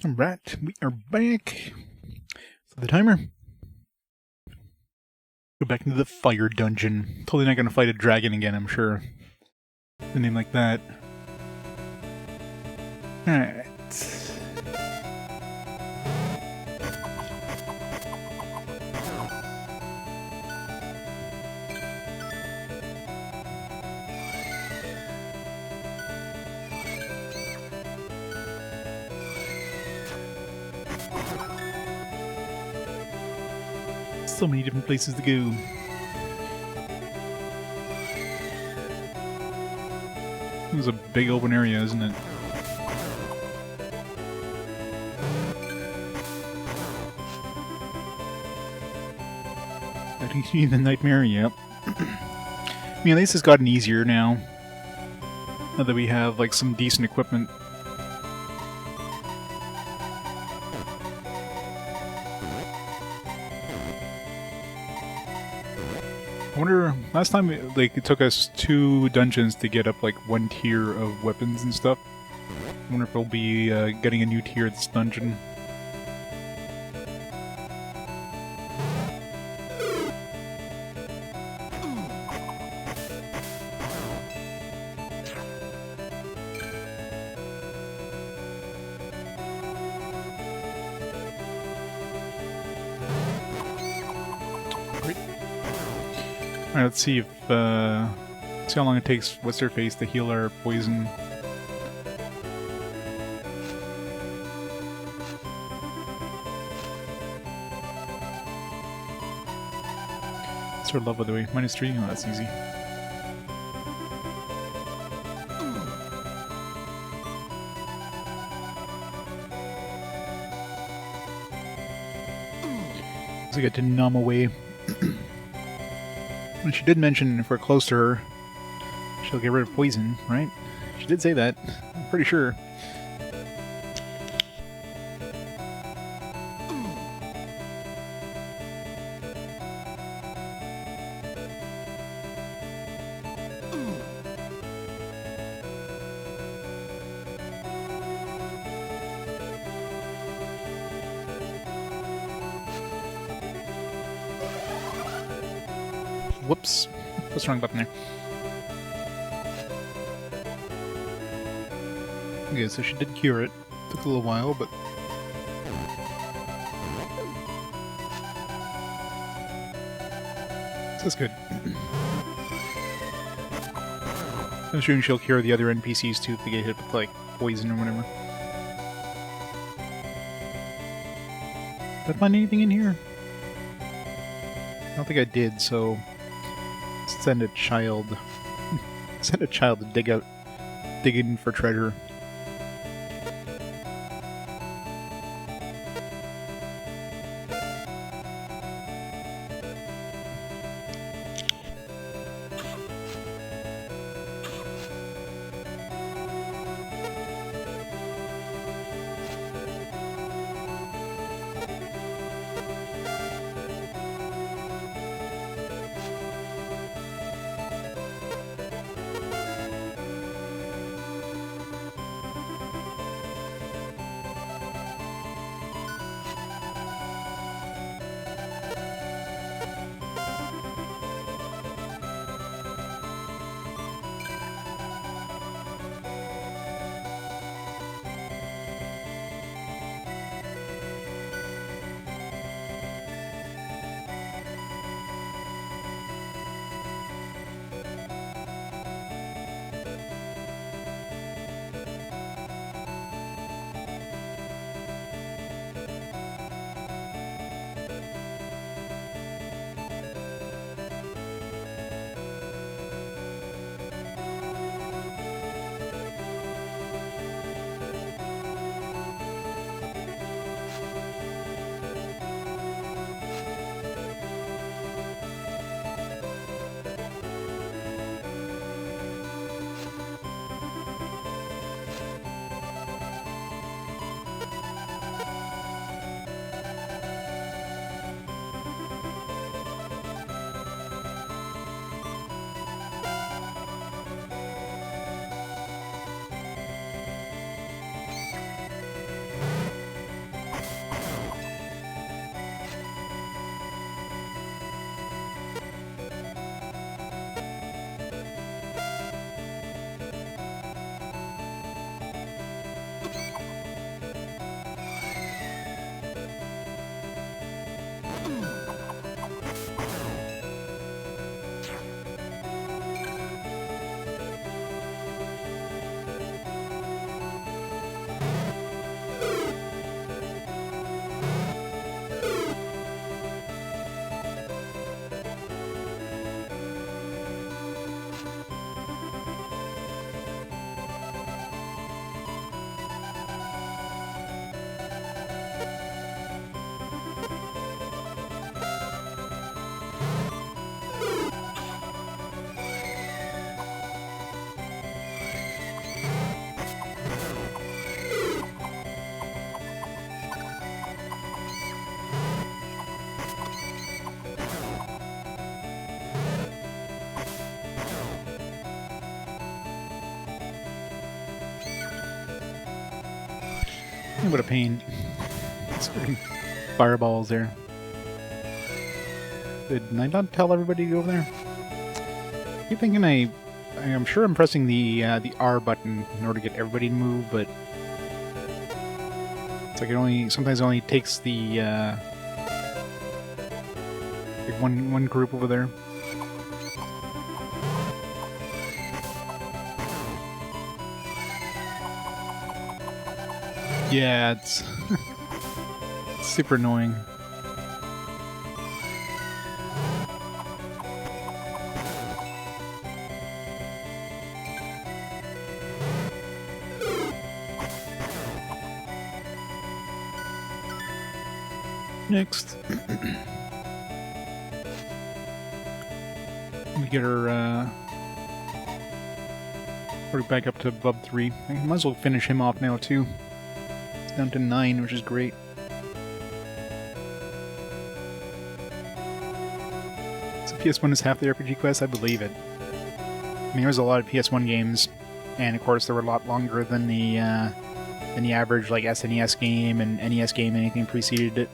Alright, we are back. So the timer. Go back into the fire dungeon. Totally not gonna fight a dragon again, I'm sure. A name like that. Alright. So many different places to go. This is a big open area, isn't it? I think you need the nightmare, yep. I mean, at least it's gotten easier now. Now that we have, like, some decent equipment. I wonder, last time, it took us 2 dungeons to get up, like, 1 tier of weapons and stuff. I wonder if we'll be getting a new tier this dungeon. Alright, let's see if, see how long it takes What's-Her-Face to heal our poison. What's her love, by the way? -3? Oh, that's easy. Looks like I did numb away. And she did mention if we're close to her, she'll get rid of poison, right? She did say that. I'm pretty sure. Whoops. What's the wrong button there? Okay, so she did cure it. Took a little while, but... This is good. I'm assuming she'll cure the other NPCs too if they get hit with, like, poison or whatever. Did I find anything in here? I don't think I did, so... Send a child. Send a child to dig in for treasure. What a pain. It's freaking fireballs there. Did I not tell everybody to go over there? I keep thinking I'm sure I'm pressing the R button in order to get everybody to move, but it's like sometimes it only takes the like one group over there. Yeah, it's super annoying. Next. Let me get her back up to above 3. I might as well finish him off now too. It's down to 9, which is great. So PS1 is half the RPG quest? I believe it. I mean, there was a lot of PS1 games, and of course they were a lot longer than the average like SNES game and NES game. Anything preceded it.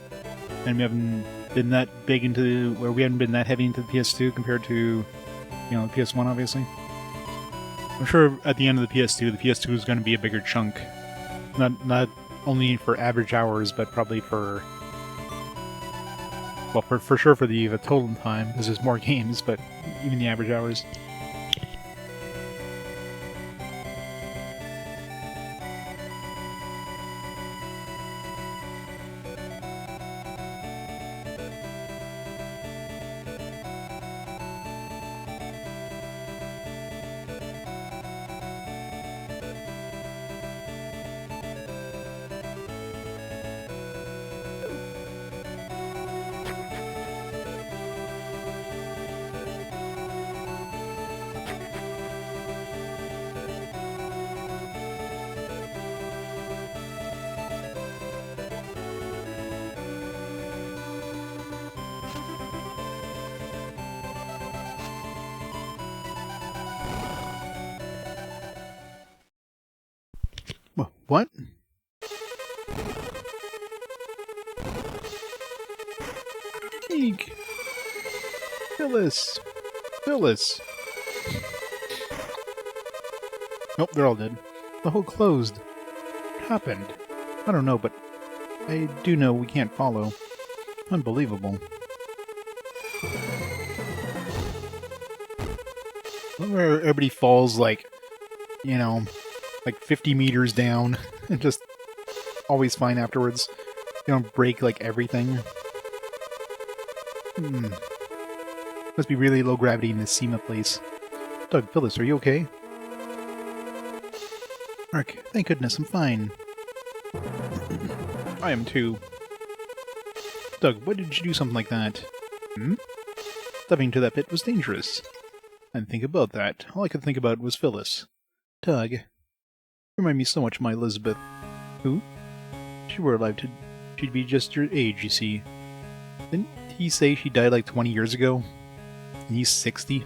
And we haven't been that big into, where we haven't been that heavy into the PS2 compared to, you know, the PS1, obviously. I'm sure at the end of the PS2 is going to be a bigger chunk. Not only for average hours, but probably for, well, for sure for the total time, because there's more games, but even the average hours. What? Eek! Phyllis! Phyllis! Nope, they're all dead. The hole closed. What happened? I don't know, but I do know we can't follow. Unbelievable. Where everybody falls like, you know, like 50 meters down and just always fine afterwards. They don't break like everything. Must be really low gravity in this CIMA place. Doug, Phyllis, are you okay? Mark, thank goodness, I'm fine. I am too. Doug, why did you do something like that? Diving into that pit was dangerous. I didn't think about that. All I could think about was Phyllis. Doug, you remind me so much of my Elizabeth. Who? If she were alive, she'd be just your age, you see. Didn't he say she died like 20 years ago? And he's 60?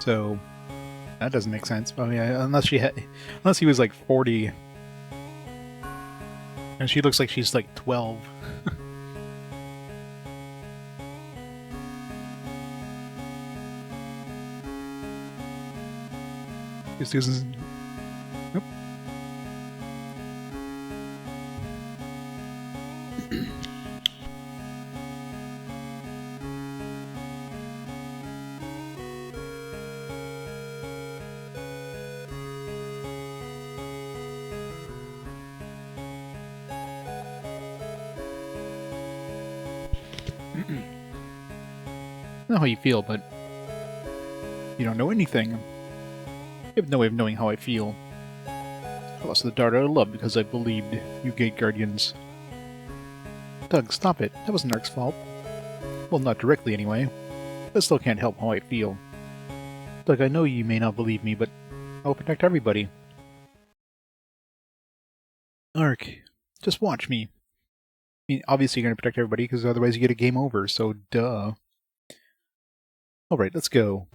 So, that doesn't make sense. I mean, unless he was like 40. And she looks like she's like 12. This isn't... Nope. I know how you feel, but you don't know anything. You have no way of knowing how I feel. I lost the daughter I loved because I believed you gate guardians. Doug, stop it. That wasn't Ark's fault. Well, not directly anyway. I still can't help how I feel. Doug, I know you may not believe me, but I'll protect everybody. Ark, just watch me. I mean, obviously you're going to protect everybody, because otherwise you get a game over, so duh. Alright, let's go.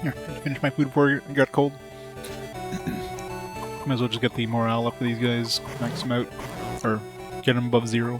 Here, finish my food before it got cold. Might as well just get the morale up for these guys, max them out, or get them above 0.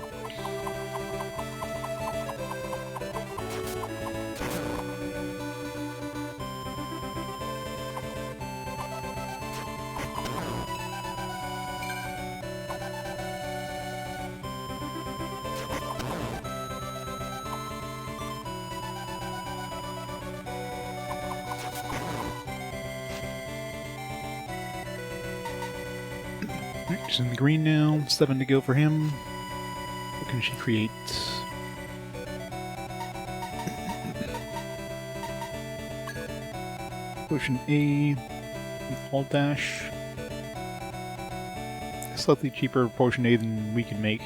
She's in the green now, 7 to go for him. What can she create? Potion A, Fall Dash. Slightly cheaper Potion A than we can make.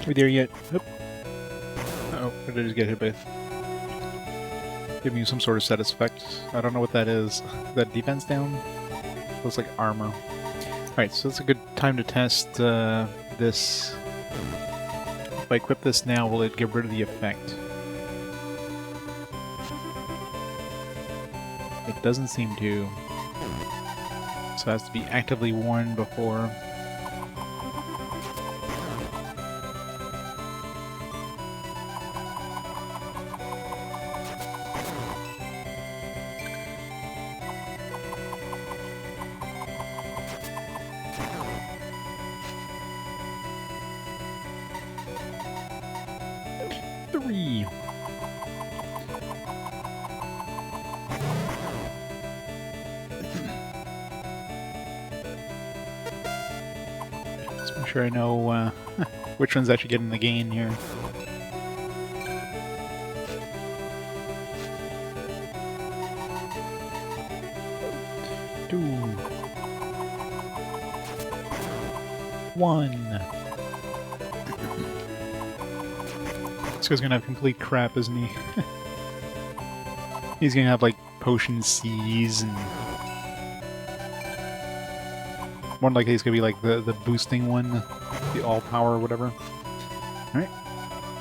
Are we there yet? Nope. Uh-oh, what did I just get hit by? Give me some sort of status effect. I don't know what that is. Is that defense down? Looks like armor. Alright, so it's a good time to test this. If I equip this now, will it get rid of the effect? It doesn't seem to. So it has to be actively worn before. Let's make sure I know which one's actually getting the gain here. Two. 1. This guy's gonna have complete crap, isn't he? He's gonna have like potion C's and more likely he's gonna be like the boosting one, the all power or whatever. Alright.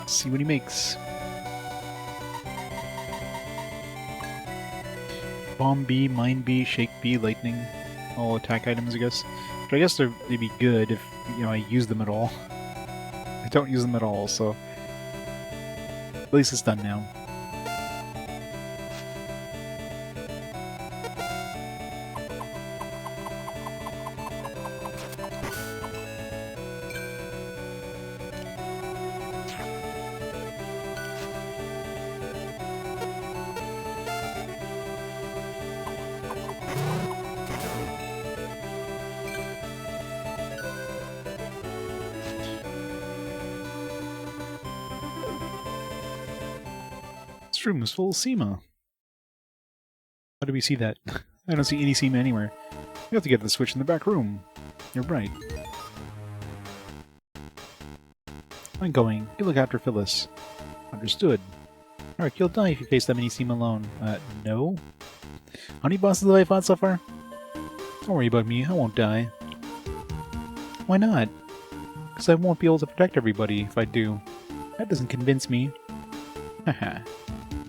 See what he makes. Bomb B, Mine B, Shake B, Lightning. All attack items, I guess. But I guess they'd be good if, you know, I use them at all. I don't use them at all, so at least it's done now. This room is full of CIMA. How do we see that? I don't see any CIMA anywhere. You have to get the switch in the back room. You're right. I'm going. You look after Phyllis. Understood. Alright, you'll die if you face that many CIMA alone. No? How many bosses have I fought so far? Don't worry about me, I won't die. Why not? Because I won't be able to protect everybody if I do. That doesn't convince me. Haha.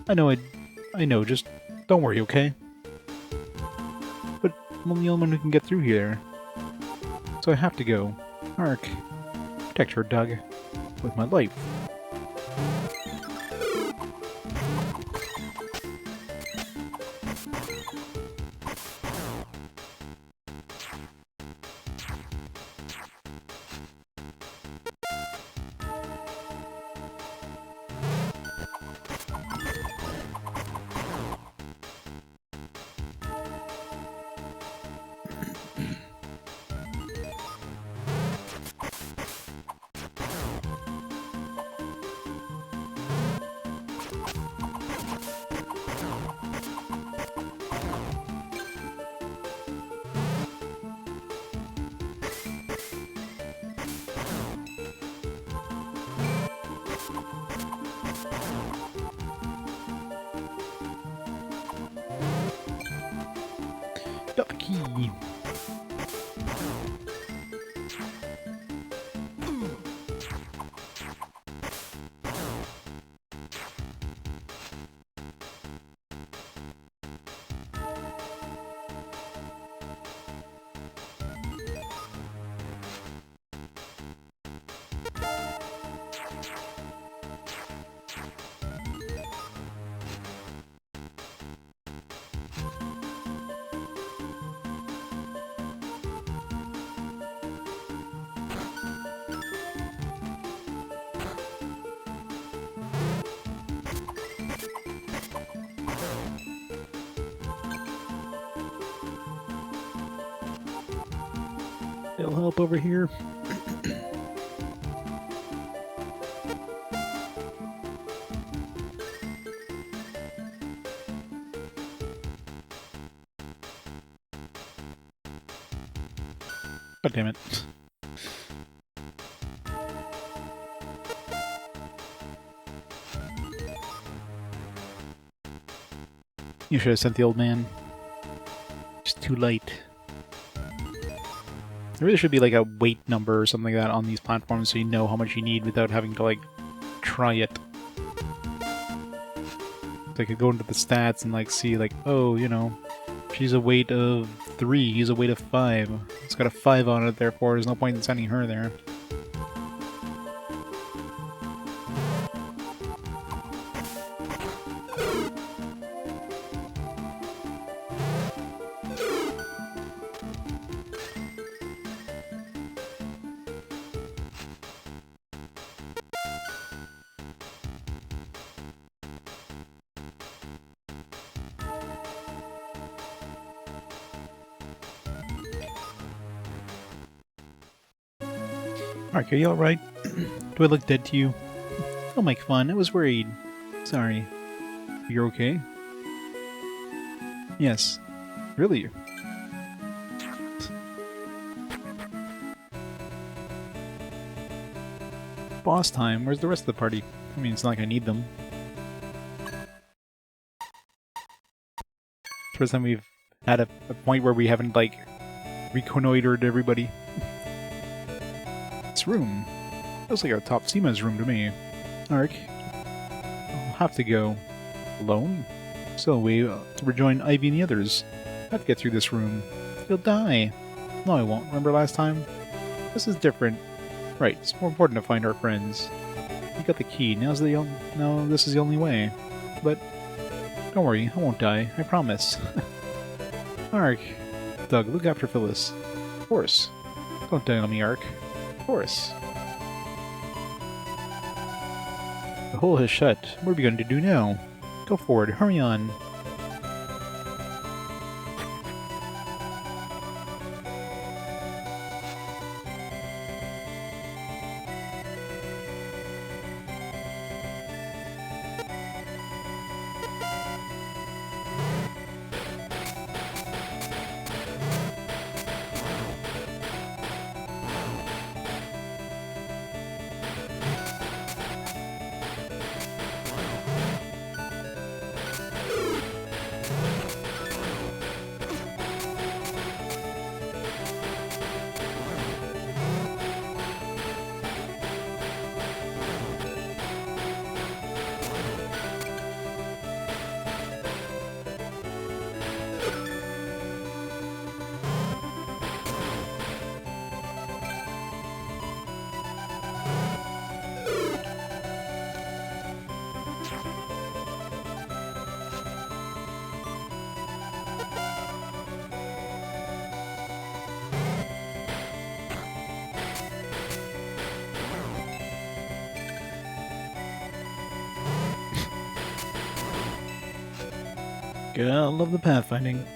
I know, just don't worry, okay? But I'm the only one who can get through here. So I have to go. Ark. Protect her, Doug. With my life. Got the key. It'll help over here. God damn it. You should have sent the old man. It's too late. There really should be like a weight number or something like that on these platforms so you know how much you need without having to like try it. So I could go into the stats and like see like, oh, you know, she's a weight of 3, he's a weight of 5. It's got a 5 on it, therefore there's no point in sending her there. Mark, are you alright? Do I look dead to you? Don't make fun, I was worried. Sorry. You're okay? Yes. Really? Boss time, where's the rest of the party? I mean, it's not like I need them. It's the first time we've had a point where we haven't, like, reconnoitered everybody. This room. Looks like our top CIMA's room to me. Ark. I'll have to go. Alone? So we to rejoin Ivy and the others. I have to get through this room. You'll die. No, I won't. Remember last time? This is different. Right, it's more important to find our friends. You got the key. Now this is the only way. But don't worry, I won't die. I promise. Ark. Doug, look after Phyllis. Of course. Don't die on me, Ark. Of course. The hole has shut. What are we going to do now? Go forward. Hurry on. God, I love the pathfinding.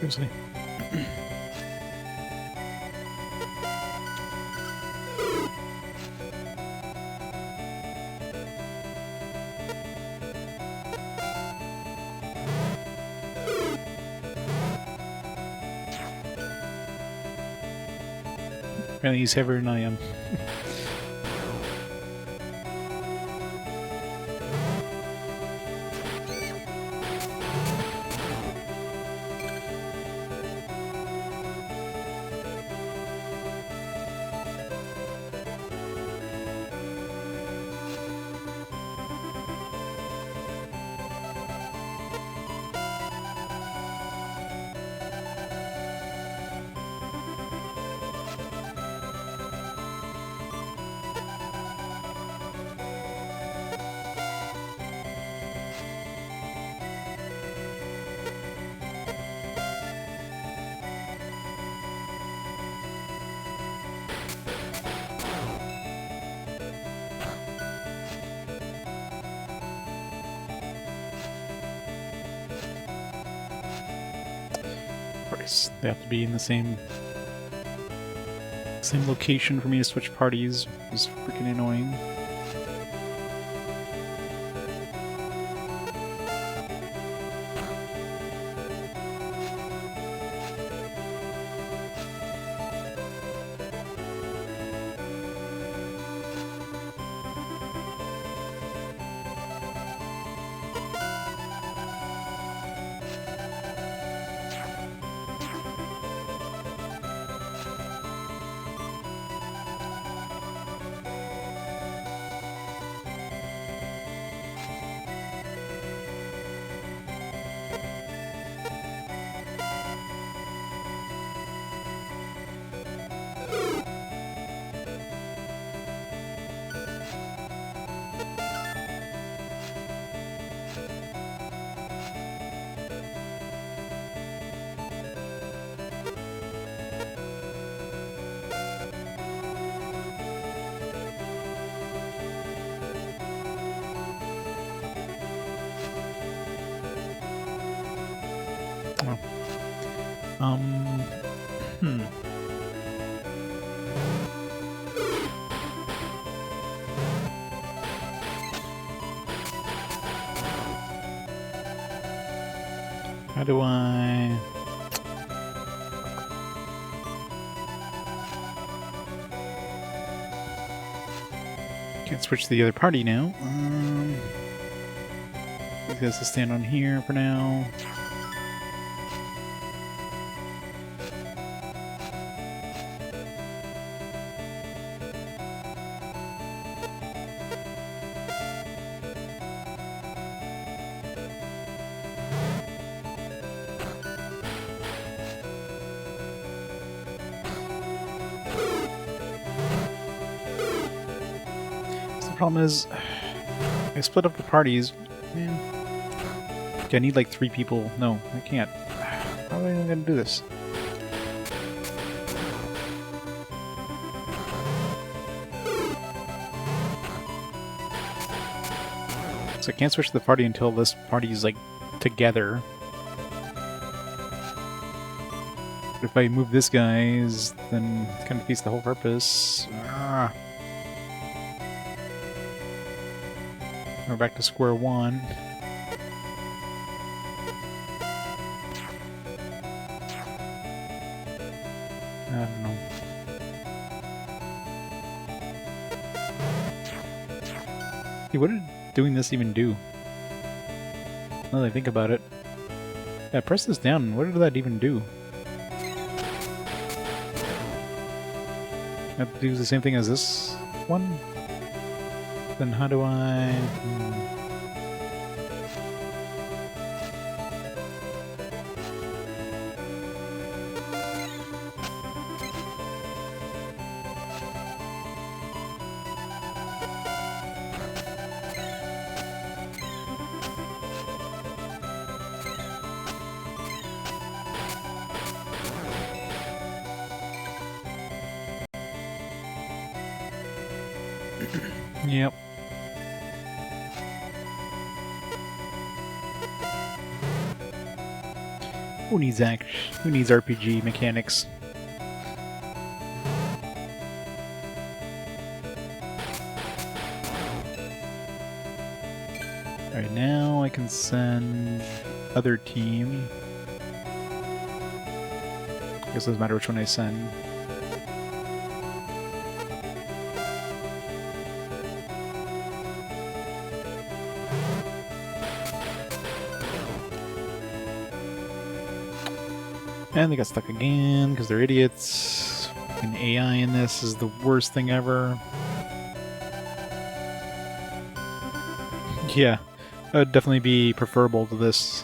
Seriously. Apparently he's heavier than I am. They have to be in the same location for me to switch parties. It's freaking annoying. How do I... Can't switch to the other party now. He has to stand on here for now. Problem is, I split up the parties. Man, do I need like 3 people? No, I can't. How am I even gonna do this? So I can't switch the party until this party is like together. But if I move this guy's, then it kind of defeats the whole purpose. We're back to square one. I don't know. Hey, what did doing this even do? Now that I think about it. Yeah, press this down. What did that even do? I have to do the same thing as this one? Then how do I... Yep. Who needs Who needs RPG mechanics? Alright, now I can send other team. I guess it doesn't matter which one I send. And they got stuck again because they're idiots. Fucking AI in this is the worst thing ever. Yeah, that would definitely be preferable to this.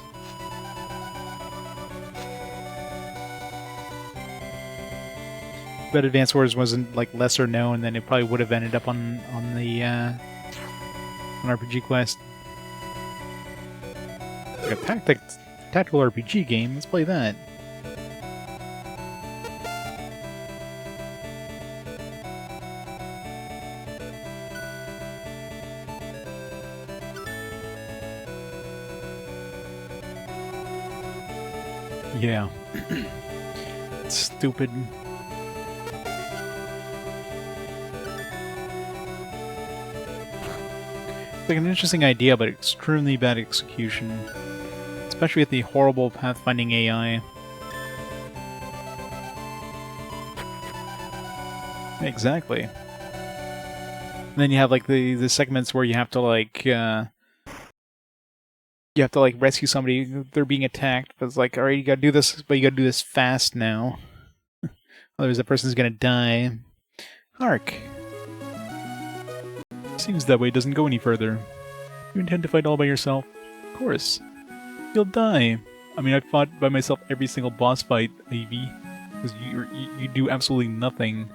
But Advance Wars wasn't like lesser known, then it probably would have ended up on the on RPG Quest. Like a tactical RPG game. Let's play that. Yeah. It's stupid. It's like an interesting idea, but extremely bad execution. Especially with the horrible pathfinding AI. Exactly. And then you have like the segments where you have to like rescue somebody. They're being attacked, but it's like, alright, you gotta do this, but you gotta do this fast now. Otherwise the person's gonna die. Hark. Seems that way doesn't go any further. You intend to fight all by yourself? Of course. You'll die. I mean, I've fought by myself every single boss fight, Ivy. Because you do absolutely nothing.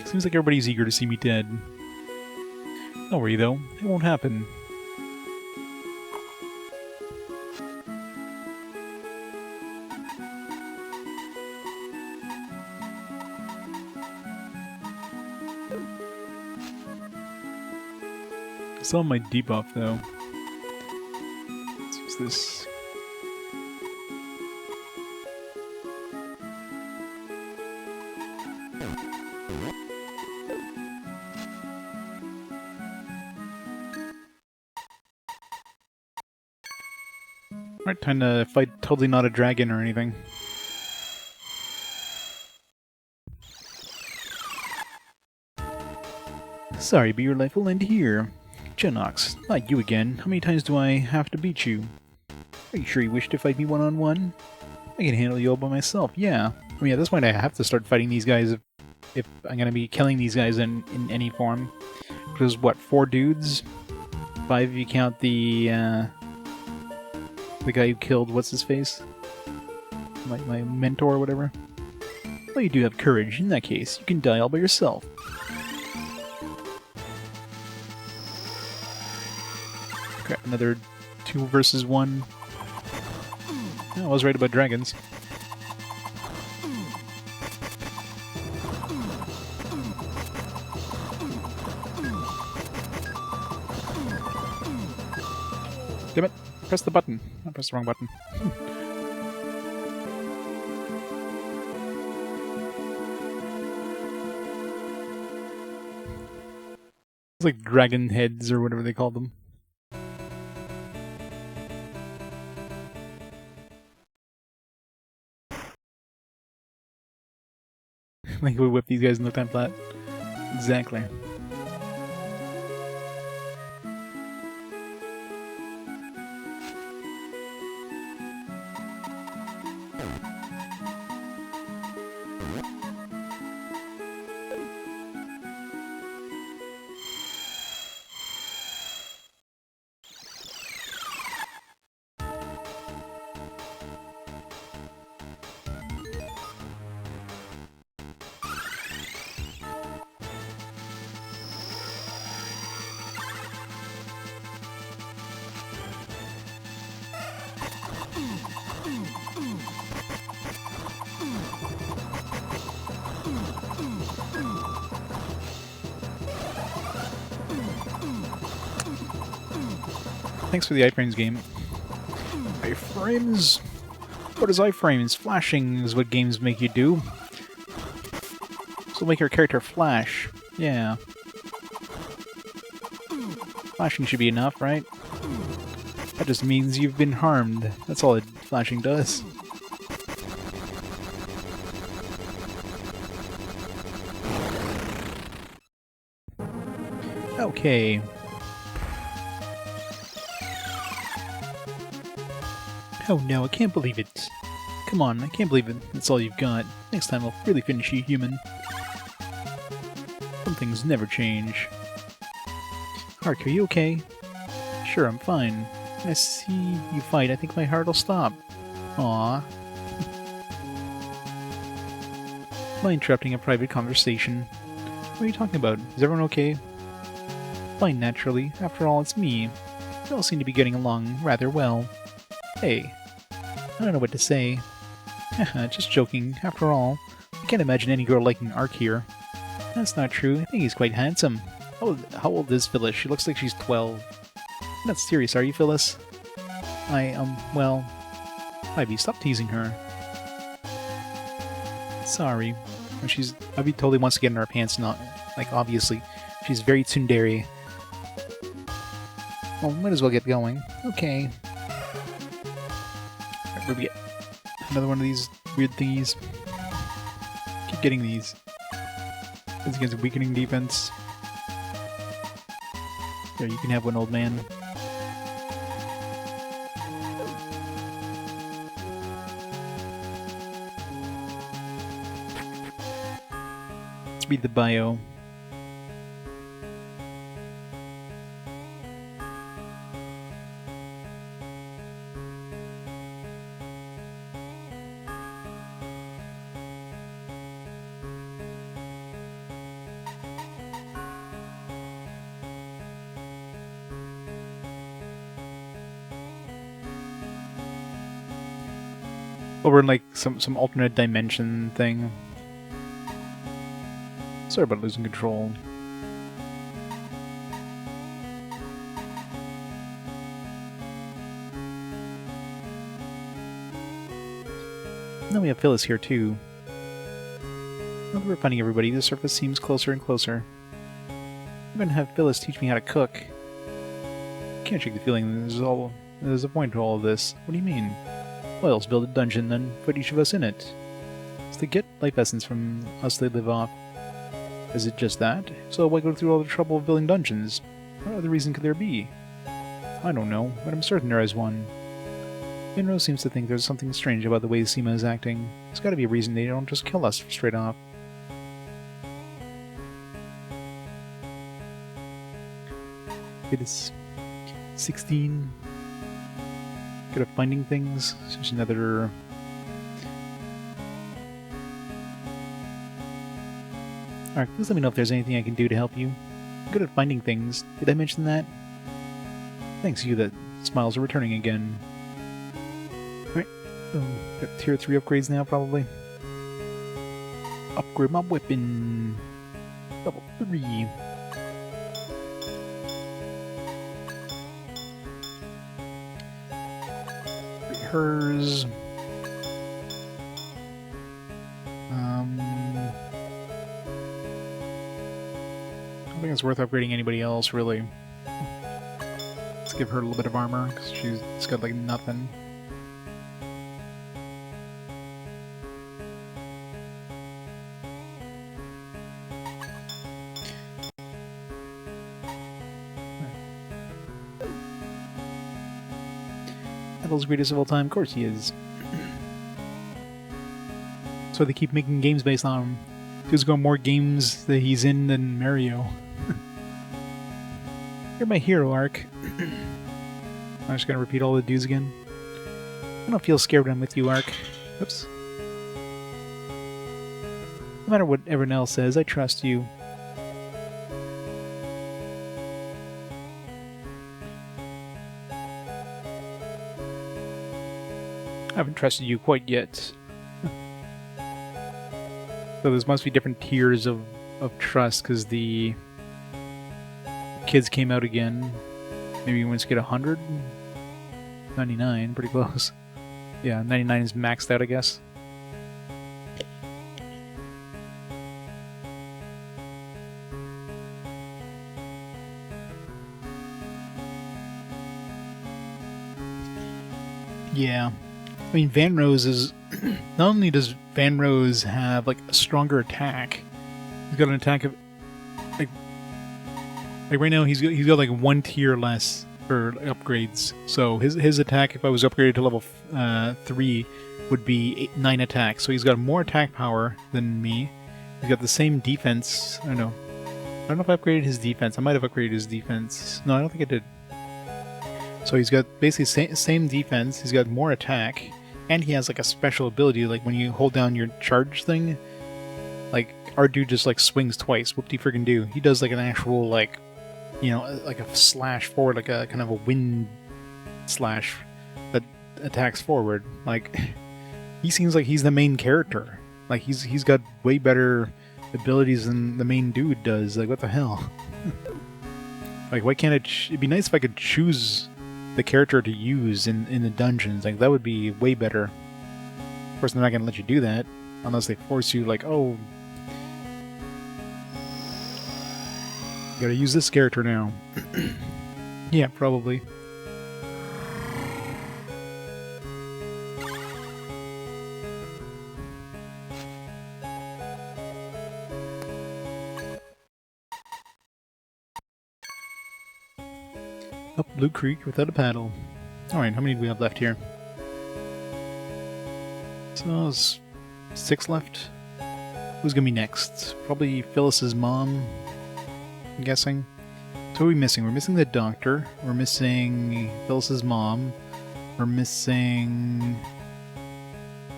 Seems like everybody's eager to see me dead. Don't worry though, it won't happen. I saw my debuff though. Let's use this. Alright, time to fight totally not a dragon or anything. Sorry, but your life will end here. Genox, not you again. How many times do I have to beat you? Are you sure you wish to fight me one-on-one? I can handle you all by myself, yeah. I mean, at this point I have to start fighting these guys if I'm gonna be killing these guys in any form. Because, what, 4 dudes? 5 if you count the guy who killed what's-his-face? My mentor or whatever? Well, you do have courage. In that case, you can die all by yourself. Crap, another 2 versus 1. Yeah, I was right about dragons. Damn it! Press the button. I pressed the wrong button. It's like dragon heads or whatever they call them. Like we whip these guys in no time flat. Exactly. Thanks for the iframes game. Iframes? What is iframes? Flashing is what games make you do. So make your character flash. Yeah. Flashing should be enough, right? That just means you've been harmed. That's all flashing does. Okay. Oh no, I can't believe it. Come on, I can't believe it. That's all you've got. Next time I'll really finish you, human. Some things never change. Hark, are you okay? Sure, I'm fine. When I see you fight, I think my heart will stop. Aww. Am I interrupting a private conversation? What are you talking about? Is everyone okay? Fine, naturally. After all, it's me. We all seem to be getting along rather well. Hey. I don't know what to say. Just joking. After all, I can't imagine any girl liking Ark here. That's not true. I think he's quite handsome. How old is Phyllis? She looks like she's 12. You're not serious, are you, Phyllis? Well... Ivy, stop teasing her. Sorry. Ivy totally wants to get in our pants, not... Like, obviously. She's very tsundere. Well, might as well get going. Okay. Where do we get? Another one of these weird thingies. Keep getting these. It's against weakening defense. There, you can have one, old man. Let's read the bio. Well, we're in like some alternate dimension thing. Sorry about losing control. Now we have Phyllis here too. Now that we're finding everybody, the surface seems closer and closer. I'm gonna have Phyllis teach me how to cook. Can't shake the feeling there's a point to all of this. What do you mean? Well, let's build a dungeon, then put each of us in it. It's to get life essence from us they live off. Is it just that? So why go through all the trouble of building dungeons? What other reason could there be? I don't know, but I'm certain there is one. Minro seems to think there's something strange about the way CIMA is acting. There's gotta be a reason they don't just kill us straight off. It is 16. Good at finding things. There's another... Alright, please let me know if there's anything I can do to help you. I'm good at finding things. Did I mention that? Thanks, you that smiles are returning again. Alright, got tier 3 upgrades now, probably. Upgrade my weapon. Level 3. Hers. I don't think it's worth upgrading anybody else, really. Let's give her a little bit of armor, because she's got like nothing. Apple's greatest of all time, of course he is. So they keep making games based on him. There's got more games that he's in than Mario. You're my hero, Ark. I'm just gonna repeat all the dudes again. I don't feel scared when I'm with you, Ark. Oops. No matter what everyone else says, I trust you. I haven't trusted you quite yet. So there must be different tiers of trust, because the kids came out again. Maybe once you get 100? 99, pretty close. Yeah, 99 is maxed out, I guess. Yeah. I mean, Van Rose is... not only does Van Rose have, like, a stronger attack, he's got an attack of... Like right now, he's got like 1 tier less for upgrades. So his attack, if I was upgraded to level 3, would be 9 attacks. So he's got more attack power than me. He's got the same defense. I don't know. I don't know if I upgraded his defense. I might have upgraded his defense. No, I don't think I did. So he's got basically same defense. He's got more attack, and he has like a special ability. Like when you hold down your charge thing, like our dude just like swings twice. Whoop-de-friggin' do. He does like an actual like, you know, like a slash forward, like a kind of a wind slash that attacks forward. Like he seems like he's the main character. Like he's got way better abilities than the main dude does. Like what the hell? Like why can't it'd be nice if I could choose the character to use in the dungeons. Like that would be way better. Of course, they're not gonna let you do that unless they force you. Like, oh, you gotta use this character now. Yeah, probably. Up Blue Creek without a paddle. Alright, how many do we have left here? So, 6 left. Who's gonna be next? Probably Phyllis's mom, I'm guessing. So what are we missing? We're missing the doctor. We're missing Phyllis's mom. We're missing...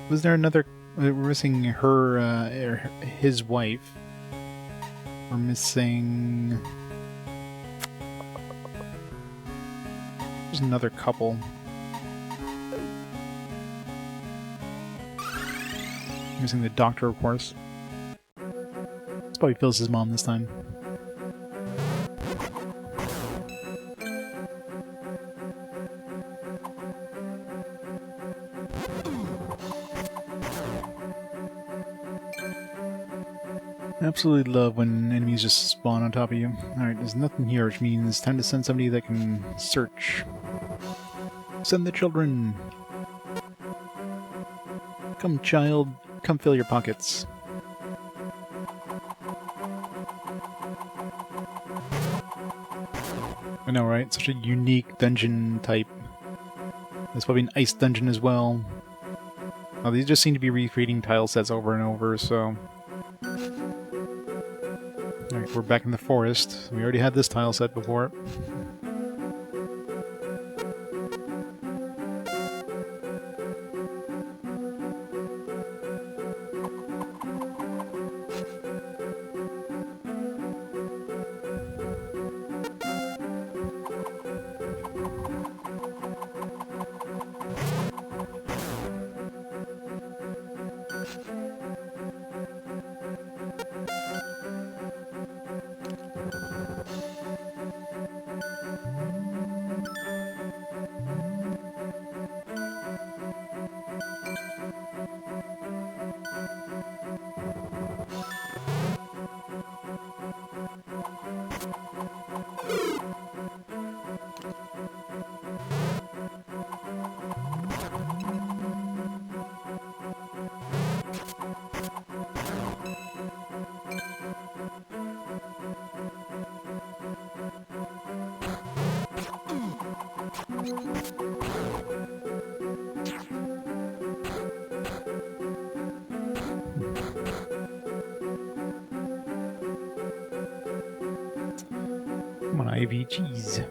Was there another... We're missing her, his wife. We're missing... There's another couple. Missing the doctor, of course. It's probably Phyllis's mom this time. Absolutely love when enemies just spawn on top of you. Alright, there's nothing here, which means it's time to send somebody that can search. Send the children! Come, child. Come fill your pockets. I know, right? Such a unique dungeon type. There's probably an ice dungeon as well. Oh, these just seem to be recreating tile sets over and over, so... Alright, we're back in the forest. We already had this tile set before. Come on, Ivy, cheese.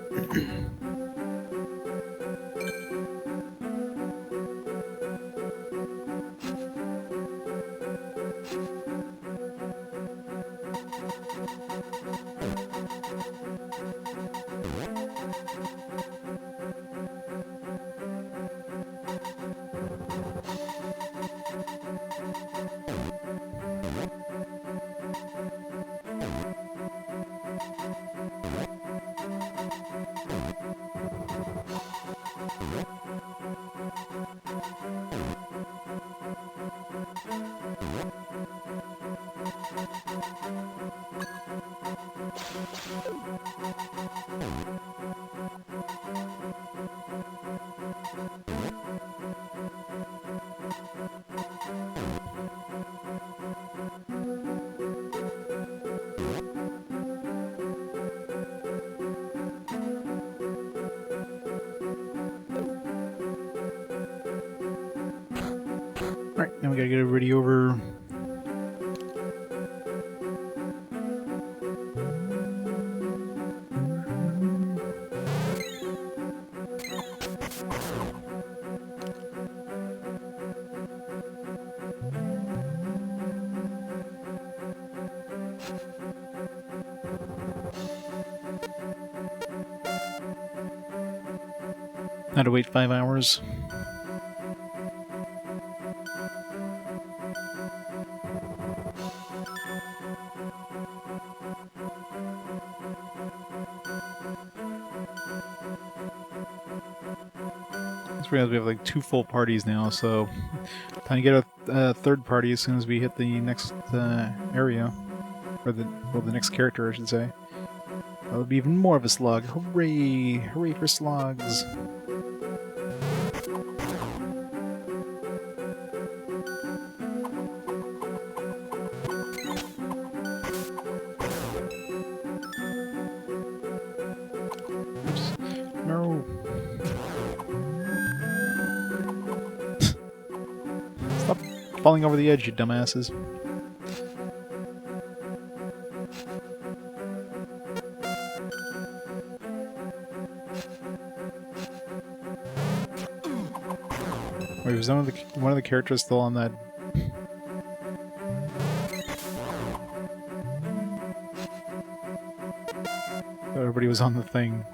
gotta get everybody over. Had to wait 5 hours. We have like 2 full parties now, so time to get a third party as soon as we hit the next area, or the next character, I should say. That'll be even more of a slog. Hooray! Hooray for slogs! Oops. No. Stop falling over the edge, you dumbasses. Wait, was one of the characters still on that? Everybody was on the thing.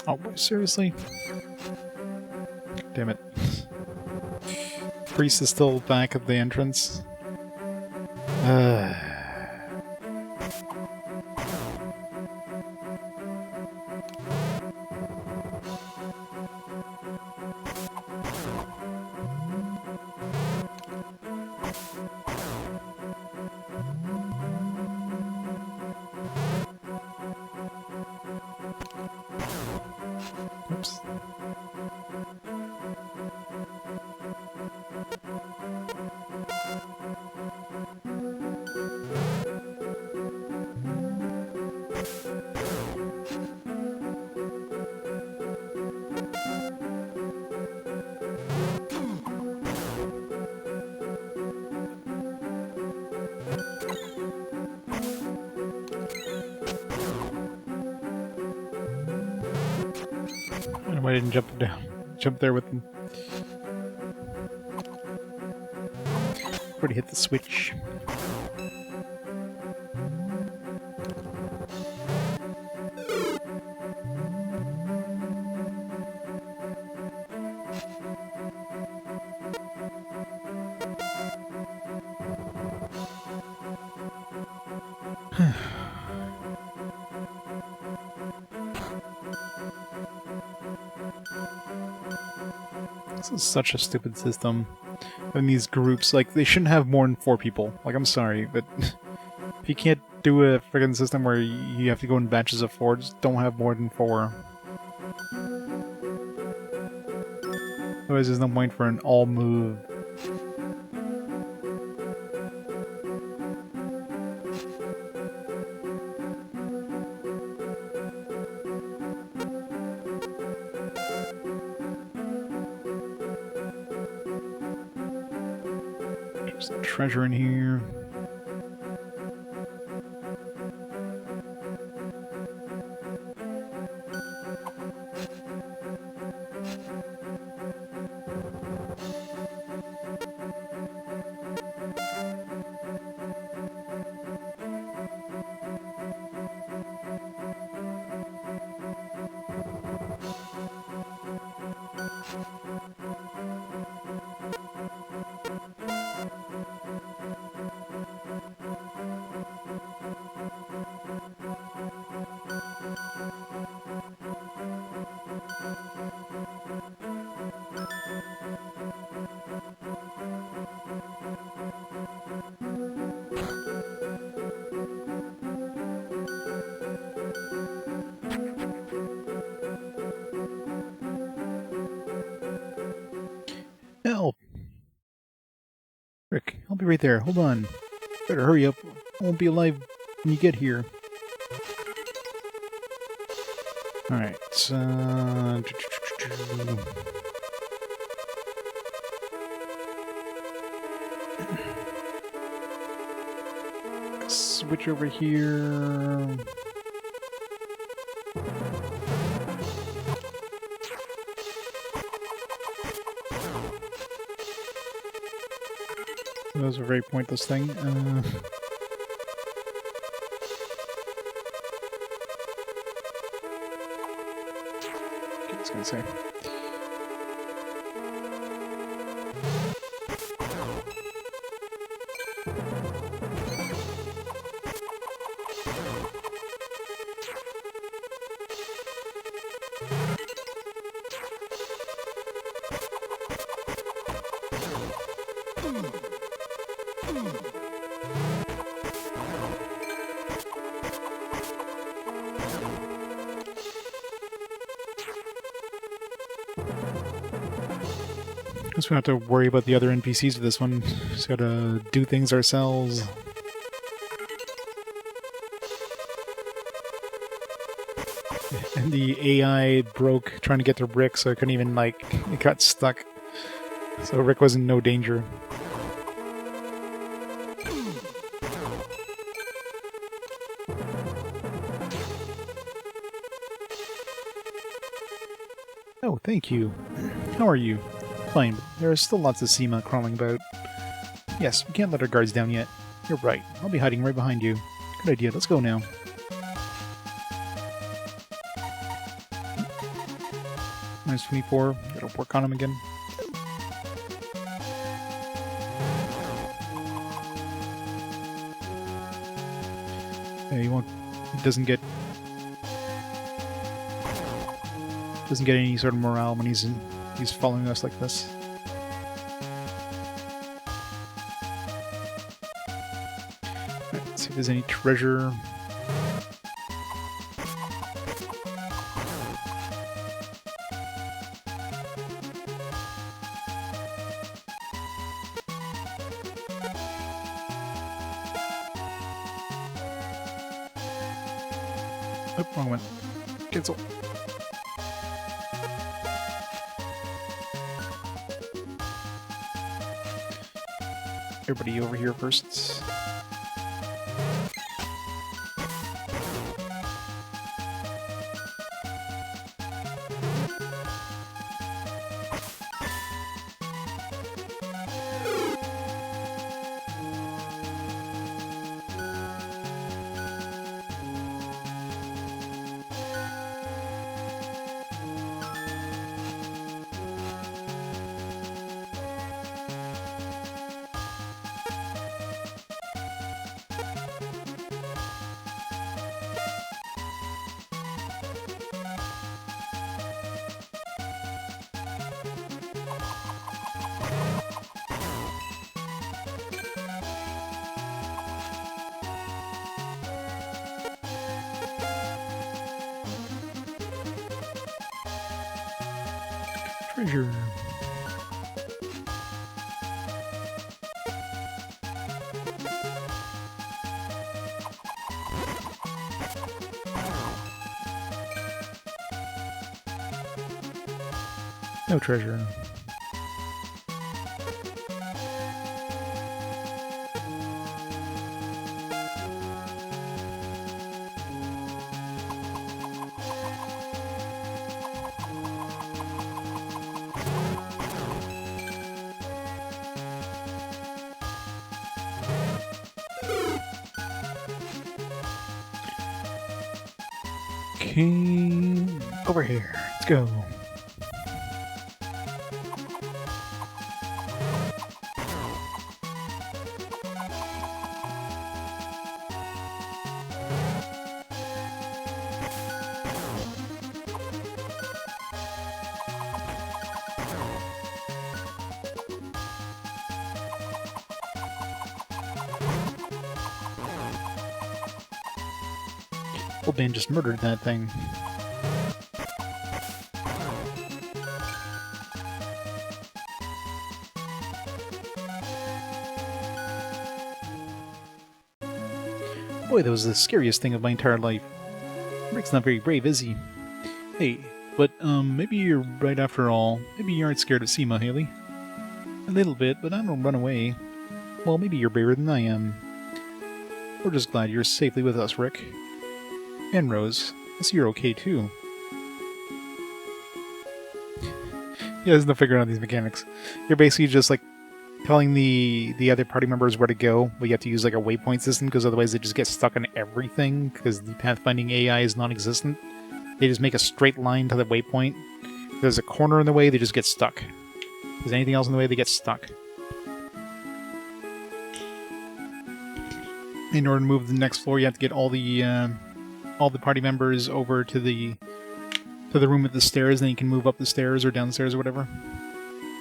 Oh, seriously? Damn it. Priest is still back at the entrance. Oops. I didn't jump there with them. Already hit the switch. This is such a stupid system. And these groups, like, they shouldn't have more than 4 people. Like, I'm sorry, but if you can't do a friggin' system where you have to go in batches of 4, just don't have more than 4. Otherwise, there's no point for an all move. There's a treasure in here. Rick, I'll be right there. Hold on. Better hurry up. I won't be alive when you get here. Alright, switch over here. That was a very pointless thing. I was gonna say. Guess we don't have to worry about the other NPCs with this one. Just gotta do things ourselves. And the AI broke trying to get to Rick, so I couldn't even, like, it got stuck. So Rick was in no danger. Oh, thank you. How are you? Fine, but there are still lots of CIMA crawling about. Yes, we can't let our guards down yet. You're right. I'll be hiding right behind you. Good idea. Let's go now. Minus 24. Gotta work on him again. Yeah, he won't. He doesn't get any sort of morale when he's following us like this. Right, let's see if there's any treasure. Oh, wrong one. Cancel. Everybody over here first. Treasure. No treasure. Okay, over here. Let's go. Old man just murdered that thing. Boy, that was the scariest thing of my entire life. Rick's not very brave, is he? Hey, but, maybe you're right after all. Maybe you aren't scared of CIMA, Haley. A little bit, but I don't run away. Well, maybe you're braver than I am. We're just glad you're safely with us, Rick. And Rose, I see you're okay, too. Yeah, there's no figuring out these mechanics. You're basically just, like, telling the other party members where to go, but you have to use, like, a waypoint system, because otherwise they just get stuck on everything, because the pathfinding AI is non-existent. They just make a straight line to the waypoint. If there's a corner in the way, they just get stuck. If there's anything else in the way, they get stuck. In order to move to the next floor, you have to get all the party members over to the room with the stairs, then you can move up the stairs or downstairs or whatever.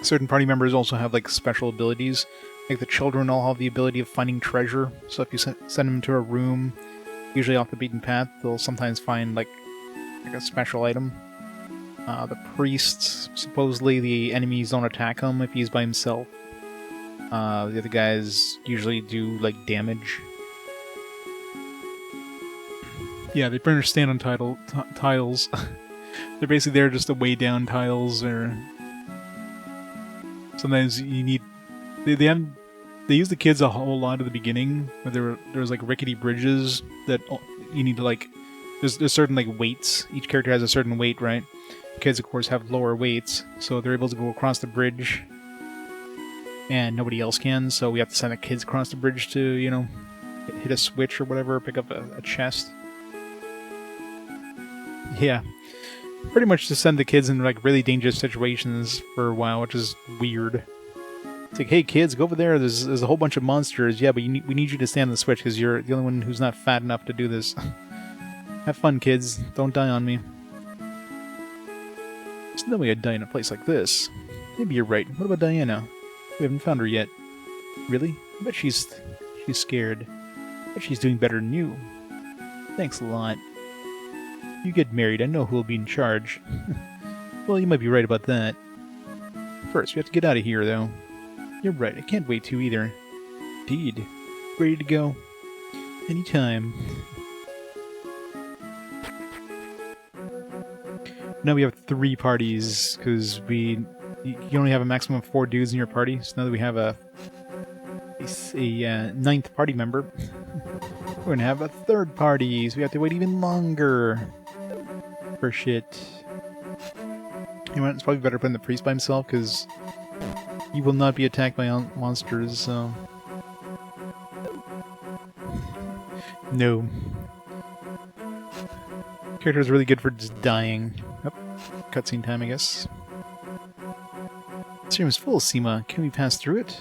Certain party members also have like special abilities. Like the children all have the ability of finding treasure, so if you send them to a room, usually off the beaten path, they'll sometimes find like a special item. The priest, supposedly the enemies don't attack him if he's by himself. The other guys usually do like damage. Yeah, they pretty much stand on tiles. They're basically there just to weigh down tiles, or sometimes you need. They use the kids a whole lot at the beginning, where there was like rickety bridges that you need to like. There's certain like weights. Each character has a certain weight, right? Kids, of course, have lower weights, so they're able to go across the bridge, and nobody else can. So we have to send the kids across the bridge to, you know, hit a switch or whatever, pick up a chest. Yeah, pretty much to send the kids in like really dangerous situations for a while, which is weird. It's like, hey kids, go over there. There's a whole bunch of monsters. Yeah, but we need you to stand on the switch because you're the only one who's not fat enough to do this. Have fun, kids. Don't die on me. There's no way I'd die in a place like this. Maybe you're right. What about Diana? We haven't found her yet. Really? I bet she's scared. I bet she's doing better than you. Thanks a lot. You get married, I know who'll be in charge. Well, you might be right about that. First, we have to get out of here, though. You're right, I can't wait to either. Indeed. Ready to go? Anytime. Now we have 3 parties, because you only have a maximum of 4 dudes in your party, so now that we have a 9th party member, we're going to have a 3rd party, so we have to wait even longer for shit. You know what, it's probably better putting the priest by himself, because he will not be attacked by monsters, so... No. Character's really good for just dying. Oh, cutscene time, I guess. This room is full of CIMA. Can we pass through it?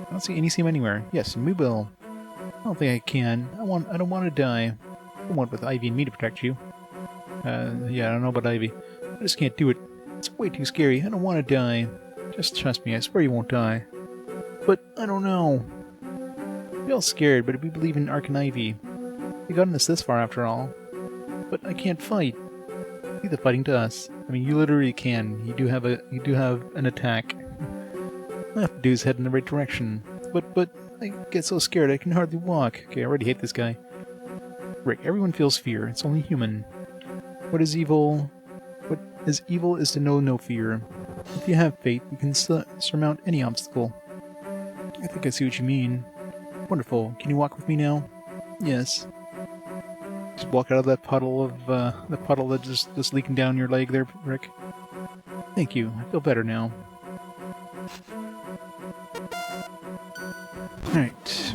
I don't see any CIMA anywhere. Yes, we will. I don't think I can. I don't want to die. I want with Ivy and me to protect you. Yeah, I don't know about Ivy. I just can't do it. It's way too scary. I don't want to die. Just trust me. I swear you won't die. But I don't know. We're all scared, but we believe in Ark and Ivy. They've gotten us this far, after all. But I can't fight. Leave the fighting to us. I mean, you literally can. You do have an attack. All I have to do is head in the right direction. But I get so scared I can hardly walk. Okay, I already hate this guy. Rick, everyone feels fear. It's only human. What is evil is to know no fear. If you have faith, you can surmount any obstacle. I think I see what you mean. Wonderful. Can you walk with me now? Yes. Just walk out of that puddle of the puddle that's just leaking down your leg there, Rick. Thank you. I feel better now. Alright.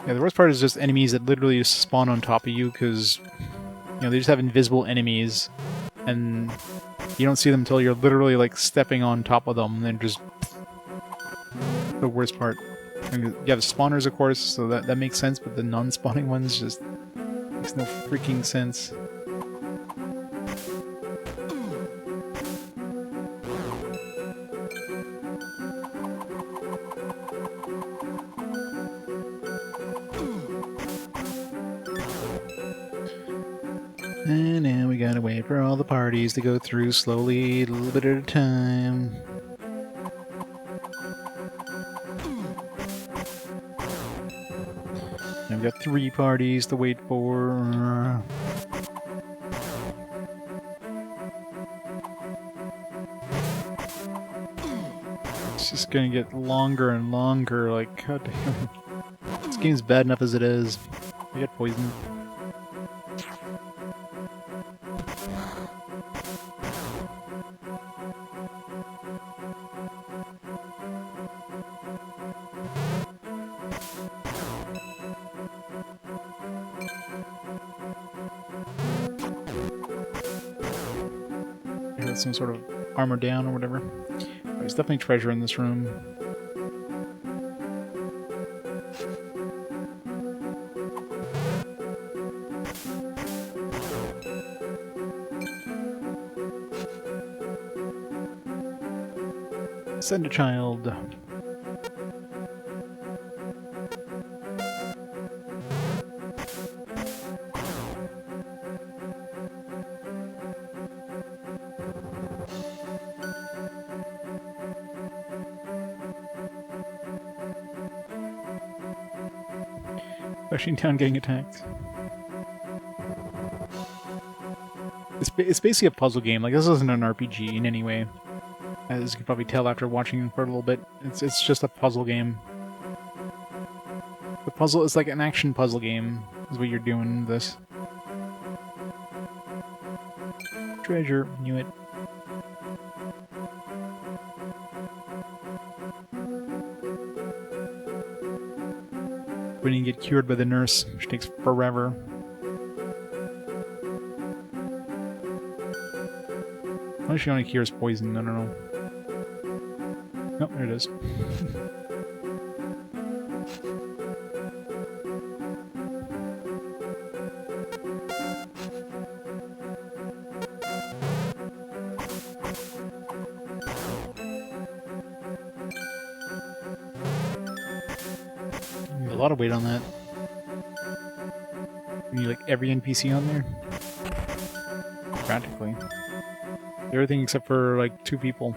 Yeah, the worst part is just enemies that literally just spawn on top of you, because, you know, they just have invisible enemies, and you don't see them until you're literally, like, stepping on top of them, and then just... the worst part. I mean, you have spawners, of course, so that makes sense, but the non-spawning ones just... makes no freaking sense. And now we gotta wait for all the parties to go through slowly, a little bit at a time. And we've got 3 parties to wait for. It's just gonna get longer and longer, like, god damn. This game's bad enough as it is. I get poisoned. Some sort of armor down or whatever. There's definitely treasure in this room. Send a child. Rushing down, getting attacked. It's basically a puzzle game. Like, this isn't an RPG in any way. As you can probably tell after watching for a little bit, it's just a puzzle game. The puzzle is like an action puzzle game, is what you're doing this. Treasure, knew it. When you get cured by the nurse, which takes forever. Unless she only cures poison, I don't know. Nope, there it is. A lot of weight on that. You need like every NPC on there? Practically. Everything except for like 2 people.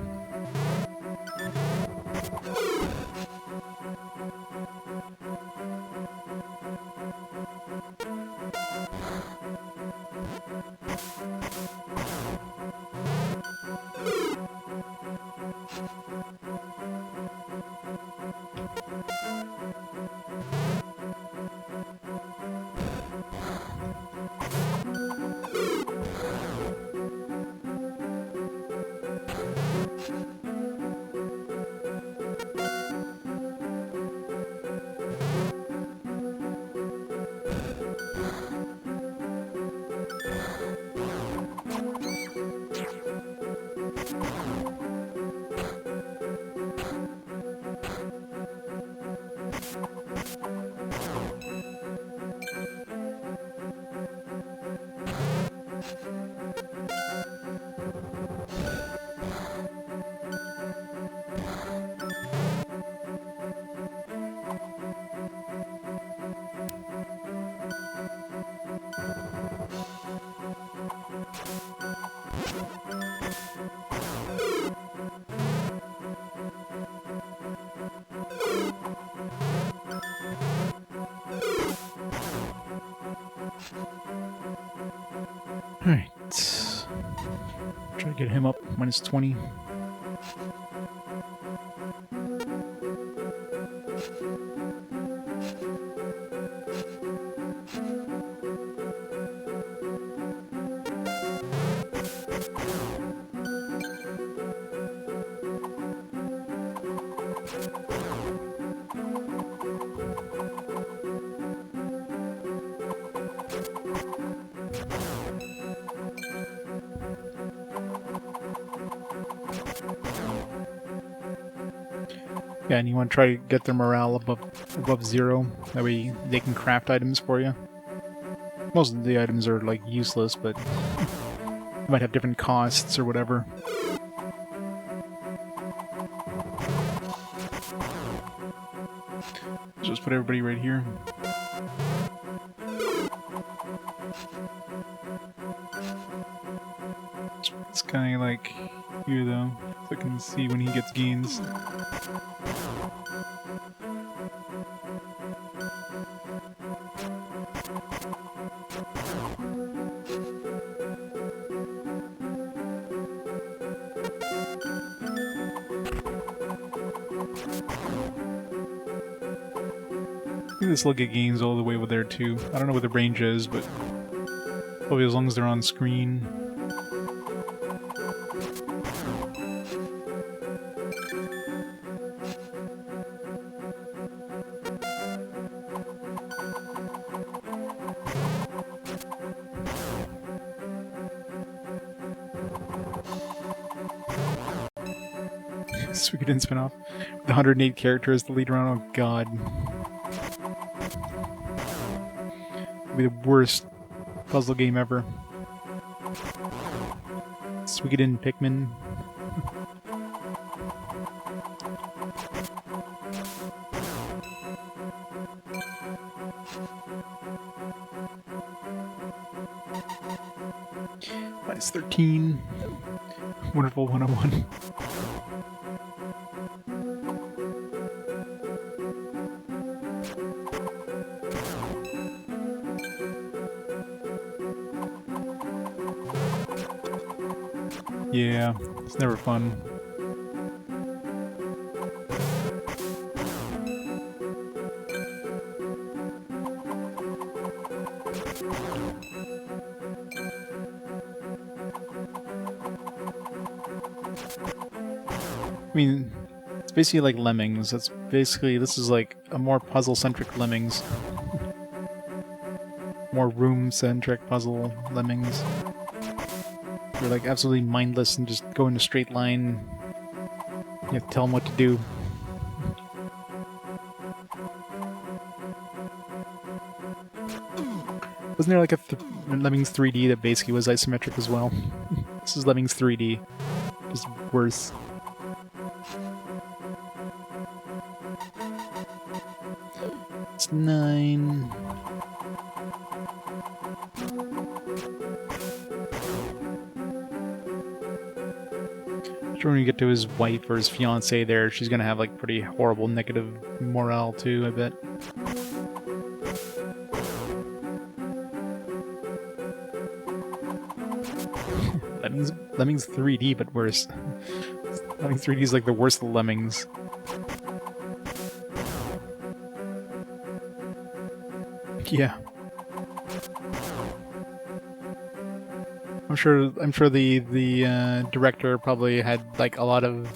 Alright. Try to get him up. Minus 20. Yeah, and you want to try to get their morale above 0. That way they can craft items for you. Most of the items are like useless, but you might have different costs or whatever. Just put everybody right here. It's kind of like here though, so I can see when he gets gains. think this will get games all the way over there too. I don't know what the range is, but probably as long as they're on screen. Suikoden spin-off. The 108 characters, the lead around. Oh god. It'll be the worst puzzle game ever. Suikoden Pikmin. Minus 13. Wonderful 101. Yeah, it's never fun. I mean, it's basically like Lemmings. It's basically, this is like a more puzzle-centric Lemmings. More room-centric puzzle Lemmings. They're like absolutely mindless and just go in a straight line. You have to tell them what to do. Wasn't there like a Lemmings 3D that basically was isometric as well? This is Lemmings 3D. Just worse. It's 9. Sure, when you get to his wife or his fiance there, she's gonna have like pretty horrible negative morale too, I bet. Lemmings 3D, but worse. Lemmings 3D is like the worst of the Lemmings. Yeah. I'm sure the director probably had like a lot of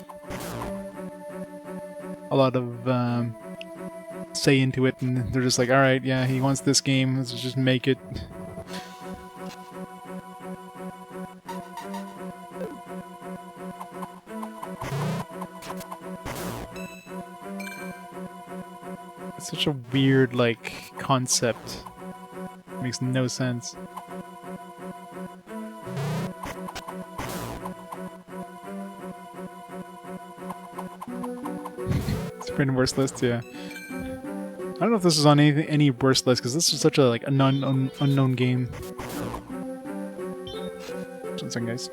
say into it, and they're just like, all right, yeah, he wants this game, let's just make it. It's such a weird like concept. It makes no sense. Pretty worst list, yeah. I don't know if this is on any worst list because this is such a like unknown game. One second, guys.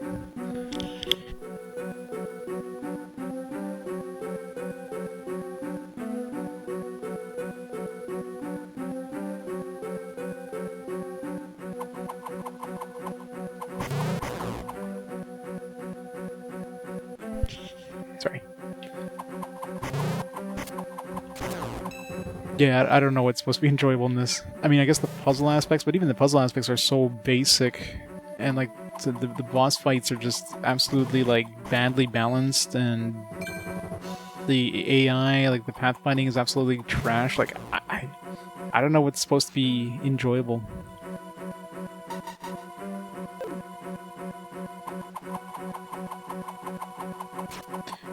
Sorry. Yeah, I don't know what's supposed to be enjoyable in this. I mean, I guess the puzzle aspects, but even the puzzle aspects are so basic, and like the boss fights are just absolutely like badly balanced, and the AI, like the pathfinding, is absolutely trash. Like I don't know what's supposed to be enjoyable.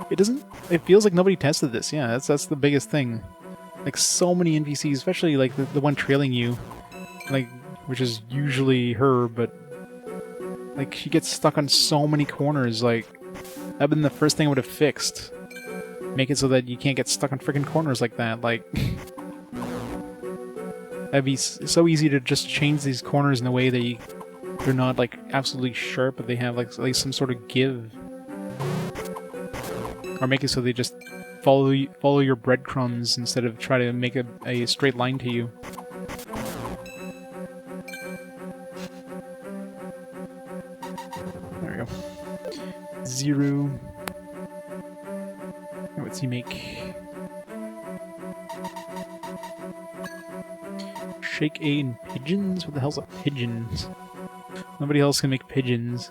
It doesn't. It feels like nobody tested this. Yeah, that's the biggest thing. Like so many NPCs, especially like the one trailing you, like which is usually her, but like she gets stuck on so many corners. Like that'd been the first thing I would have fixed. Make it so that you can't get stuck on freaking corners like that. Like that'd be so easy to just change these corners in a way that they're not like absolutely sharp, but they have like some sort of give, or make it so they just follow your breadcrumbs instead of try to make a straight line to you. There we go. 0. What's he make? Shake A and pigeons? What the hell's a pigeons? Nobody else can make pigeons.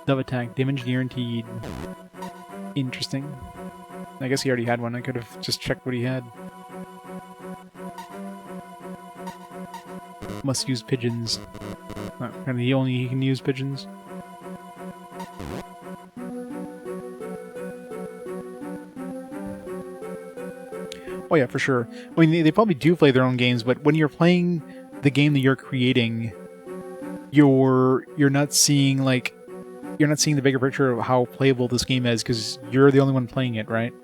Dove attack, damage guaranteed. Interesting. I guess he already had one. I could have just checked what he had. Must use pigeons. Apparently he can use pigeons. Oh yeah, for sure. I mean, they probably do play their own games, but when you're playing the game that you're creating, you're not seeing the bigger picture of how playable this game is because you're the only one playing it, right?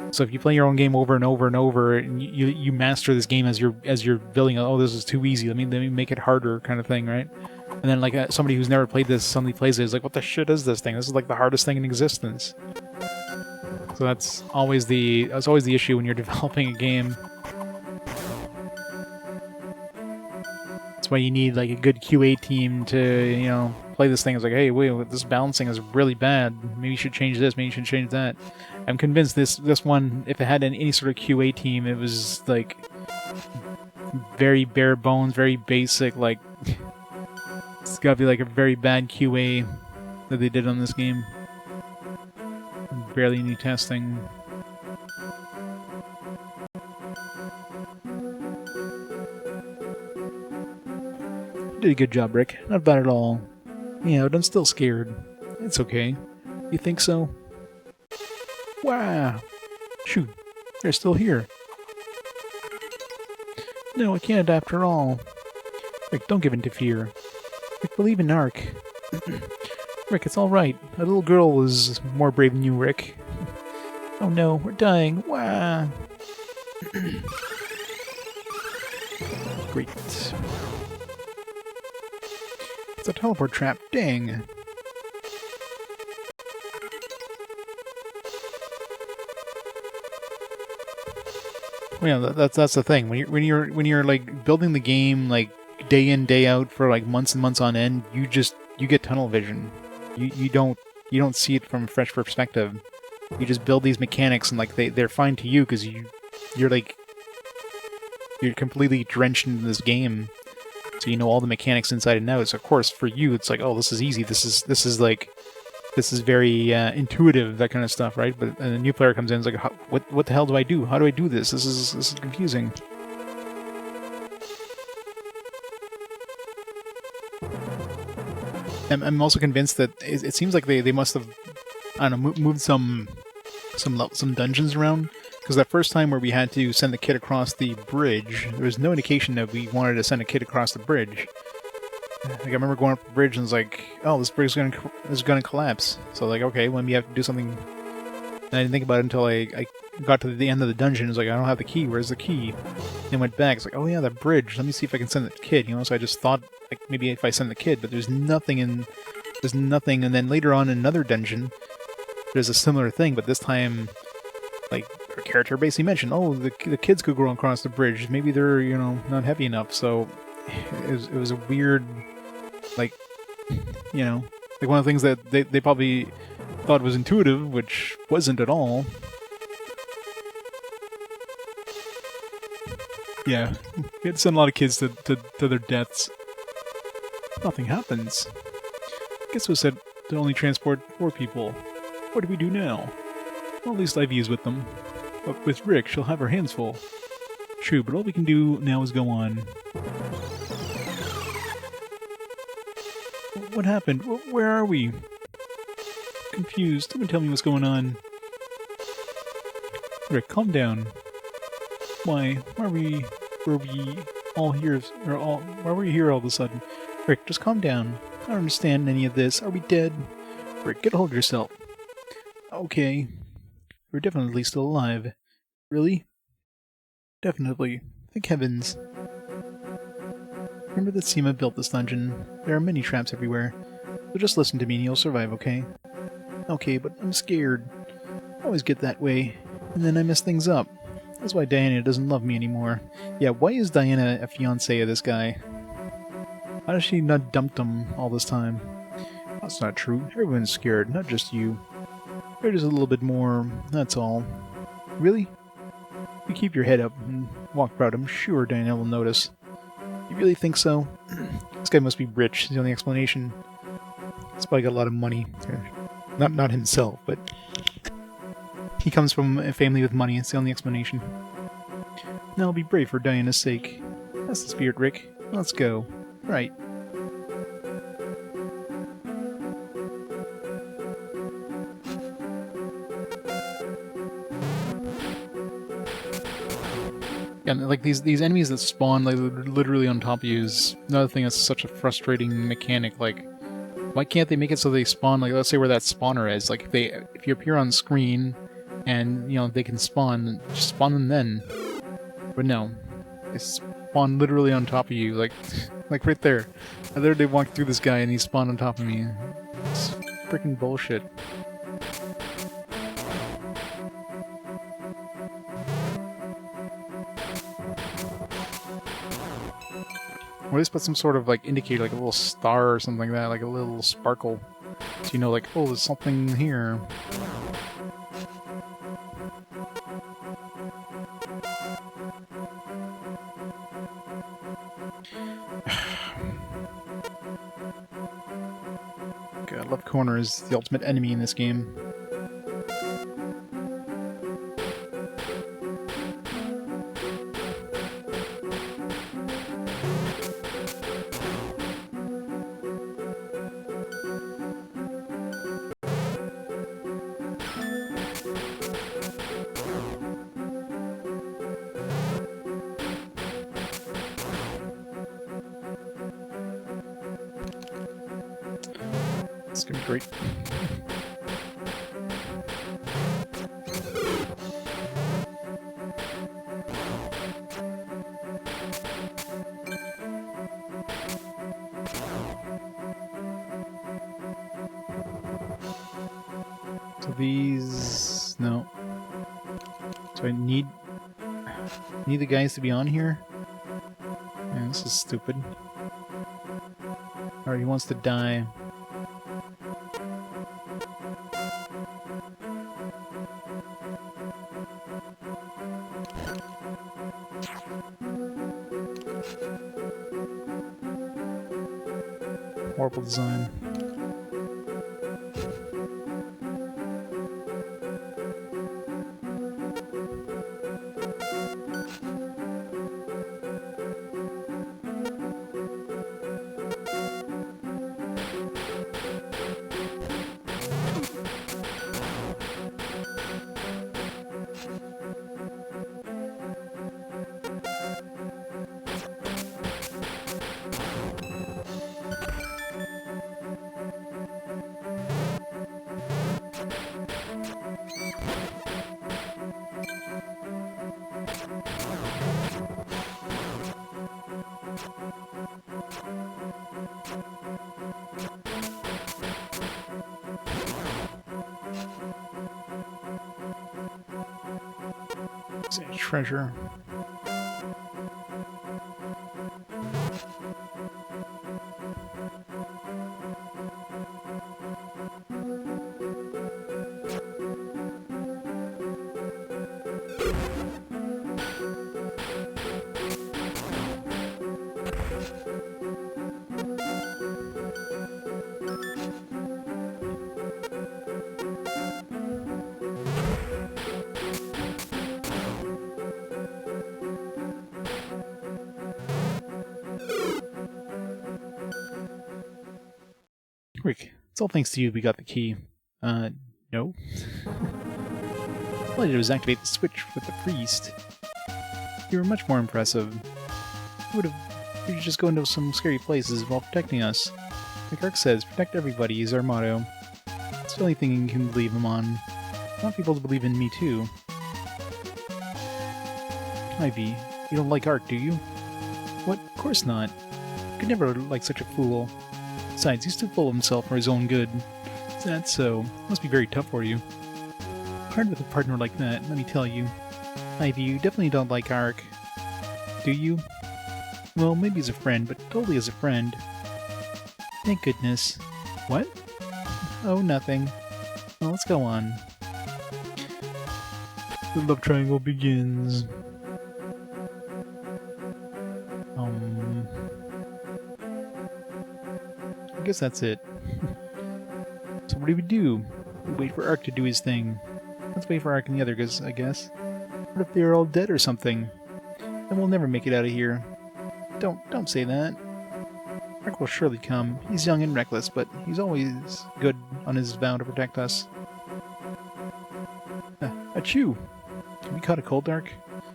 So if you play your own game over and over and over, and you master this game as you're building, oh, this is too easy. Let me make it harder, kind of thing, right? And then like somebody who's never played this suddenly plays it, is like, what the shit is this thing? This is like the hardest thing in existence. So that's always the issue when you're developing a game. That's why you need like a good QA team to, play this thing. It's like, hey, wait, this balancing is really bad. Maybe you should change this. Maybe you should change that. I'm convinced this one, if it had any sort of QA team, it was like very bare bones, very basic. Like it's gotta be like a very bad QA that they did on this game. Barely any testing. You did a good job, Rick. Not bad at all. Yeah, but I'm still scared. It's okay. You think so? Wow! Shoot, they're still here. No, I can't after all. Rick, don't give in to fear. Rick, believe in Ark. Rick, it's alright. A little girl was more brave than you, Rick. Oh no, we're dying. Wah! Great. It's a teleport trap. Dang. Well, yeah, that's the thing. When you're like building the game like day in day out for like months and months on end, you get tunnel vision. You don't see it from a fresh perspective. You just build these mechanics and like they're fine to you because you're completely drenched into this game, so you know all the mechanics inside and out. So of course for you it's like, oh, this is easy. This is very intuitive, that kind of stuff, right? But and a new player comes in, and is like, what the hell do I do? How do I do this? This is confusing. I'm also convinced that it seems like they must have, I don't know, moved some dungeons around, because that first time where we had to send the kid across the bridge, there was no indication that we wanted to send a kid across the bridge. Like I remember going up the bridge and was like, oh, this bridge is gonna collapse. So like, okay, well, we have to do something. And I didn't think about it until I got to the end of the dungeon. It was like, I don't have the key. Where's the key? And went back. It's like, oh yeah, that bridge. Let me see if I can send the kid. So I just thought like maybe if I send the kid, but there's nothing. And then later on in another dungeon, there's a similar thing, but this time, like our character basically mentioned, oh, the kids could go across the bridge. Maybe they're not heavy enough. So it was a weird. Like one of the things that they probably thought was intuitive, which wasn't at all. Yeah, we had to send a lot of kids to their deaths. Nothing happens. Guess it was said to only transport 4 people. What do we do now? Well, at least Ivy's with them. But with Rick, she'll have her hands full. True, but all we can do now is go on. What happened? Where are we? Confused. Someone tell me what's going on. Rick, calm down. Why? Were we all here? Why were you here all of a sudden? Rick, just calm down. I don't understand any of this. Are we dead? Rick, get a hold of yourself. Okay. We're definitely still alive. Really? Definitely. Thank heavens. Remember that CIMA built this dungeon. There are many traps everywhere. So just listen to me and you'll survive, okay? Okay, but I'm scared. I always get that way. And then I mess things up. That's why Diana doesn't love me anymore. Yeah, why is Diana a fiancé of this guy? How does she not dump him all this time? That's not true. Everyone's scared, not just you. They're just a little bit more, that's all. Really? If you keep your head up and walk proud, I'm sure Diana will notice. You really think so? This guy must be rich, is the only explanation. He's probably got a lot of money. Not himself, but he comes from a family with money, it's the only explanation. Now I'll be brave for Diana's sake. That's the spirit, Rick. Let's go. Right. Yeah, like these enemies that spawn like literally on top of you is another thing that's such a frustrating mechanic. Like, why can't they make it so they spawn, like, let's say where that spawner is, like, if you appear on screen and, you know, they can spawn, just spawn them then. But no. They spawn literally on top of you, like right there. I literally walked through this guy and he spawned on top of me. It's freaking bullshit. Or at least put some sort of, like, indicator, like a little star or something like that, like a little sparkle. So you know, like, oh, there's something here. God, left corner is the ultimate enemy in this game. It's gonna be great. So these... no. So I need the guys to be on here? Man, this is stupid. Alright, he wants to die. Horrible design. It's a treasure. Rick, it's all thanks to you we got the key. No? All I did was activate the switch with the priest. You were much more impressive. You could just go into some scary places while protecting us. Like Ark says, protect everybody is our motto. It's the only thing you can believe him on. I want people to believe in me too. Ivy, you don't like Ark, do you? What? Of course not. You could never like such a fool. Besides, he's too full of himself for his own good. That's so. Must be very tough for you. Hard with a partner like that, let me tell you. Ivy, you definitely don't like Ark. Do you? Well, maybe as a friend, but totally as a friend. Thank goodness. What? Oh, nothing. Well, let's go on. The love triangle begins. I guess that's it. So what do? We wait for Ark to do his thing. Let's wait for Ark and the other guys, I guess. What if they're all dead or something? Then we'll never make it out of here. Don't say that. Ark will surely come. He's young and reckless, but he's always good on his vow to protect us. Achoo! Have you caught a cold, Ark?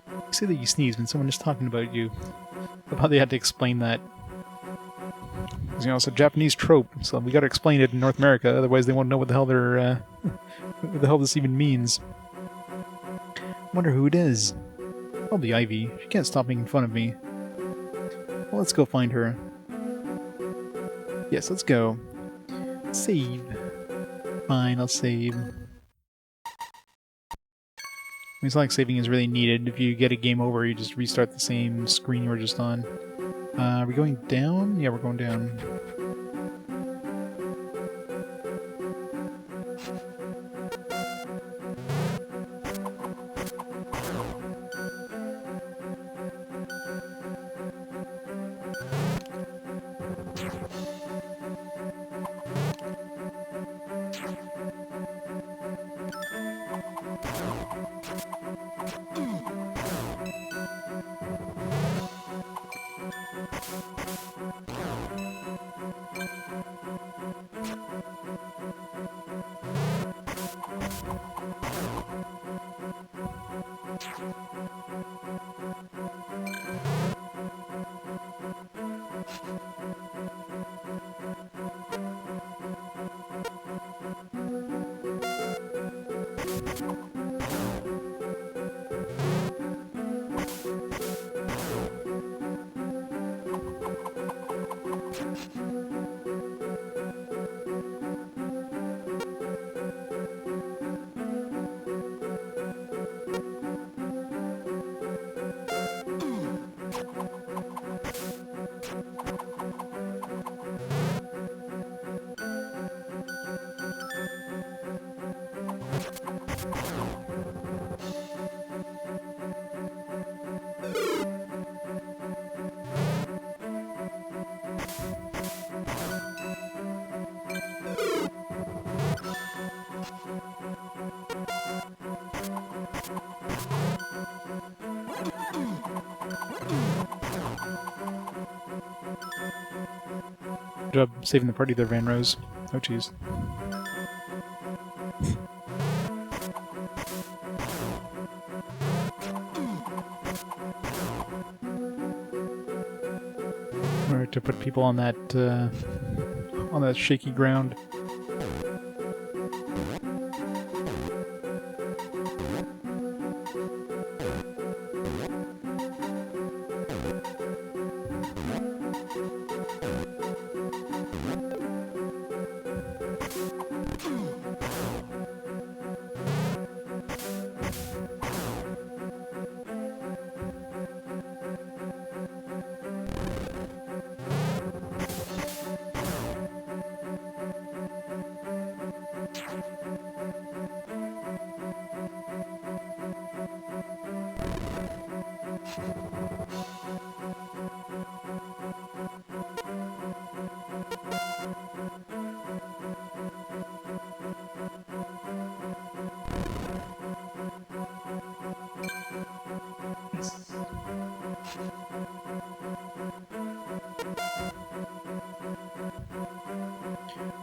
You say that you sneeze when someone is talking about you. I love how they had to explain that. You know, it's a Japanese trope, so we gotta explain it in North America, otherwise they won't know what the hell they're, what the hell this even means. I wonder who it is. Probably Ivy. She can't stop making fun of me. Well, let's go find her. Yes, let's go. Save. Fine, I'll save. It's not like saving is really needed. If you get a game over, you just restart the same screen you were just on. Are we going down? Yeah, we're going down. Good job saving the party there, Van Rose. Oh, jeez. Or to put people on that shaky ground.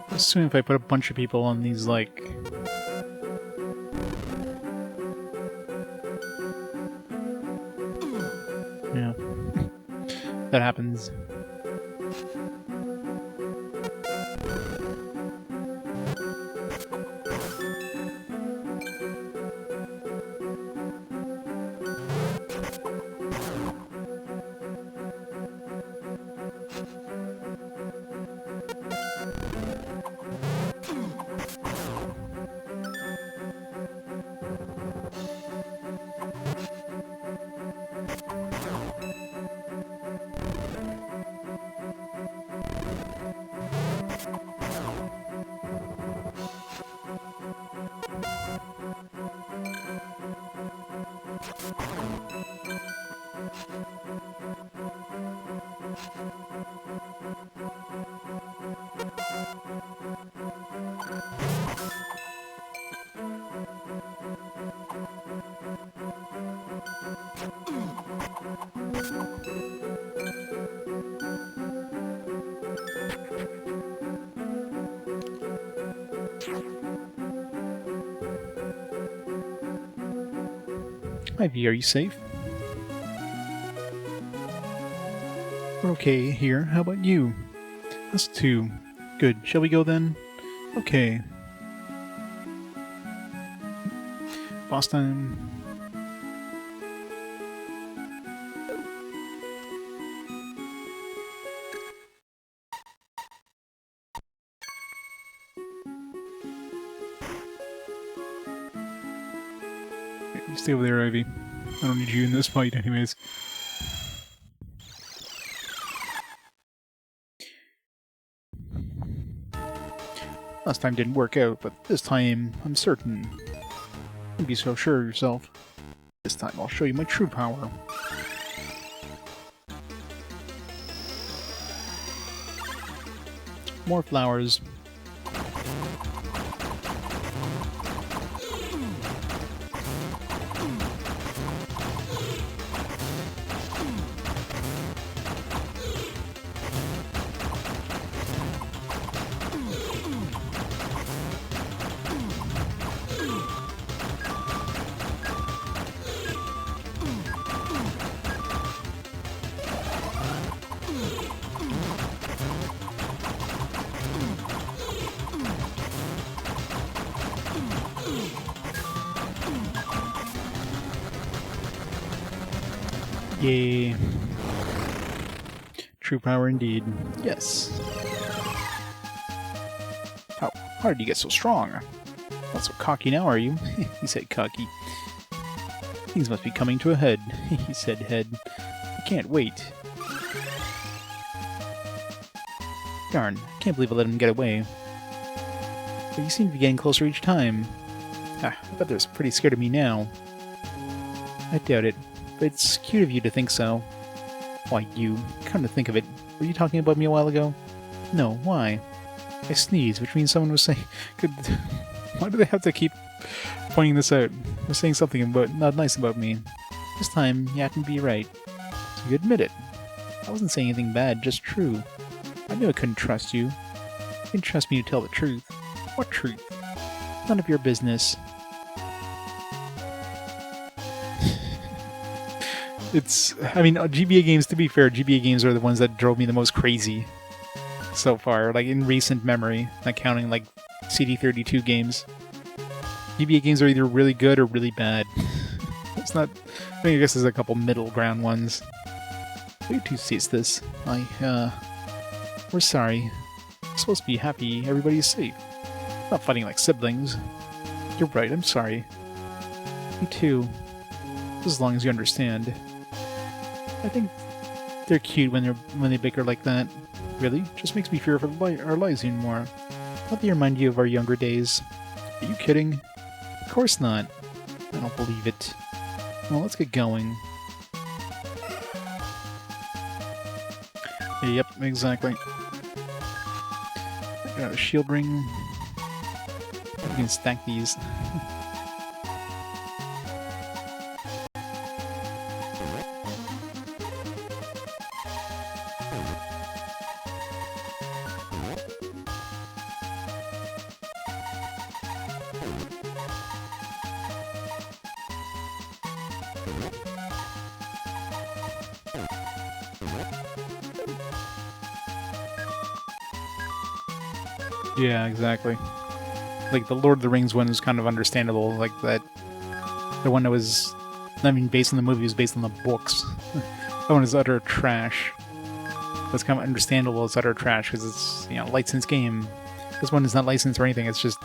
Assuming if I put a bunch of people on these, like... Yeah. That happens. Ivy, are you safe? We're okay here. How about you? Us too. Good. Shall we go then? Okay. Boss time. You stay over there, Ivy. I don't need you in this fight anyways. Last time didn't work out, but this time I'm certain. Don't be so sure of yourself. This time I'll show you my true power. More flowers. Yay. True power indeed. Yes. How did you get so strong? Not so cocky now, are you? He said cocky. Things must be coming to a head. He said head. I can't wait. Darn, I can't believe I let him get away. But you seem to be getting closer each time. I bet they're pretty scared of me now. I doubt it. But it's cute of you to think so. Why, you. Come to think of it, were you talking about me a while ago? No, why? I sneezed, which means someone was saying... Why do they have to keep pointing this out? They're saying something about not nice about me. This time, you happen to be right. So you admit it. I wasn't saying anything bad, just true. I knew I couldn't trust you. You can trust me to tell the truth. What truth? None of your business. I mean, GBA games, to be fair, GBA games are the ones that drove me the most crazy so far, like in recent memory, not counting like CD32 games. GBA games are either really good or really bad. It's not, I guess there's a couple middle ground ones. Who to sees this? We're sorry. We're supposed to be happy everybody's safe. Not fighting like siblings. You're right, I'm sorry. Me too. Just as long as you understand. I think they're cute when they bicker like that. Really? Just makes me fear for our lives even more. Not they remind you of our younger days. Are you kidding? Of course not. I don't believe it. Well, let's get going. Yep, exactly. Got a shield ring. You can stack these. Yeah, exactly. Like, the Lord of the Rings one is kind of understandable, like that. The one that was, I mean, based on the movie was based on the books. That one is utter trash. That's kind of understandable as utter trash, because it's, you know, licensed game. This one is not licensed or anything, it's just,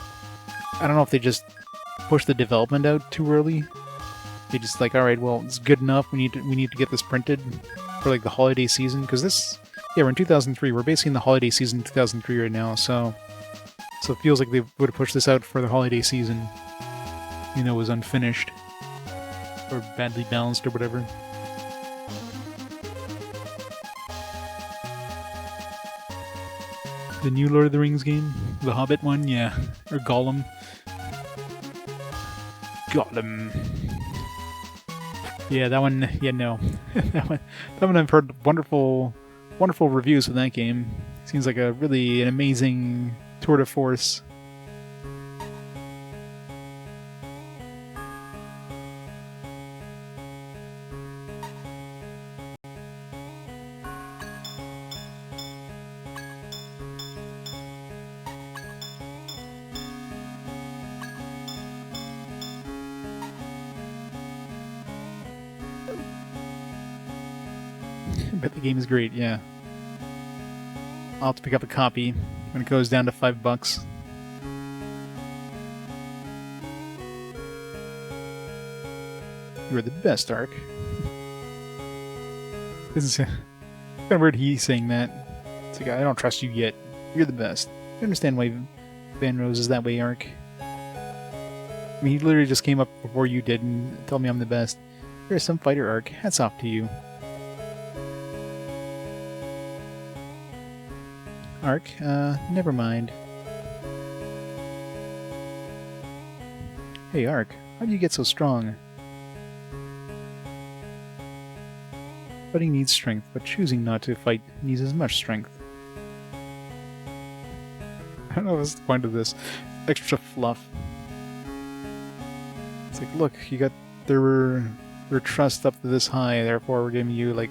I don't know if they just pushed the development out too early. They just like, alright, well, it's good enough, we need to get this printed for, like, the holiday season, because this, yeah, we're in 2003, we're basically in the holiday season in 2003 right now, so it feels like they would have pushed this out for the holiday season, you know, it was unfinished, or badly balanced, or whatever. The new Lord of the Rings game? The Hobbit one? Yeah. Or Gollum. Gollum. Yeah, that one, yeah, no. that one I've heard wonderful reviews for that game. Seems like an amazing tour de force. bet the game is great, yeah. I'll have to pick up a copy when it goes down to $5. You are the best, Ark. This is kind of weird he's saying that. It's like, I don't trust you yet. You're the best. You understand why Van Rose is that way, Ark? I mean, he literally just came up before you did and told me I'm the best. You're some fighter, Ark. Hats off to you. Ark, never mind. Hey, Ark, how do you get so strong? Fighting needs strength, but choosing not to fight needs as much strength. I don't know what's the point of this. Extra fluff. It's like, look, you got their trust up to this high, therefore we're giving you, like,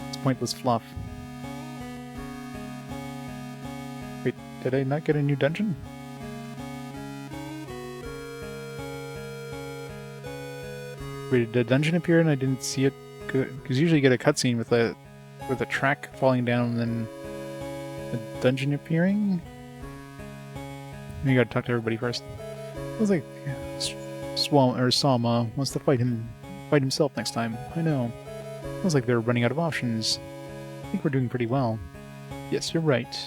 this pointless fluff. Wait, did I not get a new dungeon? Wait, did a dungeon appear and I didn't see it? Because usually you get a cutscene with a track falling down and then a dungeon appearing. You gotta talk to everybody first. It was like Sama wants to fight himself next time. I know. It was like they're running out of options. I think we're doing pretty well. Yes, you're right.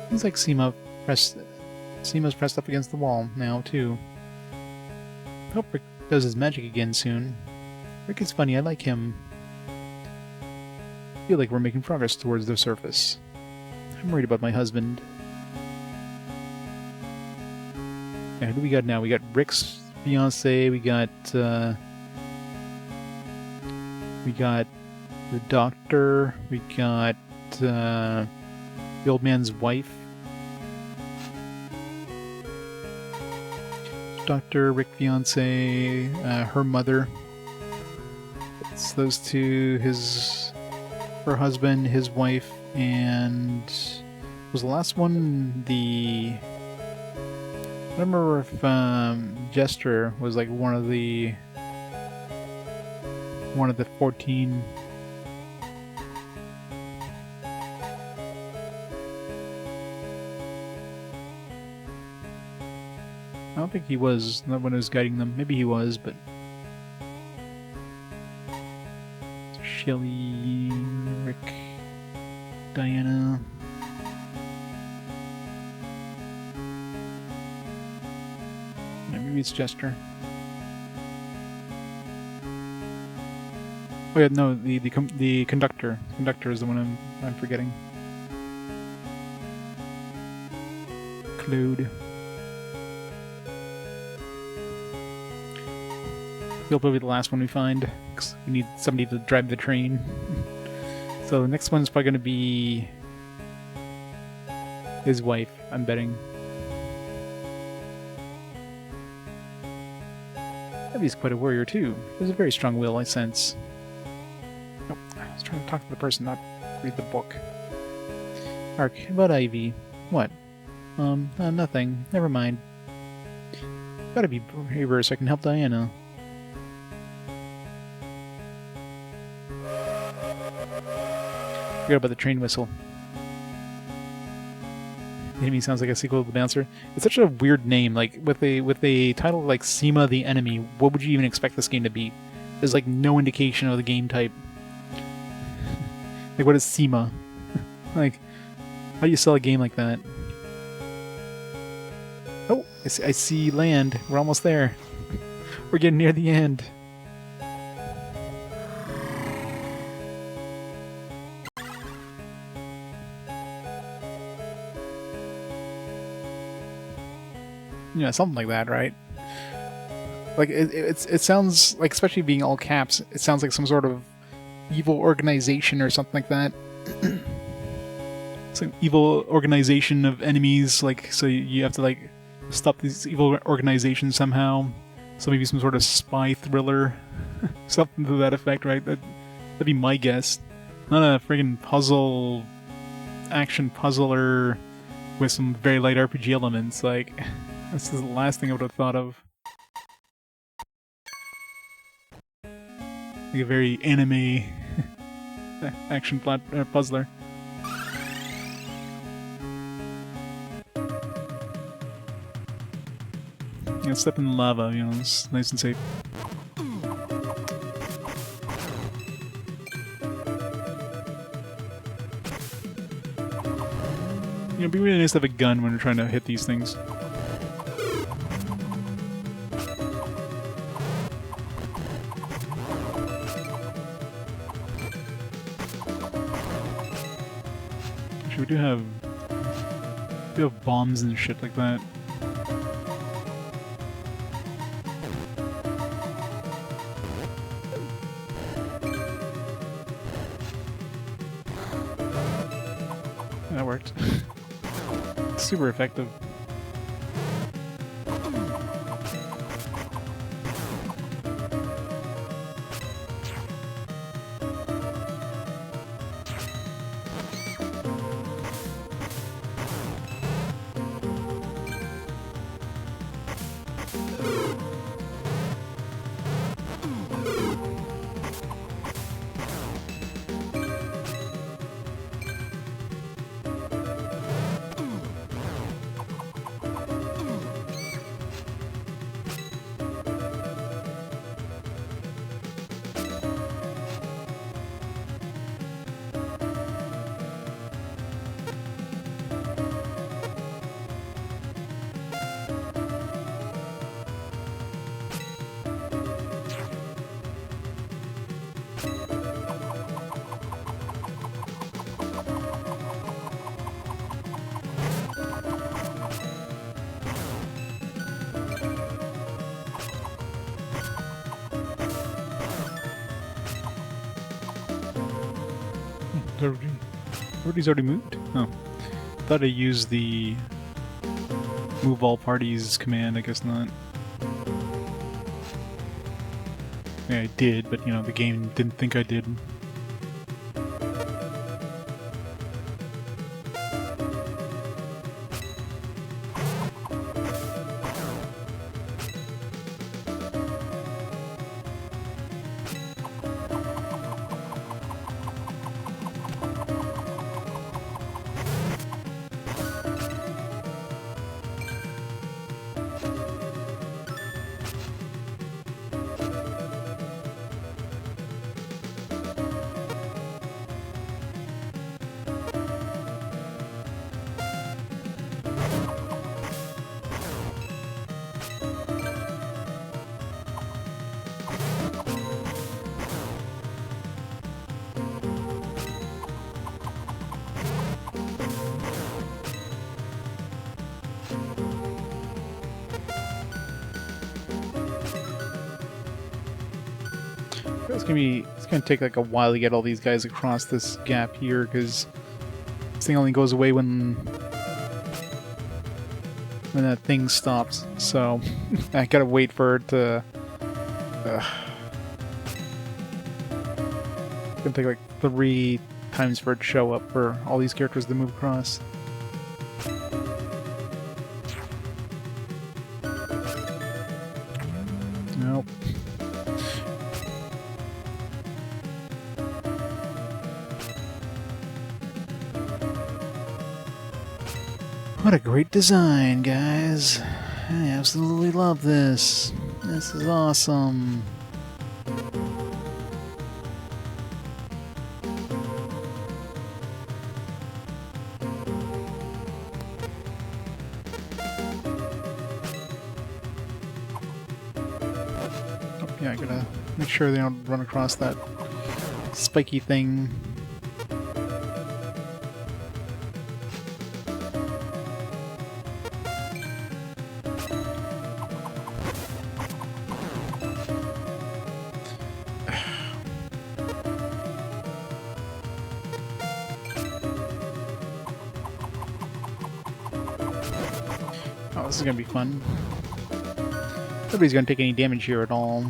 Seems like CIMA's pressed up against the wall now too. I hope Rick does his magic again soon. Rick is funny, I like him. I feel like we're making progress towards the surface. I'm worried about my husband. Yeah, who do we got now? We got Rick's fiance, we got the doctor, we got the old man's wife. Doctor, Rick fiance, her mother. It's those two, her husband, his wife, and was the last one the... I don't remember if Jester was like one of the 14. I don't think he was the one who was guiding them. Maybe he was, but Shelly, Rick, Diana. Maybe it's Jester. Oh yeah, no, the conductor. Conductor is the one I'm forgetting. Claude. He'll probably be the last one we find, because we need somebody to drive the train. So the next one's probably going to be his wife, I'm betting. Abby's quite a warrior too. He has a very strong will, I sense. Nope, I was trying to talk to the person, not read the book. Ark, about Ivy. What? Nothing. Never mind. Gotta be braver so I can help Diana. Forgot about the train whistle. The enemy sounds like a sequel to the Bouncer. It's such a weird name. Like with a title like CIMA the Enemy, what would you even expect this game to be? There's like no indication of the game type. Like what is CIMA? Like how do you sell a game like that? Oh, I see land. We're almost there. We're getting near the end. Yeah, something like that, right? Like it sounds like, especially being all caps, it sounds like some sort of evil organization or something like that. It's an evil organization of enemies, like, so you have to like stop these evil organizations somehow. So maybe some sort of spy thriller, something to that effect, right? That'd be my guess. Not a friggin' puzzle, action puzzler with some very light RPG elements, like. This is the last thing I would have thought of. Like a very anime action puzzler. Yeah, step in the lava, you know, it's nice and safe. You know, it'd be really nice to have a gun when we're trying to hit these things. Actually, we do have bombs and shit like that. That worked. Super effective. Everybody's already moved? Oh. Thought I used the move all parties command, I guess not. Yeah, I did, but you know, the game didn't think I did. It's gonna take like a while to get all these guys across this gap here, because this thing only goes away when that thing stops. So I gotta wait for it to. It's gonna take like 3 times for it to show up for all these characters to move across. Nope. What a great design, guys. I absolutely love this. This is awesome. Oh, yeah, I gotta make sure they don't run across that spiky thing. Oh, this is gonna be fun. Nobody's gonna take any damage here at all.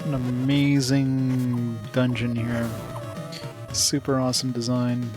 An amazing dungeon here. Super awesome design.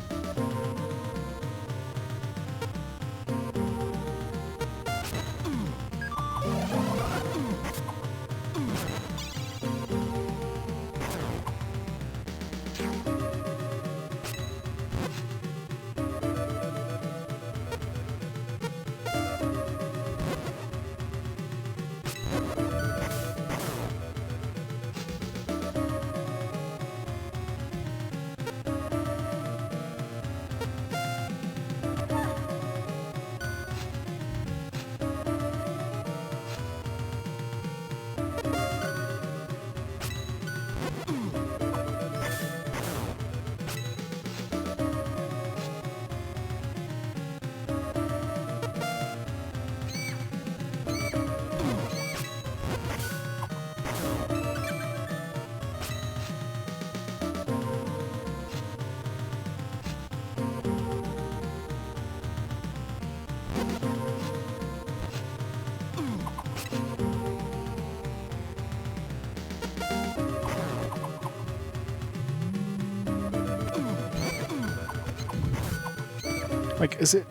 Like, is it...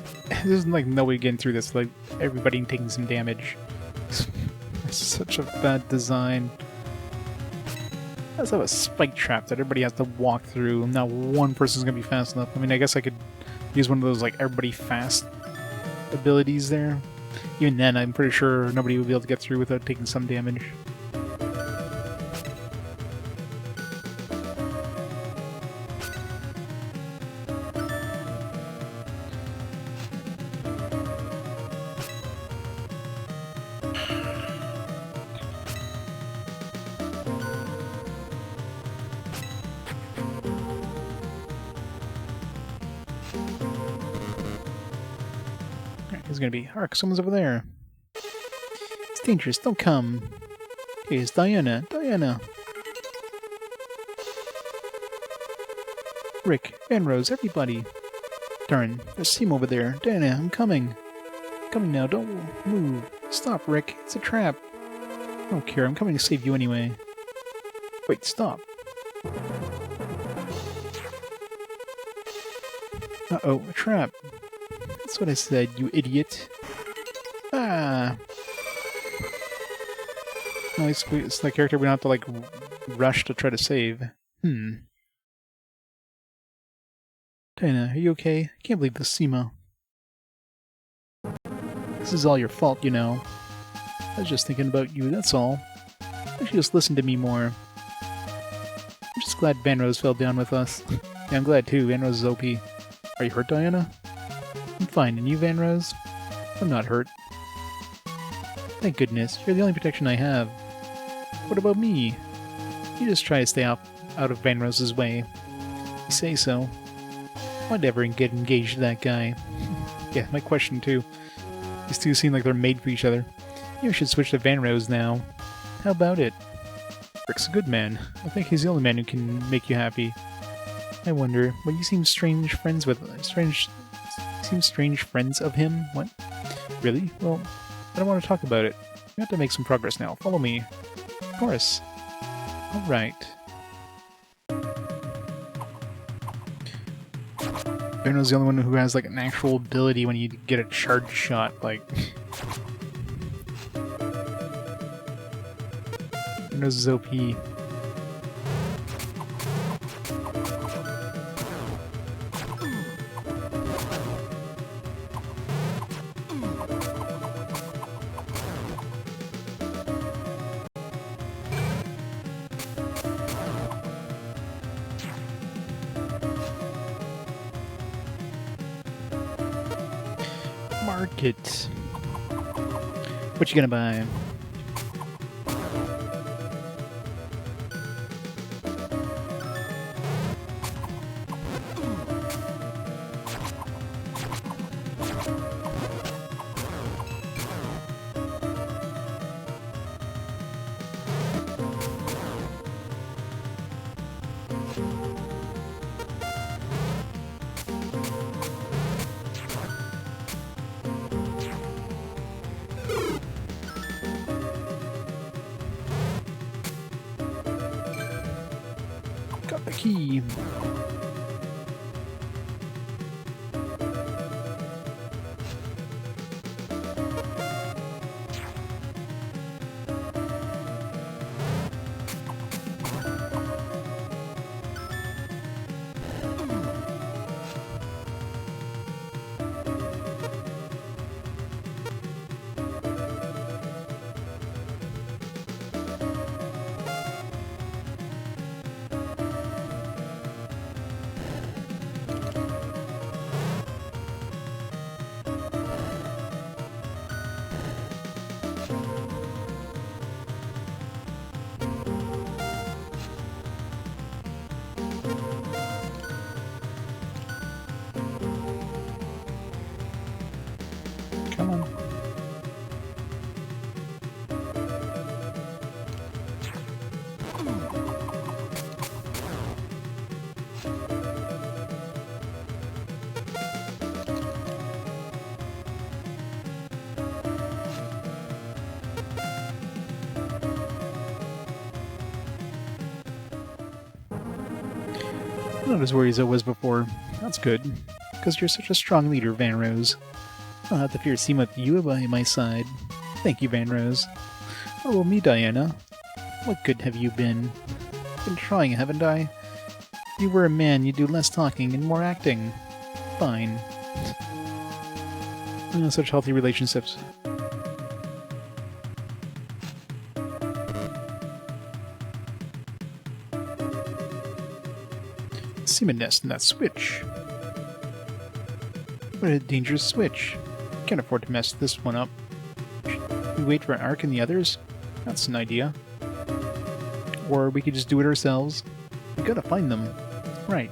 There's, like, no way getting through this, like, everybody taking some damage. It's such a bad design. Let's have a spike trap that everybody has to walk through. Not one person's gonna be fast enough. I mean, I guess I could use one of those, like, everybody fast abilities there. Even then, I'm pretty sure nobody would be able to get through without taking some damage. It's gonna be, hark, someone's over there. It's dangerous, don't come. Hey, it's Diana. Diana! Rick, Van Rose, everybody. Darn, there's CIMA over there. Diana, I'm coming. Coming now, don't move. Stop, Rick, it's a trap. I don't care, I'm coming to save you anyway. Wait, stop. Uh-oh, a trap. That's what I said, you idiot. Ah! No, it's the character we don't have to, like, rush to try to save. Diana, are you okay? I can't believe this, CIMA. This is all your fault, you know. I was just thinking about you, that's all. You should just listen to me more. I'm just glad Van Rose fell down with us. Yeah, I'm glad too, Van Rose is OP. Are you hurt, Diana? I'm fine, and you, Van Rose? I'm not hurt. Thank goodness, you're the only protection I have. What about me? You just try to stay out of Van Rose's way. You say so. Why'd ever get engaged to that guy? Yeah, my question too. These two seem like they're made for each other. You should switch to Van Rose now. How about it? Rick's a good man. I think he's the only man who can make you happy. I wonder, but you seem strange friends with... Strange friends of him? What? Really? Well, I don't want to talk about it. We have to make some progress now. Follow me. Of course. Alright. Bruno's the only one who has, like, an actual ability when you get a charge shot, like... Bruno's is OP. Market. What you gonna buy? Got the key. Come on. Not as worried as I was before. That's good, because you're such a strong leader, Van Rose. I'll have to fear CIMA with you by my side. Thank you, Van Rose. Oh, well, me, Diana. What good have you been? Been trying, haven't I? If you were a man, you'd do less talking and more acting. Fine. Such healthy relationships. CIMA nest in that switch. What a dangerous switch. Can't afford to mess this one up. Should we wait for Ark and the others? That's an idea. Or we could just do it ourselves. We gotta find them. Right.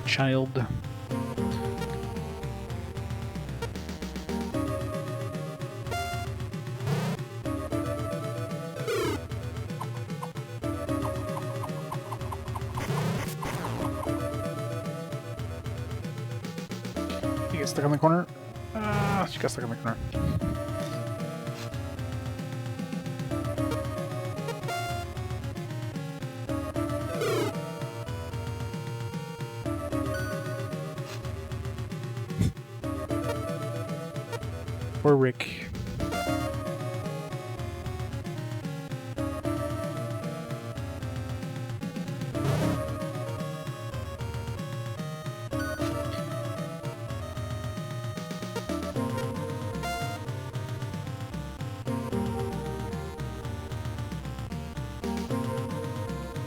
Child. You get stuck on the corner? She got stuck on the corner. Poor Rick.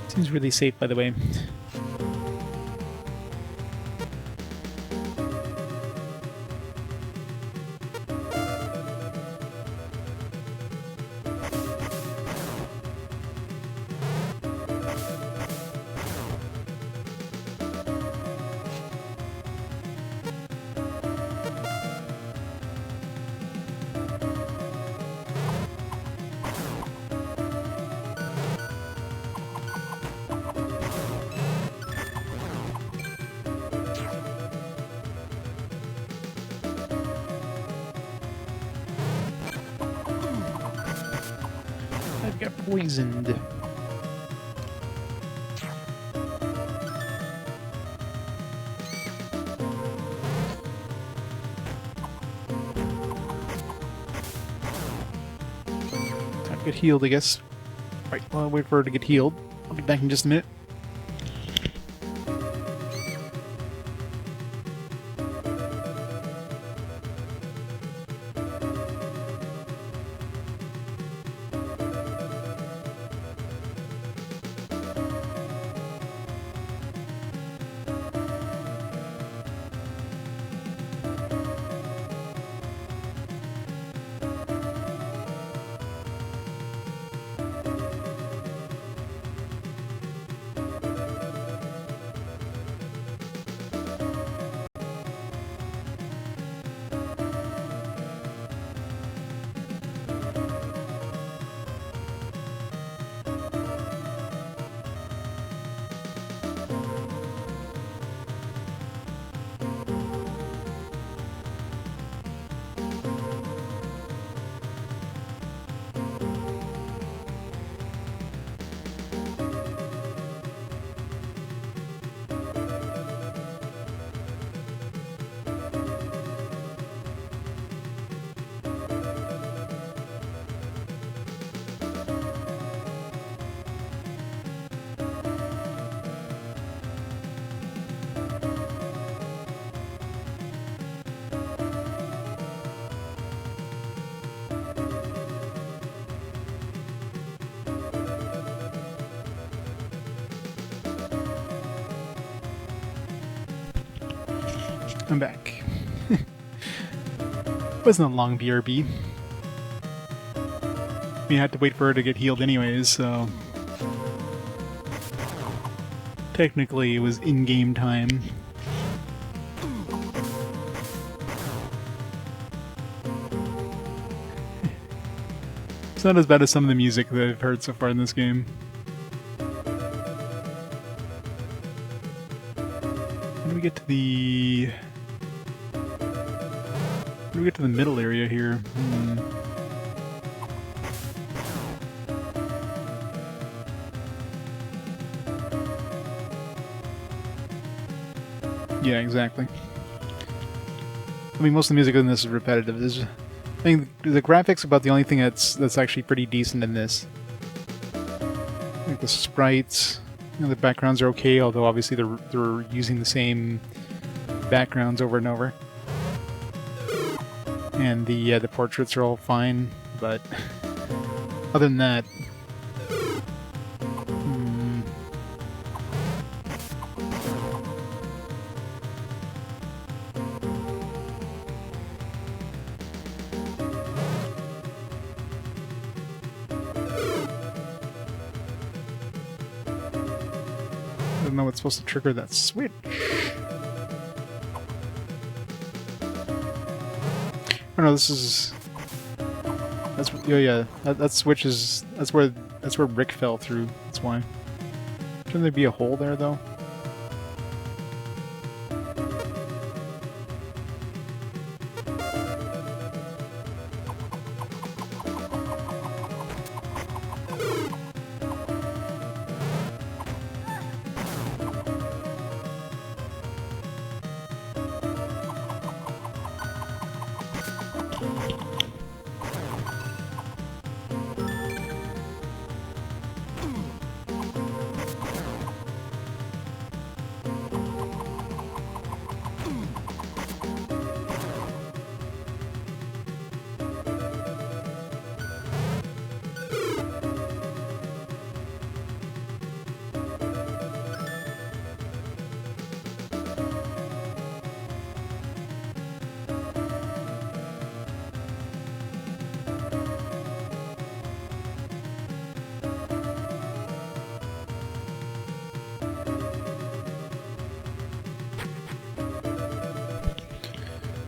Seems really safe, by the way. I've got poisoned. Time to get healed, I guess. Right, well, I'll wait for her to get healed. I'll be back in just a minute. I'm back. Wasn't a long BRB. We had to wait for her to get healed anyways, so... Technically, it was in-game time. It's not as bad as some of the music that I've heard so far in this game. When do we get to the... When do we get to the middle area here? Yeah, exactly. I mean, most of the music in this is repetitive. I think the graphics are about the only thing that's actually pretty decent in this. Like the sprites, the backgrounds are okay, although obviously they're using the same backgrounds over and over. And the portraits are all fine, but other than that, I don't know what's supposed to trigger that switch. Oh no, this is... That's... Oh yeah, that switch is... That's where Rick fell through, that's why. Shouldn't there be a hole there, though?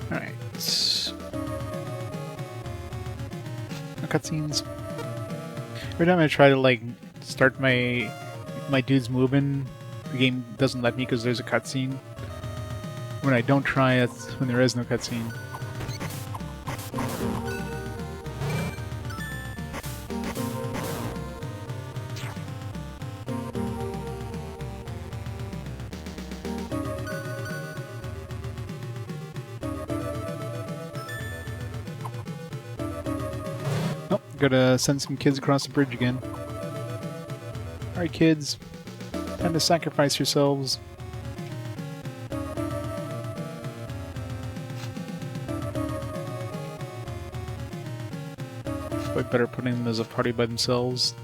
Alright. No cutscenes. Every time I try to, like, start my dude's moving, the game doesn't let me because there's a cutscene. When I don't try it, when there is no cutscene. Oh, gotta send some kids across the bridge again. Alright kids, time to sacrifice yourselves. Probably better putting them as a party by themselves.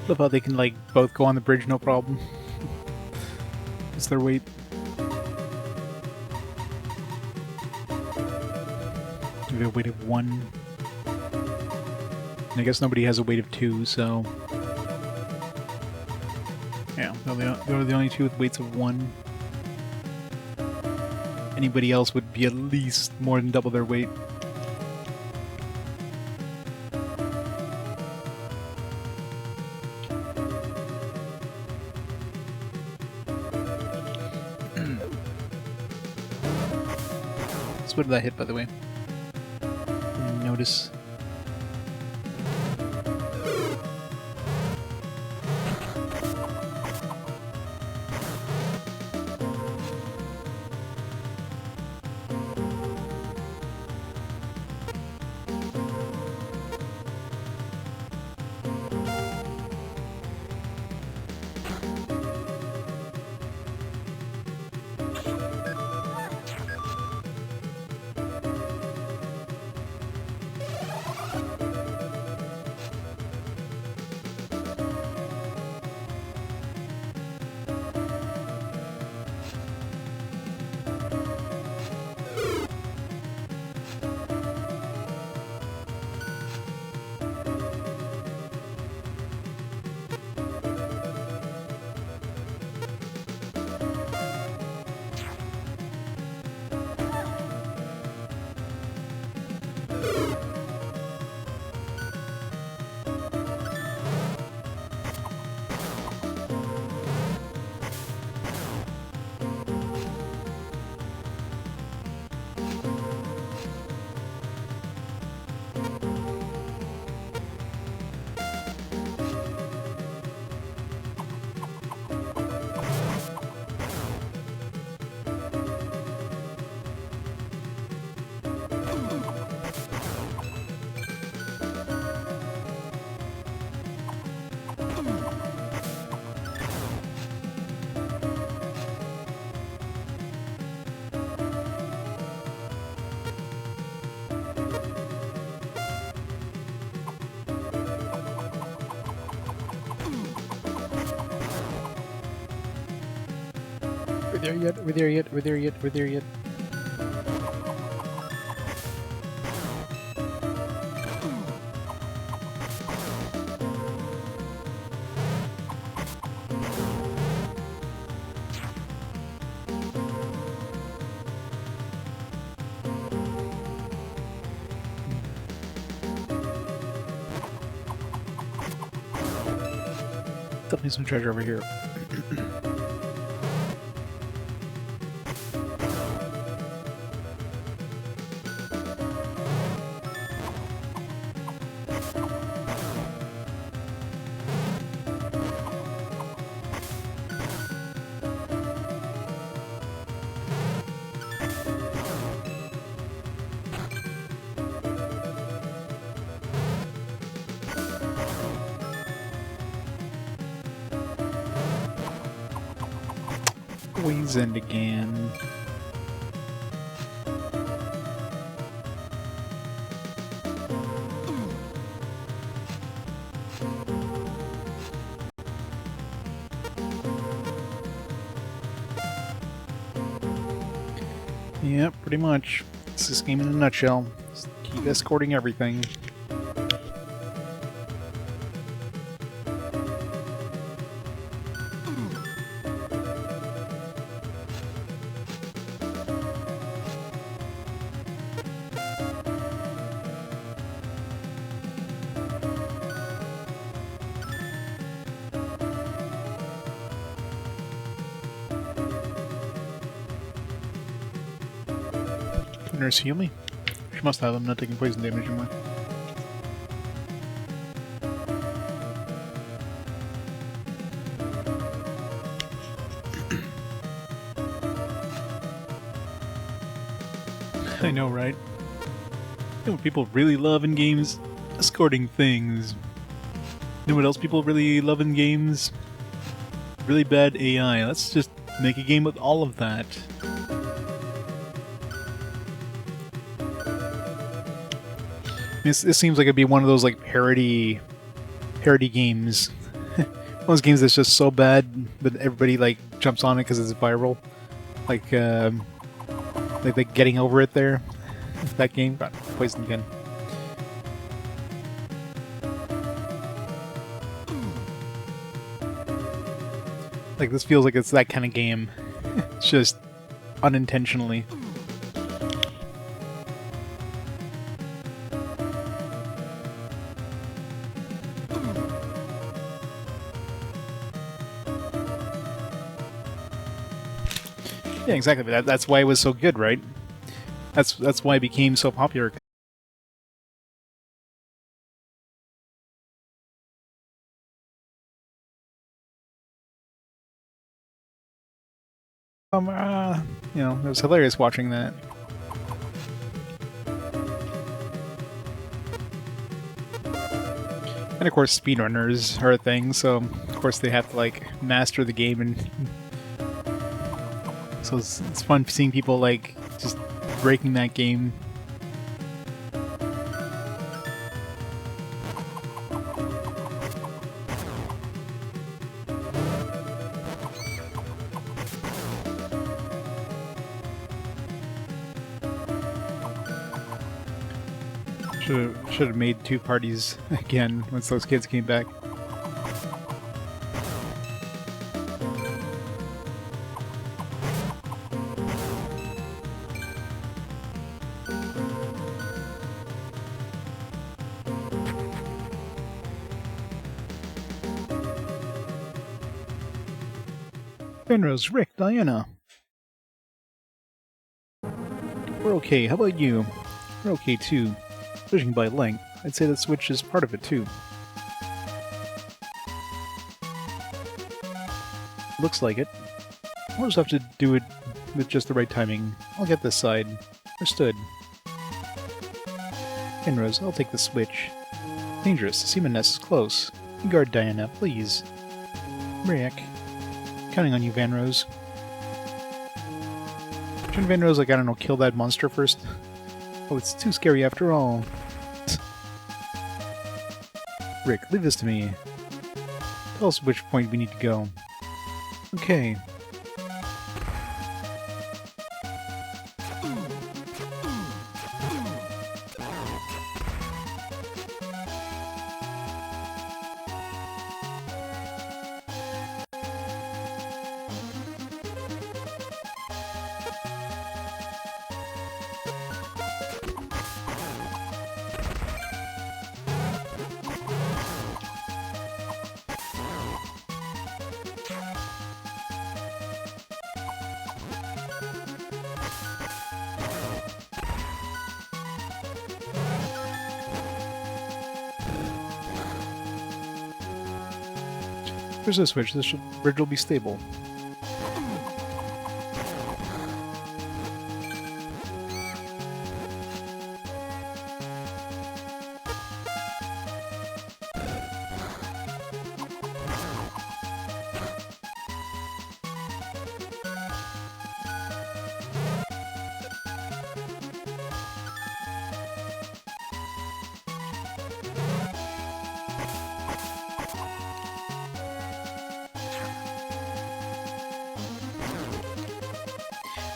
Love how they can like both go on the bridge, no problem. It's their weight. We have a weight of 1. And I guess nobody has a weight of 2, so yeah, they're the only two with weights of 1. Anybody else would be at least more than double their weight. So what did that hit, by the way? Didn't notice. We're there yet, we're there yet, we're there yet, we're there yet. Definitely some treasure over here. Wings End again. Yeah, pretty much. It's this game in a nutshell. Just keep escorting everything. Nurse heal me? She must have. I'm not taking poison damage anymore. I know, right? You know what people really love in games? Escorting things. You know what else people really love in games? Really bad AI. Let's just make a game with all of that. This seems like it'd be one of those like parody games. those games that's just so bad that everybody like jumps on it because it's viral. Like Getting Over It there. That game got poisoned again. Like, this feels like it's that kind of game. It's just unintentionally. Yeah, exactly. That's why it was so good, right? That's why it became so popular. You know, it was hilarious watching that. And of course, speedrunners are a thing, so of course they have to like master the game, and so it's fun seeing people like just breaking that game. Should have made 2 parties again once those kids came back. Penrose, Rick, Diana. We're okay. How about you? We're okay too. Judging by length, I'd say the Switch is part of it too. Looks like it. We'll just have to do it with just the right timing. I'll get this side. Understood. Penrose, I'll take the Switch. Dangerous. The CIMA nest is close. You guard Diana, please. Rick. Counting on you, Vanrose. Shouldn't Vanrose, like, I don't know, kill that monster first? Oh, it's too scary after all. Rick, leave this to me. Tell us which point we need to go. Okay. There's a switch. This bridge will be stable.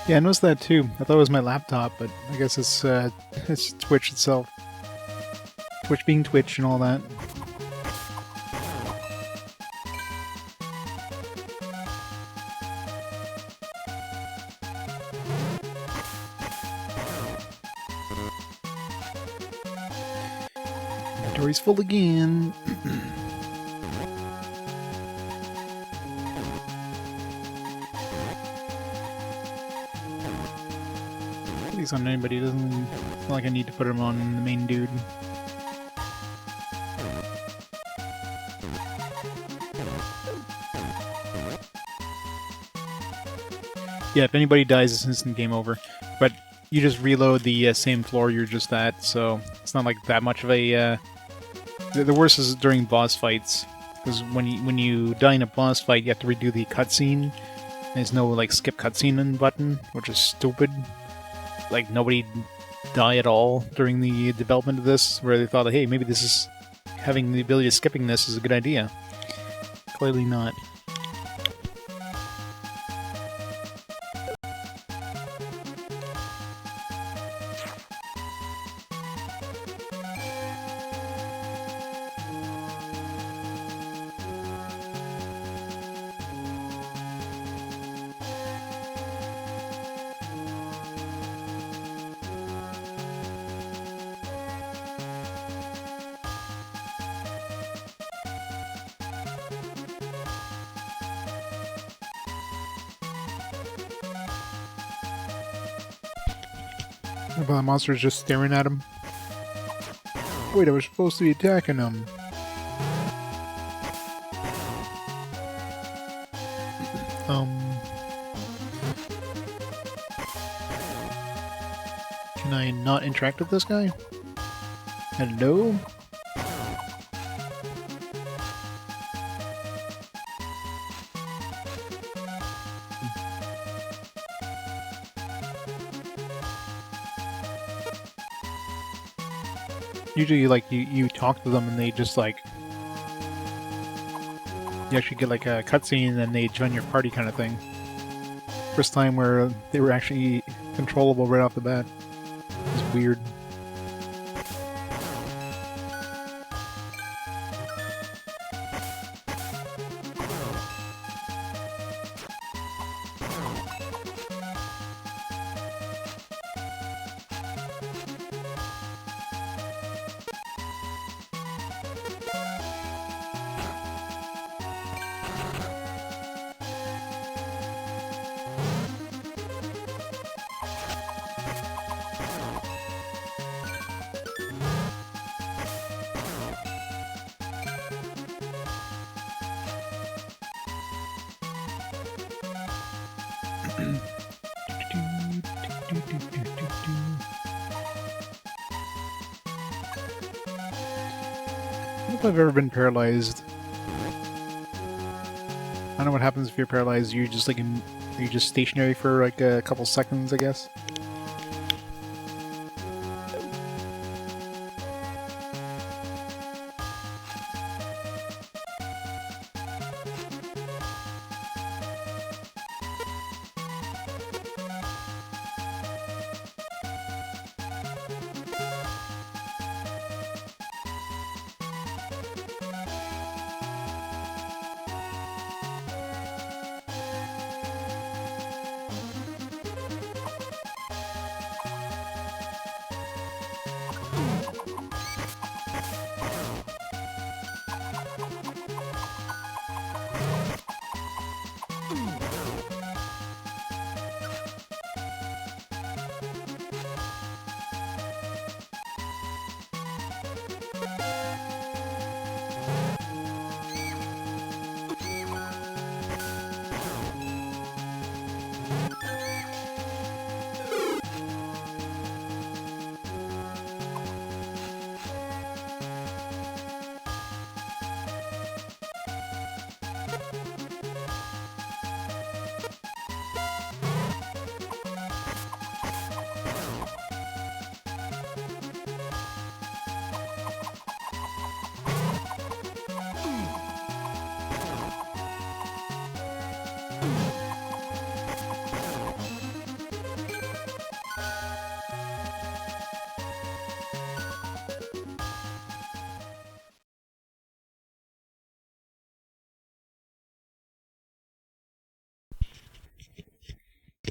Yeah, I noticed that too. I thought it was my laptop, but I guess it's Twitch itself. Twitch being Twitch and all that. Inventory's full again. On anybody, it's not like I need to put him on the main dude. Yeah, if anybody dies, it's instant game over. But you just reload the same floor you're just at, so it's not like that much of a... The worst is during boss fights, because when you die in a boss fight, you have to redo the cutscene. There's no like skip cutscene button, which is stupid. Like, nobody die at all during the development of this, where they thought, hey, maybe this is... having the ability of skipping this is a good idea. Clearly not. But the monster's just staring at him. Wait, I was supposed to be attacking him. Can I not interact with this guy? Hello? Usually, like, you talk to them and they just, like... You actually get, like, a cutscene and then they join your party kind of thing. First time where they were actually controllable right off the bat. It was weird. I don't know if I've ever been paralyzed. I don't know what happens if you're paralyzed. You're just like you're just stationary for like a couple seconds, I guess.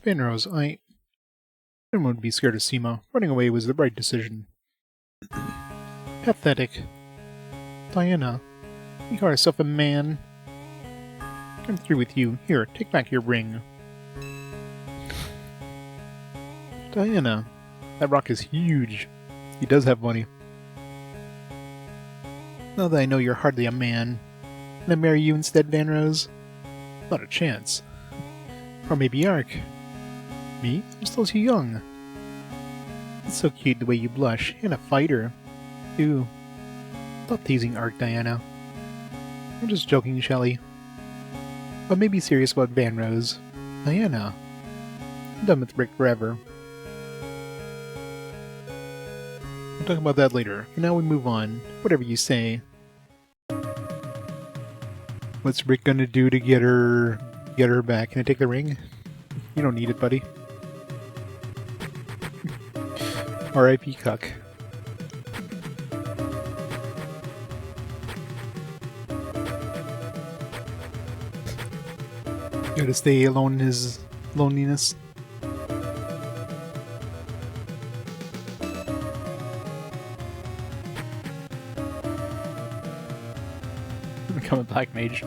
Penrose, everyone would be scared of CIMA. Running away was the right decision. Pathetic. Diana, you call yourself a man. I'm through with you. Here, take back your ring. Diana, that rock is huge. He does have money. Now that I know you're hardly a man, can I marry you instead, Van Rose? Not a chance. Or maybe Ark. Me? I'm still too young. It's so cute the way you blush, and a fighter. Ew. Stop teasing Ark, Diana. I'm just joking, Shelley. But maybe serious about Van Rose. Diana. I'm done with Rick forever. We'll talk about that later. For now we move on. Whatever you say. What's Rick gonna do to get her back? Can I take the ring? You don't need it, buddy. R.I.P. Cuck. Gotta stay alone in his loneliness. Become a black mage.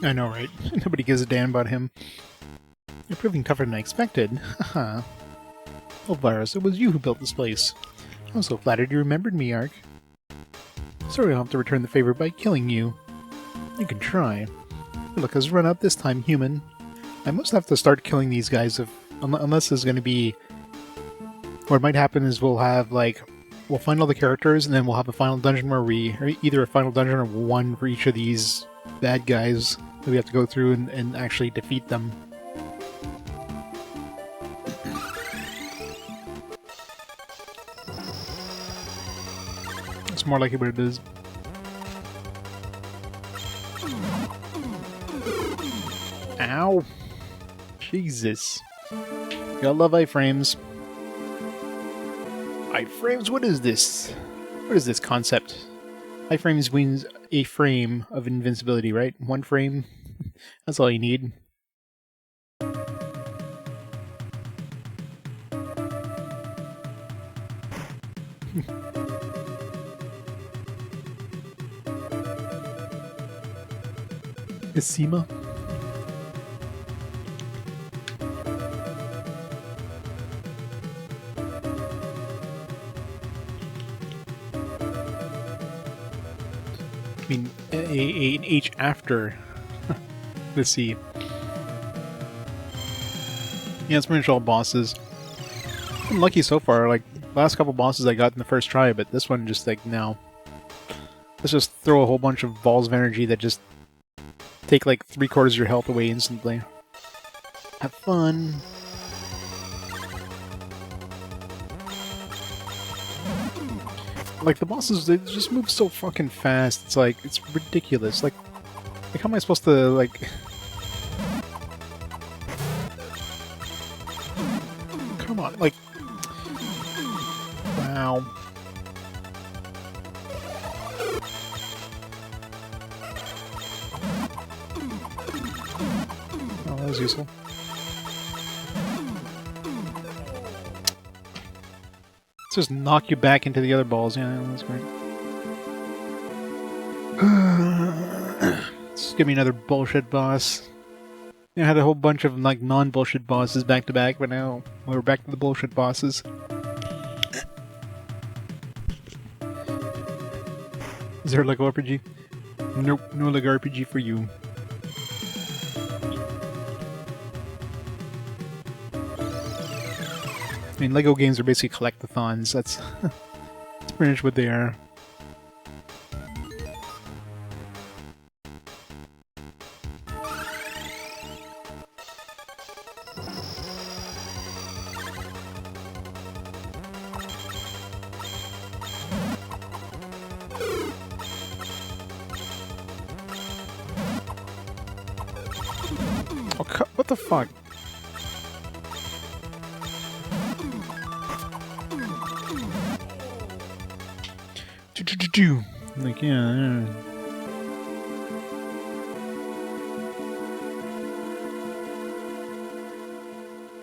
I know, right? Nobody gives a damn about him. You're proving tougher than I expected. Haha. Oh, Virus, it was you who built this place. I'm so flattered you remembered me, Ark. Sorry I'll have to return the favor by killing you. You can try. Your luck has run out this time, human. I must have to start killing these guys unless there's going to be... What might happen is we'll have, like... We'll find all the characters, and then we'll have a final dungeon where or either a final dungeon or one for each of these bad guys that we have to go through and actually defeat them. It's more likely what it is. Ow! Jesus. Gotta love iframes. Iframes? What is this? What is this concept? Iframes wins a frame of invincibility, right? One frame? That's all you need. Is CIMA? I mean, an H after the C. Yeah, it's pretty much all bosses. I'm lucky so far. Like, last couple bosses I got in the first try, but this one just like, no. Let's just throw a whole bunch of balls of energy that just take like 3/4 of your health away instantly. Have fun. Like, the bosses, they just move so fucking fast. It's like, it's ridiculous. Like how am I supposed to, like... Come on, like... Wow. Oh, that was useful. Just knock you back into the other balls. Yeah, that's great. Just give me another bullshit boss. I had a whole bunch of like non-bullshit bosses back to back, but now we're back to the bullshit bosses. Is there a Lego RPG? Nope, no Lego RPG for you. I mean, Lego games are basically collectathons. That's pretty much what they are. Oh, what the fuck? Like, yeah.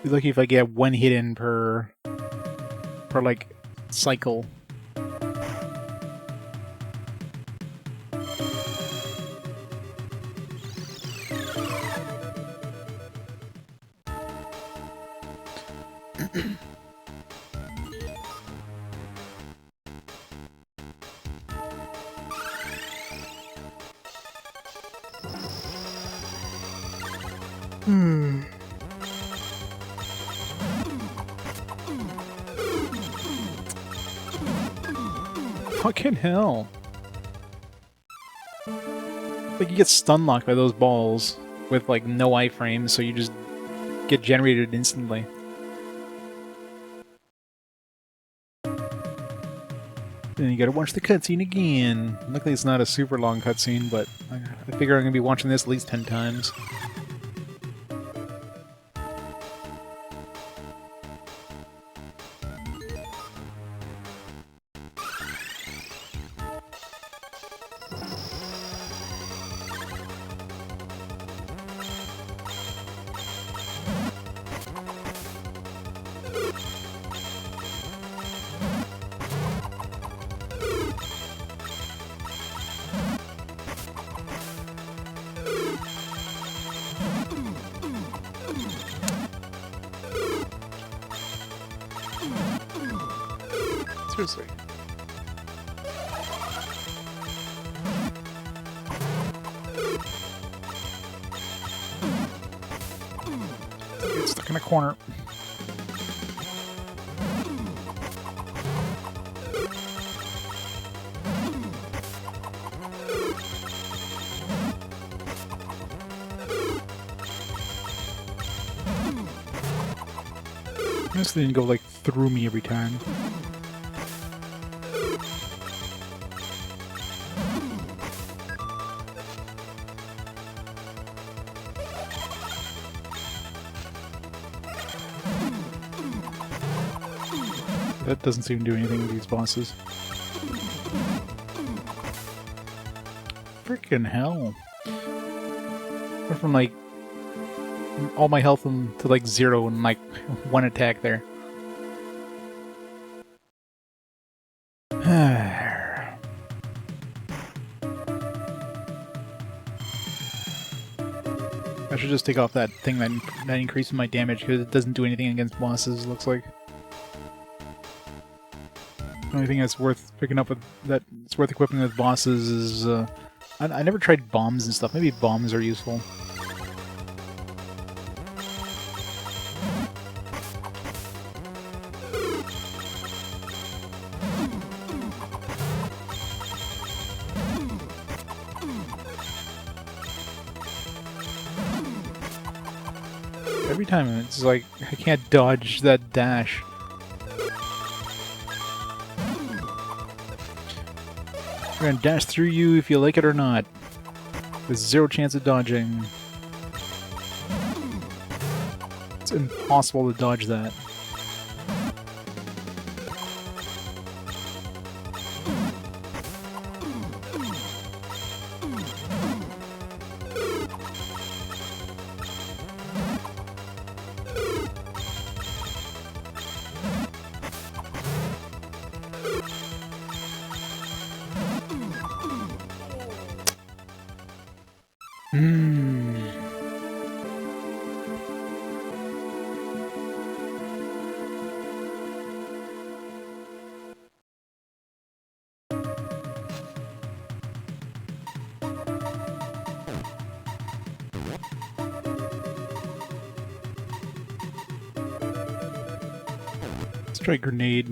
Be lucky if I get one hit in per like cycle. Fucking hell. Like, you get stun locked by those balls with, like, no iframes, so you just get generated instantly. Then you gotta watch the cutscene again. Luckily it's not a super long cutscene, but I figure I'm gonna be watching this at least 10 times. Seriously. Get stuck in a corner. This didn't go like through me every time. That doesn't seem to do anything with these bosses. Freaking hell. Went from like all my health to like 0 in like one attack there. I should just take off that thing that increases my damage because it doesn't do anything against bosses, looks like. The only thing that's worth picking up with that's worth equipping with bosses is I never tried bombs and stuff. Maybe bombs are useful. Every time it's like I can't dodge that dash. I'm gonna dash through you if you like it or not. With 0 chance of dodging. It's impossible to dodge that. Let's try grenade.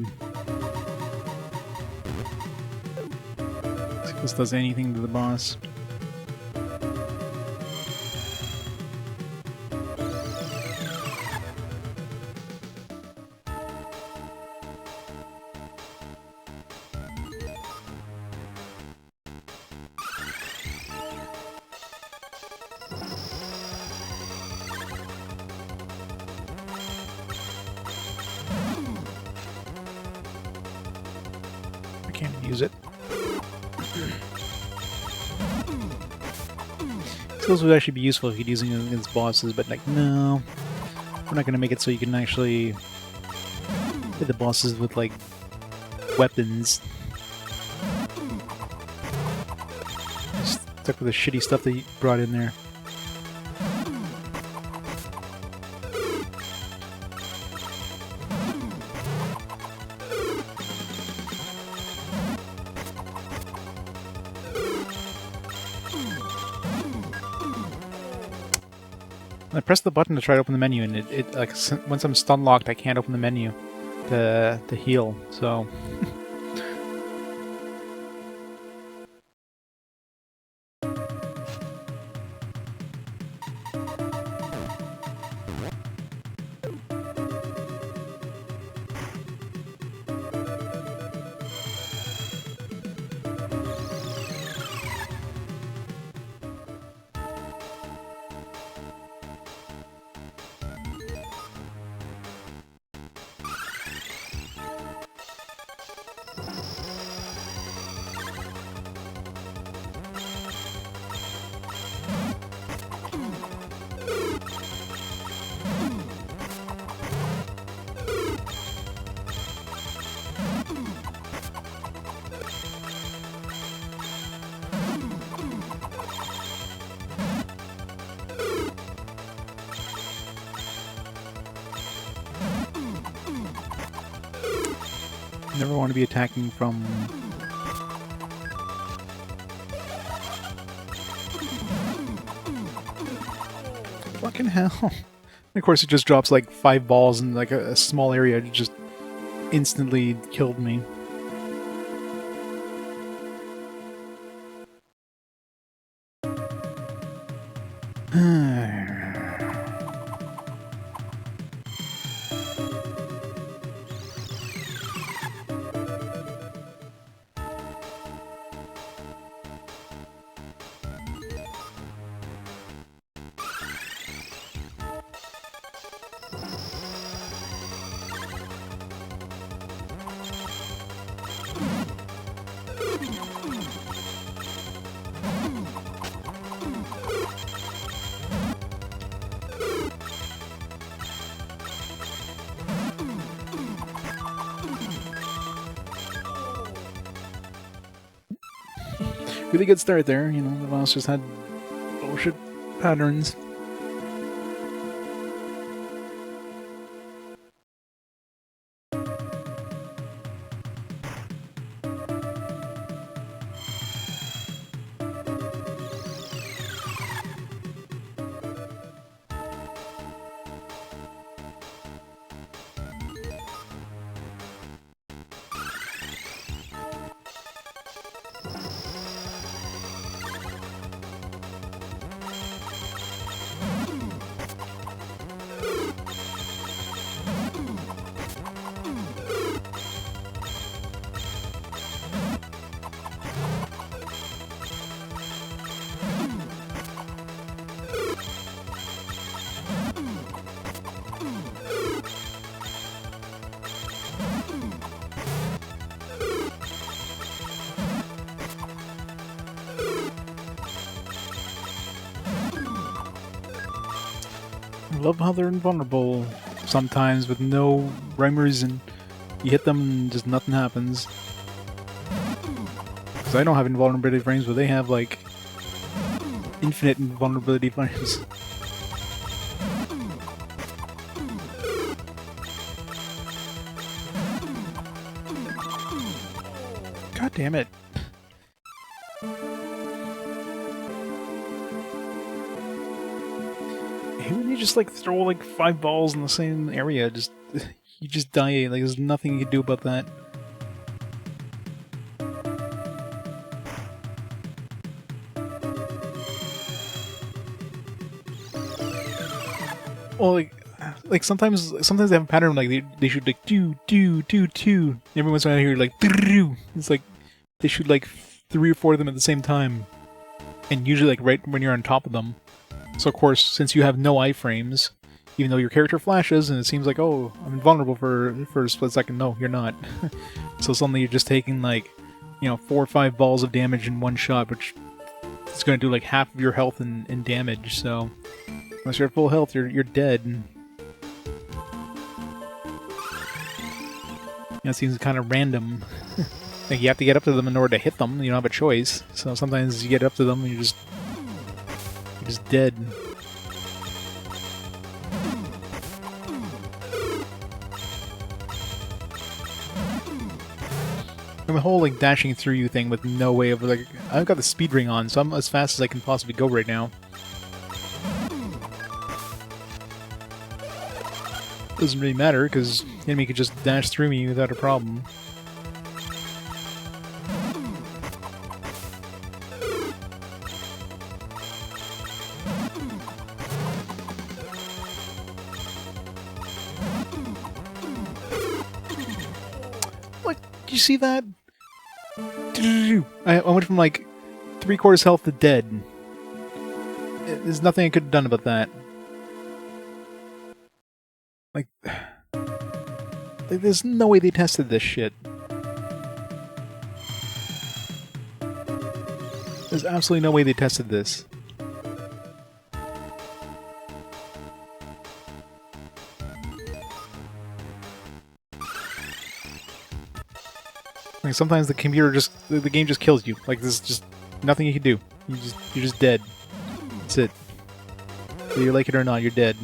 See if this does anything to the boss. Use it. Skills would actually be useful if you're using it against bosses, but like, no. We're not going to make it so you can actually hit the bosses with, like, weapons. Just stuck with the shitty stuff that you brought in there. I press the button to try to open the menu, and it like once I'm stun locked, I can't open the menu to heal. So. Never want to be attacking from... Fucking hell. And of course it just drops like 5 balls in like a small area. It just instantly killed me. Really good start there, you know, the boss just had bullshit patterns. I love how they're invulnerable sometimes with no rhyme or reason. You hit them and just nothing happens. Because I don't have invulnerability frames, but they have like infinite invulnerability frames. God damn it. When you just like throw like 5 balls in the same area, you just die. Like there's nothing you can do about that. Well, like sometimes they have a pattern like they shoot like two. Every once in a while I hear like it's like they shoot like 3 or 4 of them at the same time, and usually like right when you're on top of them. So of course, since you have no iframes, even though your character flashes and it seems like, oh, I'm invulnerable for a split second, no, you're not. So suddenly you're just taking like, you know, 4 or 5 balls of damage in one shot, which is going to do like half of your health in damage. So unless you're at full health, you're dead. You know, it seems kind of random. Like you have to get up to them in order to hit them. You don't have a choice. So sometimes you get up to them and you're just dead. And the whole like dashing through you thing with no way of like, I've got the speed ring on, so I'm as fast as I can possibly go right now. Doesn't really matter, because the enemy could just dash through me without a problem. What? Did you see that? I went from like 3/4 health to dead. There's nothing I could have done about that. Like, there's no way they tested this shit. There's absolutely no way they tested this. Like, sometimes the computer just, the game just kills you. Like, there's just nothing you can do. You're just dead. That's it. Whether you like it or not, you're dead.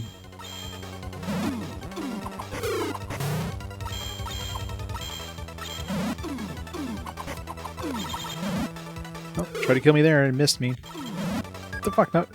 Oh, tried to kill me there and missed me. What the fuck? No.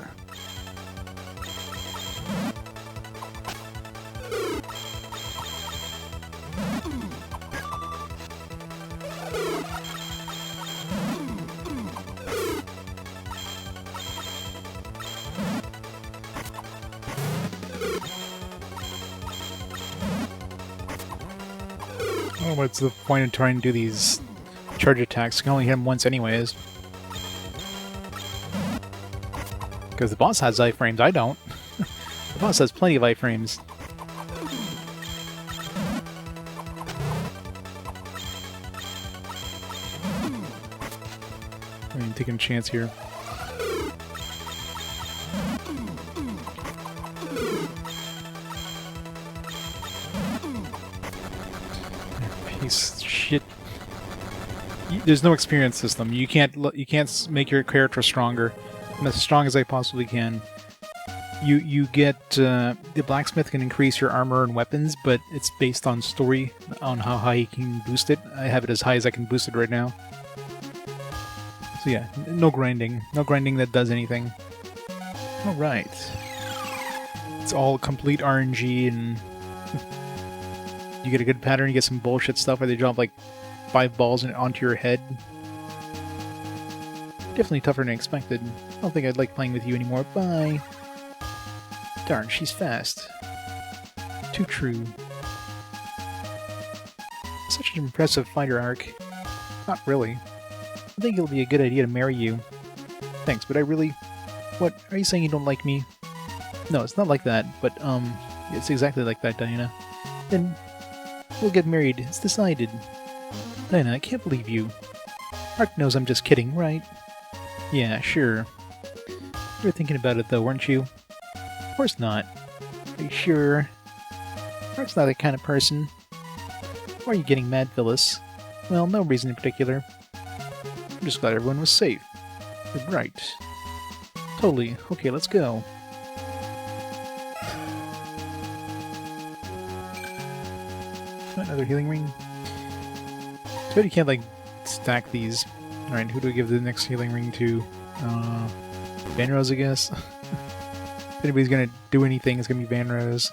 Oh, what's the point of trying to do these charge attacks? You can only hit him once anyways. Because the boss has iframes, I don't. The boss has plenty of iframes. I'm taking a chance here. Piece of shit. There's no experience system. You can't make your character stronger. I'm as strong as I possibly can. You get the blacksmith can increase your armor and weapons, but it's based on story on how high you can boost it. I have it as high as I can boost it right now. So yeah, no grinding that does anything. All right, it's all complete RNG, and you get a good pattern. You get some bullshit stuff where they drop like 5 balls onto your head. Definitely tougher than expected. I don't think I'd like playing with you anymore. Bye. Darn, she's fast. Too true. Such an impressive fighter arc. Not really. I think it'll be a good idea to marry you. Thanks, but I really... What? Are you saying you don't like me? No, it's not like that, but, it's exactly like that, Diana. Then, we'll get married. It's decided. Diana, I can't believe you. Ark knows I'm just kidding, right? Yeah, sure. You were thinking about it, though, weren't you? Of course not. Are you sure? Ark's not that kind of person. Why are you getting mad, Phyllis? Well, no reason in particular. I'm just glad everyone was safe. You're right. Totally. Okay, let's go. Another healing ring? Too bad you can't, like, stack these. Alright, who do we give the next healing ring to? Van Rose, I guess? If anybody's gonna do anything, it's gonna be Van Rose.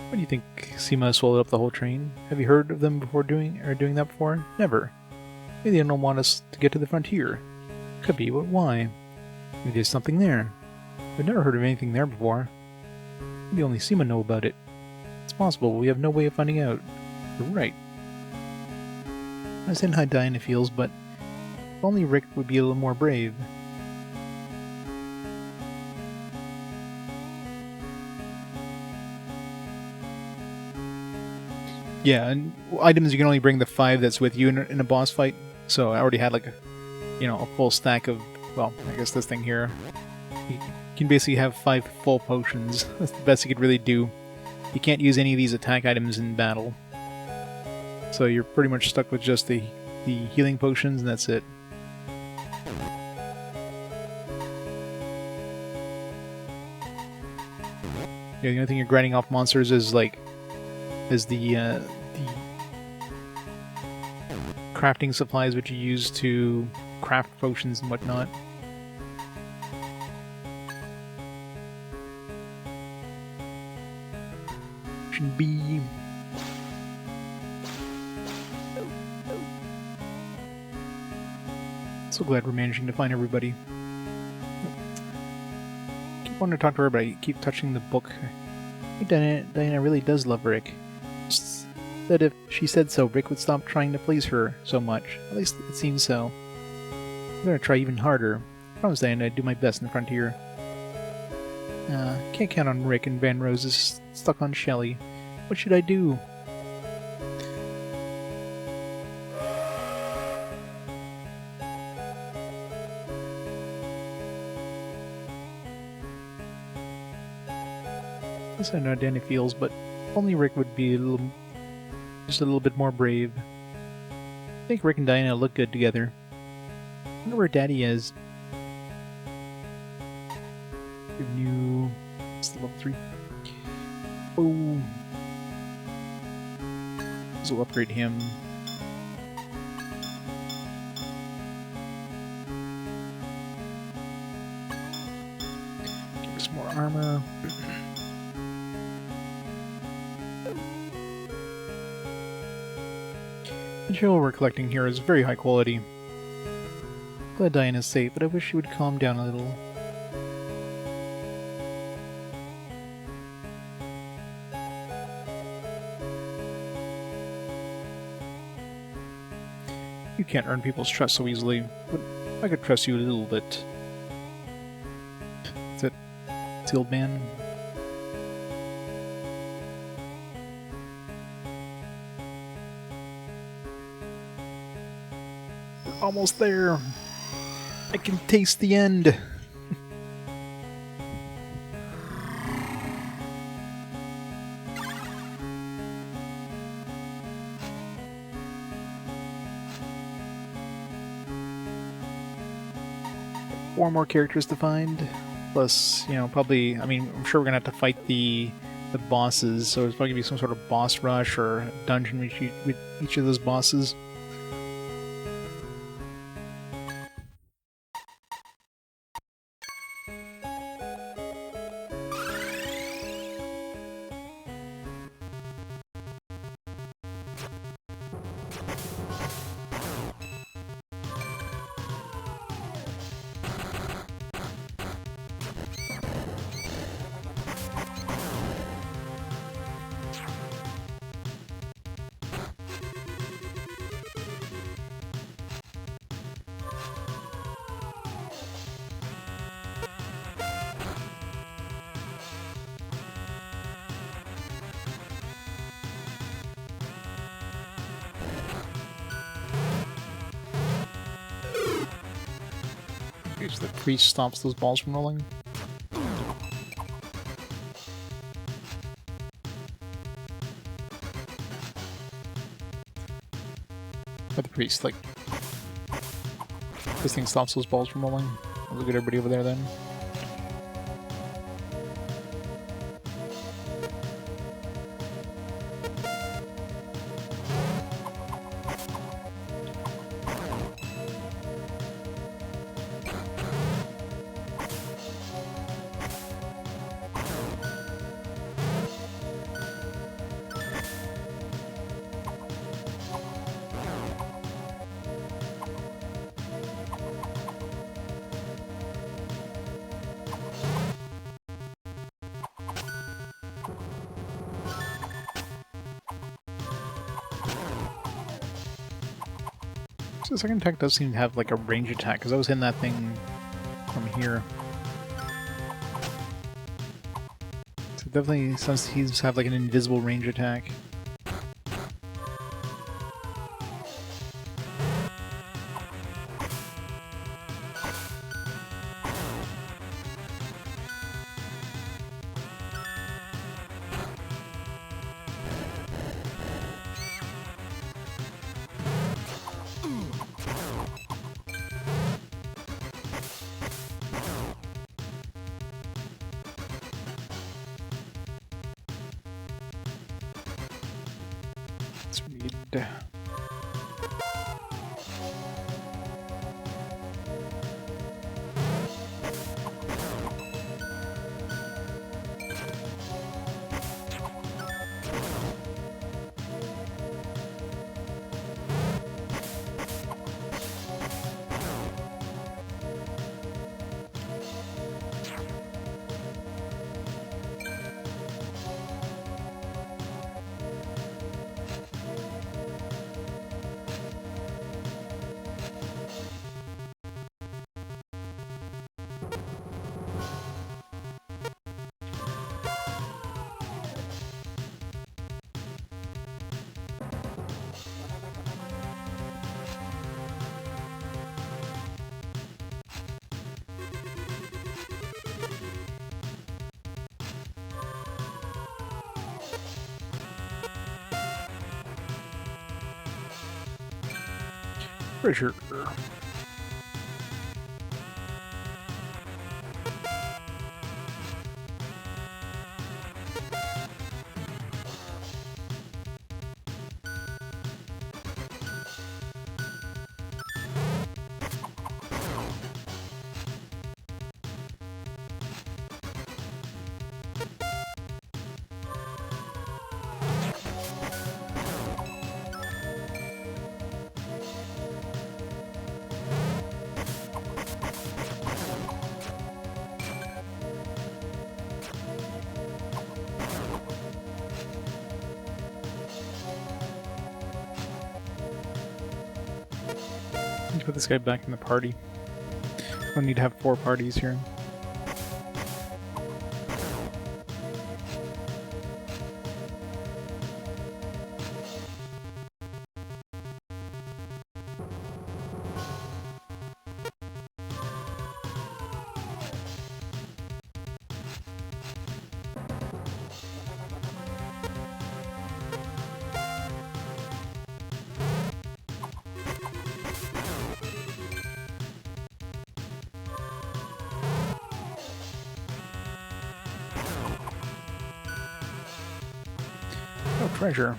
What do you think? CIMA swallowed up the whole train? Have you heard of them before doing that before? Never. Maybe they don't want us to get to the frontier. Could be, but why? Maybe there's something there. I've never heard of anything there before. Maybe only CIMA know about it. It's possible, but we have no way of finding out. You're right. I understand how Diana feels, but if only Rick would be a little more brave. Yeah, and items you can only bring the 5 that's with you in a boss fight. So I already had like a full stack of, well, I guess this thing here. You can basically have 5 full potions. That's the best you could really do. You can't use any of these attack items in battle. So you're pretty much stuck with just the healing potions, and that's it. Yeah, the only thing you're grinding off monsters is like the crafting supplies which you use to craft potions and whatnot. Potion B. So glad we're managing to find everybody. Keep wanting to talk to her, but I keep touching the book. I think Diana really does love Rick. Just that if she said so, Rick would stop trying to please her so much. At least it seems so. I'm gonna try even harder. I promise Diana I'd do my best in the frontier. Can't count on Rick, and Van Rose is stuck on Shelley. What should I do? I guess I know how Danny feels, but only Rick would be just a little bit more brave. I think Rick and Diana look good together. I wonder where Daddy is. New... It's the level 3. Oh. This will upgrade him. Give us more armor. The material we're collecting here is very high quality. Glad Diana's safe, but I wish she would calm down a little. You can't earn people's trust so easily, but I could trust you a little bit. Is it the old man? We're almost there. I can taste the end. Four more characters to find, plus, you know, probably, I mean, I'm sure we're gonna have to fight the bosses, so it's probably gonna be some sort of boss rush or dungeon with each of those bosses. So the priest stops those balls from rolling. But the priest, like, this thing stops those balls from rolling. Look at everybody over there then. So the second attack does seem to have like a range attack, because I was hitting that thing from here. So it definitely seems to have like an invisible range attack. Treasure. Let's put this guy back in the party. I need to have 4 parties here. Oh, treasure.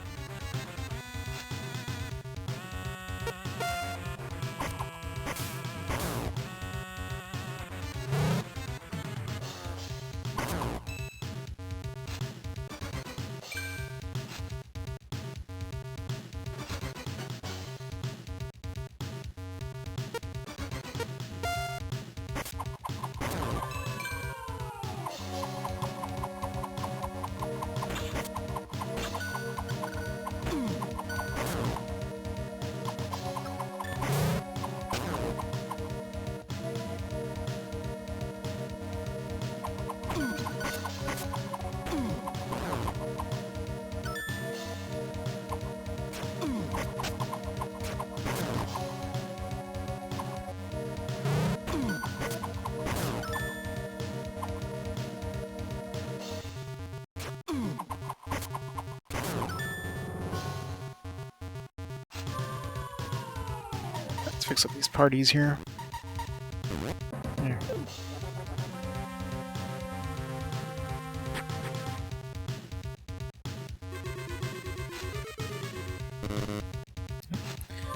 Let's fix up these parties here. There.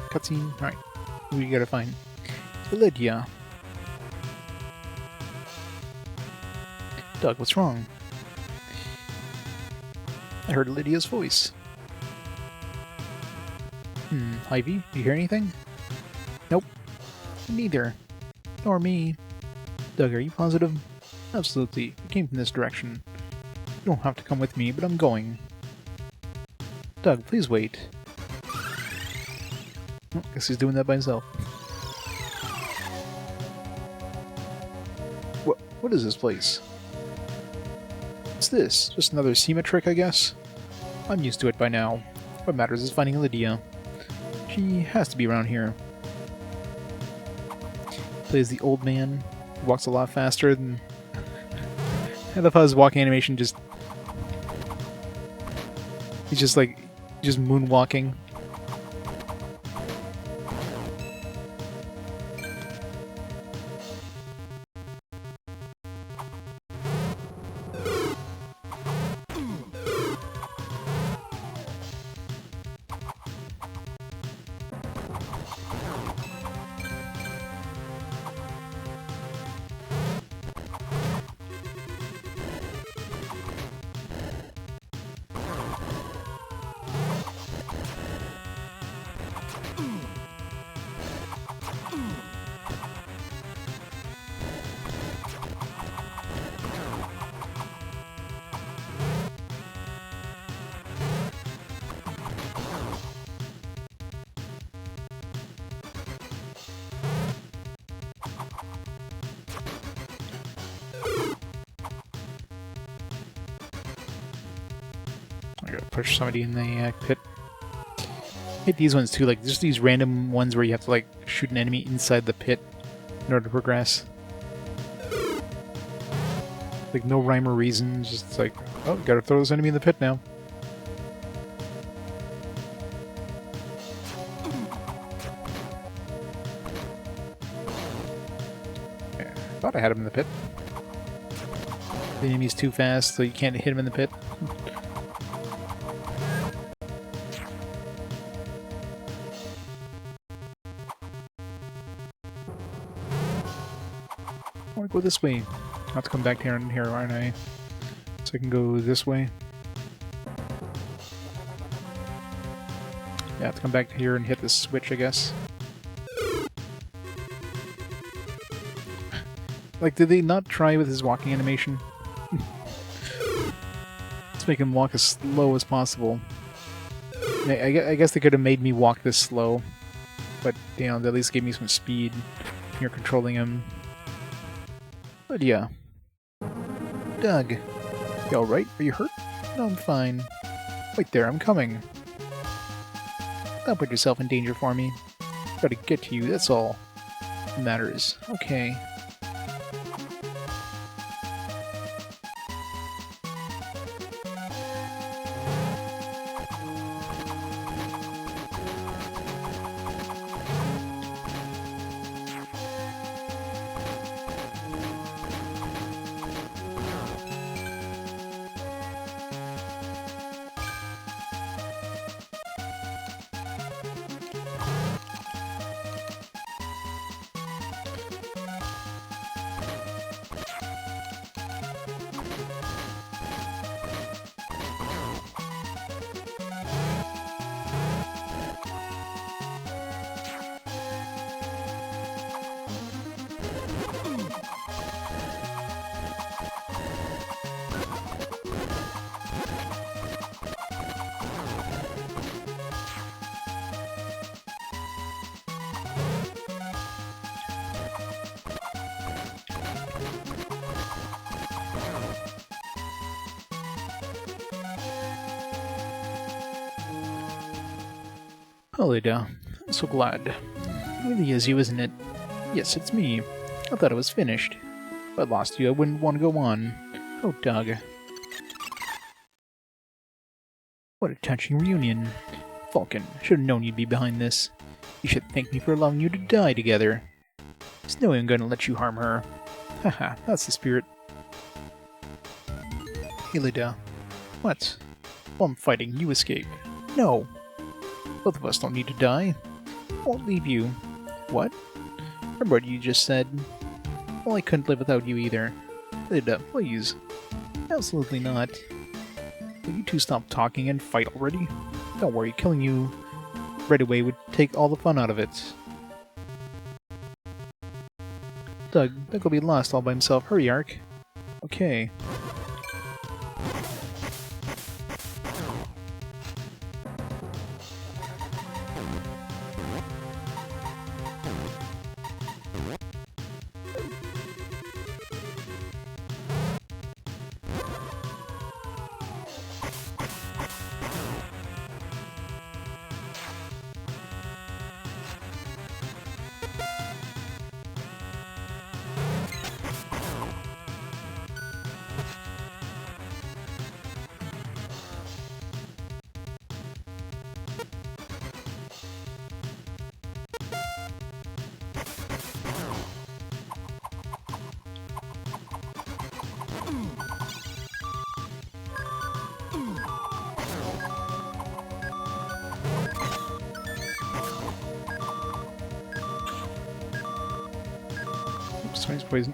Cutscene. Alright. Who you gotta find? Lydia. Doug, what's wrong? I heard Lydia's voice. Ivy, do you hear anything? Nope. Neither. Nor me. Doug, are you positive? Absolutely. We came from this direction. You don't have to come with me, but I'm going. Doug, please wait. Oh, guess he's doing that by himself. What is this place? What's this? Just another CIMA trick, I guess? I'm used to it by now. What matters is finding Lydia. She has to be around here. Plays the old man. Walks a lot faster than... I love how his walking animation just... He's just like... just moonwalking. Try to push somebody in the pit. I hate these ones too, like just these random ones where you have to like shoot an enemy inside the pit in order to progress. Like no rhyme or reason, just like, oh, gotta throw this enemy in the pit now. Yeah, I thought I had him in the pit. The enemy's too fast, so you can't hit him in the pit. I want to go this way. I'll have to come back here and here, aren't I? So I can go this way. Yeah, I have to come back here and hit the switch, I guess. Like, did they not try with his walking animation? Let's make him walk as slow as possible. I guess they could have made me walk this slow, but, you know, they at least gave me some speed. You're controlling him. But yeah. Doug. You alright? Are you hurt? No, I'm fine. Wait there, I'm coming. Don't put yourself in danger for me. Gotta get to you, that's all that matters. Okay. Hello there. I'm so glad. It really is you, isn't it? Yes, it's me. I thought it was finished. If I lost you, I wouldn't want to go on. Oh, Doug. What a touching reunion. Falcon, should have known you'd be behind this. You should thank me for allowing you to die together. There's no way I'm going to let you harm her. Haha, that's the spirit. Hey, Lida. What? While I'm fighting, you escape. No! Both of us don't need to die. I won't leave you. What? Remember what you just said? Well, I couldn't live without you either. Lida, please. Absolutely not. Will you two stop talking and fight already? Don't worry, killing you right away would take all the fun out of it. Doug will be lost all by himself. Hurry, Ark. Okay. Somebody's poison.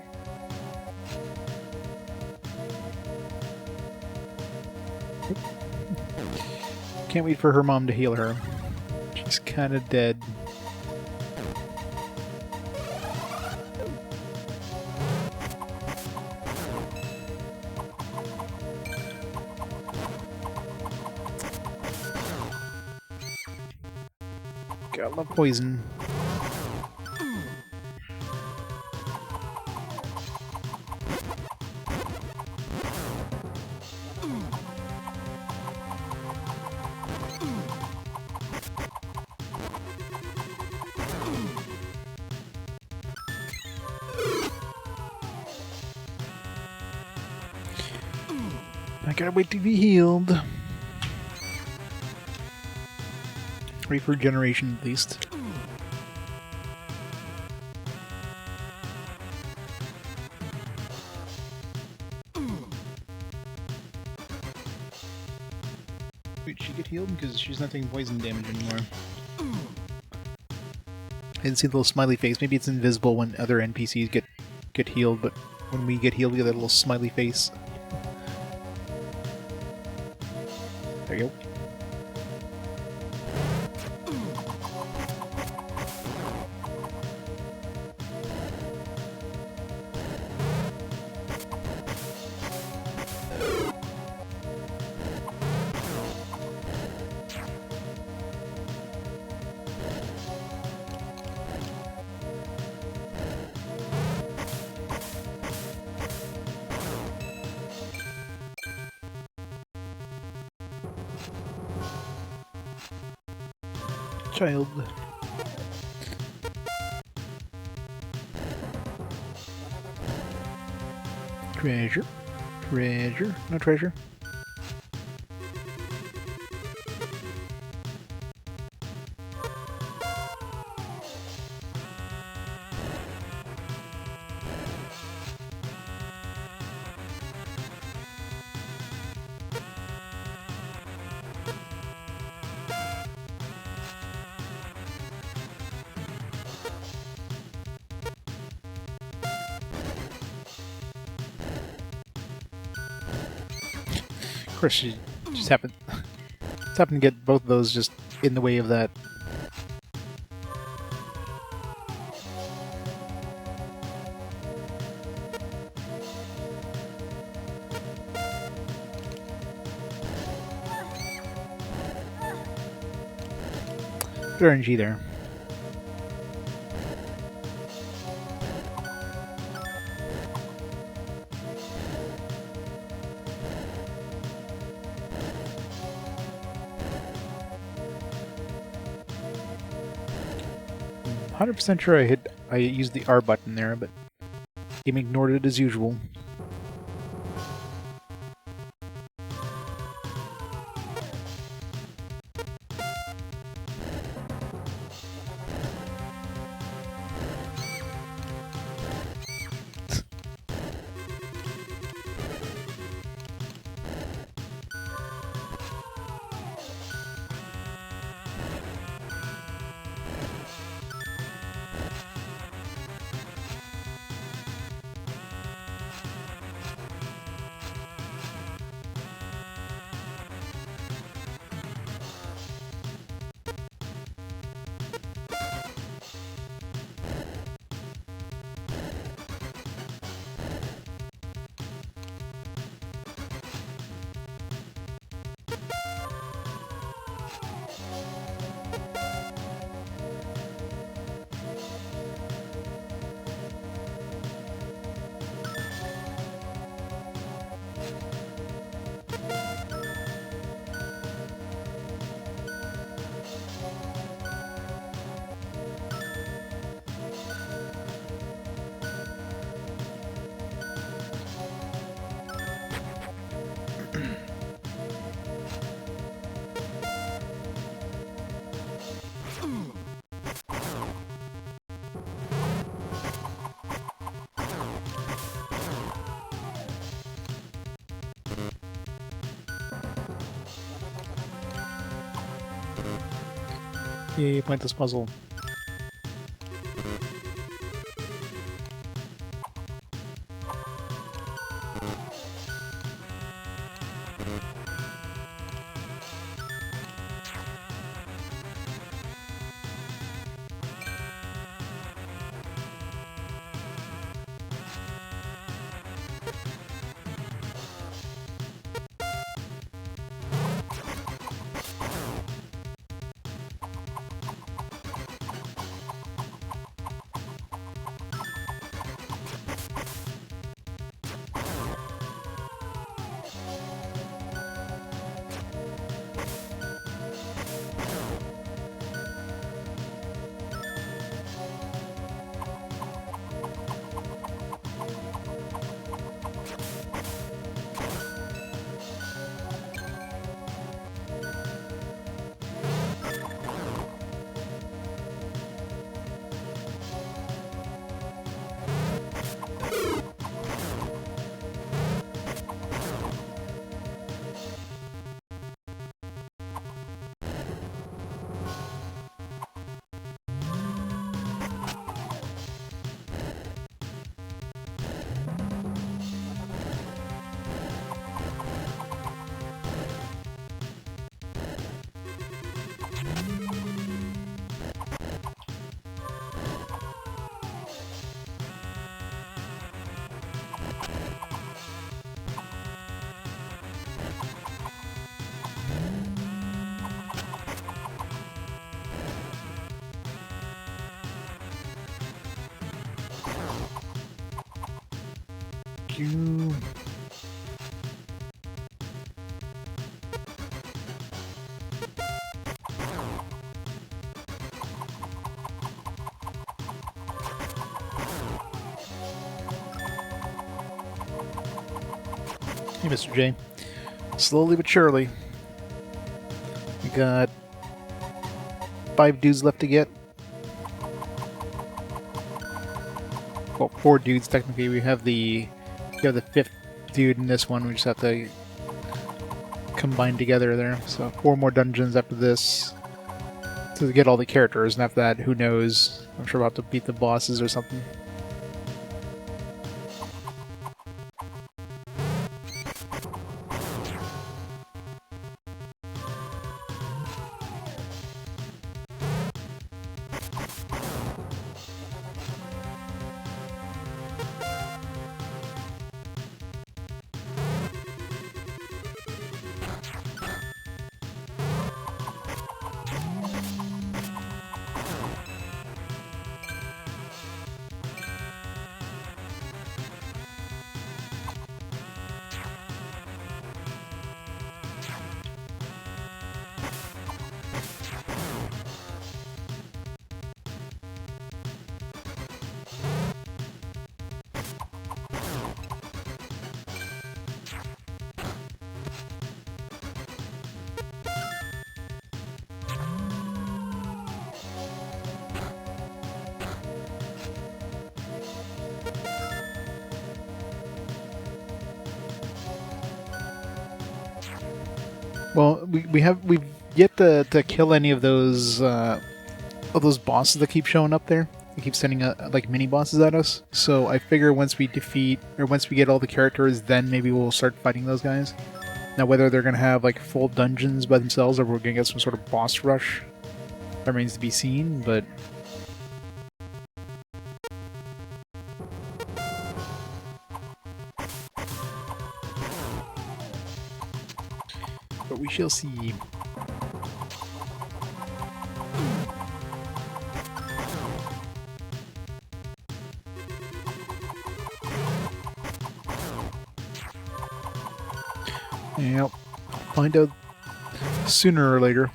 Can't wait for her mom to heal her. She's kind of dead. God, I love poison. I gotta wait to be healed. Wait for regeneration at least. Wait, she get healed? Because she's not taking poison damage anymore. I didn't see the little smiley face. Maybe it's invisible when other NPCs get healed, but when we get healed, we get that little smiley face. There you go. Child. Treasure. Treasure. No treasure. Of course, she just happened to get both of those just in the way of that. Good RNG there. I'm 100% sure I used the R button there, but game ignored it as usual. Yay, pointless puzzle. do. Hey, Mr. J. Slowly but surely. We got 5 dudes left to get. Well, 4 dudes technically. We have the 5th dude in this one. We just have to combine together there. So 4 more dungeons after this to get all the characters, and after that, who knows? I'm sure we'll have to beat the bosses or something. Well, we've yet to kill any of those bosses that keep showing up there. They keep sending like mini bosses at us. So I figure once we get all the characters, then maybe we'll start fighting those guys. Now whether they're gonna have like full dungeons by themselves or we're gonna get some sort of boss rush, that remains to be seen. But we shall see. Yep. Find out sooner or later.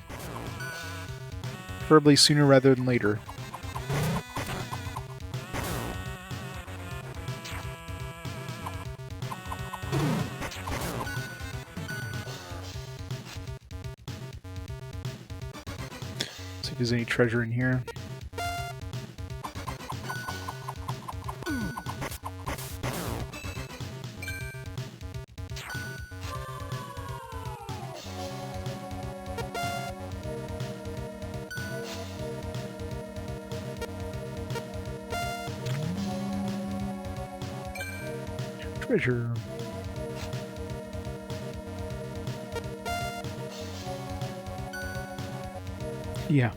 Preferably sooner rather than later. See if there's any treasure in here. Treasure. Yeah.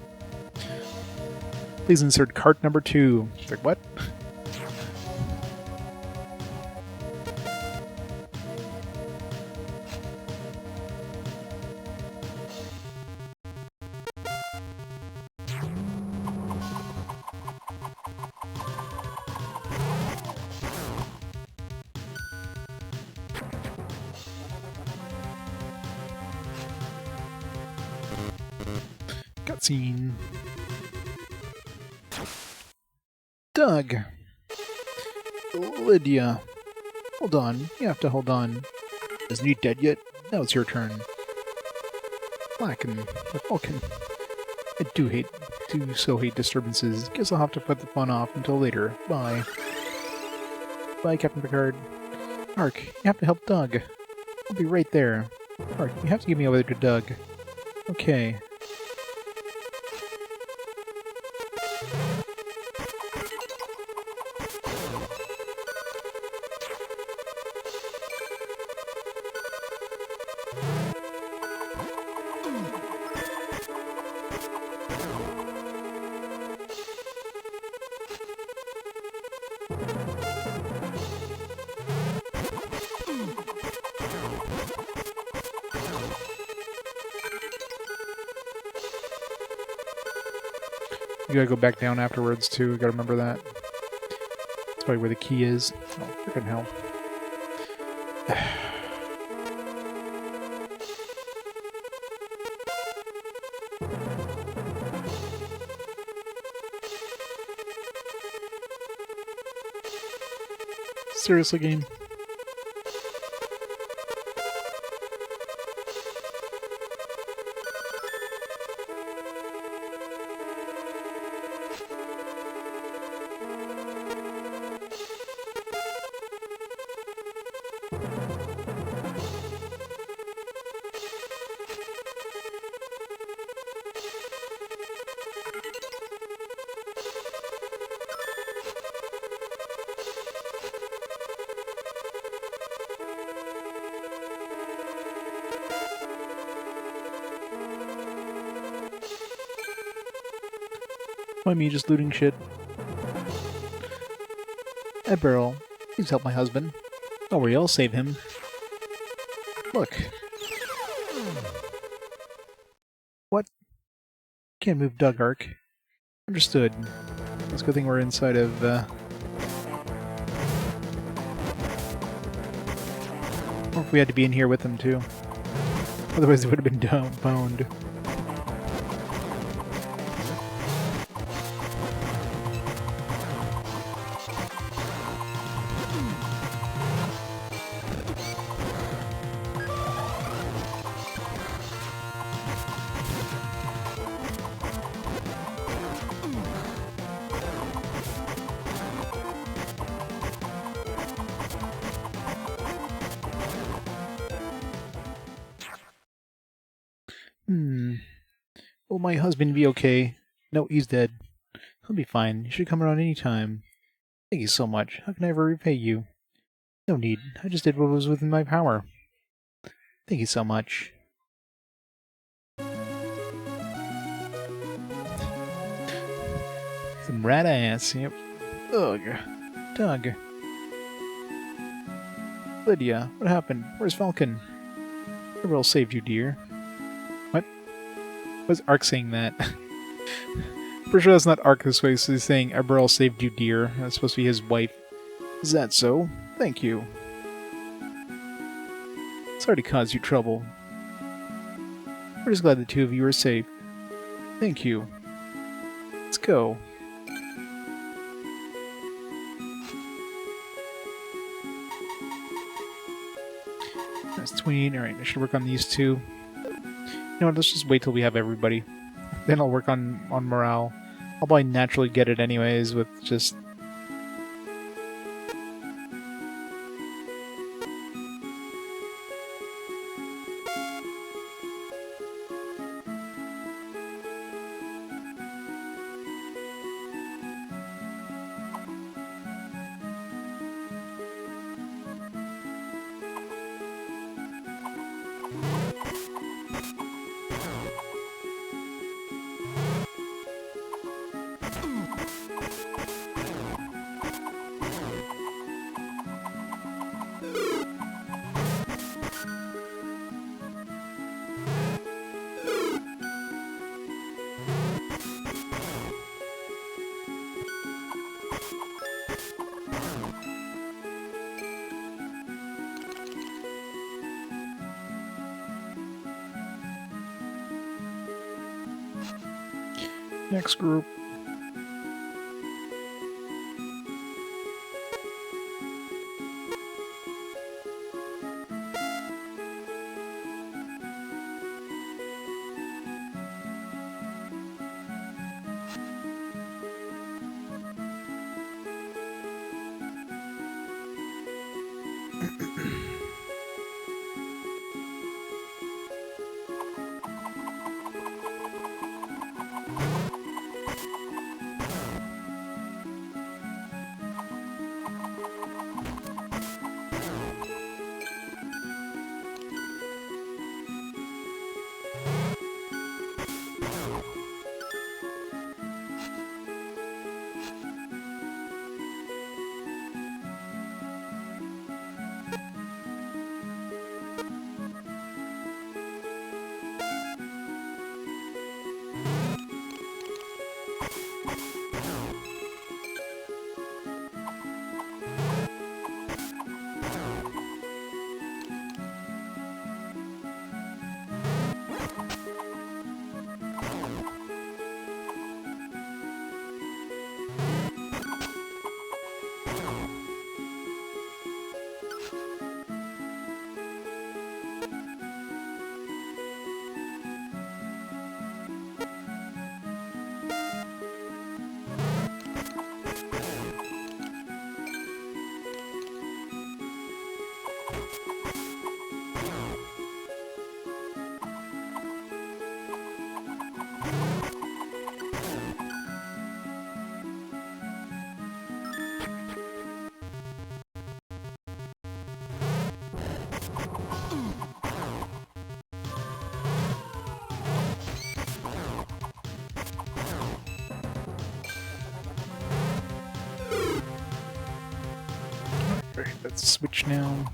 Please insert cart number 2. It's like, what? Cutscene. Doug. Lydia. Hold on. You have to hold on. Isn't he dead yet? Now it's your turn. Blacken. Vulcan. I do so hate disturbances. Guess I'll have to put the fun off until later. Bye. Bye, Captain Picard. Mark, you have to help Doug. I'll be right there. Mark, you have to give me over to Doug. Okay. You gotta go back down afterwards, too. You gotta remember that. That's probably where the key is. Oh, freaking hell. Seriously, game? Why me just looting shit? Ed Barrel, please help my husband. Don't worry, I'll save him. Look. What? Can't move Doug Arc. Understood. It's a good thing we're inside of, or if we had to be in here with them, too. Otherwise, it would have been boned. Will my husband be okay? No, he's dead. He'll be fine. You should come around any time. Thank you so much. How can I ever repay you? No need. I just did what was within my power. Thank you so much. Some rat ass, yep. Ugh. Doug. Lydia, what happened? Where's Falcon? Gabriel saved you, dear. What? Was Ark saying that? Pretty sure that's not Ark this way, so he's saying Gabriel saved you, dear. That's supposed to be his wife. Is that so? Thank you. Sorry to cause you trouble. We're just glad the two of you are safe. Thank you. Let's go. That's 20. Alright, I should work on these two. You know what, let's just wait till we have everybody. Then I'll work on morale. I'll probably naturally get it anyways with just... Next group. Let's switch now.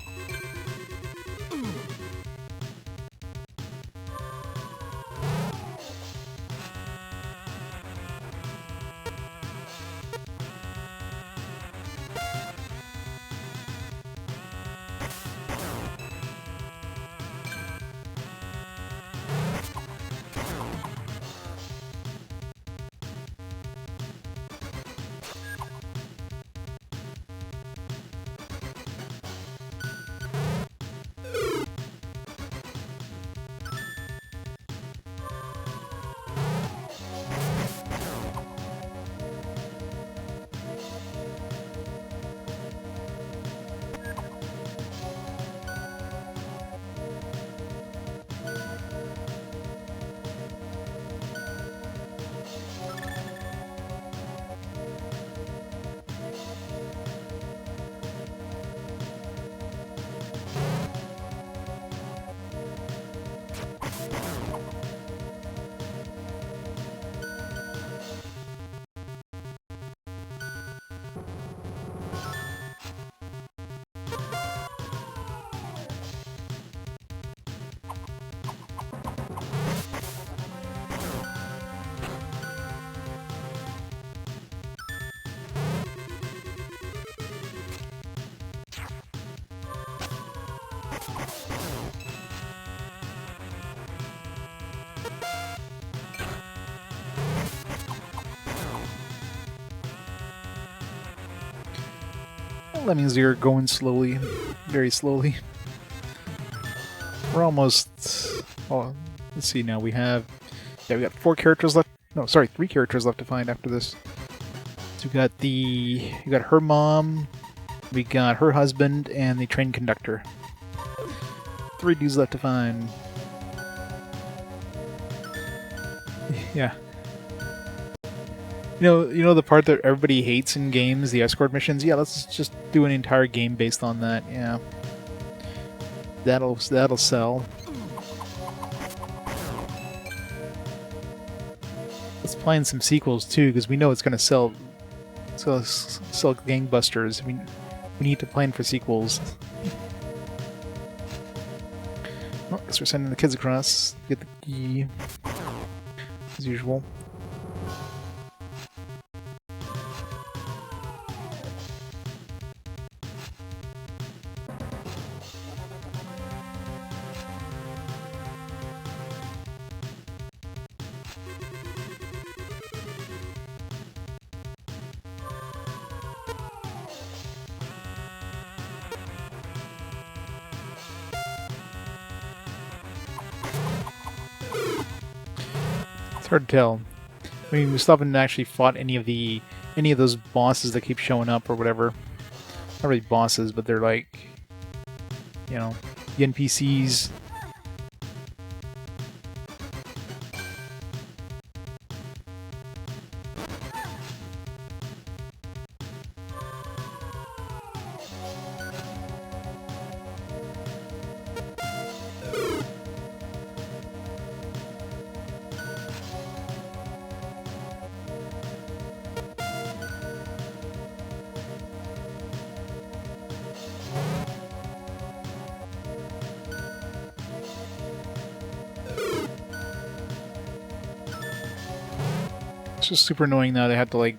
That means you're going slowly, very slowly. We're almost. Oh, let's see now. We have. Yeah, we got 4 characters left. No, sorry, 3 characters left to find after this. So we got her mom, we got her husband, and the train conductor. 3 dudes left to find. Yeah. You know the part that everybody hates in games, the escort missions? Yeah, let's just do an entire game based on that, yeah. That'll sell. Let's plan some sequels too, because we know it's gonna sell gangbusters. I mean, we need to plan for sequels. Oh, guess we're sending the kids across. Get the key. As usual. It's hard to tell. I mean, we still haven't actually fought any of those bosses that keep showing up or whatever. Not really bosses, but they're like, you know, the NPCs. It's just super annoying now. They have to like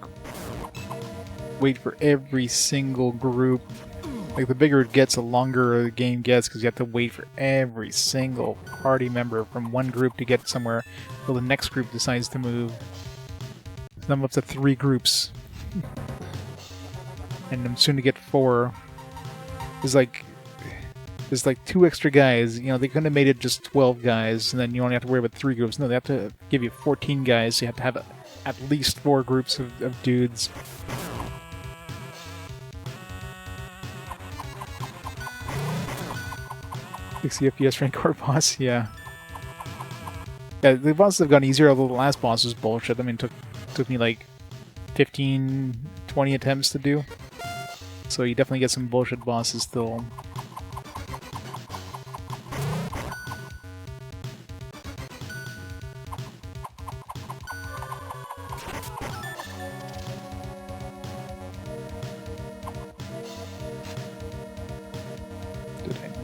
wait for every single group. Like the bigger it gets, the longer the game gets because you have to wait for every single party member from one group to get somewhere until the next group decides to move. So I'm up to 3 groups, and I'm soon to get 4. There's like 2 extra guys. You know, they couldn't have made it just 12 guys, and then you only have to worry about 3 groups. No, they have to give you 14 guys, so you have to have at least 4 groups of dudes. 60 FPS rank core boss, yeah. Yeah, the bosses have gotten easier, although the last boss was bullshit. I mean, it took me like 15, 20 attempts to do. So you definitely get some bullshit bosses still.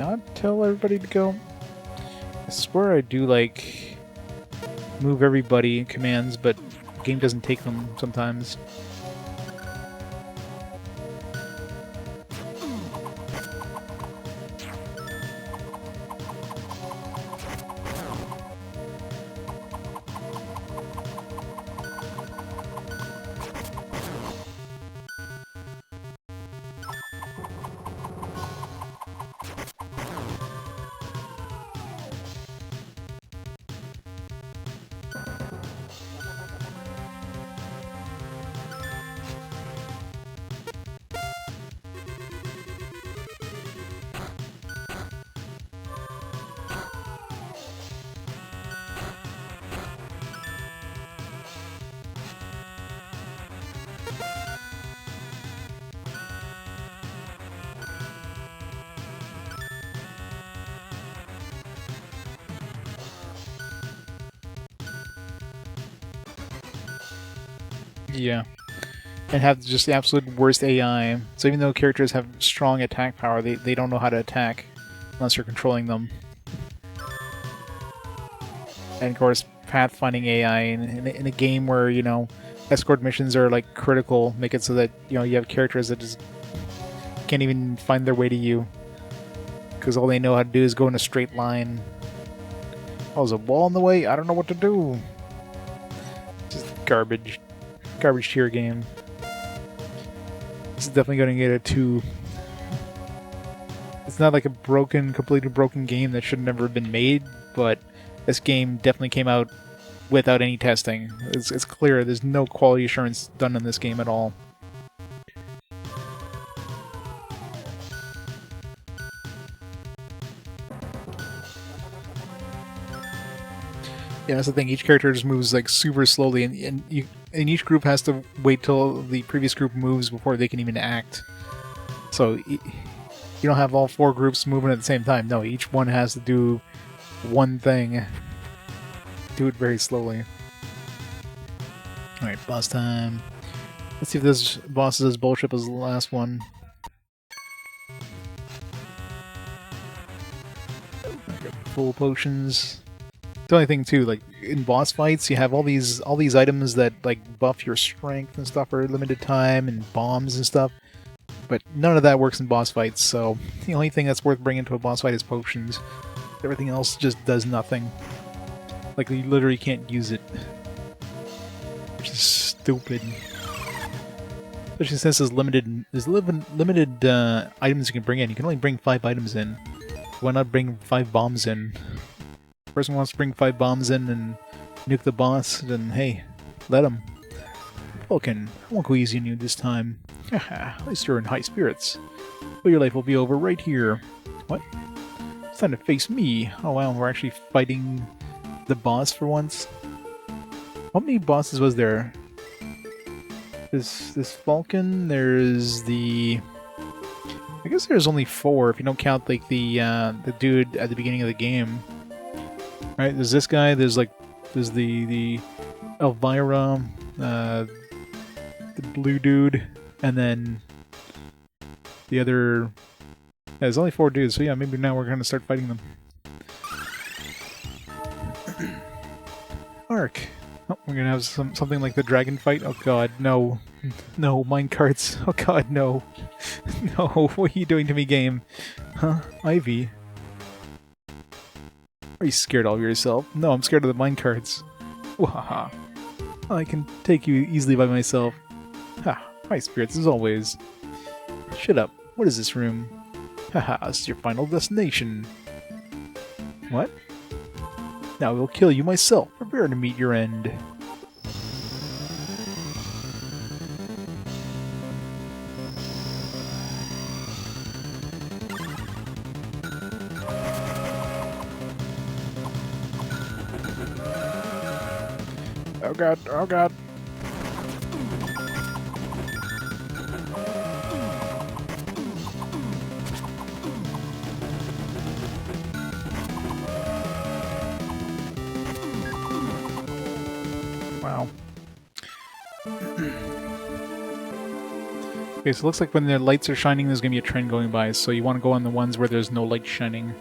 not tell everybody to go? I swear I do, like, move everybody commands, but the game doesn't take them sometimes. Yeah. And have just the absolute worst AI. So even though characters have strong attack power, they don't know how to attack unless you're controlling them. And of course, pathfinding AI in a game where, you know, escort missions are like critical, make it so that, you know, you have characters that just can't even find their way to you. Because all they know how to do is go in a straight line. Oh, there's a wall in the way? I don't know what to do. Just garbage. Garbage tier game. This is definitely going to get a 2. It's not like a completely broken game that should never have been made, but this game definitely came out without any testing. It's clear there's no quality assurance done in this game at all. Yeah, that's the thing. Each character just moves like super slowly, and each group has to wait till the previous group moves before they can even act. So you don't have all 4 groups moving at the same time. No, each one has to do one thing. Do it very slowly. Alright, boss time. Let's see if this boss is as bullshit as the last one. Full potions. The only thing too, like in boss fights, you have all these items that like buff your strength and stuff for a limited time, and bombs and stuff. But none of that works in boss fights. So the only thing that's worth bringing to a boss fight is potions. Everything else just does nothing. Like you literally can't use it, which is stupid. Especially since there's limited items you can bring in. You can only bring 5 items in. Why not bring 5 bombs in? Person wants to bring 5 bombs in and nuke the boss, then hey, let him. Vulcan, I won't go easy on you this time. Haha, at least you're in high spirits. But your life will be over right here. What? It's time to face me. Oh wow, we're actually fighting the boss for once. How many bosses was there? This Vulcan, there's the... I guess there's only 4 if you don't count like the dude at the beginning of the game. Right, there's this guy, there's the Elvira, the blue dude, and then the other... Yeah, there's only 4 dudes, so yeah, maybe now we're gonna start fighting them. Arc. Oh, we're gonna have something like the dragon fight? Oh god, no. No, minecarts. Oh god, no. No, what are you doing to me, game? Huh? Ivy? Are you scared all of yourself? No, I'm scared of the minecarts. Wahaha. I can take you easily by myself. Ha, high spirits as always. Shut up. What is this room? Haha, this is your final destination. What? Now I will kill you myself. Prepare to meet your end. Oh god, oh god. Wow. Okay, so it looks like when the lights are shining, there's going to be a train going by, so you want to go on the ones where there's no light shining.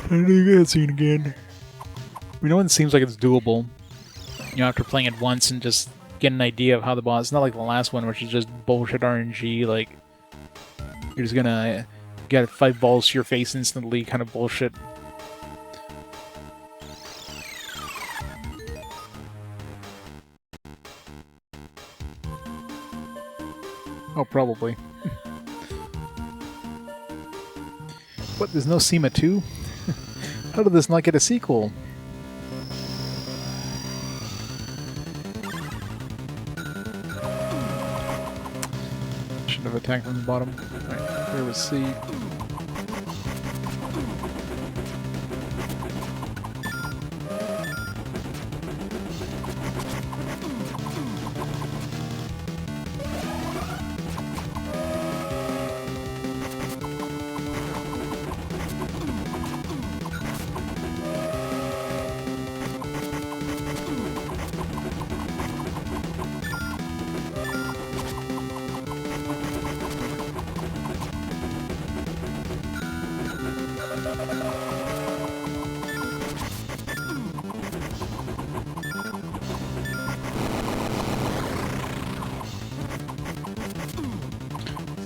And you get seen again. We know it seems like it's doable. You know, after playing it once and just get an idea of how the boss. It's not like the last one, which is just bullshit RNG. Like you're just gonna get 5 balls to your face instantly, kind of bullshit. Oh, probably. What? There's no CIMA 2? How did this not get a sequel? Should have attacked from the bottom. Alright, there was C.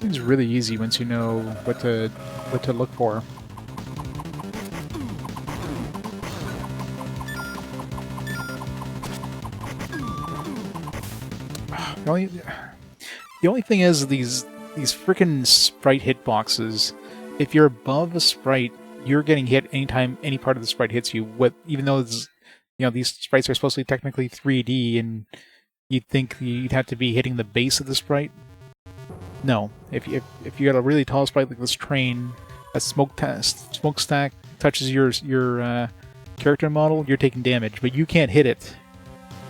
It's really easy once you know what to look for. The only thing is these frickin' sprite hitboxes. If you're above a sprite, you're getting hit anytime any part of the sprite hits you. Even though it's, you know, these sprites are supposed to be technically 3D, and you'd think you'd have to be hitting the base of the sprite. No, if you got a really tall sprite like this train, a smokestack touches your character model, you're taking damage, but you can't hit it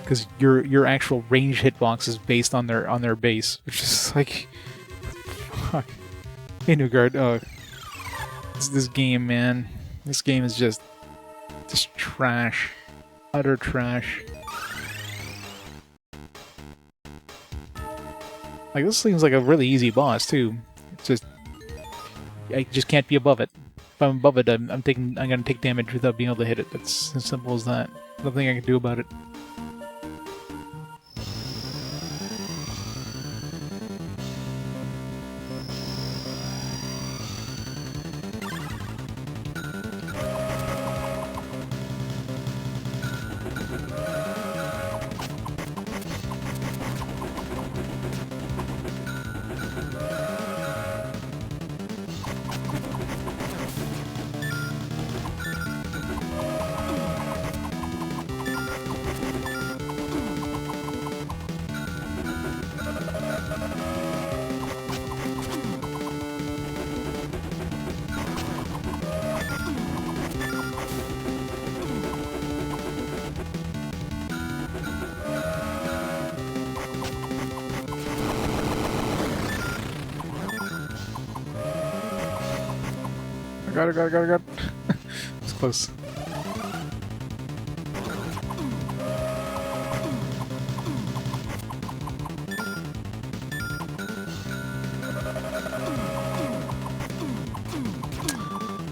because your actual range hitbox is based on their base, which is like, fuck. Hey, Newgard, this game, man, this game is just trash, utter trash. Like, this seems like a really easy boss, too. It's just... I just can't be above it. If I'm above it, I'm gonna take damage without being able to hit it. That's as simple as that. Nothing I can do about it. I got it. It's close.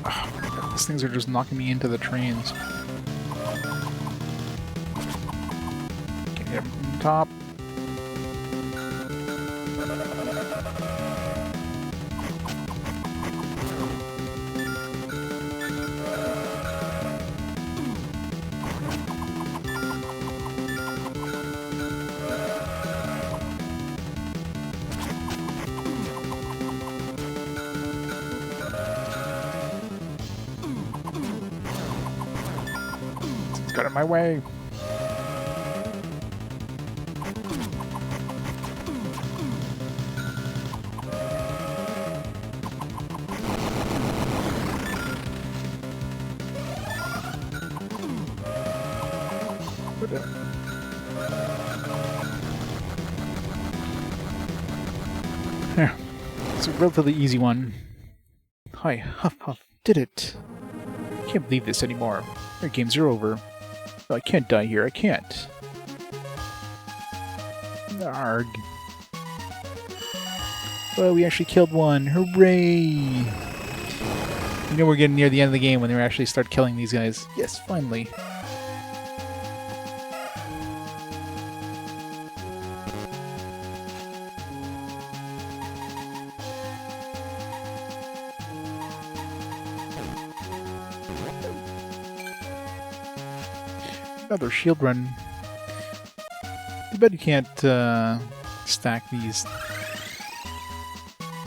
Oh my god, these things are just knocking me into the trains. Get up top. Got in my way. There. It's a relatively easy one. Hi, Huff Huff did it. Can't believe this anymore. Our games are over. Oh, I can't die here. I can't. Arg. Well, we actually killed one. Hooray! You know we're getting near the end of the game when they actually start killing these guys. Yes, finally. Another shield run. Too bad you can't stack these.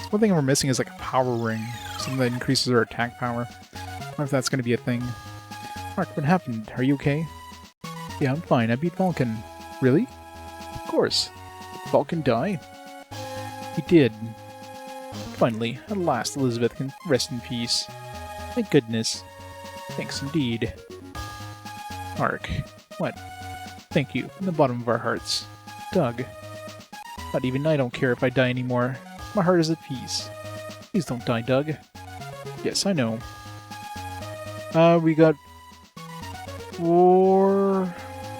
One thing we're missing is like a power ring. Something that increases our attack power. I wonder if that's going to be a thing. Mark, what happened? Are you okay? Yeah, I'm fine. I beat Vulcan. Really? Of course. Did Vulcan die? He did. Finally, at last Elizabeth can rest in peace. Thank goodness. Thanks indeed. Mark. What? Thank you, from the bottom of our hearts. Doug. Not even I don't care if I die anymore. My heart is at peace. Please don't die, Doug. Yes, I know. We got... Four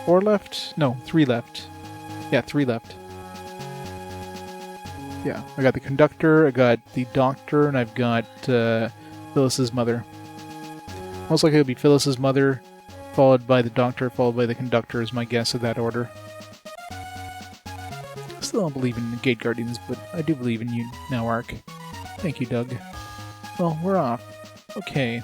left? No, 3 left. Yeah, 3 left. Yeah, I got the conductor, I got the doctor, and I've got Phyllis's mother. Most likely it'll be Phyllis's mother, followed by the doctor, followed by the conductor is my guess of that order. I still don't believe in the Gate Guardians, but I do believe in you now, Ark. Thank you, Doug. Well, we're off. Okay.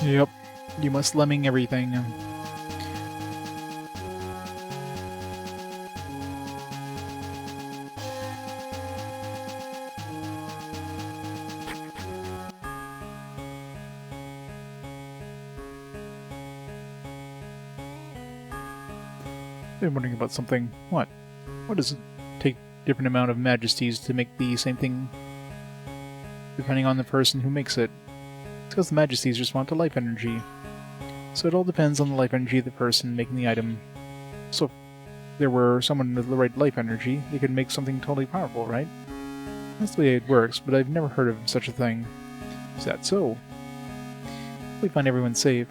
Yep. You must lemming everything. I'm wondering about something. What? What does it take different amount of majesties to make the same thing depending on the person who makes it? It's because the majesties respond to life energy. So it all depends on the life energy of the person making the item. So if there were someone with the right life energy, they could make something totally powerful, right? That's the way it works, but I've never heard of such a thing. Is that so? We find everyone safe.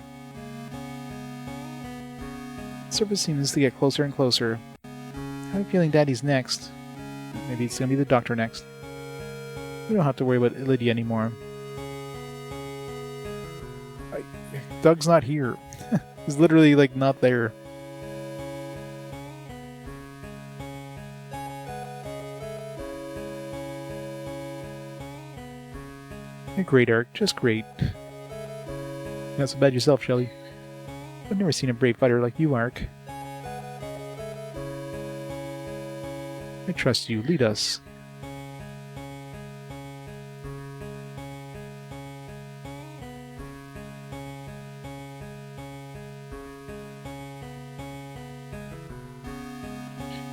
The surface seems to get closer and closer. I have a feeling Daddy's next. Maybe it's gonna be the doctor next. We don't have to worry about Lydia anymore. Doug's not here. He's literally, like, not there. You're great, Ark. Just great. You're not so bad yourself, Shelley. I've never seen a brave fighter like you, Ark. I trust you. Lead us.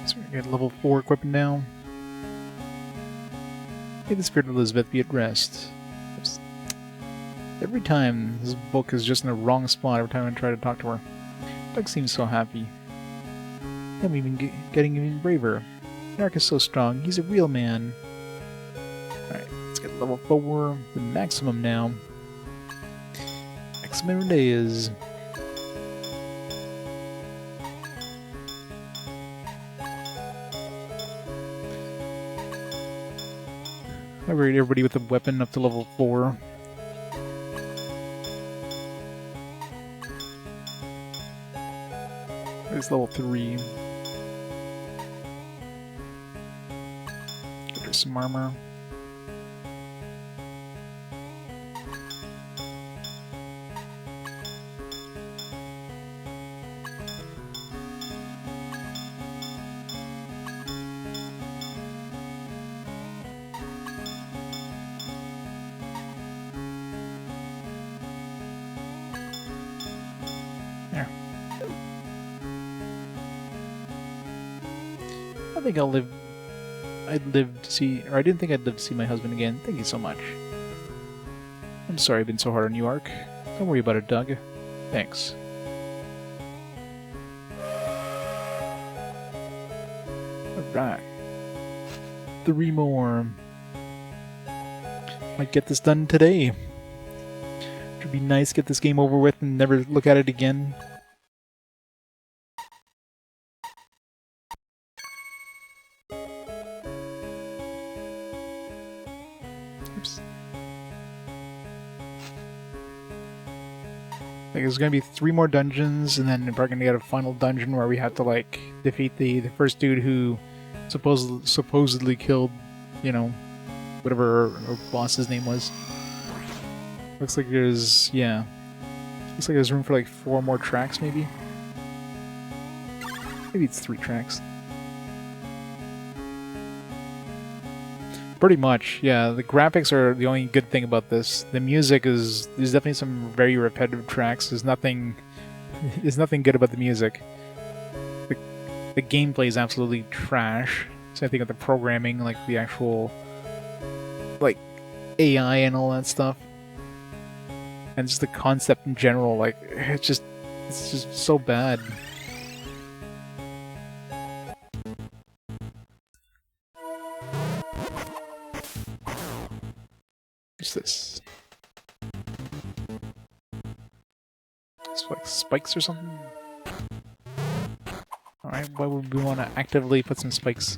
So we got level 4 equipment now. May the spirit of Elizabeth be at rest. Oops. Every time, this book is just in the wrong spot every time I try to talk to her. Doug seems so happy. I'm even getting even braver. Ark is so strong. He's a real man. Alright, let's get level 4. The maximum now. Maximum it is. I rated everybody with a weapon up to level 4. There's level 3. Get her some armor. I think I'll live. I'd live to see, or I didn't think I'd live to see my husband again. Thank you so much. I'm sorry I've been so hard on you, Ark. Don't worry about it, Doug. Thanks. Alright. 3 more. Might get this done today. It would be nice to get this game over with and never look at it again. Oops. Like, there's gonna be 3 more dungeons, and then we're gonna get a final dungeon where we have to, like, defeat the first dude who supposedly killed, you know, whatever our boss's name was. Looks like there's, yeah. Looks like there's room for, like, 4 more tracks, maybe? Maybe it's 3 tracks. Pretty much, yeah. The graphics are the only good thing about this. The music is... There's definitely some very repetitive tracks. There's nothing good about the music. The gameplay is absolutely trash. Same thing with the programming, like the actual... like, AI and all that stuff. And just the concept in general, like, it's just so bad. What's this? It's like spikes or something? Alright, why would we want to actively put some spikes?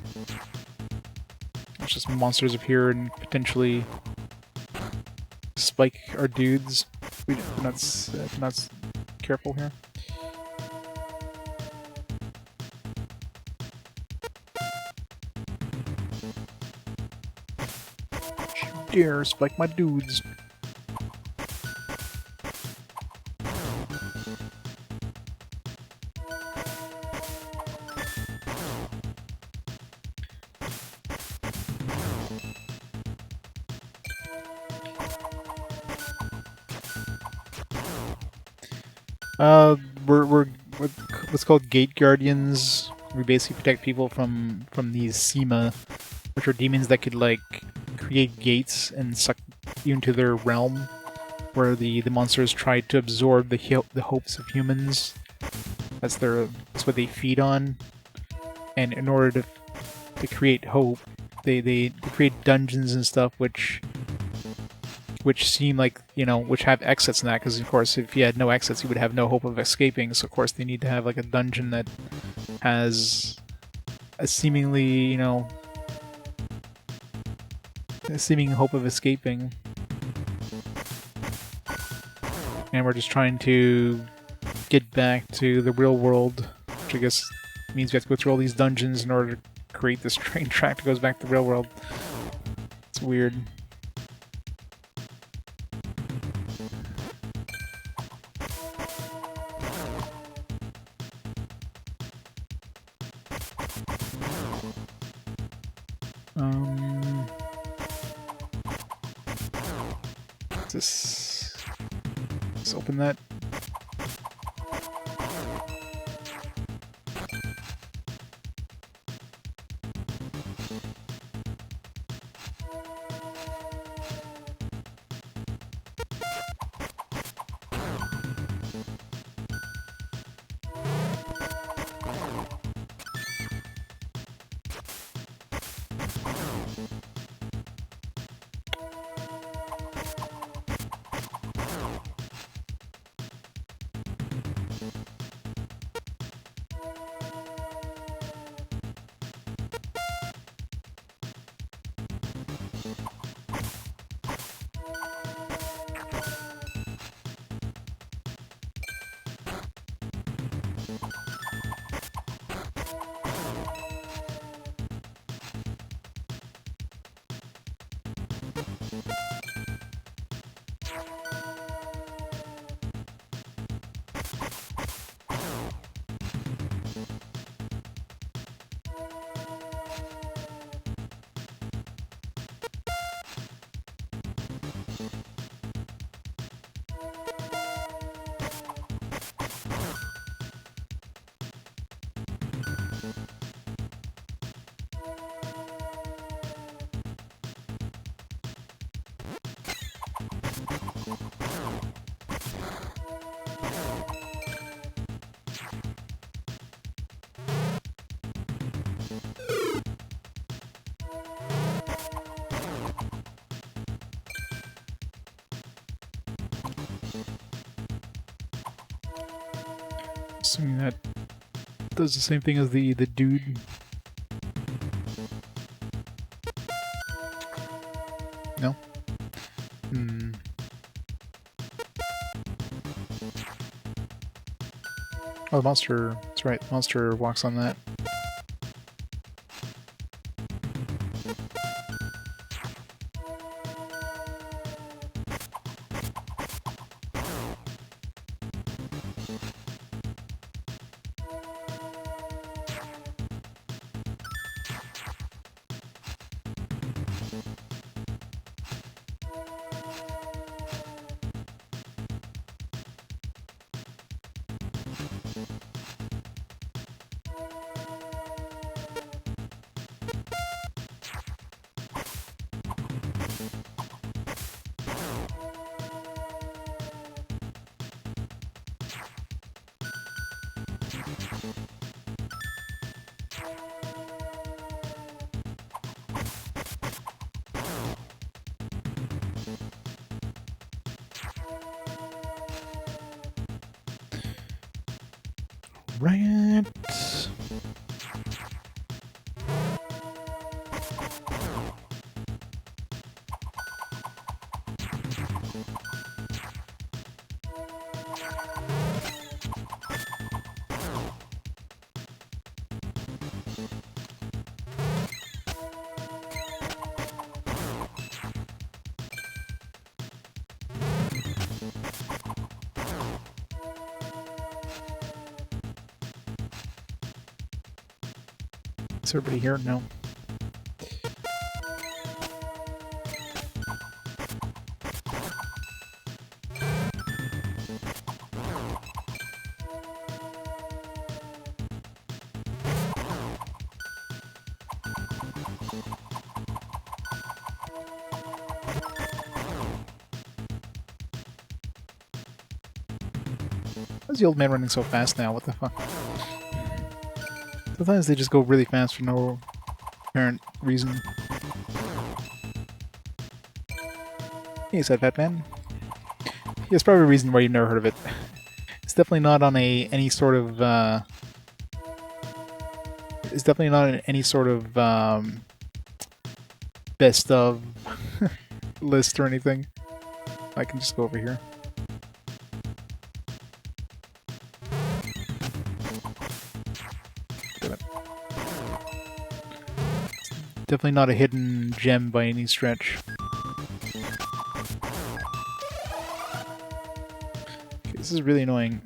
It's just monsters appear and potentially spike our dudes. We're not careful here. Dare spike my dudes. We're what's called gate guardians. We basically protect people from these CIMA, which are demons that could, like, create gates and suck you into their realm, where the monsters try to absorb the hopes of humans. That's what they feed on, and in order to create hope, they create dungeons and stuff which seem like, you know, which have exits in that, because of course if you had no exits you would have no hope of escaping, so of course they need to have like a dungeon that has a seemingly, you know, a seeming hope of escaping. And we're just trying to get back to the real world, which I guess means we have to go through all these dungeons in order to create this train track that goes back to the real world. It's weird. Let's open that. Assuming that does the same thing as the dude. No? Hmm. Oh, the monster. That's right, the monster walks on that. Right. Is everybody here? No. Why is the old man running so fast now? What the fuck? Sometimes they just go really fast for no apparent reason. Hey, said Fat Man. There's probably a reason why you've never heard of it. It's definitely not on any sort of it's definitely not in any sort of best of list or anything. I can just go over here. Definitely not a hidden gem by any stretch. Okay, this is really annoying.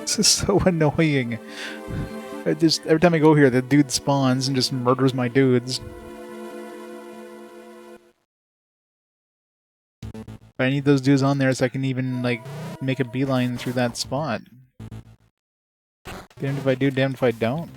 This is so annoying. Every time I go here, the dude spawns and just murders my dudes. I need those dudes on there so I can even, like, make a beeline through that spot. Damned if I do, damned if I don't.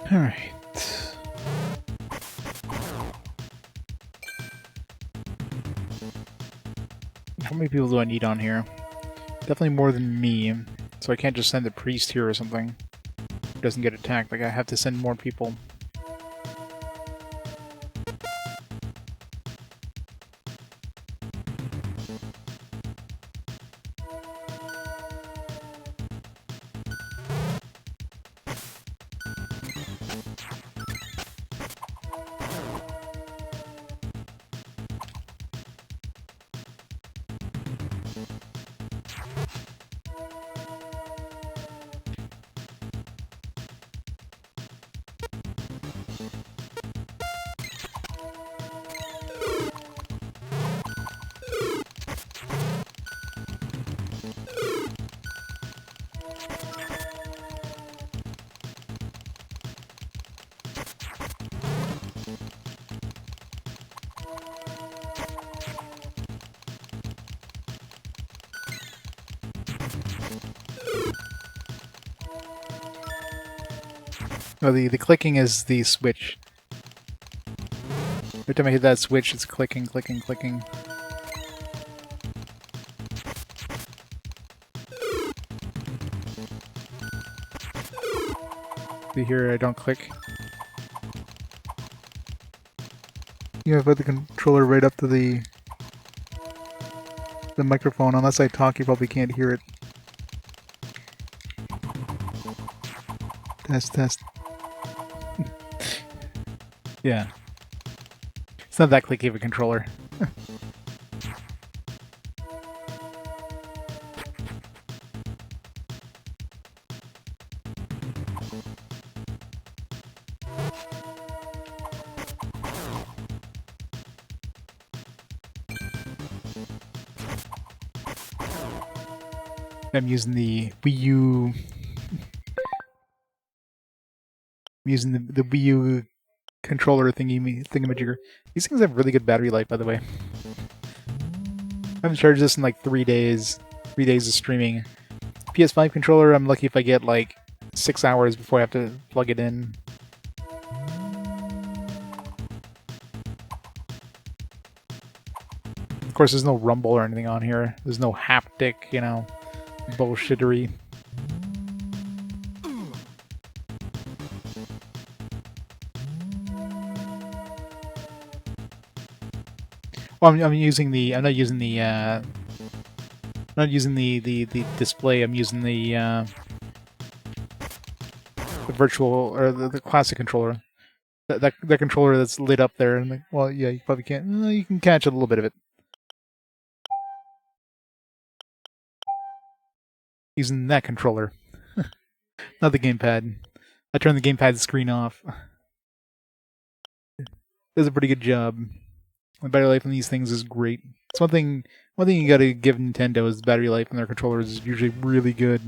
Alright. How many people do I need on here? Definitely more than me, so I can't just send a priest here or something who doesn't get attacked. Like, I have to send more people. Oh, the clicking is the switch. Every time I hit that switch, it's clicking, clicking, clicking. See here, I don't click. You have put the controller right up to the microphone. Unless I talk, you probably can't hear it. Test, test. Yeah. It's not that clicky of a controller. I'm using the Wii U. I'm using the Wii U controller thingamajigger. These things have really good battery life, by the way. I haven't charged this in like 3 days. 3 days of streaming. PS5 controller, I'm lucky if I get like 6 hours before I have to plug it in. Of course, there's no rumble or anything on here. There's no haptic, you know, bullshittery. Well, I'm using the. I'm not using the. Not using the display. I'm using the virtual or the classic controller. That controller that's lit up there. And well, yeah, you probably can't. You can catch a little bit of it. Using that controller, not the gamepad. I turned the gamepad screen off. Does a pretty good job. The battery life on these things is great. It's one thing you gotta give Nintendo is the battery life on their controllers is usually really good.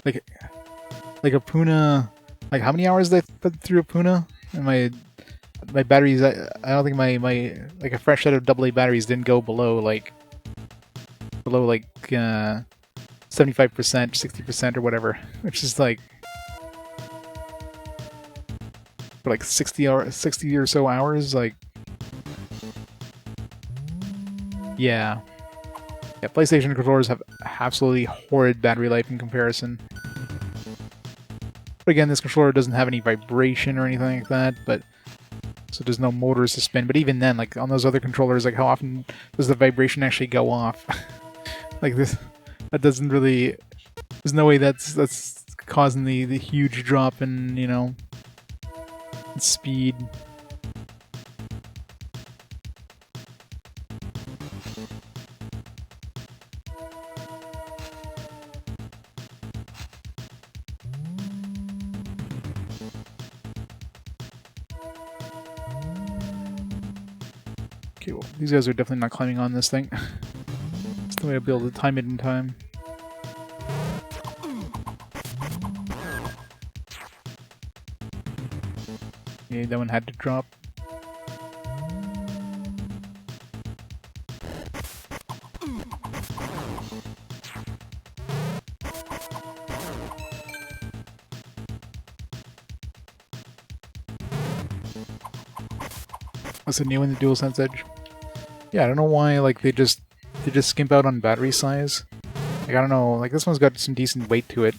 Like a Puna, like how many hours did I put through a Puna? And my batteries, I don't think my like a fresh set of AA batteries didn't go below like 75%, 60% or whatever, which is like 60 or so hours. Like, yeah. PlayStation controllers have absolutely horrid battery life in comparison. But again, this controller doesn't have any vibration or anything like that, but so there's no motors to spin. But even then, like on those other controllers, like how often does the vibration actually go off? Like this, that doesn't really. There's no way that's causing the huge drop in, you know, speed. Okay, well, these guys are definitely not climbing on this thing. That's the way I'll be able to time it in time. Yeah, that one had to drop. What's the new in the DualSense Edge? Yeah, I don't know why like they just skimp out on battery size. Like I don't know, like this one's got some decent weight to it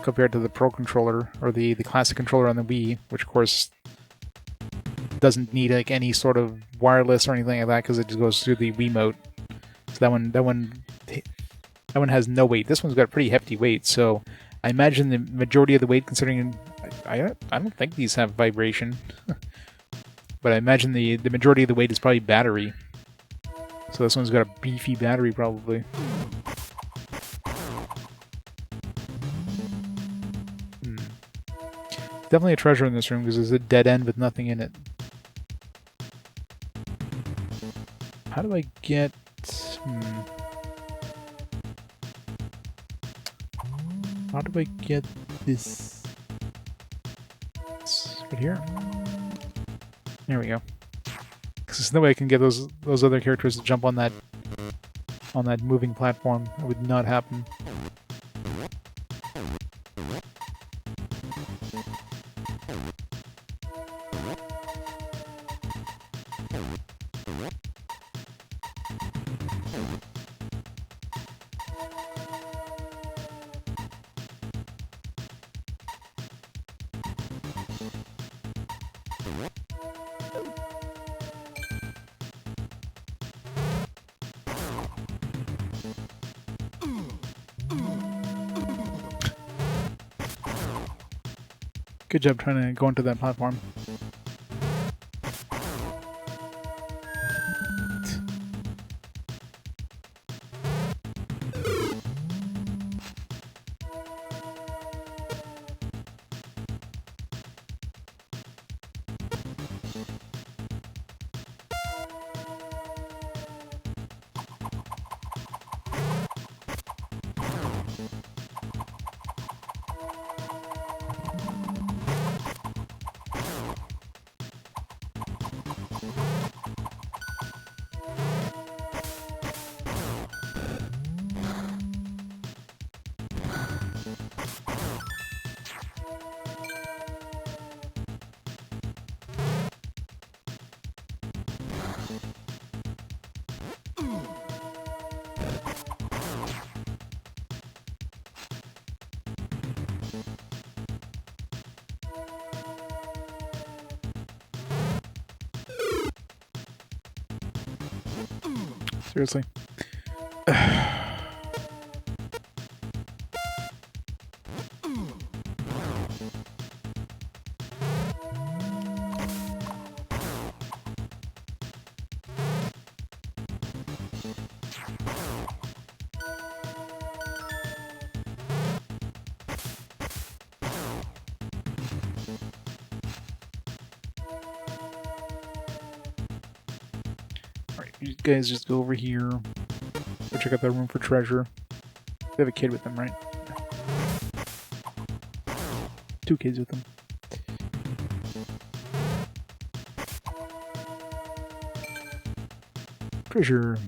compared to the Pro controller or the classic controller on the Wii, which of course doesn't need like any sort of wireless or anything like that because it just goes through the Wiimote. So that one has no weight. This one's got pretty hefty weight, so I imagine the majority of the weight, considering I don't think these have vibration, but I imagine the majority of the weight is probably battery. So this one's got a beefy battery probably. Definitely a treasure in this room because there's a dead end with nothing in it. How do I get... How do I get this? It's right here. There we go. Because there's no way I can get those other characters to jump on that moving platform. It would not happen. Good job trying to go into that platform. Seriously. You guys just go over here. Go check out that room for treasure. They have a kid with them, right? 2 kids with them. Treasure.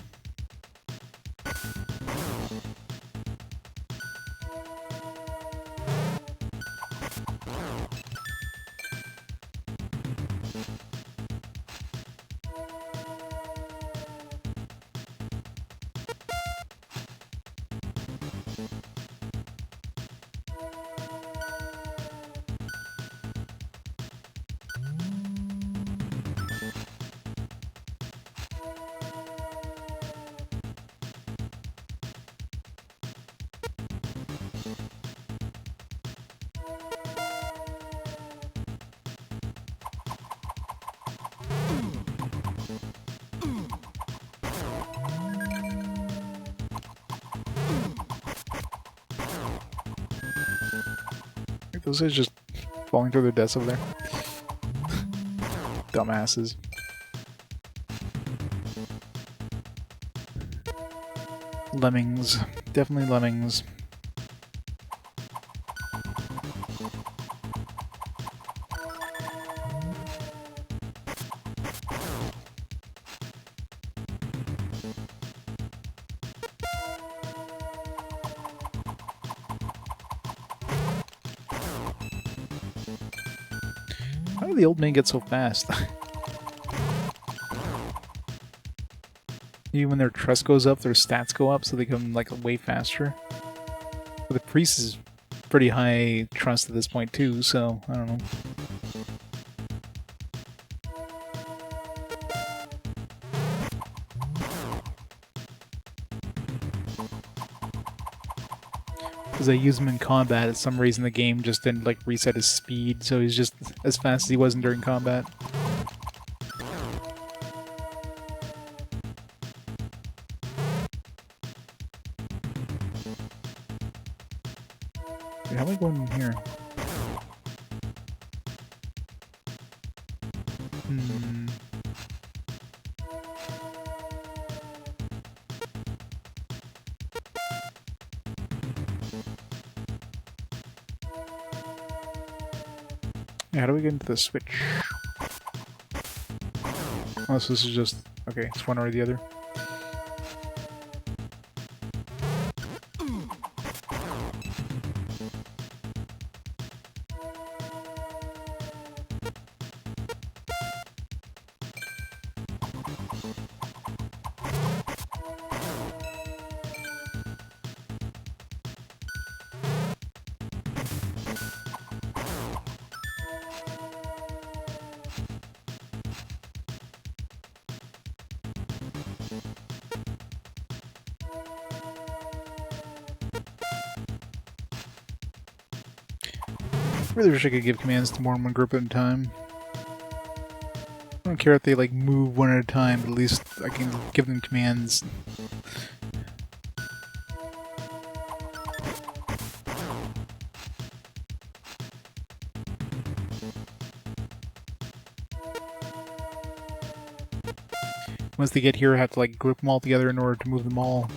Those guys just falling through their deaths over there. Dumbasses. Lemmings. Definitely lemmings. How did the old man get so fast? Even when their trust goes up, their stats go up, so they come like way faster. But the priest is pretty high trust at this point too, so I don't know. Because I use him in combat, at some reason the game just didn't like reset his speed, so he's just as fast as he wasn't during combat. Wait, how am I going in here? Yeah, how do we get into the switch? Unless this is just... okay, it's one or the other. I really wish I could give commands to more than one group at a time. I don't care if they like move one at a time, but at least I can give them commands. Once they get here, I have to like group them all together in order to move them all.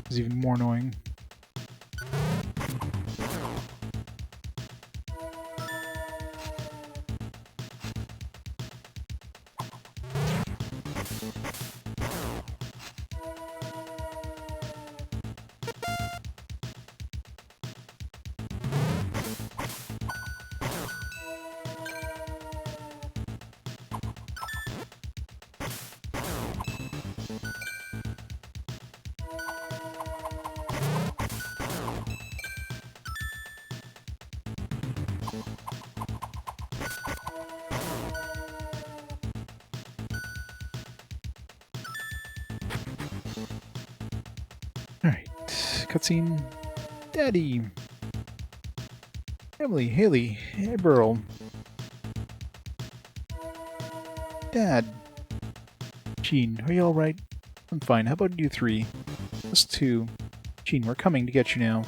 It's even more annoying. Alright, cutscene. Daddy. Emily, Haley, Burl. Dad. Gene, are you alright? I'm fine. How about you three? Us two. Gene, we're coming to get you now.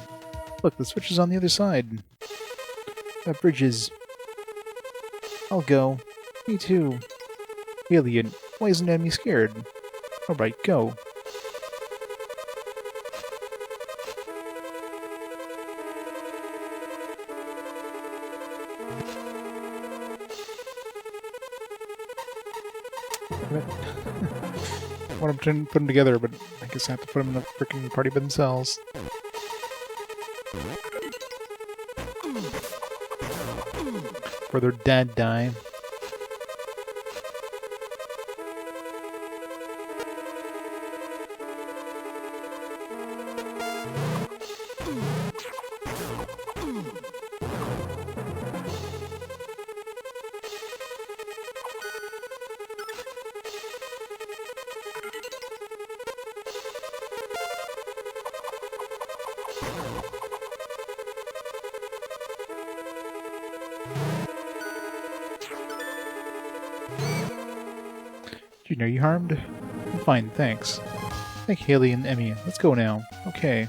Look, the switch is on the other side. That bridge is... I'll go. Me too. Haley, why isn't Emmy scared? Alright, go. I want them to put them together, but I guess I have to put them in a freaking party by themselves. Before their dad die. Gene, are you harmed? I'm fine, thanks. Thank Haley and Emmy. Let's go now. Okay.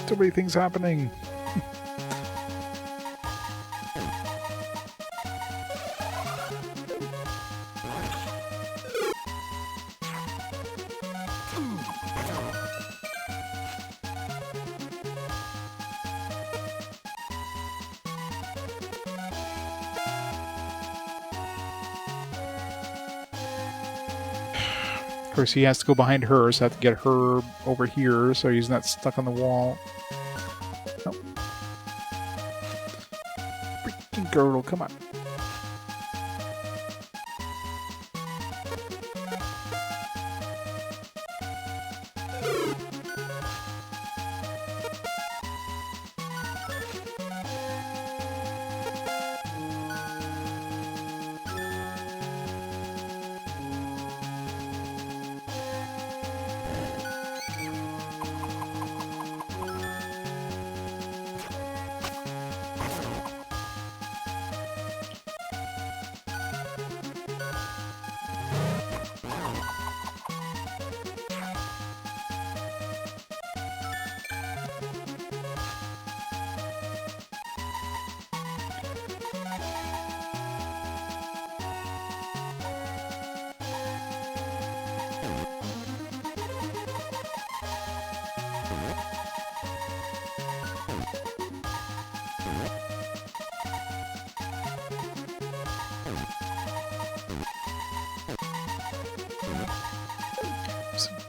So many things happening. course, he has to go behind her, so I have to get her over here so he's not stuck on the wall. Oh. Freaking girdle, come on.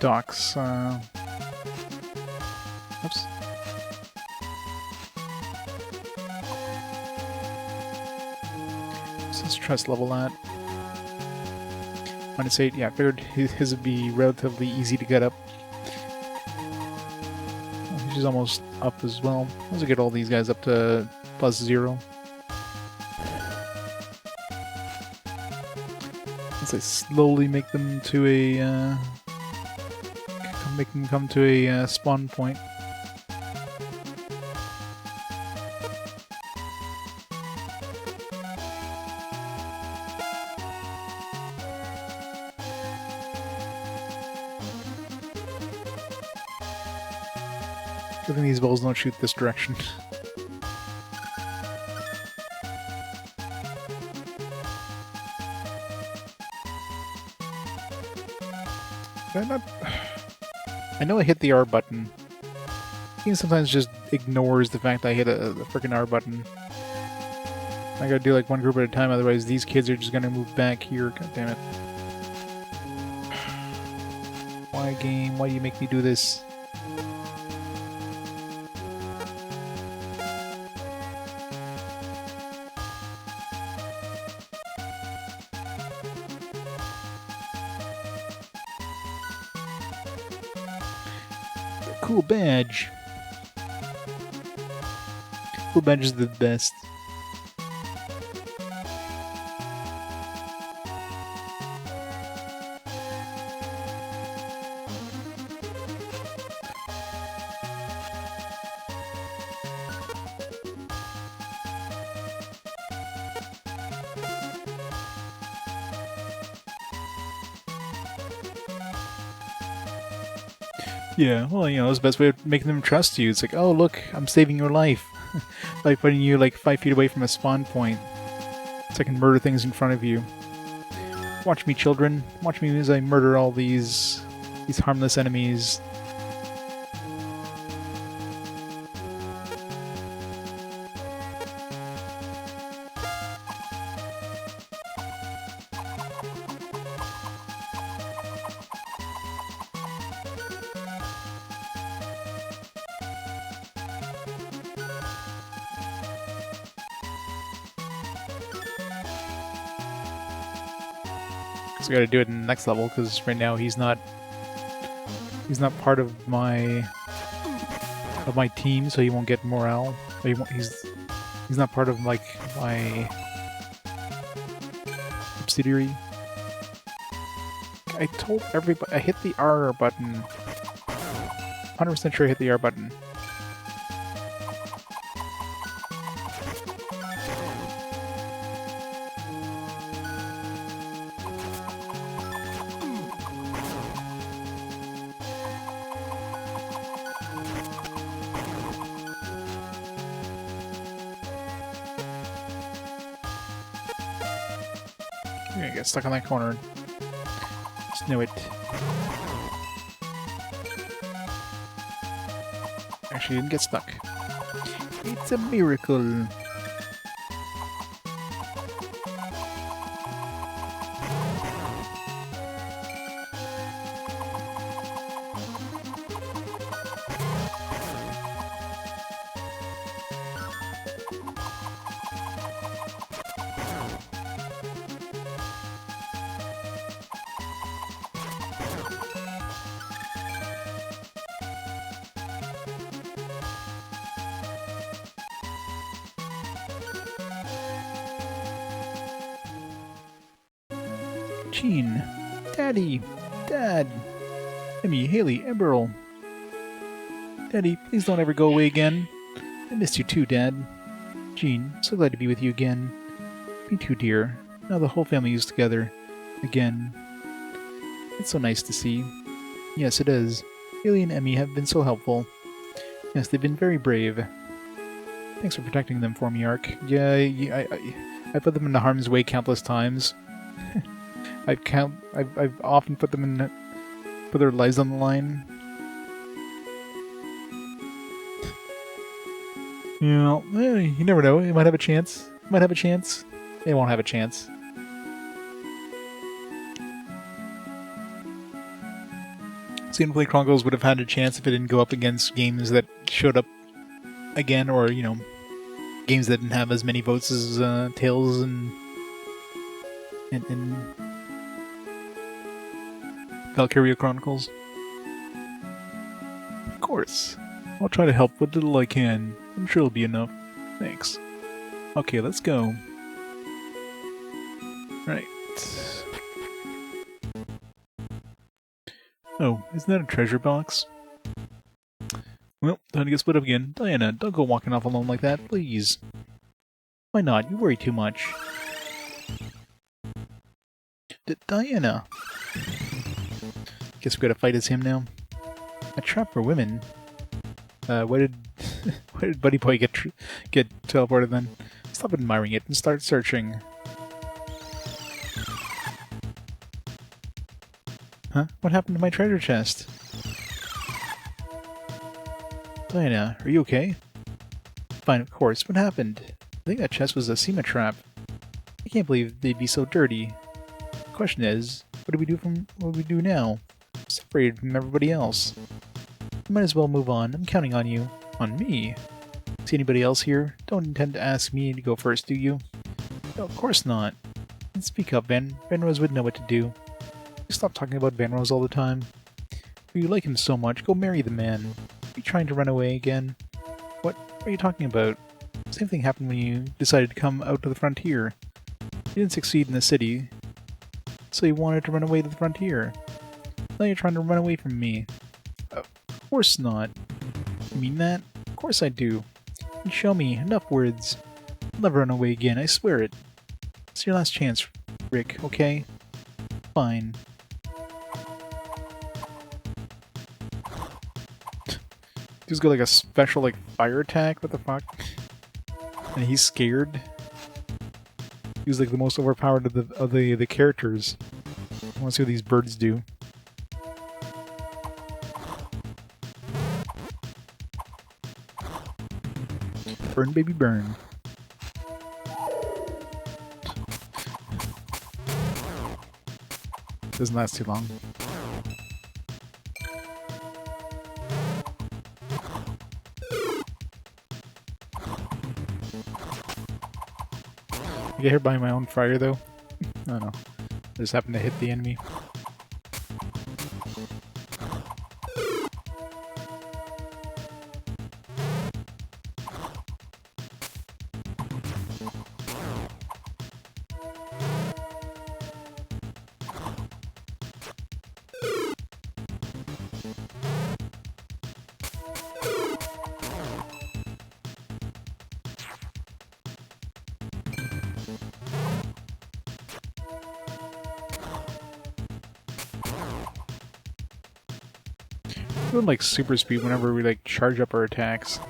Docks, oops. So let's trust level that. -8, yeah, I figured his would be relatively easy to get up. She's almost up as well. Let's get all these guys up to +0. Let's say slowly make them to a make them come to a spawn point. Good thing these balls don't shoot this direction. Did I not... I know I hit the R button. He sometimes just ignores the fact that I hit the freaking R button. I gotta do like one group at a time, otherwise these kids are just gonna move back here. God damn it. Why, game? Why do you make me do this? Cool badge. Cool badge is the best. Yeah, well, you know, it's the best way of making them trust you. It's like, oh, look, I'm saving your life. By putting you, like, 5 feet away from a spawn point. So I can murder things in front of you. Watch me, children. Watch me as I murder all these harmless enemies. So I gotta do it in the next level, because right now he's not part of my team, so he won't get morale. He's not part of like my subsidiary. I told everybody I hit the R button. 100% sure I hit the R button. You're gonna get stuck on that corner. Just knew it. Actually, didn't get stuck. It's a miracle. Jean. Daddy. Dad. Emmy, Haley, Emerald. Daddy, please don't ever go away again. I missed you too, Dad. Jean, so glad to be with you again. Me too, dear. Now the whole family is together. Again. It's so nice to see. Yes, it is. Haley and Emmy have been so helpful. Yes, they've been very brave. Thanks for protecting them for me, Ark. Yeah, I put them in harm's way countless times. I've often put them in, put their lives on the line. You know, you never know. It might have a chance. Might have a chance. It won't have a chance. Xenoblade Chronicles would have had a chance if it didn't go up against games that showed up again, or, you know, games that didn't have as many votes as Tales and Valkyria Chronicles. Of course. I'll try to help what little I can. I'm sure it'll be enough. Thanks. Okay, let's go. Right. Oh, isn't that a treasure box? Well, time to get split up again. Diana, don't go walking off alone like that, please. Why not? You worry too much. Diana! Guess we gotta fight as him now. A trap for women? Why did Buddy Boy get teleported then? Stop admiring it and start searching. Huh? What happened to my treasure chest? Diana, are you okay? Fine, of course. What happened? I think that chest was a CIMA trap. I can't believe they'd be so dirty. The question is, what do we do now? Separated from everybody else. You might as well move on. I'm counting on you. On me? See anybody else here? Don't intend to ask me to go first, do you? No, of course not. Then speak up, Vanrose would know what to do. Stop talking about Vanrose all the time. If you like him so much, go marry the man. Are you trying to run away again? What are you talking about? Same thing happened when you decided to come out to the frontier. You didn't succeed in the city, so you wanted to run away to the frontier. Now you're trying to run away from me. Of course not. You mean that? Of course I do. And show me. Enough words. I'll never run away again, I swear it. It's your last chance, Rick, okay? Fine. He's got like a special like fire attack, what the fuck? And he's scared. He's like the most overpowered of the characters. I want to see what these birds do. Burn, baby, burn. Doesn't last too long. I get hit by my own fire though. I don't know. I just happened to hit the enemy. We're doing like super speed whenever we like charge up our attacks.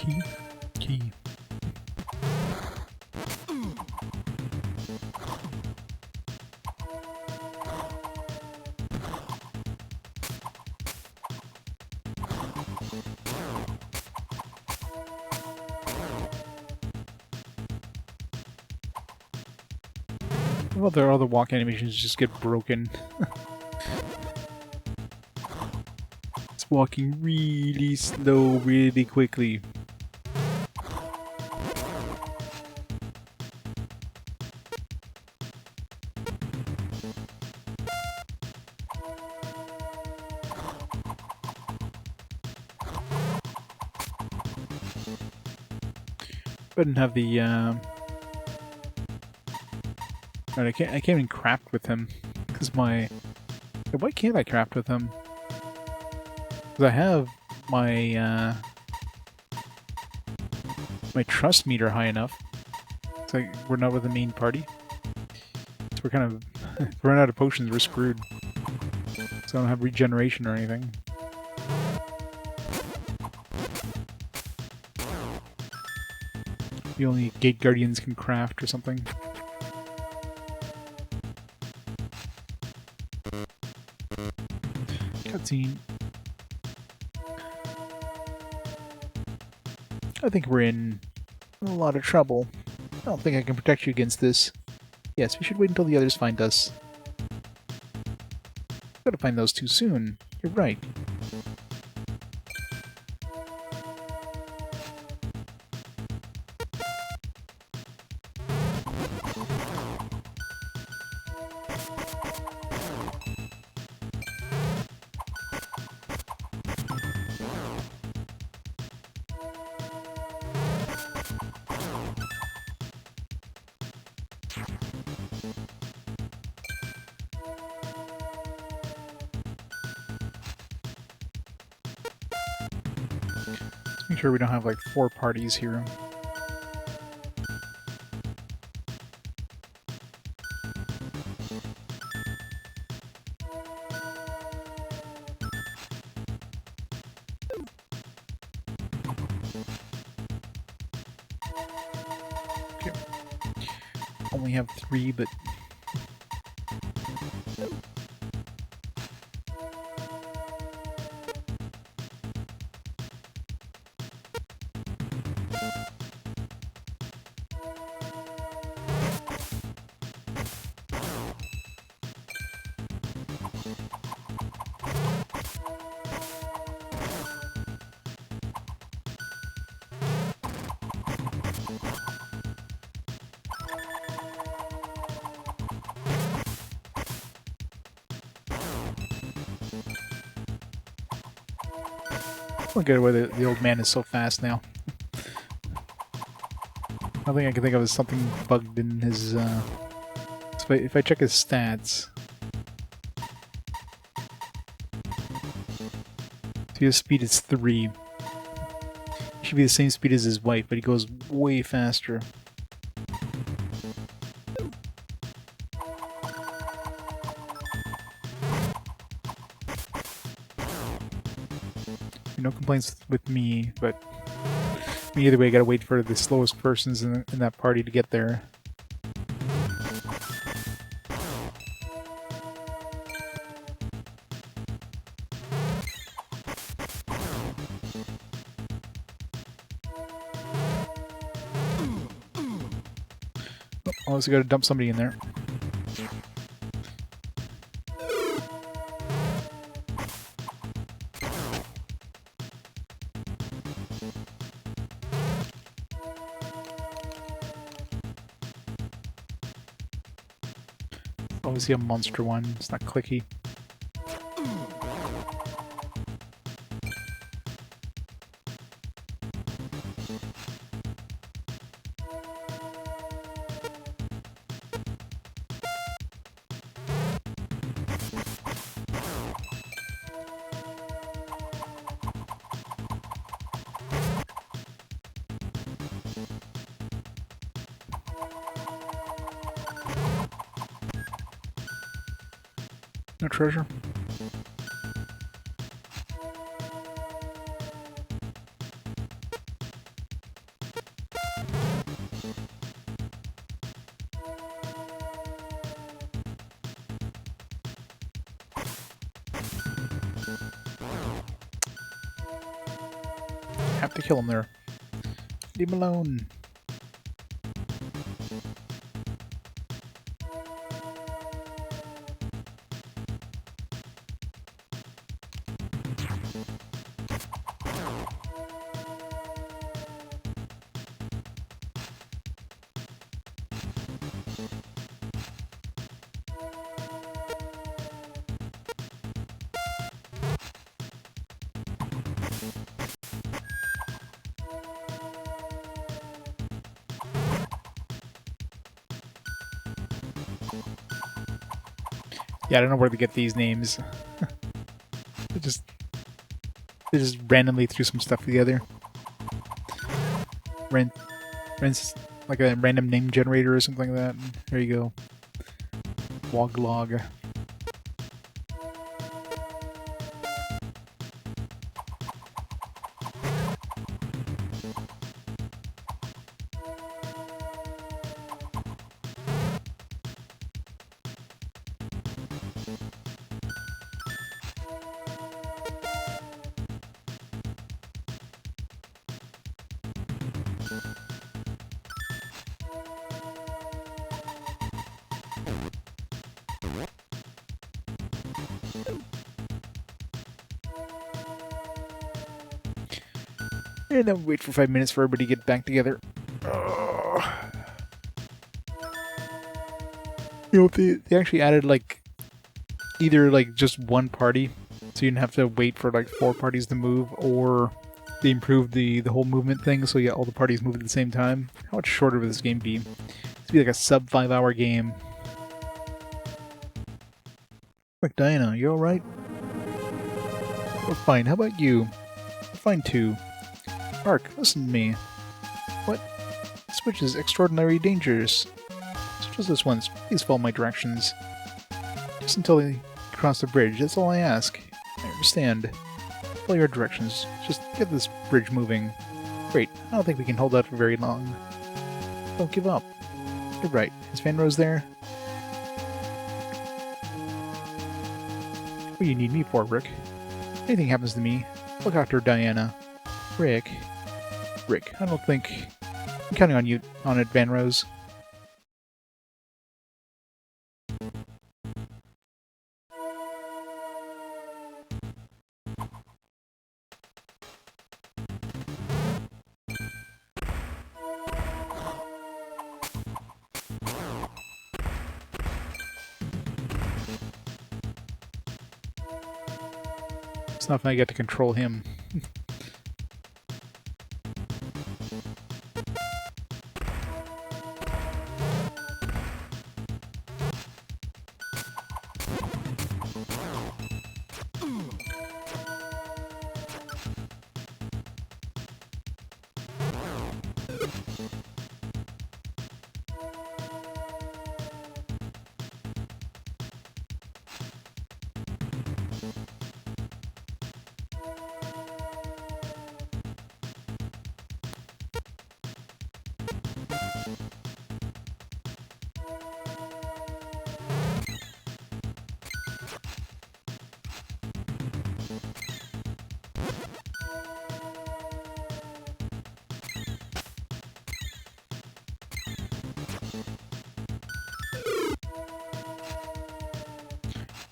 Key. Key. Well, their other walk animations just get broken. It's walking really slow, really quickly. I didn't have the right, I can't even craft with him because my. Why can't I craft with him? Because I have my my trust meter high enough. It's like we're not with the main party, so we're kind of if we run out of potions, we're screwed. So I don't have regeneration or anything. The only gate guardians can craft or something. Cutscene. I think we're in a lot of trouble. I don't think I can protect you against this. Yes, we should wait until the others find us. Gotta find those too soon. You're right. Make sure we don't have like 4 parties here. Okay. Only have 3, but I don't get why the old man is so fast now. Nothing I can think of is something bugged in his, if I check his stats... So his speed is 3. He should be the same speed as his wife, but he goes way faster. No complaints with me, but either way, I gotta wait for the slowest persons in that party to get there. Oh, also gotta dump somebody in there. Obviously a monster one, it's not clicky. No treasure. Have to kill him there. Leave him alone. Yeah, I don't know where to get these names. they just randomly threw some stuff together. Rent's like a random name generator or something like that. There you go. Woglog. And then wait for 5 minutes for everybody to get back together. You know, they actually added like either like just one party, so you didn't have to wait for like 4 parties to move, or they improved the whole movement thing, so yeah, all the parties move at the same time. How much shorter would this game be? It'd be like a sub 5-hour game. Quick, Diana, you alright? We're fine. How about you? We're fine too. Mark, listen to me. What? This switch is extraordinarily dangerous. So just this once, please follow my directions. Just until we cross the bridge, that's all I ask. I understand. Follow your directions. Just get this bridge moving. Great, I don't think we can hold out for very long. Don't give up. You're right. Is Van Rose there? What do you need me for, Rick? If anything happens to me, look after Diana. Rick, I don't think... I'm counting on you on it, Van Rose. It's not fun I get to control him.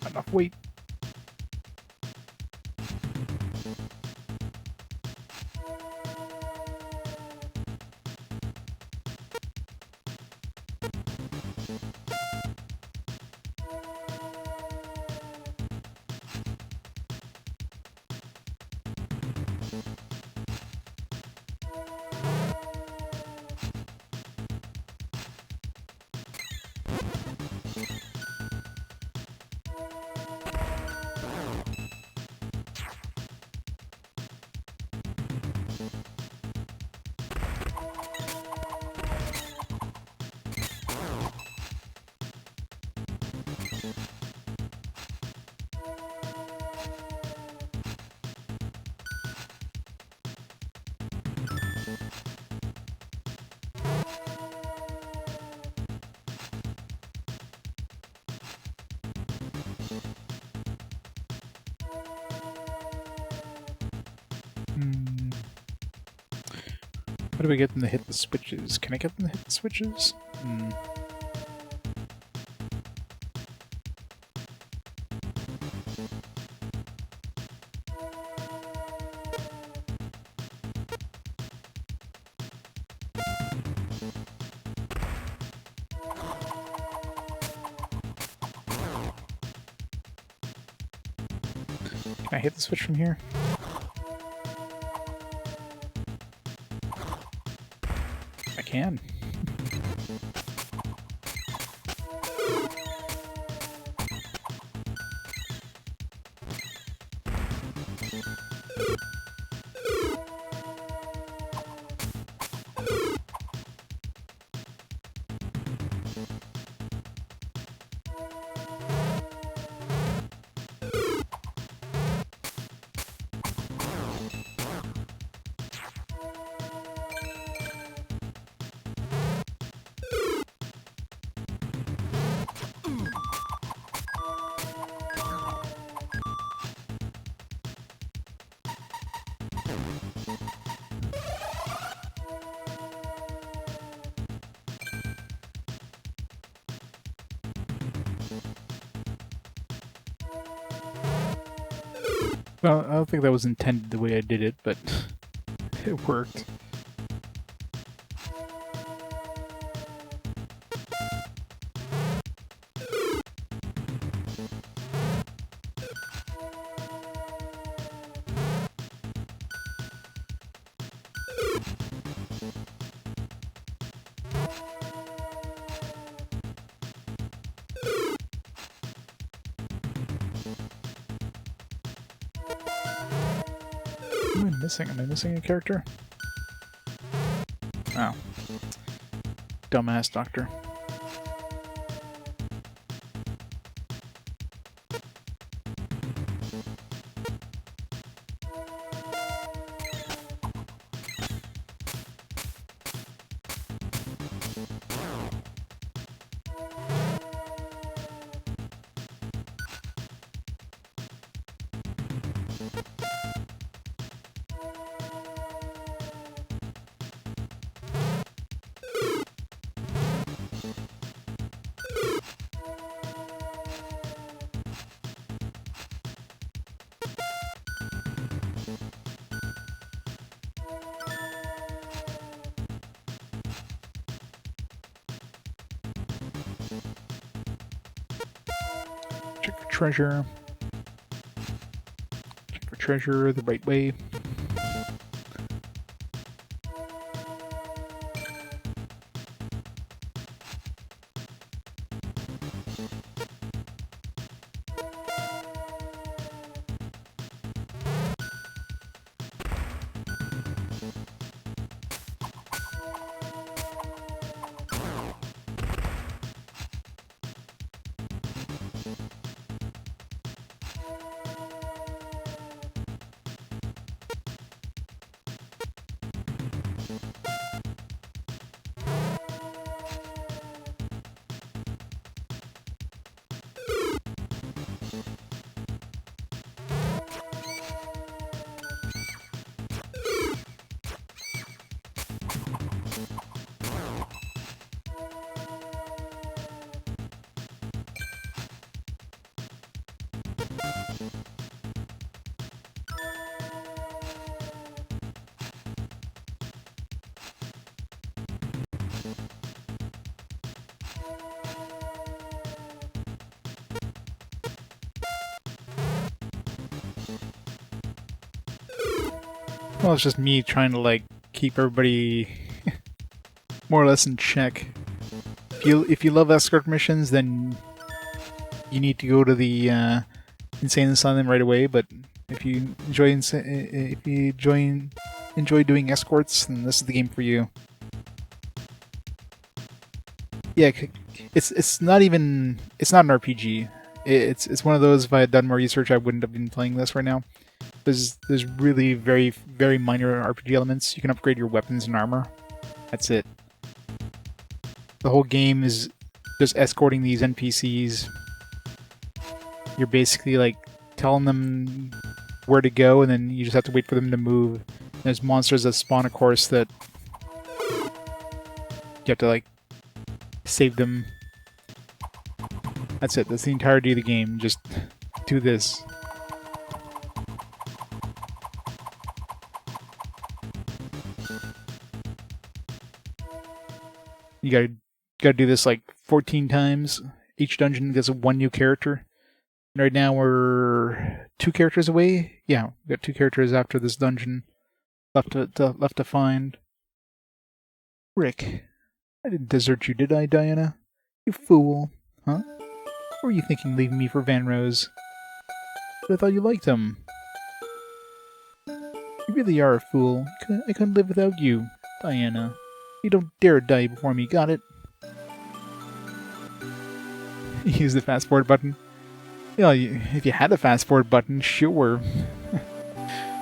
Enough weight. How do we get them to hit the switches? Can I get them to hit the switches? Can I hit the switch from here? I can. Well, I don't think that was intended the way I did it, but it worked. What am I missing? Am I missing a character? Oh. Dumbass doctor. Check for treasure. Check for treasure the right way. Well, it's just me trying to, like, keep everybody more or less in check. If you love escort missions, then you need to go to the Insane Asylum right away. But if you enjoy enjoy doing escorts, then this is the game for you. Yeah, it's not an RPG. It's one of those. If I had done more research, I wouldn't have been playing this right now. There's really very minor RPG elements. You can upgrade your weapons and armor. That's it. The whole game is just escorting these NPCs. You're basically like telling them where to go, and then you just have to wait for them to move. There's monsters that spawn, of course, that You have to, like, save them. That's it. That's the entirety of the game. Just do this. You gotta do this like 14 times. Each dungeon gets one new character. And right now we're 2 characters away. Yeah, we got 2 characters after this dungeon left to find. Rick, I didn't desert you, did I, Diana? You fool, huh? What were you thinking, leaving me for Van Rose? But I thought you liked him. You really are a fool. I couldn't live without you, Diana. You don't dare die before me, got it? Use the fast forward button. You know, if you had a fast forward button, sure.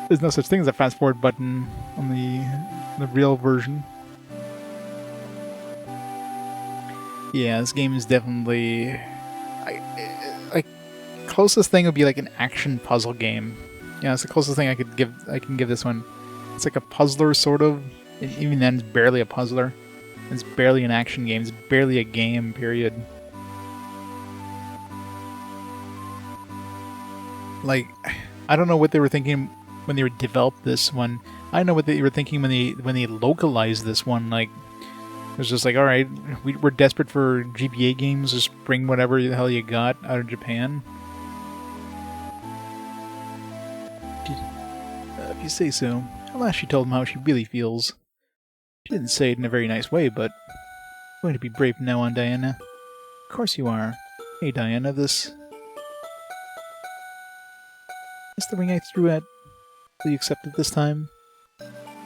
There's no such thing as a fast forward button on the real version. Yeah, this game is definitely like closest thing would be like an action puzzle game. Yeah, it's the closest thing I can give this one. It's like a puzzler sort of. And even then, it's barely a puzzler. It's barely an action game. It's barely a game. Period. Like, I don't know what they were thinking when they developed this one. I know what they were thinking when they localized this one. Like, it was just like, all right, we're desperate for GBA games. Just bring whatever the hell you got out of Japan. If you say so. At last she told him how she really feels. She didn't say it in a very nice way, but I'm going to be brave from now on, Diana. Of course you are. Hey, Diana, this... That's the ring I threw at. Will you accept it this time?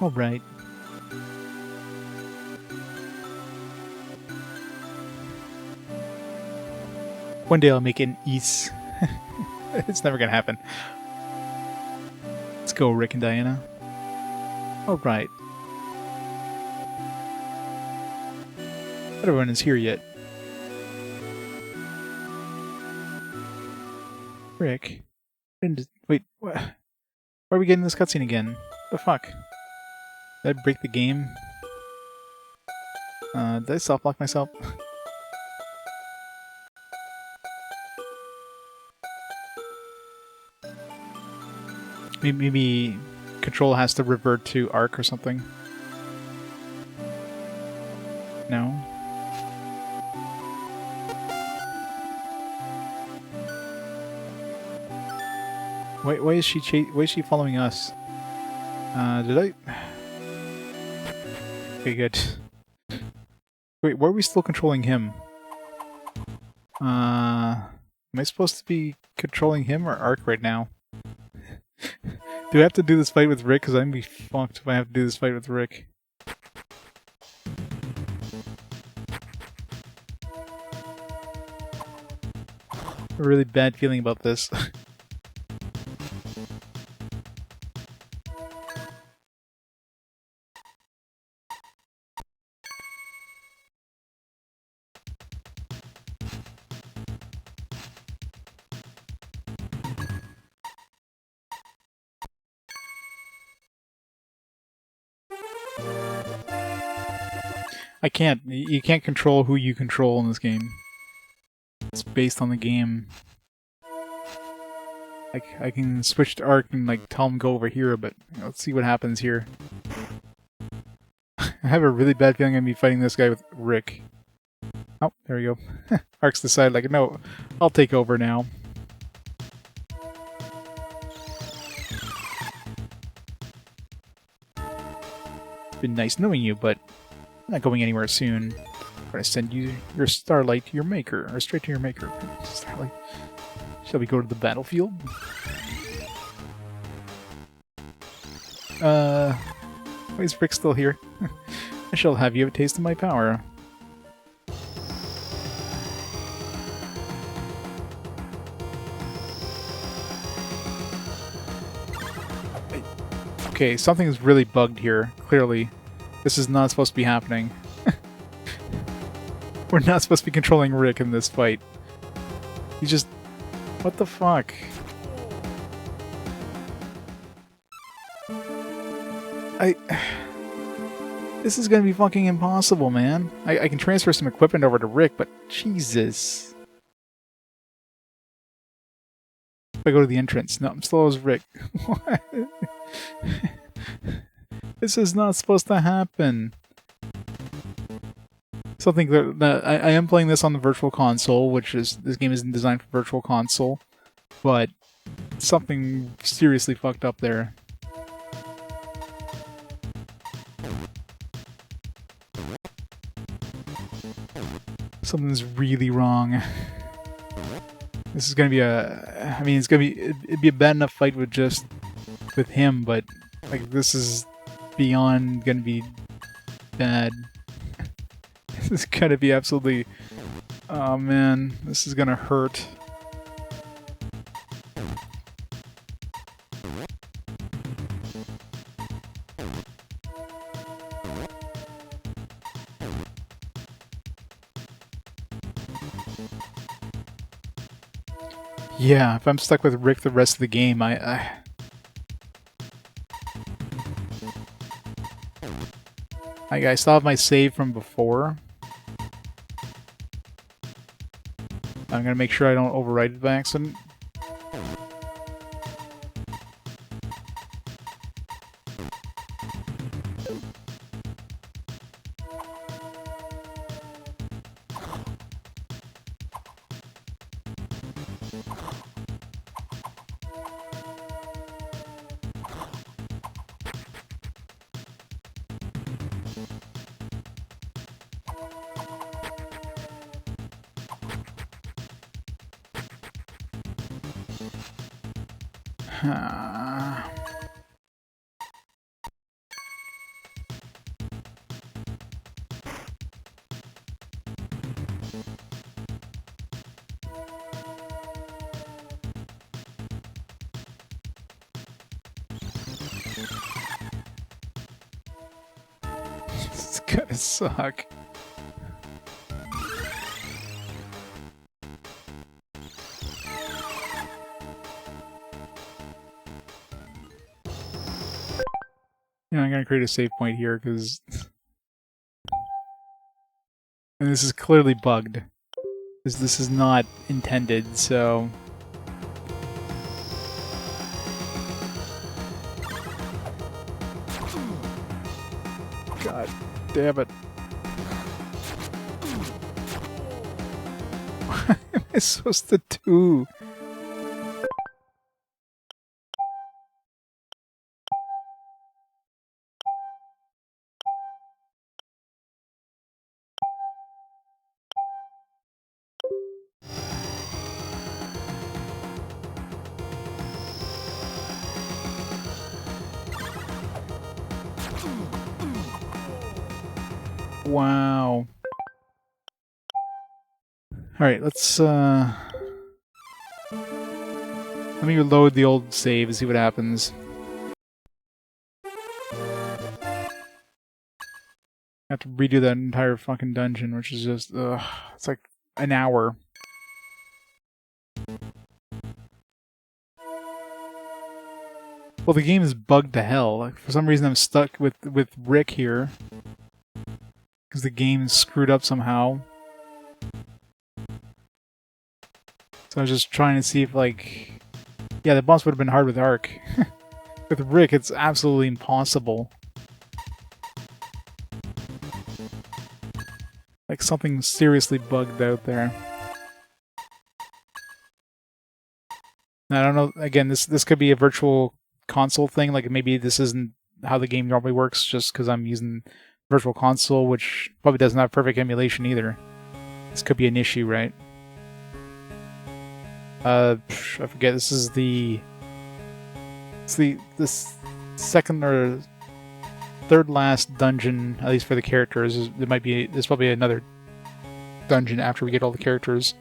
Alright. One day I'll make it an East. It's never gonna happen. Let's go, Rick and Diana. Alright. Not everyone is here yet. Rick. Wait, what? Why are we getting this cutscene again? The fuck? Did I break the game? Did I self-lock myself? Maybe control has to revert to Arc or something. No? Why is she following us? Did I? Okay, good. Wait, why are we still controlling him? Am I supposed to be controlling him or Arc right now? Do I have to do this fight with Rick? Because I'm gonna be fucked if I have to do this fight with Rick. A really bad feeling about this. I can't. You can't control who you control in this game. It's based on the game. I can switch to Arc and like tell him go over here, but let's see what happens here. I have a really bad feeling I'm gonna be fighting this guy with Rick. Oh, there we go. Arc's decided like, no, I'll take over now. Been nice knowing you, but I'm not going anywhere soon. I'm gonna send you your starlight to your maker, or straight to your maker. Starlight. Shall we go to the battlefield? Why is Rick still here? I shall have you have a taste of my power. Okay, something is really bugged here, clearly. This is not supposed to be happening. We're not supposed to be controlling Rick in this fight. He just... What the fuck? This is gonna be fucking impossible, man. I can transfer some equipment over to Rick, but Jesus. If I go to the entrance, no, I'm slow as Rick. What? This is not supposed to happen. Something that I am playing this on the Virtual Console, which is this game isn't designed for Virtual Console, but something seriously fucked up there. Something's really wrong. This is gonna be a. I mean, it's gonna be. It'd be a bad enough fight with him, but like this is beyond gonna be bad. This is gonna be absolutely... Oh man, this is gonna hurt. Yeah, if I'm stuck with Rick the rest of the game, I still have my save from before. I'm gonna make sure I don't overwrite it by accident. It's gonna suck. Yeah, I'm gonna create a save point here because, and this is clearly bugged. This is not intended, so. God damn it. What am I supposed to do? Wow. Alright, let's let me reload the old save and see what happens. I have to redo that entire fucking dungeon, which is just, it's like an hour. Well, the game is bugged to hell. Like, for some reason I'm stuck with Rick here. Because the game is screwed up somehow. So I was just trying to see if, like... Yeah, the boss would have been hard with Ark. With Rick, it's absolutely impossible. Like, something seriously bugged out there. I don't know, again, this could be a virtual console thing, like maybe this isn't how the game normally works just because I'm using virtual console, which probably doesn't have perfect emulation either. This could be an issue, right? I forget, this is the second or third last dungeon, at least for the characters. There's probably another dungeon after we get all the characters.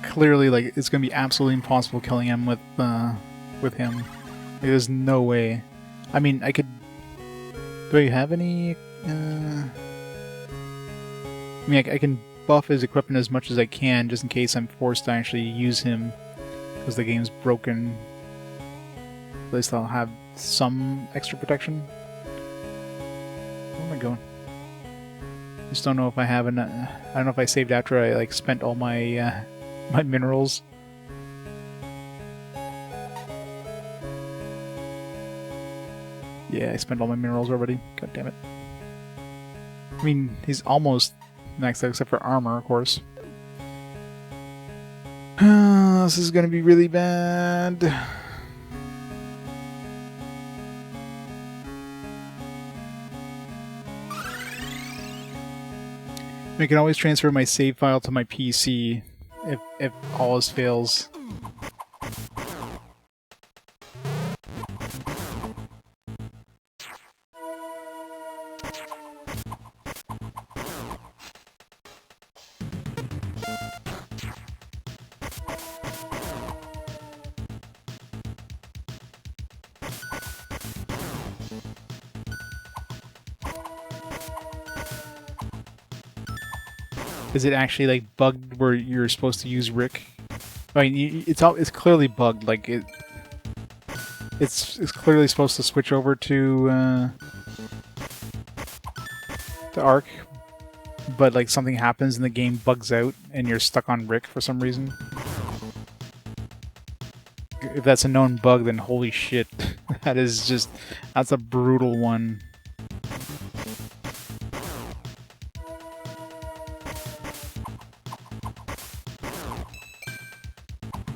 Clearly, like, it's gonna be absolutely impossible killing him with him. There's no way. I mean, I could... Do I have any I mean, I can buff his equipment as much as I can, just in case I'm forced to actually use him, because the game's broken. At least I'll have some extra protection. Where am I going? Just don't know if I have enough. I don't know if I saved after I like spent all my my minerals. Yeah, I spent all my minerals already. God damn it. I mean, he's almost maxed out except for armor, of course. This is gonna be really bad. I can always transfer my save file to my PC if all else fails. Is it actually like bugged where you're supposed to use Rick? I mean, it's clearly bugged. Like it's clearly supposed to switch over to Arc, but like something happens and the game bugs out and you're stuck on Rick for some reason. If that's a known bug, then holy shit, that's a brutal one.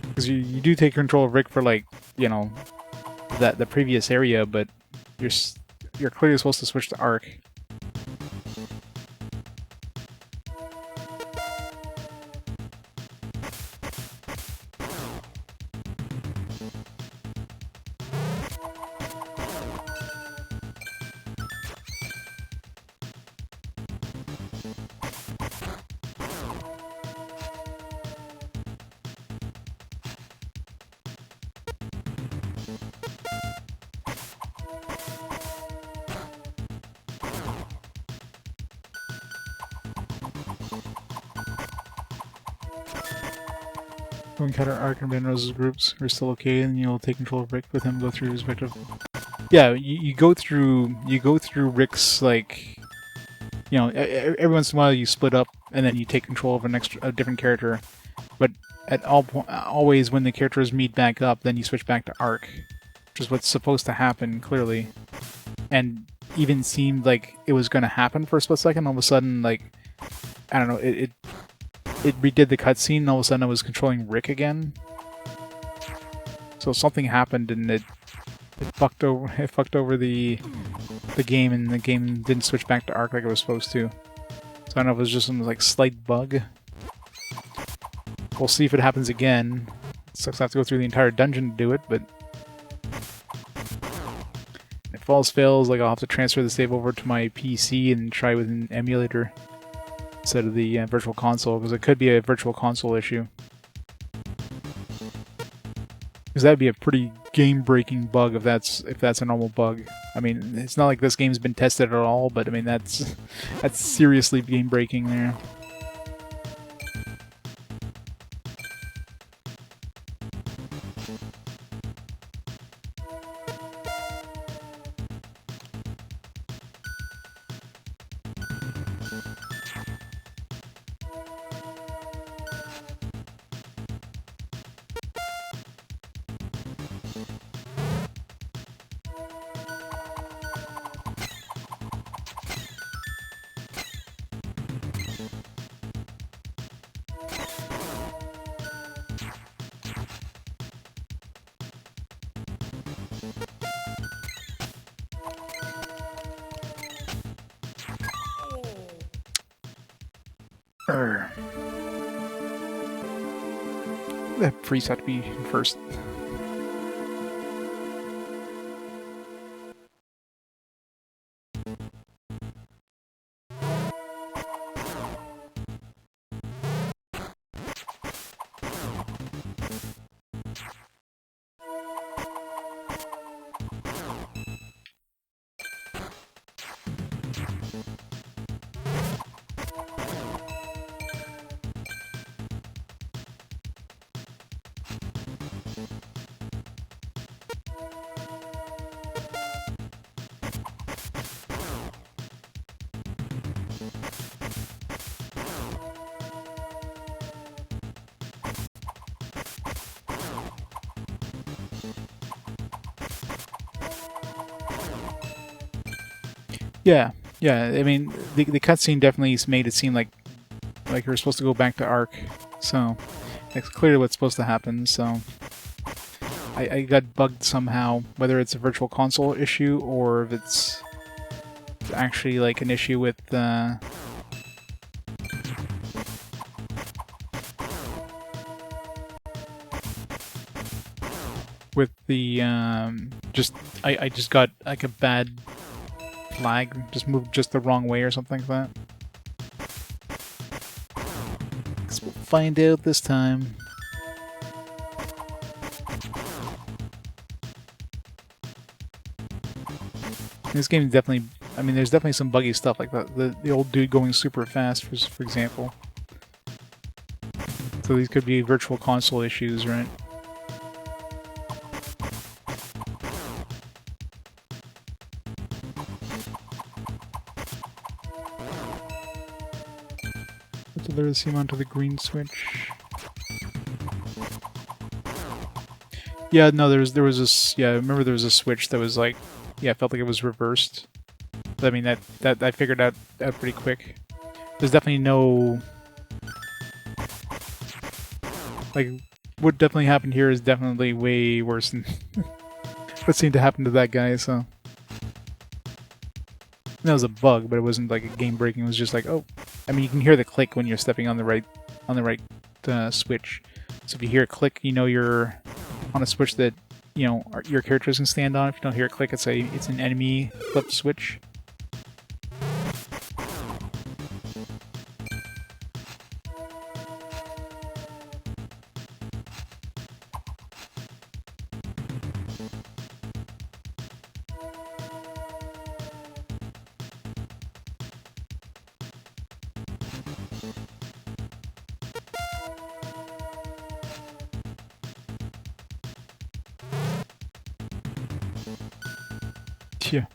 Because you do take control of Rick for, like, you know, the previous area, but you're clearly supposed to switch to Arc. Encounter Arc and Rose groups are still okay, and you'll take control of Rick with him. Go through respective. Yeah, you go through Rick's, like, you know, every once in a while you split up and then you take control of a different character, but at always when the characters meet back up, then you switch back to Arc, which is what's supposed to happen clearly, and even seemed like it was going to happen for a split second. All of a sudden, like, I don't know, it redid the cutscene, and all of a sudden I was controlling Rick again. So something happened, and it fucked over the game, and the game didn't switch back to Arc like it was supposed to. So I don't know if it was just some like slight bug. We'll see if it happens again. It sucks I have to go through the entire dungeon to do it, but if all else fails, like, I'll have to transfer the save over to my PC and try with an emulator instead of the virtual console, because it could be a virtual console issue. Because that'd be a pretty game-breaking bug if that's a normal bug. I mean, it's not like this game's been tested at all, but I mean that's seriously game-breaking there. That priest had to be first. Yeah, yeah. I mean, the cutscene definitely made it seem like you're supposed to go back to Ark, so that's clearly what's supposed to happen. So I got bugged somehow, whether it's a virtual console issue or if it's actually like an issue with the just I just got like a bad flag, just moved just the wrong way or something like that. Guess we'll find out this time. This game definitely, I mean, there's definitely some buggy stuff like the old dude going super fast, for example. So these could be virtual console issues, right? Deliver the CIMA onto the green switch. Yeah, no, there was this. Yeah, I remember there was a switch that was like, yeah, it felt like it was reversed. But, I mean, that I figured out pretty quick. There's definitely no, like, what definitely happened here is definitely way worse than what seemed to happen to that guy. So that was a bug, but it wasn't like a game breaking. It was just like, oh, I mean, you can hear the click when you're stepping on the right switch. So if you hear a click, you know you're on a switch that your characters can stand on. If you don't hear it click, it's an enemy flip switch. Yeah.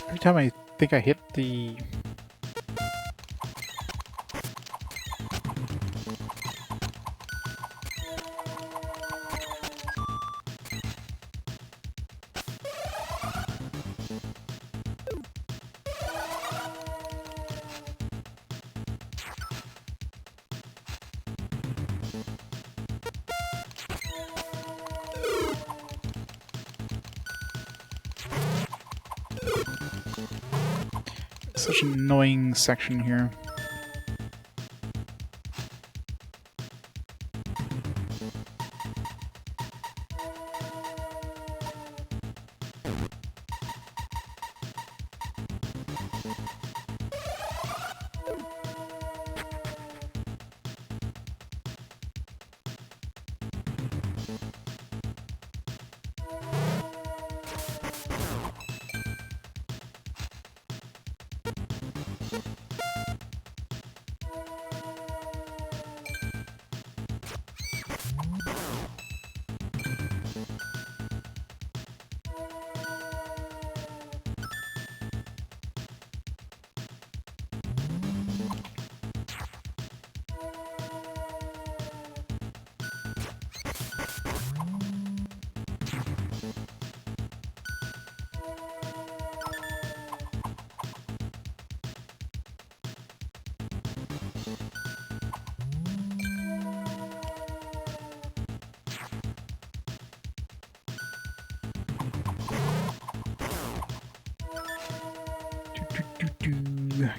Every time I think I hit the... Such an annoying section here.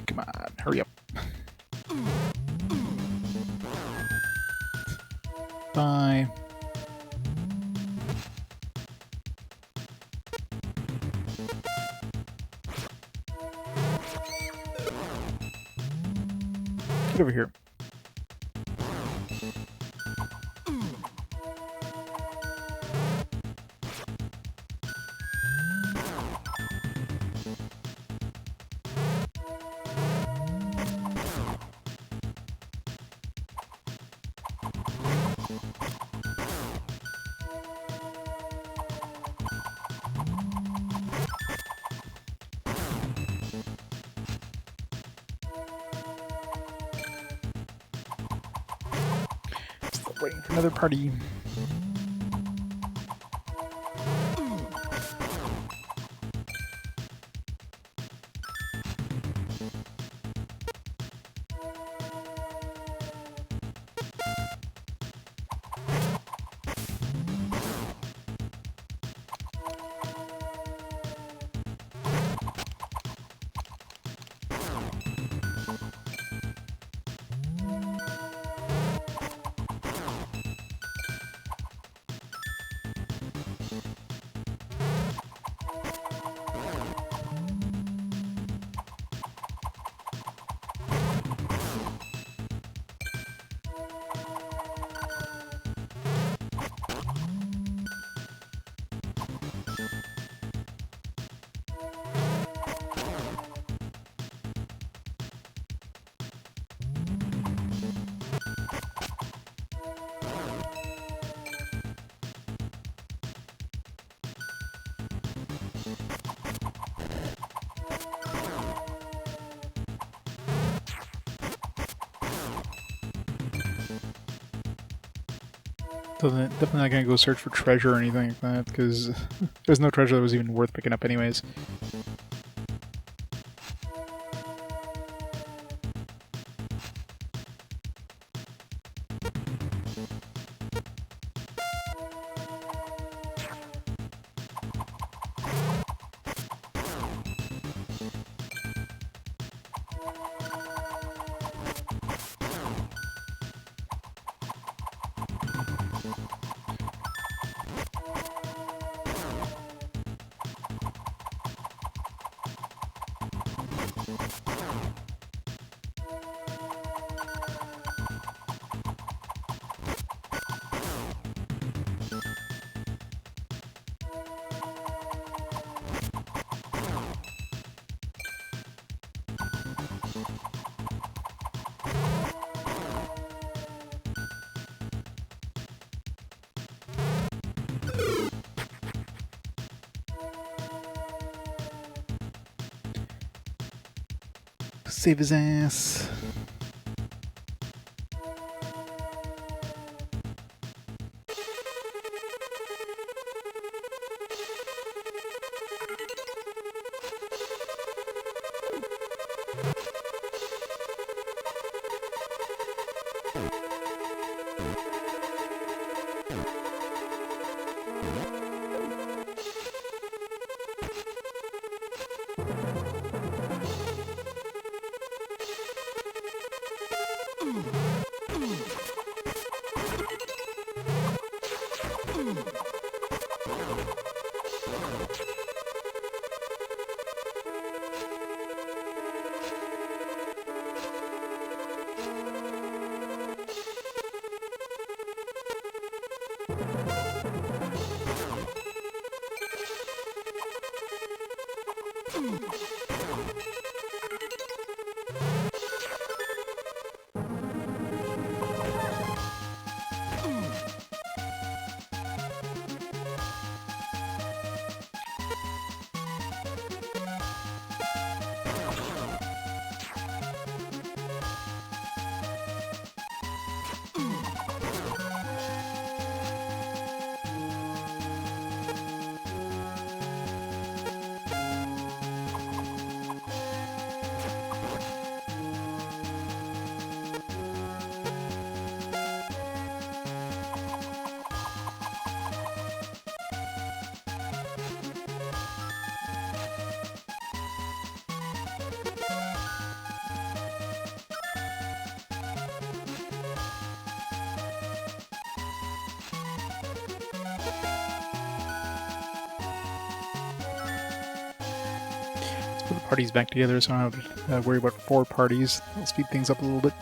Come on, hurry up. Bye. Get over here. Still waiting for another party. So definitely not gonna go search for treasure or anything like that, because there's no treasure that was even worth picking up anyways. Save his ass. Let's put the parties back together so I don't have to worry about 4 parties. I'll speed things up a little bit.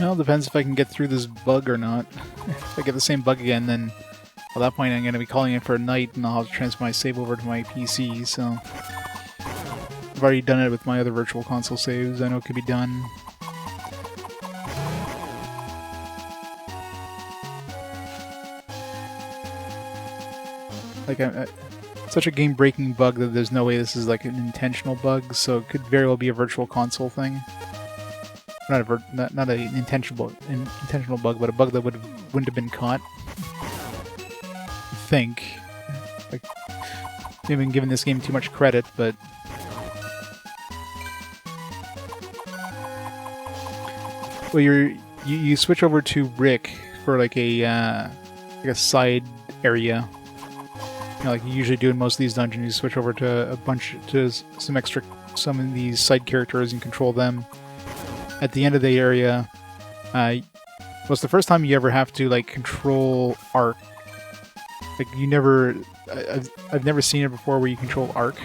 Well, it depends if I can get through this bug or not. If I get the same bug again, then at that point I'm going to be calling it for a night and I'll have to transfer my save over to my PC, so... I've already done it with my other Virtual Console saves. I know it could be done. Like, such a game-breaking bug that there's no way this is like an intentional bug, so it could very well be a Virtual Console thing. Not an intentional bug, but a bug that wouldn't have been caught. I think. Like, I've been giving this game too much credit, but well, you switch over to Rick for like a side area. You know, like you usually do in most of these dungeons. You switch over to some of these side characters and control them. At the end of the area, it's the first time you ever have to like control Arc. Like you never, I've never seen it before where you control Arc.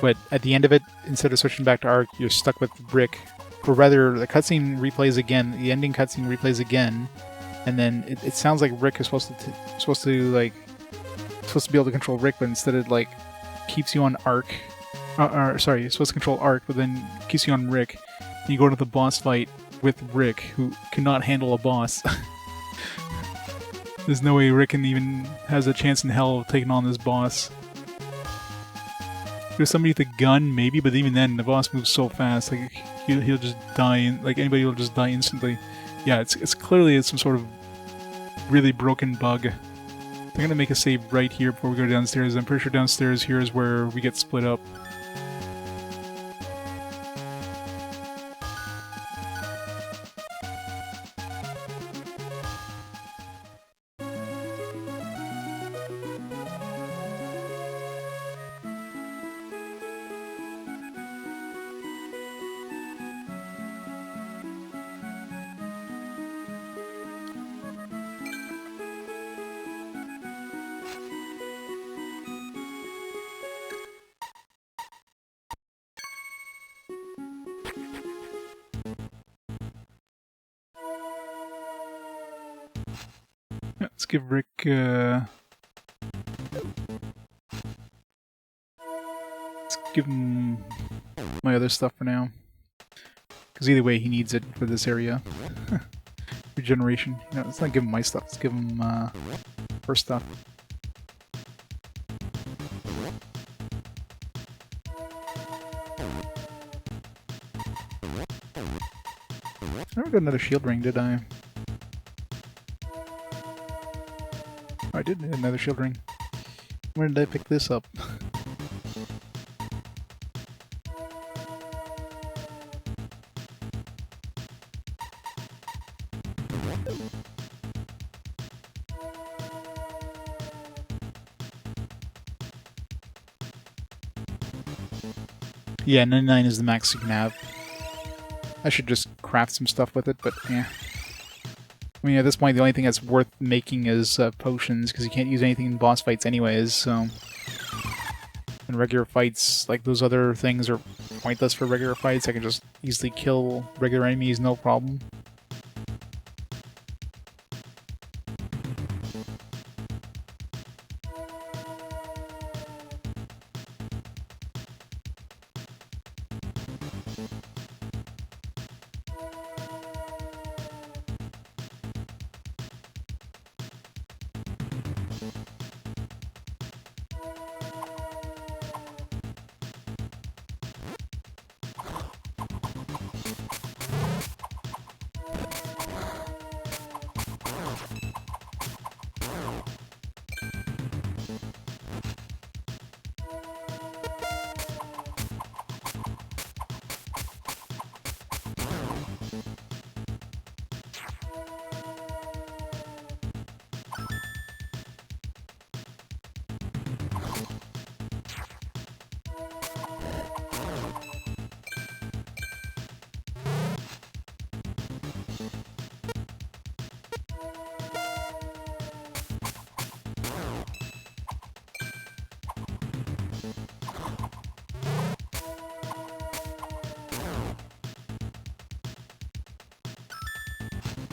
But at the end of it, instead of switching back to Arc, you're stuck with Rick. Or rather, the cutscene replays again. The ending cutscene replays again, and then it sounds like Rick is supposed to be able to control Rick, but instead it like keeps you on Arc. Sorry, you're supposed to control Arc, but then keeps you on Rick. And you go into the boss fight with Rick, who cannot handle a boss. There's no way Rick even has a chance in hell of taking on this boss. There's somebody with a gun, maybe, but even then, the boss moves so fast, like he'll just die. Like anybody will just die instantly. Yeah, it's clearly some sort of really broken bug. I'm gonna make a save right here before we go downstairs. I'm pretty sure downstairs here is where we get split up. Let's give Rick, let's give him my other stuff for now. Because either way, he needs it for this area. Regeneration. No, let's not give him my stuff, let's give him, her stuff. I never got another shield ring, did I? I did need another shield ring. Where did I pick this up? Yeah, 99 is the max you can have. I should just craft some stuff with it, but yeah. I mean, at this point, the only thing that's worth making is potions, because you can't use anything in boss fights anyways, so... In regular fights, like, those other things are pointless for regular fights. I can just easily kill regular enemies, no problem.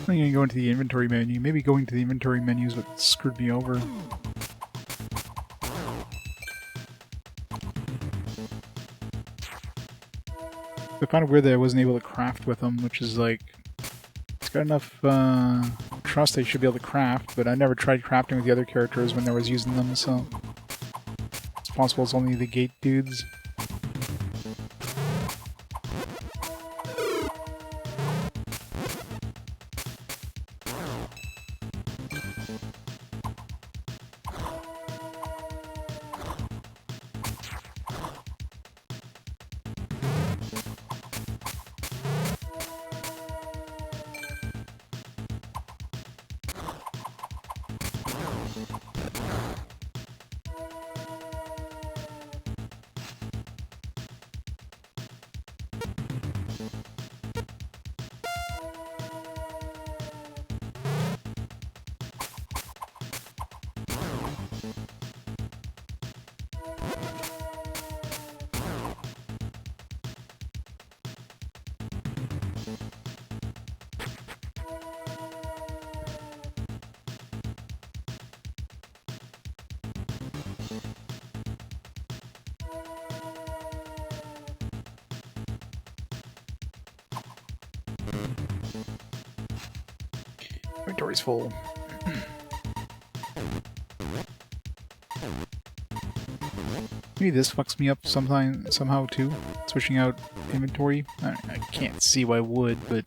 I'm gonna go into the inventory menu. Maybe going to the inventory menu is what screwed me over. I found it weird that I wasn't able to craft with them, which is like... It's got enough trust I should be able to craft, but I never tried crafting with the other characters when I was using them, so... It's possible it's only the gate dudes. Inventory's full. Maybe this fucks me up somehow too. Switching out inventory. I can't see why I would, but...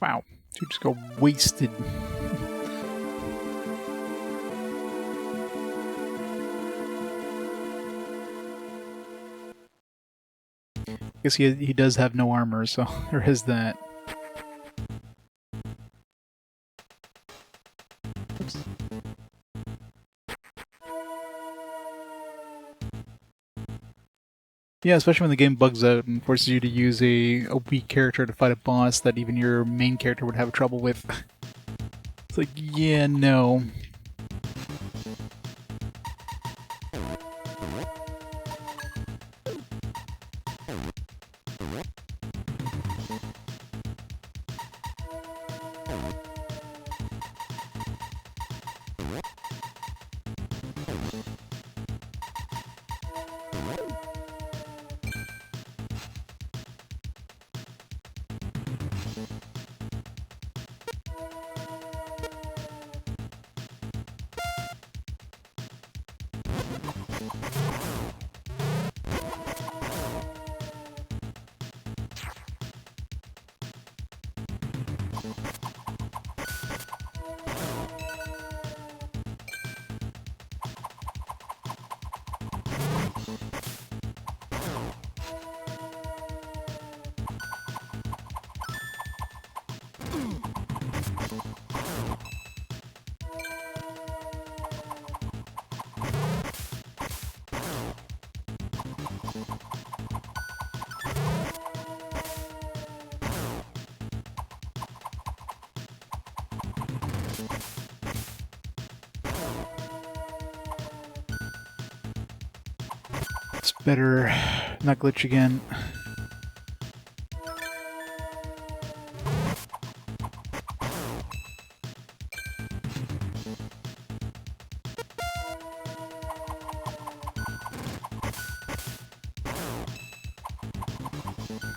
Wow, dude just got wasted. I guess he does have no armor, so there is that. Oops. Yeah, especially when the game bugs out and forces you to use a weak character to fight a boss that even your main character would have trouble with. It's like, yeah, no. It's better not glitch again.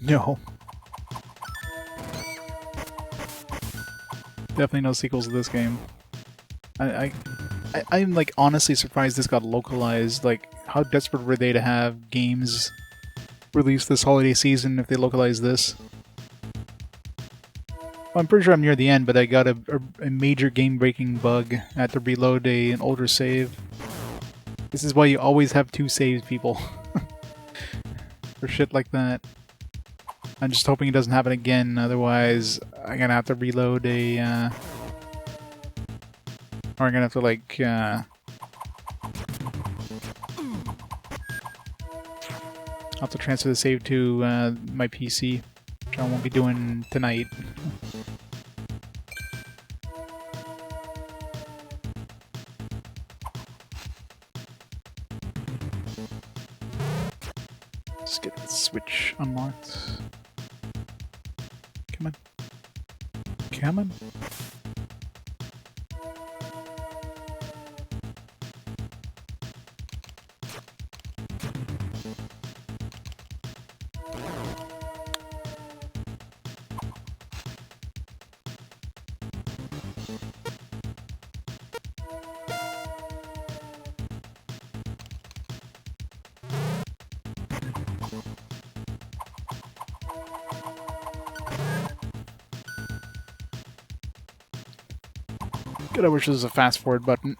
No. Definitely no sequels to this game. I'm like honestly surprised this got localized. Like, how desperate were they to have games released this holiday season if they localized this? Well, I'm pretty sure I'm near the end, but I got a major game-breaking bug. I had to reload an older save. This is why you always have 2 saves, people. For shit like that. I'm just hoping it doesn't happen again, otherwise I'm gonna have to reload or I'm gonna have to, like, I'll have to transfer the save to my PC, which I won't be doing tonight. Let's get the switch unlocked. Come on. Come on. God, I wish there was a fast forward button.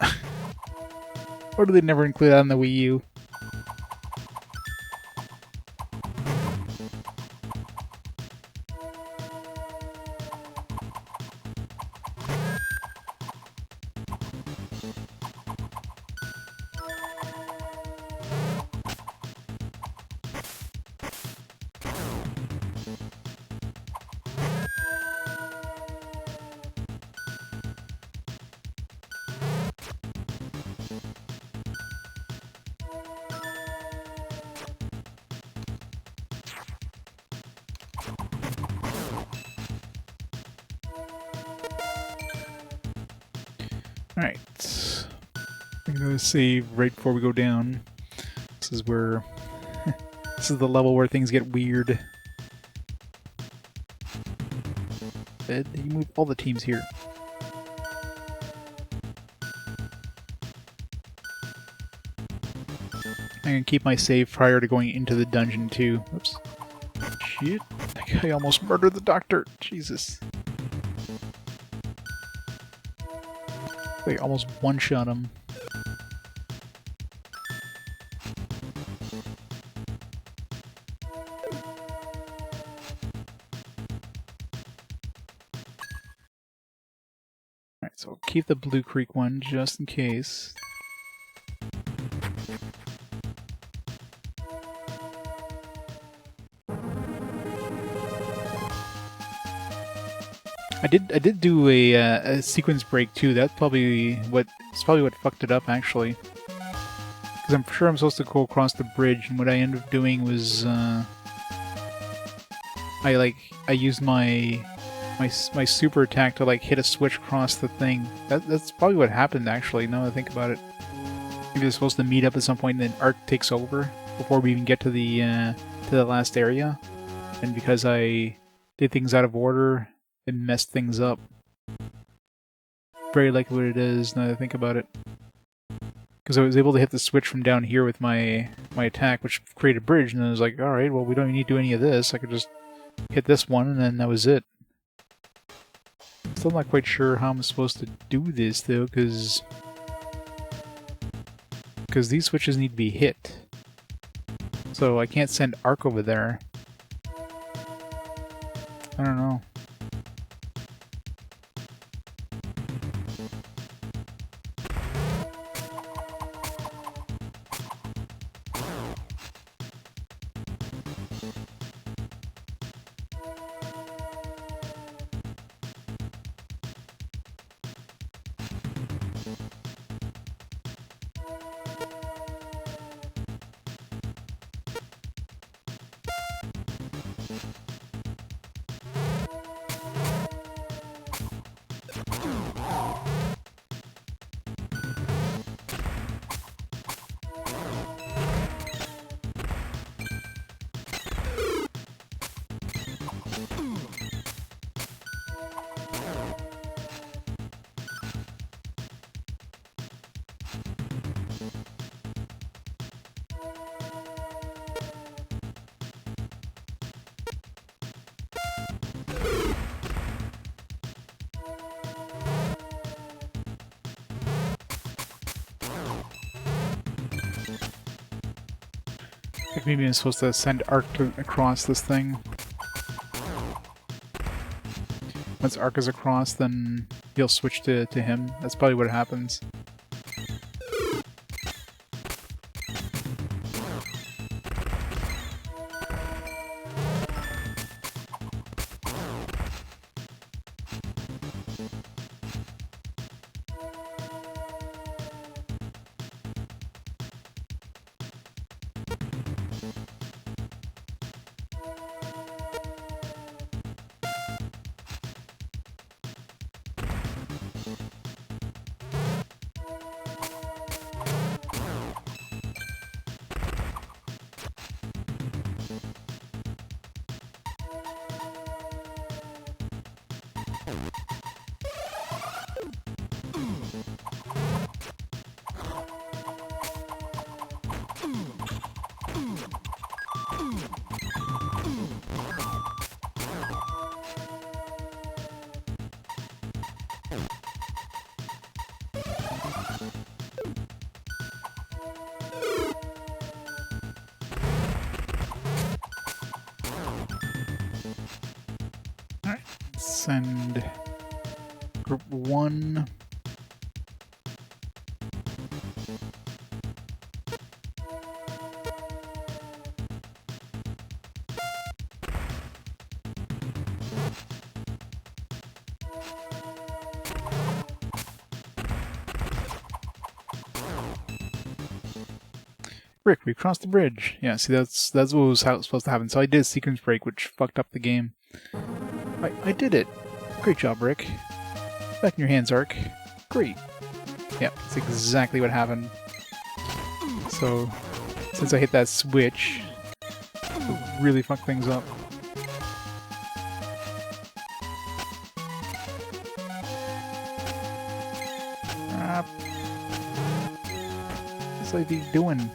Or do they never include that on the Wii U? Alright. I'm gonna save right before we go down. This is where... this is the level where things get weird. Ed, you move all the teams here. I'm gonna keep my save prior to going into the dungeon too. Oops. Shit. That guy almost murdered the doctor. Jesus. I almost one-shot him. Alright, so I'll keep the Blue Creek one just in case. I did do a sequence break too. That's probably what fucked it up actually. Because I'm sure I'm supposed to go across the bridge, and what I ended up doing was I used my super attack to like hit a switch across the thing. That's probably what happened actually. Now that I think about it, maybe they're supposed to meet up at some point, and then Arc takes over before we even get to the last area. And because I did things out of order, it messed things up. Very likely what it is now that I think about it. Because I was able to hit the switch from down here with my attack, which created a bridge, and then I was like, alright, well we don't even need to do any of this. I could just hit this one, and then that was it. Still not quite sure how I'm supposed to do this, though, because these switches need to be hit. So I can't send Arc over there. I don't know. Like maybe I'm supposed to send Arc across this thing. Once Arc is across, then he'll switch to him. That's probably what happens. Send group 1. Rick, we crossed the bridge. Yeah, see, that's what was how it was supposed to happen. So I did a sequence break, which fucked up the game. I did it. Great job, Rick. Back in your hands, Arc. Great. Yeah, that's exactly what happened. So, since I hit that switch, it really fucked things up. What's I be doing?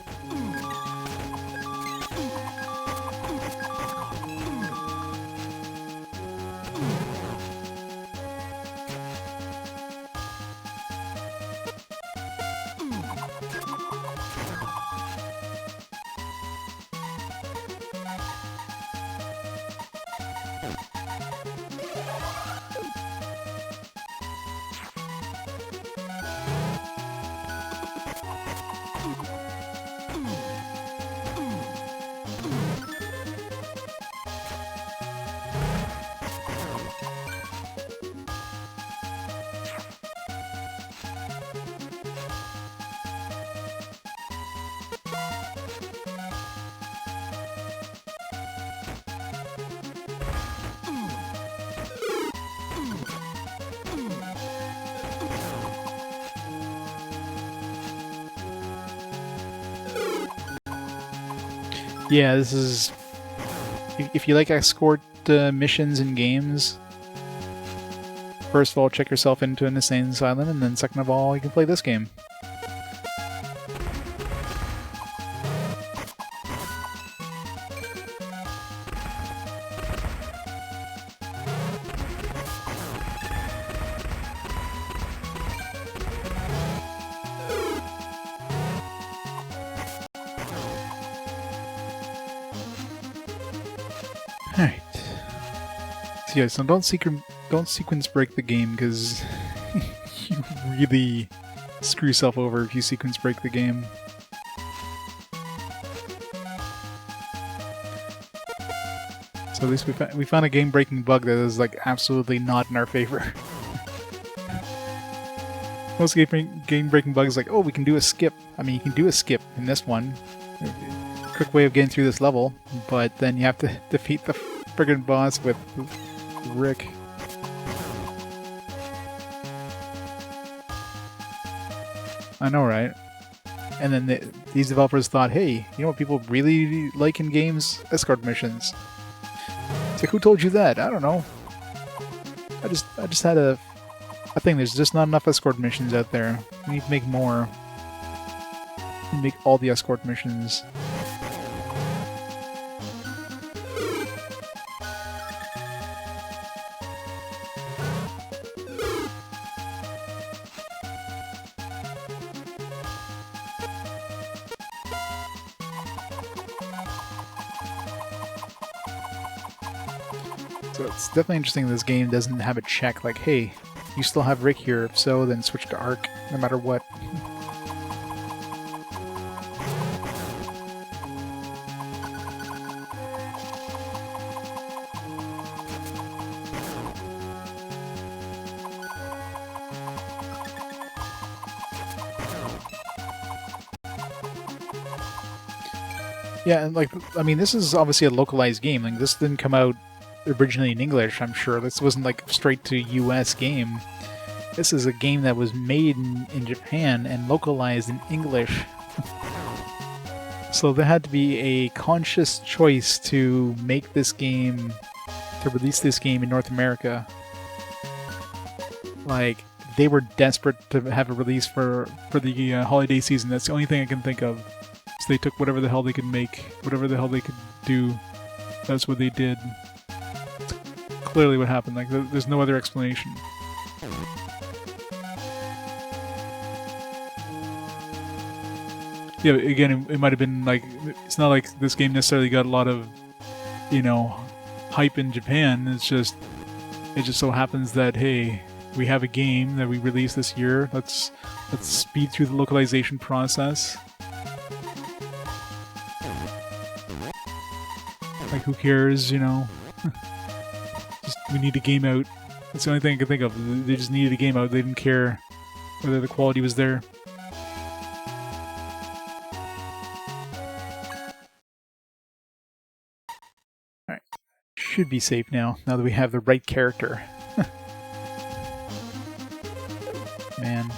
Yeah, this is... If you like escort missions in games, first of all, check yourself into an insane asylum, and then second of all, you can play this game. Alright. So yeah, so don't sequence break the game, because you really screw yourself over if you sequence break the game. So at least we found a game-breaking bug that is like absolutely not in our favor. Most game-breaking bugs like, oh, we can do a skip. I mean, you can do a skip in this one. Quick way of getting through this level, but then you have to defeat the friggin' boss with Rick. I know, right? And then these developers thought, hey, you know what people really like in games? Escort missions. It's like, who told you that? I don't know. I just had a thing. There's just not enough escort missions out there. We need to make more. We make all the escort missions. So it's definitely interesting this game doesn't have a check like, hey, you still have Rick here, if so, then switch to Arc, no matter what. Yeah, and like, I mean, this is obviously a localized game. Like, this didn't come out originally in English, I'm sure. This wasn't like straight to US game. This is a game that was made in Japan and localized in English. So there had to be a conscious choice to make this game, to release this game in North America. Like, they were desperate to have a release for the holiday season. That's the only thing I can think of. So they took whatever the hell they could make, whatever the hell they could do. That's what they did. Clearly what happened. Like, there's no other explanation. Yeah, but again, it might have been like, it's not like this game necessarily got a lot of, you know, hype in Japan. It's just, it just so happens that, hey, we have a game that we released this year. Let's speed through the localization process. Like, who cares, you know? Just, we need a game out. That's the only thing I can think of. They just needed a game out. They didn't care whether the quality was there. Alright. Should be safe now that we have the right character. Man.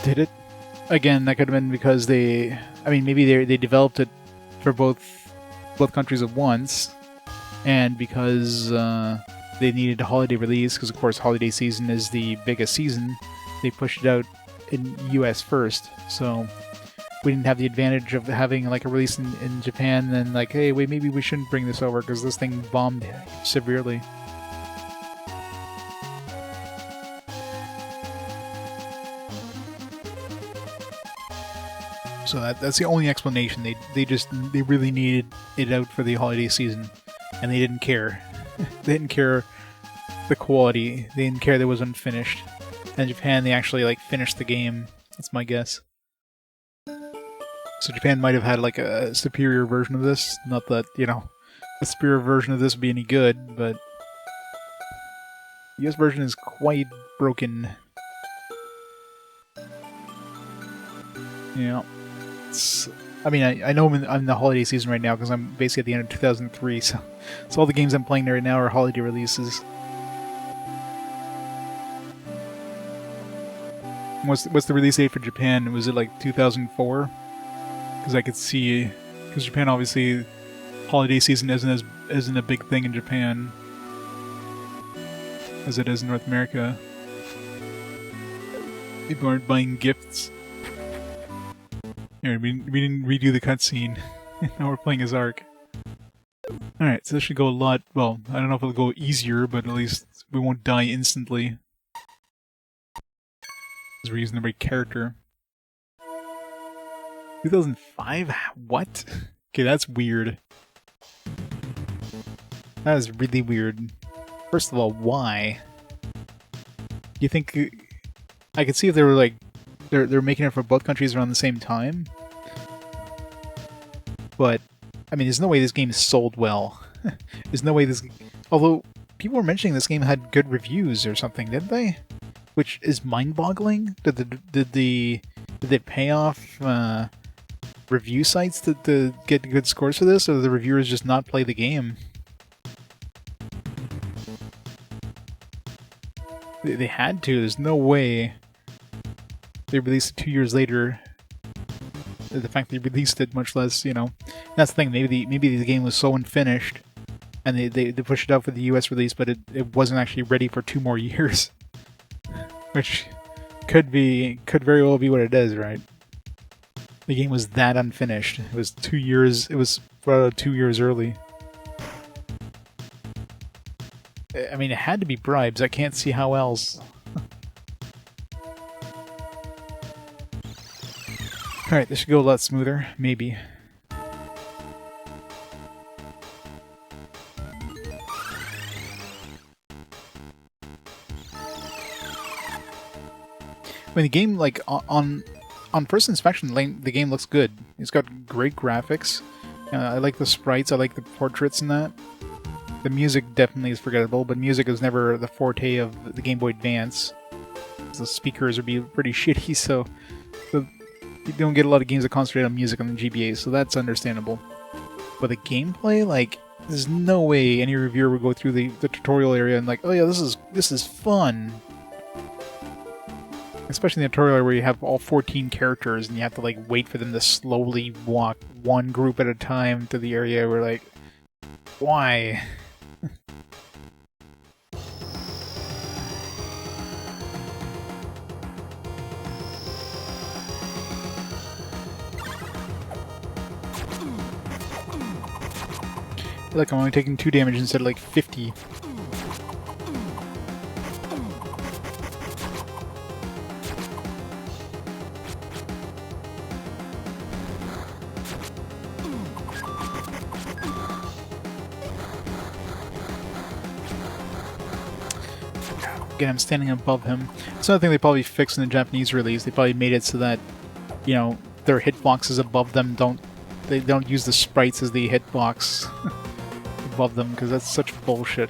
Did it? Again, that could have been because they... I mean, maybe they developed it for both countries at once, and because they needed a holiday release, because of course holiday season is the biggest season, they pushed it out in US first, so we didn't have the advantage of having like a release in Japan, and like, hey, wait, maybe we shouldn't bring this over because this thing bombed severely. So that's the only explanation. They really needed it out for the holiday season, and they didn't care. They didn't care the quality. They didn't care that it was unfinished. And in Japan, they actually like finished the game. That's my guess. So Japan might have had like a superior version of this. Not that, you know, a superior version of this would be any good, but the US version is quite broken. Yeah. I mean, I know I'm in the holiday season right now because I'm basically at the end of 2003, so all the games I'm playing right now are holiday releases. What's the release date for Japan? Was it like 2004? Because I could see, because Japan obviously holiday season isn't a big thing in Japan as it is in North America. People aren't buying gifts. Here, we didn't redo the cutscene. Now we're playing as Ark. Alright, so this should go a lot, well, I don't know if it'll go easier, but at least we won't die instantly. Because we're using the right character. 2005? What? Okay, that's weird. That is really weird. First of all, why? You think... I could see if they were like... They're making it for both countries around the same time. But, I mean, there's no way this game is sold well. There's no way this... Although, people were mentioning this game had good reviews or something, didn't they? Which is mind-boggling. Did they pay off review sites to get good scores for this, or did the reviewers just not play the game? They had to. There's no way they released it 2 years later. The fact they released it, much less, you know. That's the thing. Maybe the game was so unfinished, and they pushed it out for the US release, but it wasn't actually ready for 2 more years. Which could very well be what it is, right? The game was that unfinished. It was 2 years. It was brought out 2 years early. I mean, it had to be bribes. I can't see how else. Alright, this should go a lot smoother. Maybe. I mean, the game, like, on first inspection, the game looks good. It's got great graphics. I like the sprites. I like the portraits and that. The music definitely is forgettable, but music is never the forte of the Game Boy Advance. The speakers would be pretty shitty, so you don't get a lot of games that concentrate on music on the GBA, so that's understandable. But the gameplay, like, there's no way any reviewer would go through the tutorial area and like, oh yeah, this is fun. Especially in the tutorial where you have all 14 characters and you have to like wait for them to slowly walk one group at a time to the area. We're like, why? I feel like I'm only taking 2 damage instead of like 50. Again, I'm standing above him. It's another thing they probably fixed in the Japanese release. They probably made it so that, you know, their hitboxes above them don't use the sprites as the hitbox above them, because that's such bullshit.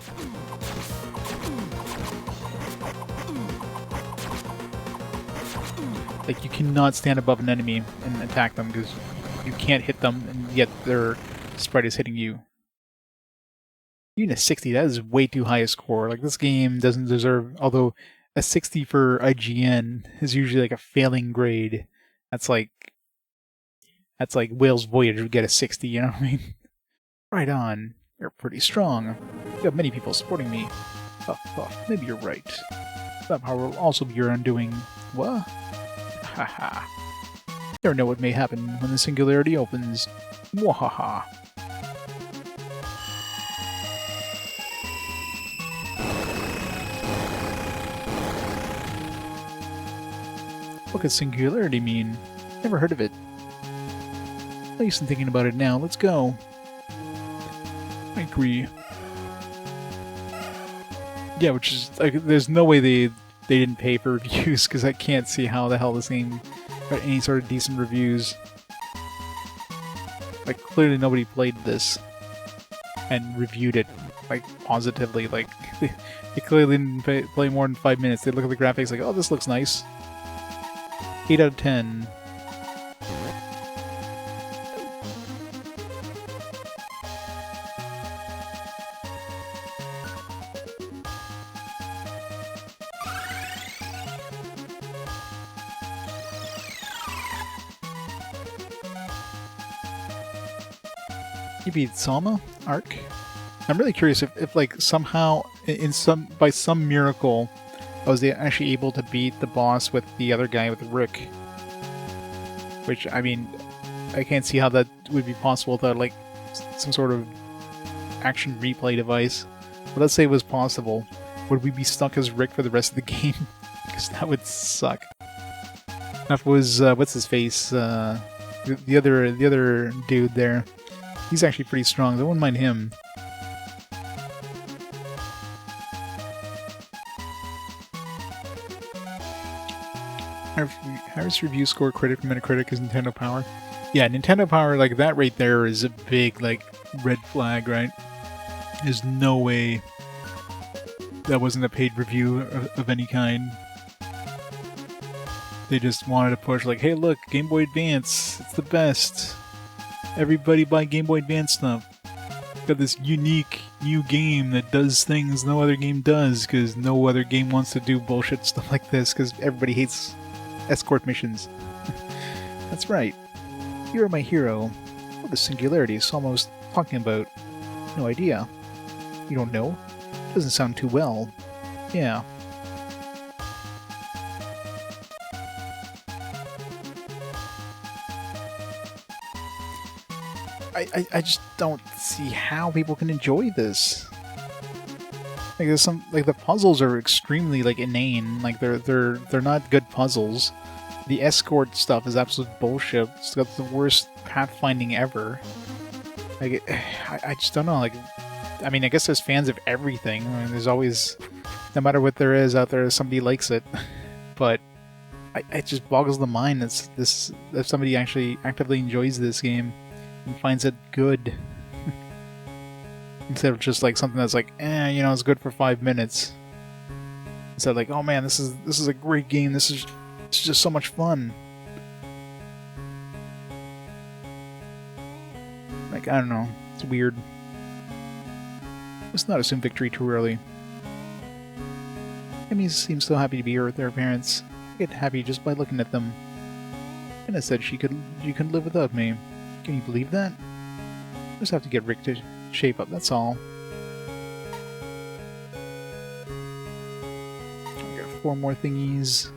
Like, you cannot stand above an enemy and attack them because you can't hit them, and yet their sprite is hitting you. Even a 60, that is way too high a score. Like, this game doesn't deserve... Although, a 60 for IGN is usually like a failing grade. That's like Whale's Voyage would get a 60, you know what I mean? Right on. You're pretty strong. You have many people supporting me. Puff, puff. Maybe you're right. That power will also be your undoing. What? Haha. You never know what may happen when the singularity opens. Mwahaha. What could singularity mean? Never heard of it. At least I'm thinking about it now. Let's go. I agree. Yeah, which is like, there's no way they didn't pay for reviews, because I can't see how the hell this game got any sort of decent reviews. Like, clearly nobody played this. and reviewed it like positively. Like they clearly didn't play more than 5 minutes. They look at the graphics like, oh, this looks nice. 8 out of 10. You beat CIMA arc. I'm really curious if like somehow by some miracle I was actually able to beat the boss with the other guy with the rook. Which, I mean, I can't see how that would be possible without like some sort of action replay device. But let's say it was possible. Would we be stuck as Rick for the rest of the game? Because that would suck. That was what's his face? The other dude there. He's actually pretty strong. I wouldn't mind him. Highest review score credit from Metacritic is Nintendo Power. Yeah, Nintendo Power, like that right there is a big like red flag, right? There's no way that wasn't a paid review of any kind. They just wanted to push like, hey look, Game Boy Advance, it's the best. Everybody buy Game Boy Advance stuff. Got this unique new game that does things no other game does, because no other game wants to do bullshit stuff like this, because everybody hates escort missions. That's right. You're my hero. What a singularity is almost talking about. No idea. You don't know? Doesn't sound too well. Yeah. I just don't see how people can enjoy this. Like there's some like the puzzles are extremely like inane. Like they're not good puzzles. The escort stuff is absolute bullshit. It's got the worst pathfinding ever. Like I just don't know. Like I mean, I guess there's fans of everything. I mean, there's always, no matter what there is out there, somebody likes it. But it just boggles the mind that somebody actually actively enjoys this game and finds it good. Instead of just like something that's like, you know, it's good for 5 minutes. Instead of like, oh man, this is a great game. It's just so much fun. Like, I don't know. It's weird. Let's not assume victory too early. Amy seems so happy to be here with their parents. I get happy just by looking at them. Anna said she couldn't live without me. Can you believe that? Just have to get Rick to shape up, that's all. We got 4 more thingies.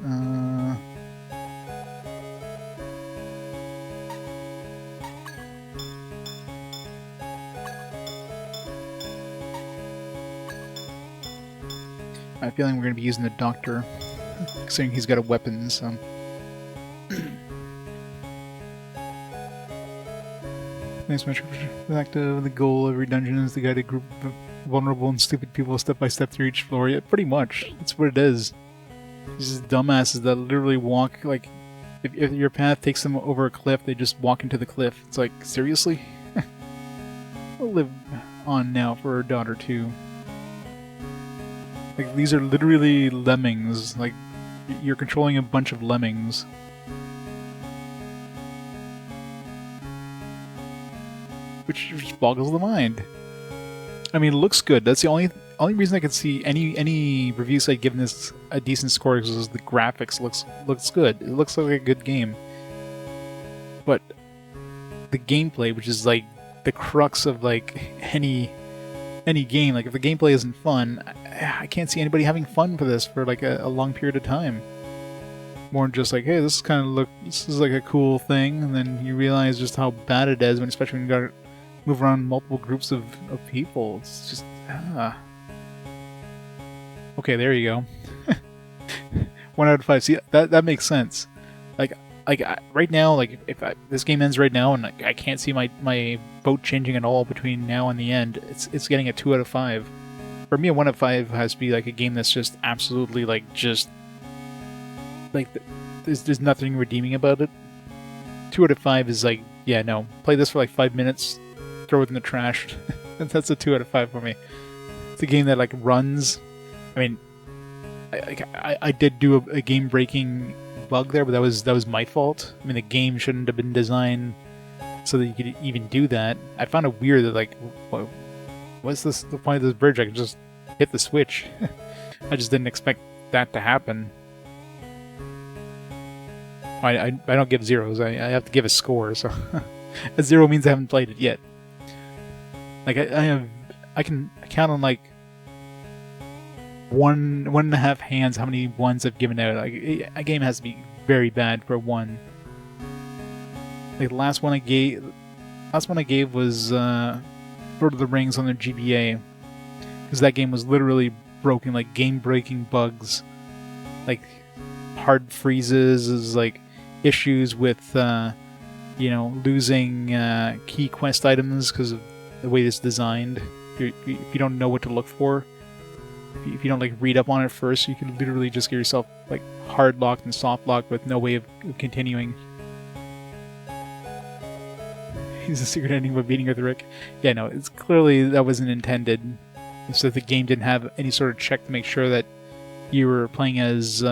I have a feeling we're going to be using the doctor, considering he's got a weapon, so... Nice metric perspective. The goal of every dungeon is to guide a group of vulnerable and stupid people step by step through each floor. Yeah, pretty much. That's what it is. These dumbasses that literally walk, like, if your path takes them over a cliff, they just walk into the cliff. It's like, seriously? We'll live on now for our daughter, too. Like, these are literally lemmings. Like, you're controlling a bunch of lemmings. Which just boggles the mind. I mean, it looks good. That's the only reason I could see any review site giving this a decent score is the graphics looks good. It looks like a good game. But the gameplay, which is like the crux of like any game, like if the gameplay isn't fun, I can't see anybody having fun for this for like a long period of time. More than just like, hey, this is like a cool thing, and then you realize just how bad it is, especially when you got move around multiple groups of people. It's just Okay, there you go. 1 out of 5. See, that makes sense. Like right now, like if this game ends right now and I can't see my vote changing at all between now and the end, it's getting a 2 out of 5. For me, a 1 out of 5 has to be like a game that's just absolutely like just like there's nothing redeeming about it. 2 out of 5 is like, yeah, no, play this for like 5 minutes, throw it in the trash. That's a 2 out of 5 for me. It's a game that like runs. I mean, I did do a game-breaking bug there, but that was my fault. I mean, the game shouldn't have been designed so that you could even do that. I found it weird that like, what's the point of this bridge? I can just hit the switch. I just didn't expect that to happen. I don't give zeros. I have to give a score. So a 0 means I haven't played it yet. Like I can count on like one and a half hands how many ones I've given out. Like a game has to be very bad for a 1. Like the last one I gave was Lord of the Rings on their GBA, because that game was literally broken, like game-breaking bugs, like hard freezes, like issues with you know, losing key quest items because of the way it's designed. If you don't know what to look for, if you don't like read up on it first, you can literally just get yourself like hard locked and soft locked with no way of continuing. He's a secret ending by beating with Rick. Yeah, no, it's clearly that wasn't intended. It's that the game didn't have any sort of check to make sure that you were playing as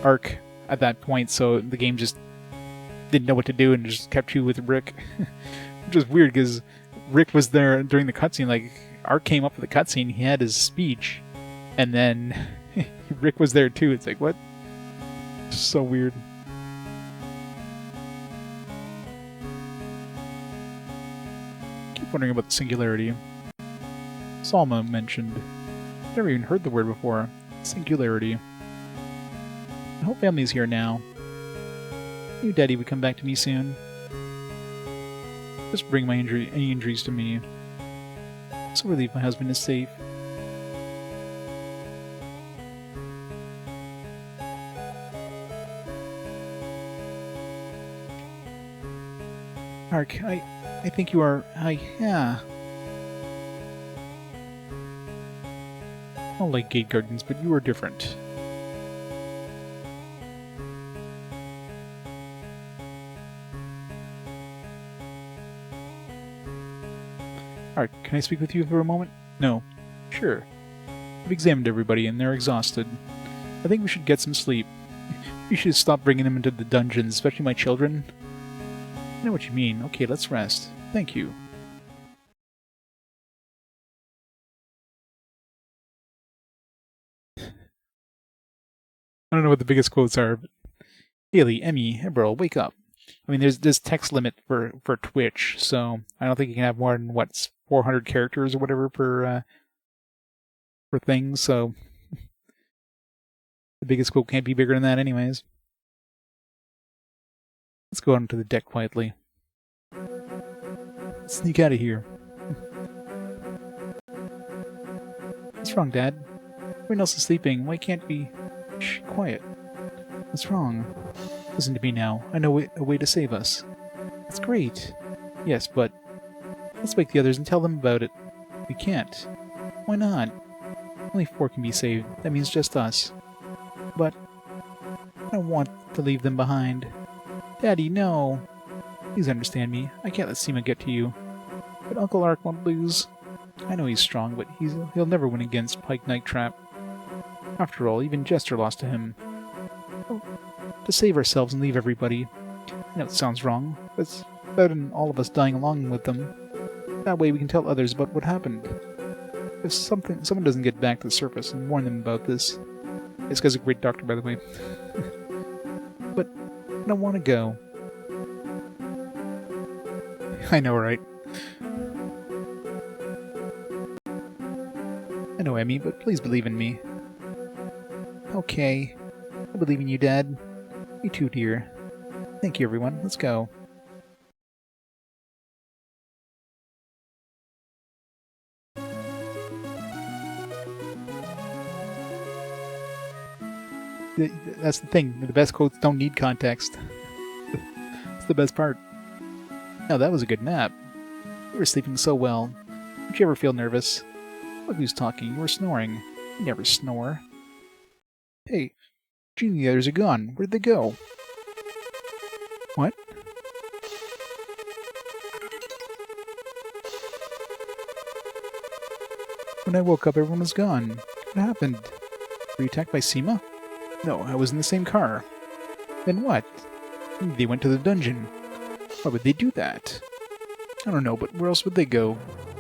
Ark at that point, so the game just didn't know what to do and just kept you with Rick. Which is weird, because Rick was there during the cutscene. Like, Ark came up with the cutscene, he had his speech, and then Rick was there too. It's like, what? It's so weird. Keep wondering about the singularity. Salma mentioned. Never even heard the word before. Singularity. The whole family's here now. Knew Daddy would come back to me soon. Just bring any injuries to me. So relieved my husband is safe. Ark, I think you are... yeah. I don't like gate gardens, but you are different. Alright, can I speak with you for a moment? No. Sure. I've examined everybody and they're exhausted. I think we should get some sleep. You should stop bringing them into the dungeons, especially my children. I know what you mean. Okay, let's rest. Thank you. I don't know what the biggest quotes are, but Haley, Emmy, Eberl, wake up. I mean, there's text limit for Twitch, so I don't think you can have more than, what's 400 characters or whatever per thing, so the biggest quote can't be bigger than that anyways. Let's go out onto the deck quietly. Let's sneak out of here. What's wrong, Dad? Everyone else is sleeping. Why can't we... Shh, quiet. What's wrong? Listen to me now. I know a way to save us. That's great. Yes, but... let's wake the others and tell them about it. We can't. Why not? Only 4 can be saved. That means just us. But... I don't want to leave them behind. Daddy, no! Please understand me. I can't let CIMA get to you. But Uncle Ark won't lose. I know he's strong, but he'll never win against Pike Nighttrap. After all, even Jester lost to him. Oh, to save ourselves and leave everybody. I know it sounds wrong, but it's better than all of us dying along with them. That way we can tell others about what happened. If someone doesn't get back to the surface and warn them about this... This guy's a great doctor, by the way. But I don't want to go. I know, right? I know, Emmy, but please believe in me. Okay. I believe in you, Dad. Me too, dear. Thank you, everyone. Let's go. That's the thing. The best quotes don't need context. It's the best part. No, that was a good nap. You were sleeping so well. Don't you ever feel nervous? Look who's talking. You were snoring. You never snore. Hey, Gene and the others are gone. Where'd they go? What? When I woke up, everyone was gone. What happened? Were you attacked by CIMA? No, I was in the same car. Then what? They went to the dungeon. Why would they do that? I don't know, but where else would they go?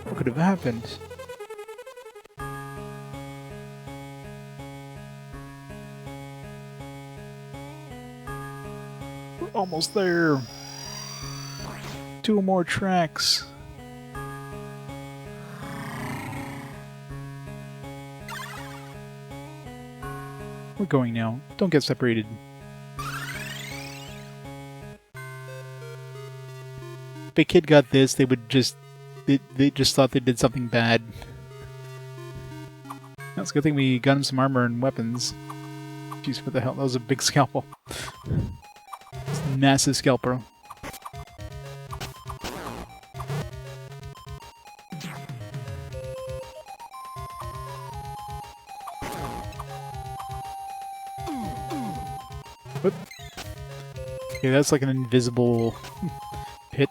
What could have happened? We're almost there. 2 more tracks. We're going now. Don't get separated. If a kid got this, they would just... They just thought they did something bad. That's a good thing we got him some armor and weapons. Jeez, what the hell? That was a big scalpel. Massive scalper. Whoop. Okay, that's like an invisible pit.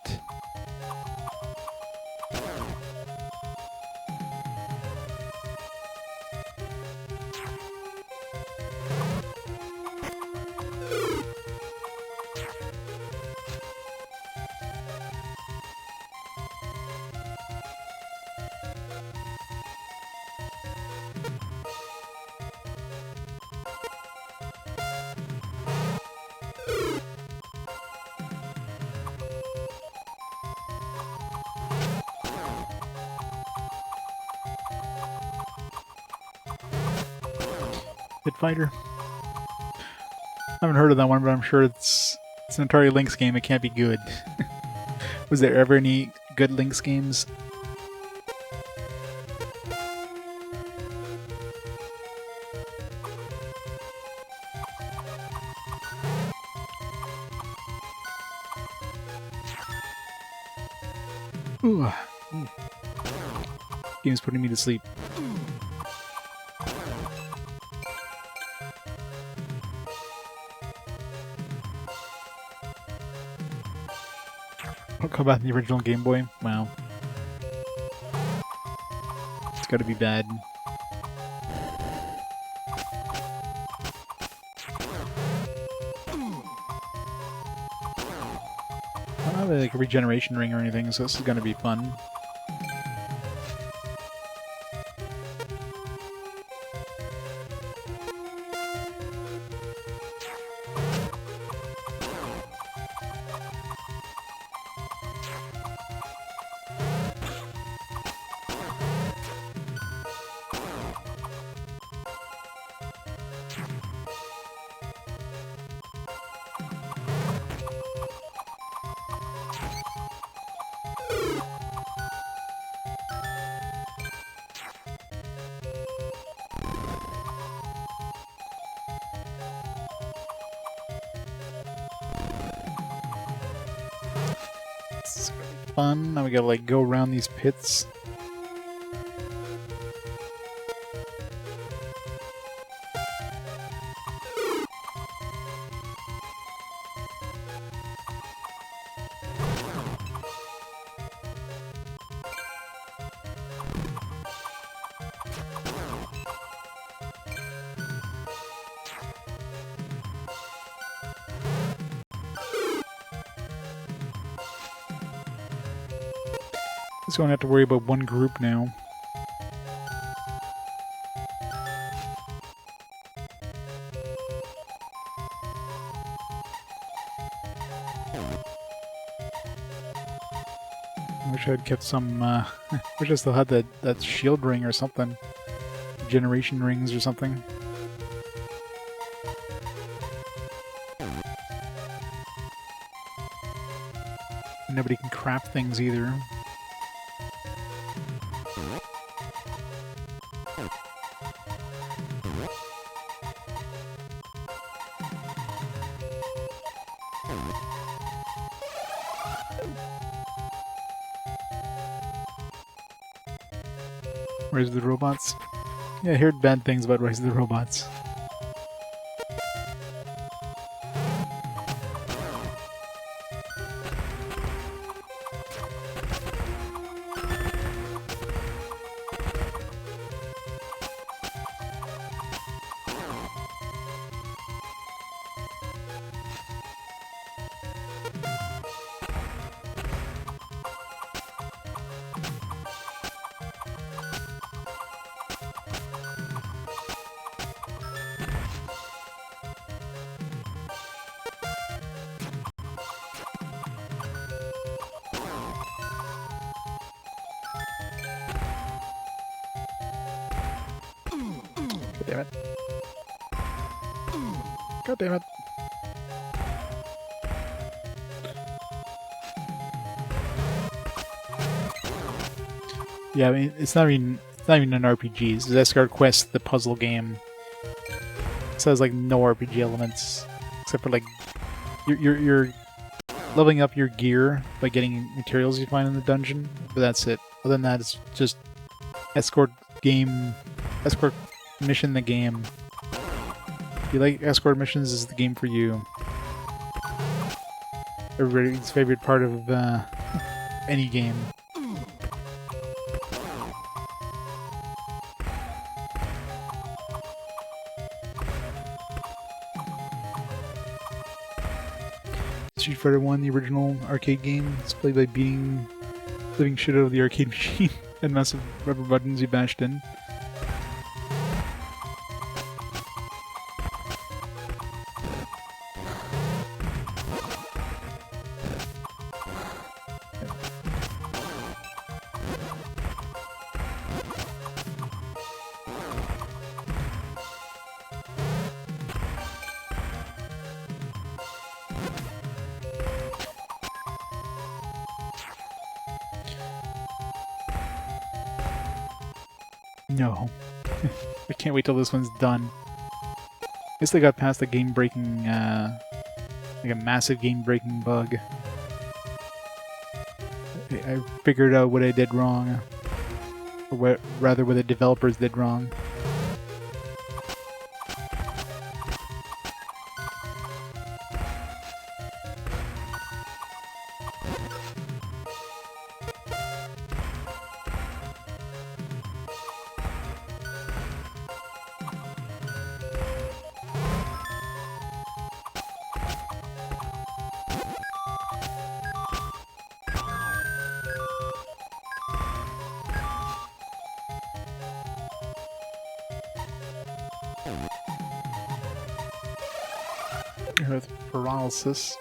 Pit Fighter. I haven't heard of that one, but I'm sure it's an Atari Lynx game. It can't be good. Was there ever any good Lynx games? Ooh. Game's putting me to sleep. Talk about the original Game Boy? Wow. It's gotta be bad. I don't have like a regeneration ring or anything, so this is gonna be fun. This is gonna be fun. Now we gotta like go around these pits. So I don't have to worry about one group now. I wish I'd kept some, wish I still had that shield ring or something. Generation rings or something. Nobody can craft things either. Rise of the Robots? Yeah, I heard bad things about Rise of the Robots. it. God damn it. Yeah, I mean, it's not even an RPG. It's Escort Quest, the puzzle game. It has like no RPG elements except for like you're leveling up your gear by getting materials you find in the dungeon, but that's it. Other than that, it's just escort mission the game. If you like escort missions, this is the game for you. Everybody's favorite part of any game. Street Fighter 1, the original arcade game, is played by beating living shit out of the arcade machine and massive rubber buttons you bashed in. No. I can't wait till this one's done. At least I got past the game-breaking, like a massive game-breaking bug. I figured out what I did wrong. Or rather, what the developers did wrong. With paralysis.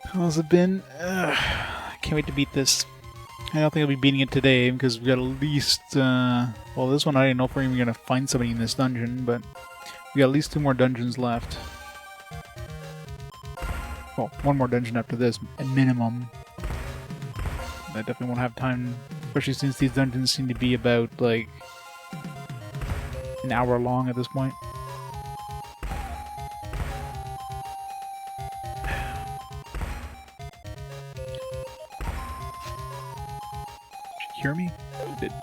How's it been? I can't wait to beat this. I don't think I'll be beating it today because we got at least, well, this one I don't know if we're even gonna find somebody in this dungeon, but we got at least 2 more dungeons left. Well, 1 more dungeon after this, at minimum. I definitely won't have time, especially since these dungeons seem to be about, like, an hour long at this point. Did you hear me? You did.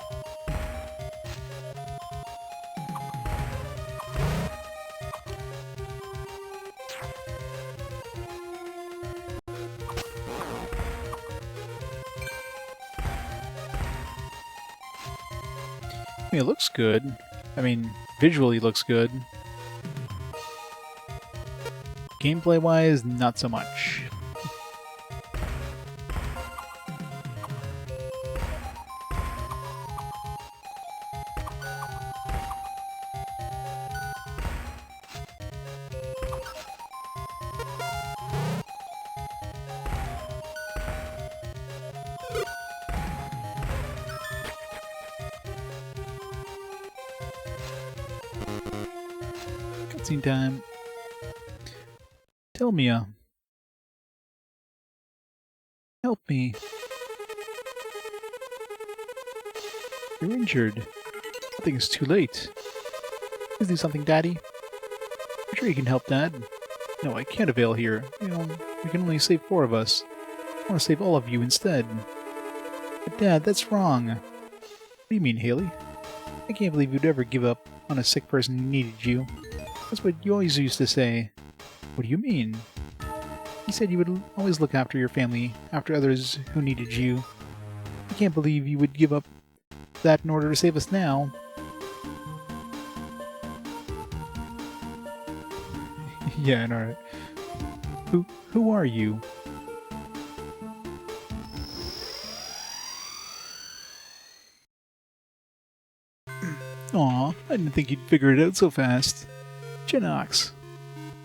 I mean, it looks good. I mean, visually looks good. Gameplay-wise, not so much. Cutscene time. Tell me, help me. You're injured. I think it's too late. Please do something, Daddy. I'm sure you can help, Dad. No, I can't avail here. You know, we can only save 4 of us. I want to save all of you instead. But Dad, that's wrong. What do you mean, Haley? I can't believe you'd ever give up on a sick person who needed you. That's what you always used to say. What do you mean? You said you would always look after your family, after others who needed you. I can't believe you would give up that in order to save us now. Yeah, I know, right? Who are you? Aw, I didn't think you'd figure it out so fast. Genox.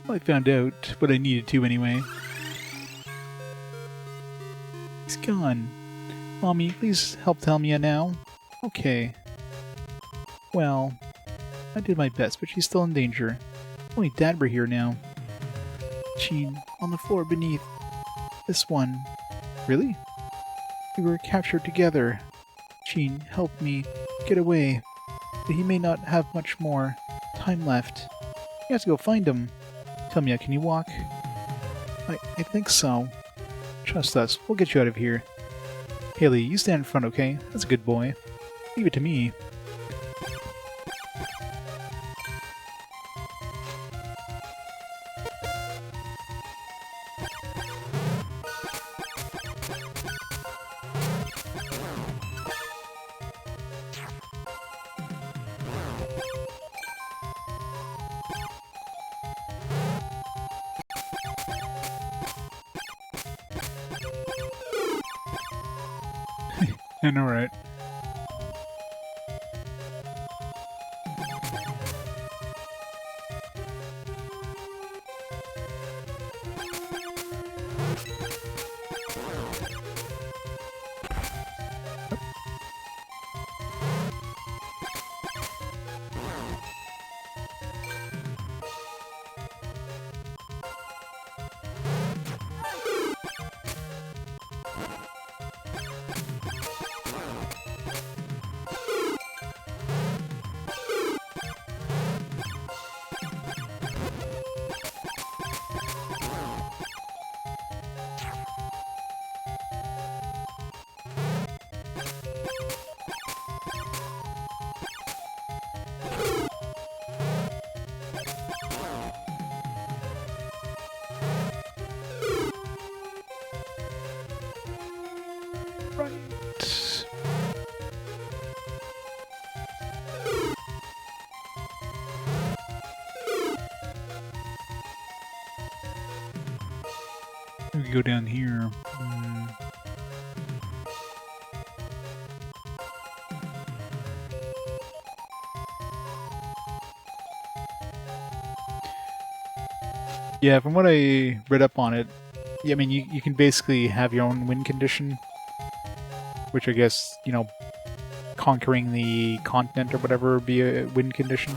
Well, I found out, but I needed to anyway. He's gone. Mommy, please help Thelmia now. Okay. Well, I did my best, but she's still in danger. Only Dad were here now. Jean, on the floor beneath. This one. Really? We were captured together. Jean, help me. Get away. But he may not have much more time left. You have to go find him. Tell me, can you walk? I think so. Trust us. We'll get you out of here. Haley, you stand in front, okay? That's a good boy. Leave it to me. I know, right? Right. We can go down here. Yeah, from what I read up on it, yeah, I mean, you can basically have your own win condition, which I guess, you know, conquering the continent or whatever would be a win condition.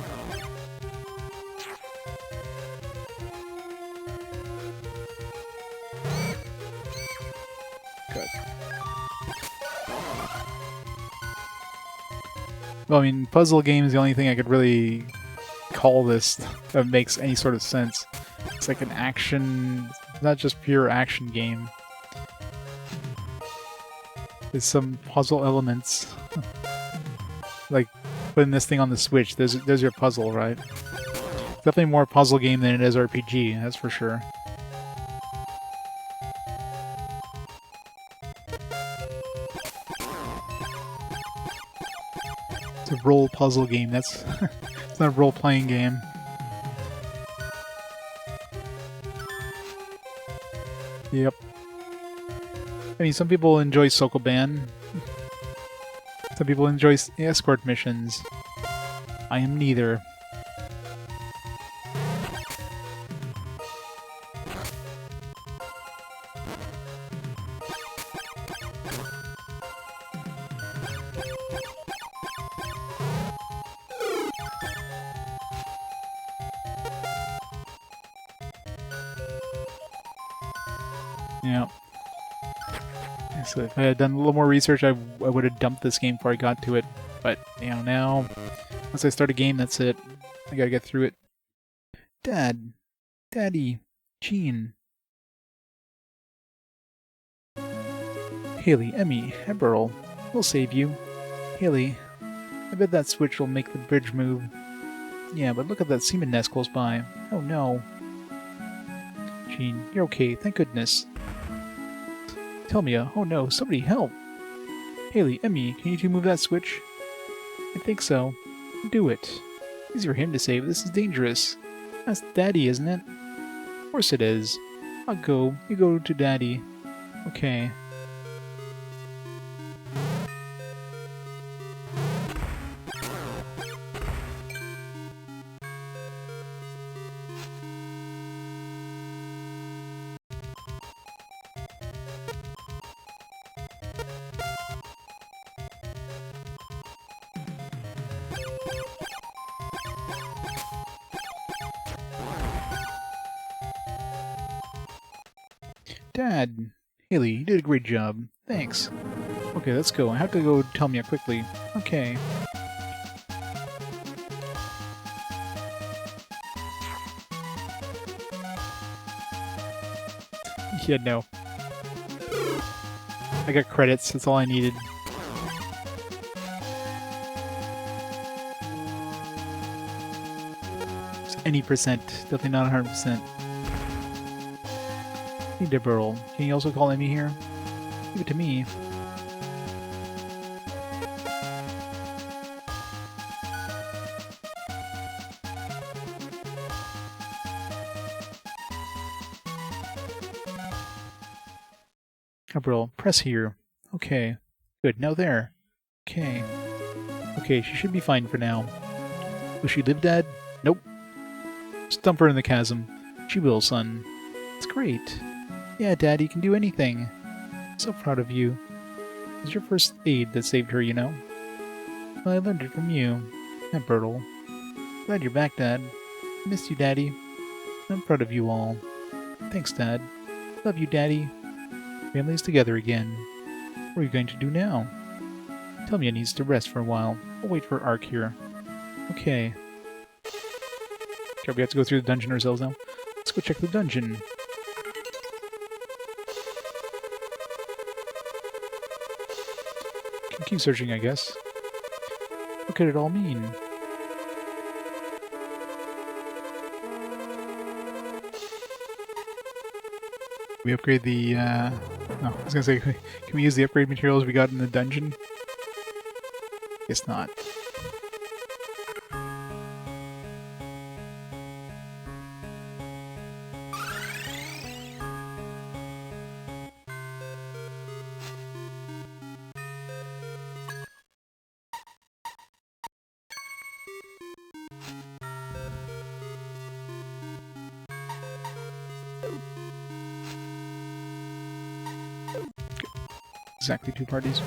Good. Well, I mean, puzzle game is the only thing I could really call this that makes any sort of sense. It's like an action, not just pure action game. There's some puzzle elements. Like putting this thing on the Switch, there's your puzzle, right? It's definitely more puzzle game than it is RPG, that's for sure. It's a role puzzle game, that's it's not a role-playing game. Yep. I mean, some people enjoy Sokoban. Some people enjoy escort missions. I am neither. Yeah. So if I had done a little more research, I would have dumped this game before I got to it. But, you know, now, once I start a game, that's it. I gotta get through it. Dad. Daddy. Jean. Haley, Emmy, Eberl. We'll save you. Haley, I bet that switch will make the bridge move. Yeah, but look at that semen nest close by. Oh no. Jean, you're okay, thank goodness. Tell me, oh no, somebody help! Haley, Emmy, can you two move that switch? I think so. Do it. Easy for him to save, this is dangerous. That's Daddy, isn't it? Of course it is. I'll go. You go to Daddy. Okay. Dad! Haley, you did a great job. Thanks. Okay, let's go. I have to go tell Mia quickly. Okay. Yeah, no. I got credits, that's all I needed. Just any percent, definitely not 100%. Hey, Deburl, can you also call Emmy here? Give it to me. Gabriel, press here. Okay. Good, now there. Okay. Okay, she should be fine for now. Will she live, Dad? Nope. Just dump her in the chasm. She will, son. It's great. Yeah, Dad, you can do anything. So proud of you. It was your first aid that saved her, you know. Well, I learned it from you. Hi, Bertle. Glad you're back, Dad. Missed you, Daddy. I'm proud of you all. Thanks, Dad. Love you, Daddy. Family's together again. What are you going to do now? Tell me it needs to rest for a while. I'll wait for Ark here. Okay. Okay, we have to go through the dungeon ourselves now. Let's go check the dungeon. Can keep searching, I guess. What could it all mean? We upgrade the, no, I was gonna say, can we use the upgrade materials we got in the dungeon? Guess not. Exactly 2 parties.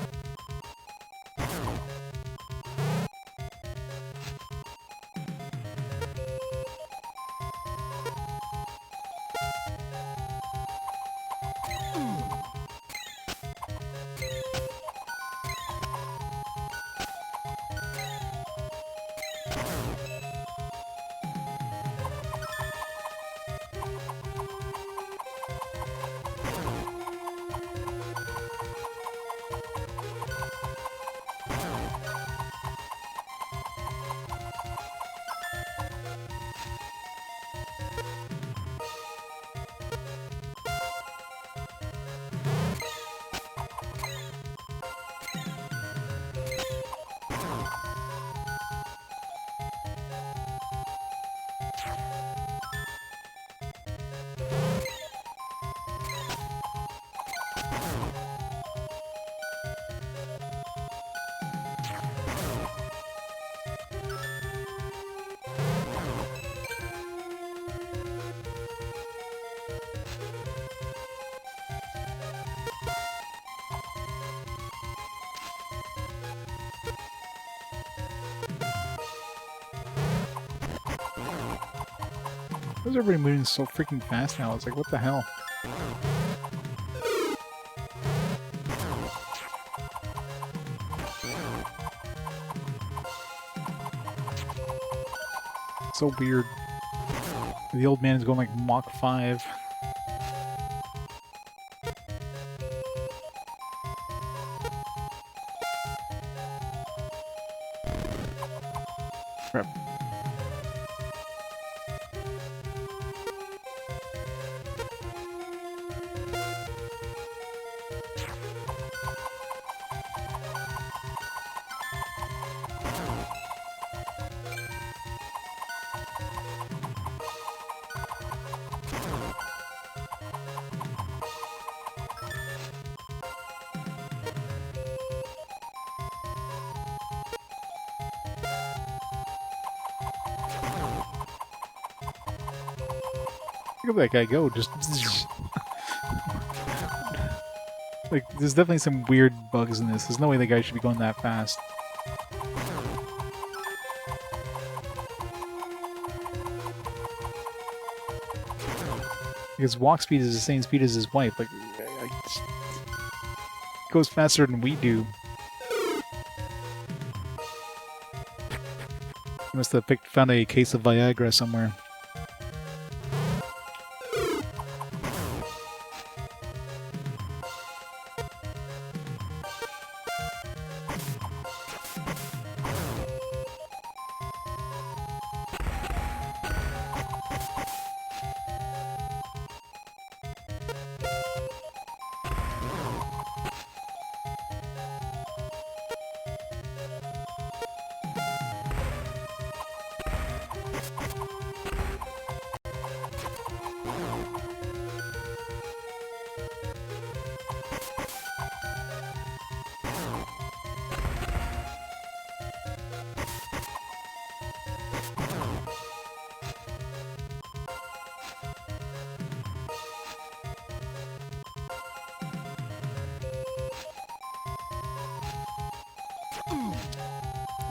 Why is everybody moving so freaking fast now? It's like, what the hell? So weird. The old man is going like Mach 5. Crap. Look at that guy go, just... like, there's definitely some weird bugs in this. There's no way that guy should be going that fast. His walk speed is the same speed as his wife. Like, goes faster than we do. He must have found a case of Viagra somewhere.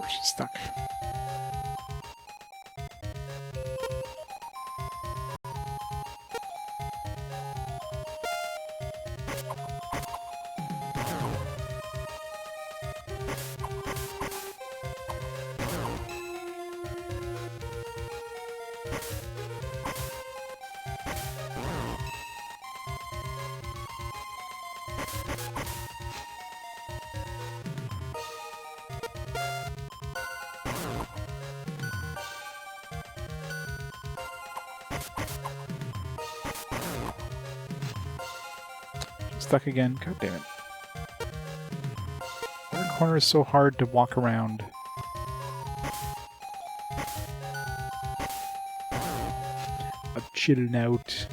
She's stuck. Stuck again. God damn it. That corner is so hard to walk around. I'm chilling out.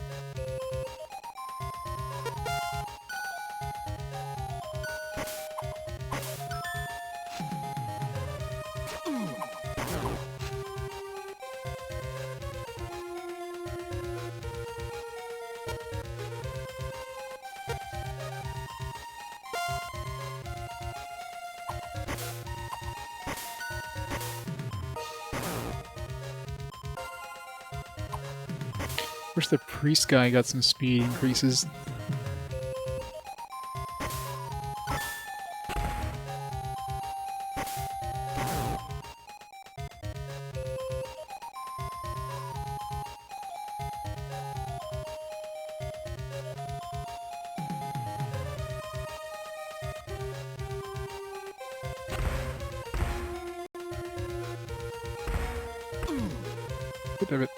Wish the priest guy got some speed increases. Good of it.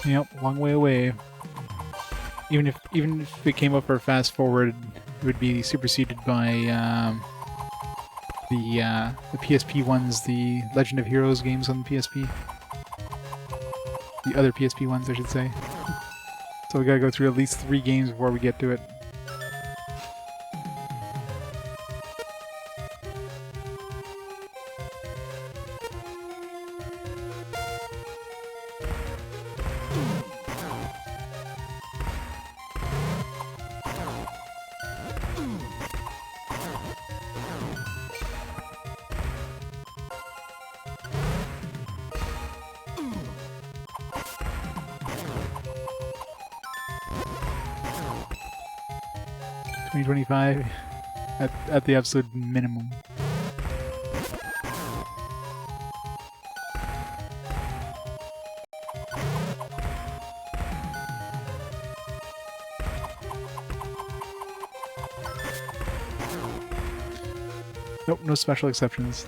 Yep, long way away. Even if it came up for fast forward, it would be superseded by the PSP ones, the Legend of Heroes games on the PSP. The other PSP ones, I should say. So we gotta go through at least 3 games before we get to it. $20.25 at the absolute minimum. Nope, no special exceptions.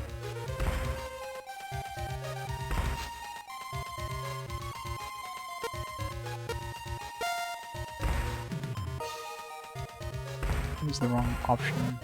Use the wrong option.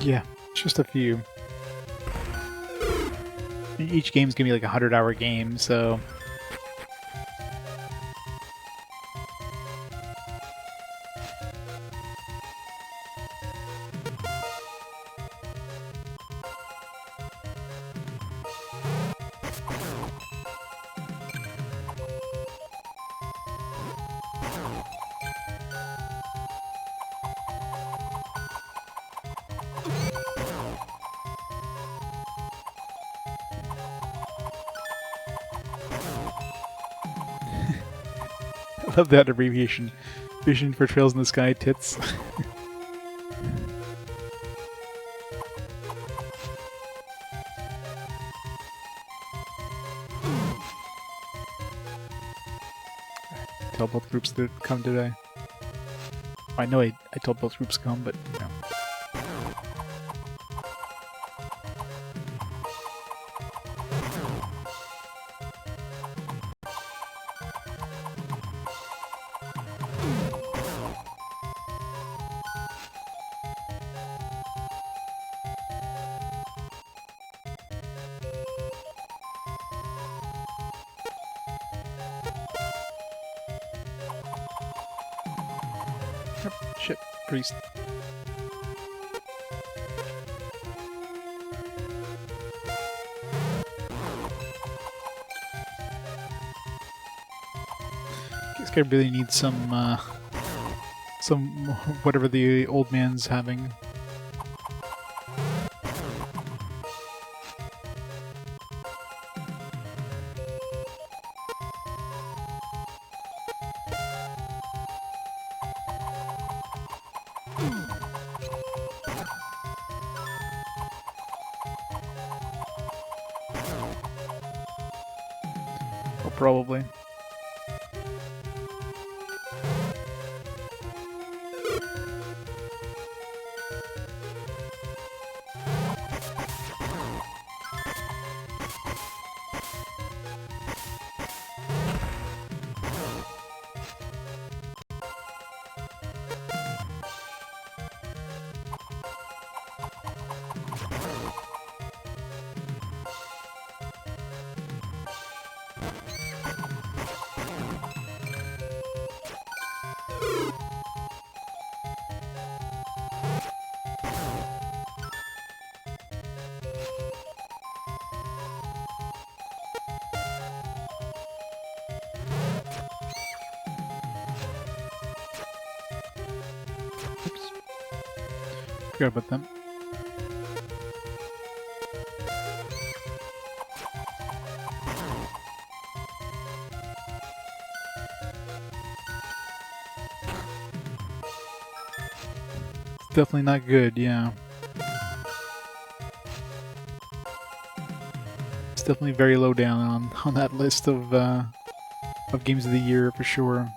Yeah, just a few. Each game's gonna be like a 100-hour game, so... I love that abbreviation. Vision for Trails in the Sky, tits. Tell both groups to come today. I know I told both groups to come, but no. Shit, priest. This guy really needs some whatever the old man's having. Oh, probably. Oops. Forgot about them. It's definitely not good, yeah. It's definitely very low down on that list of games of the year for sure.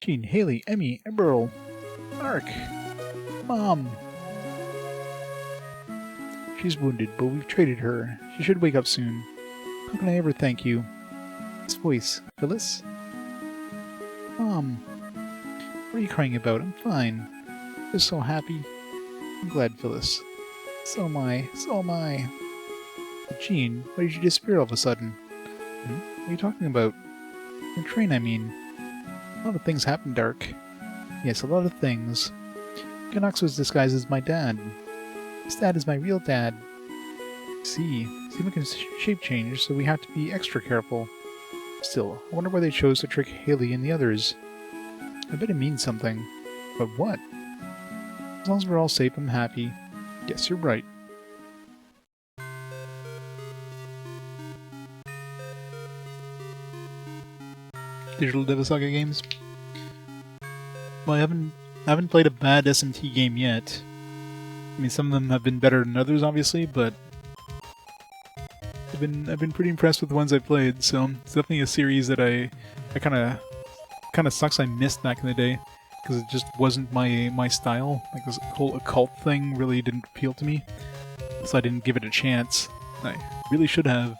Jean, Haley, Emmy, Emerald, Mark, Mom. She's wounded, but we've traded her. She should wake up soon. How can I ever thank you? This voice, Phyllis? Mom. What are you crying about? I'm fine. I'm just so happy. I'm glad, Phyllis. So am I. So am I. Jean, why did you disappear all of a sudden? What are you talking about? The train, I mean. A lot of things happened, Dark. Yes, a lot of things. Canucks was disguised as my dad. His dad is my real dad. See, CIMA can shape change, so we have to be extra careful. Still, I wonder why they chose to trick Haley and the others. I bet it means something. But what? As long as we're all safe, I'm happy. Yes, you're right. Digital Devil Saga games. Well, I haven't I haven't played a bad SMT game yet. I mean, some of them have been better than others, obviously, but I've been pretty impressed with the ones I've played. So it's definitely a series that I kind of sucks I missed back in the day because it just wasn't my style. Like this whole occult thing really didn't appeal to me, so I didn't give it a chance. I really should have.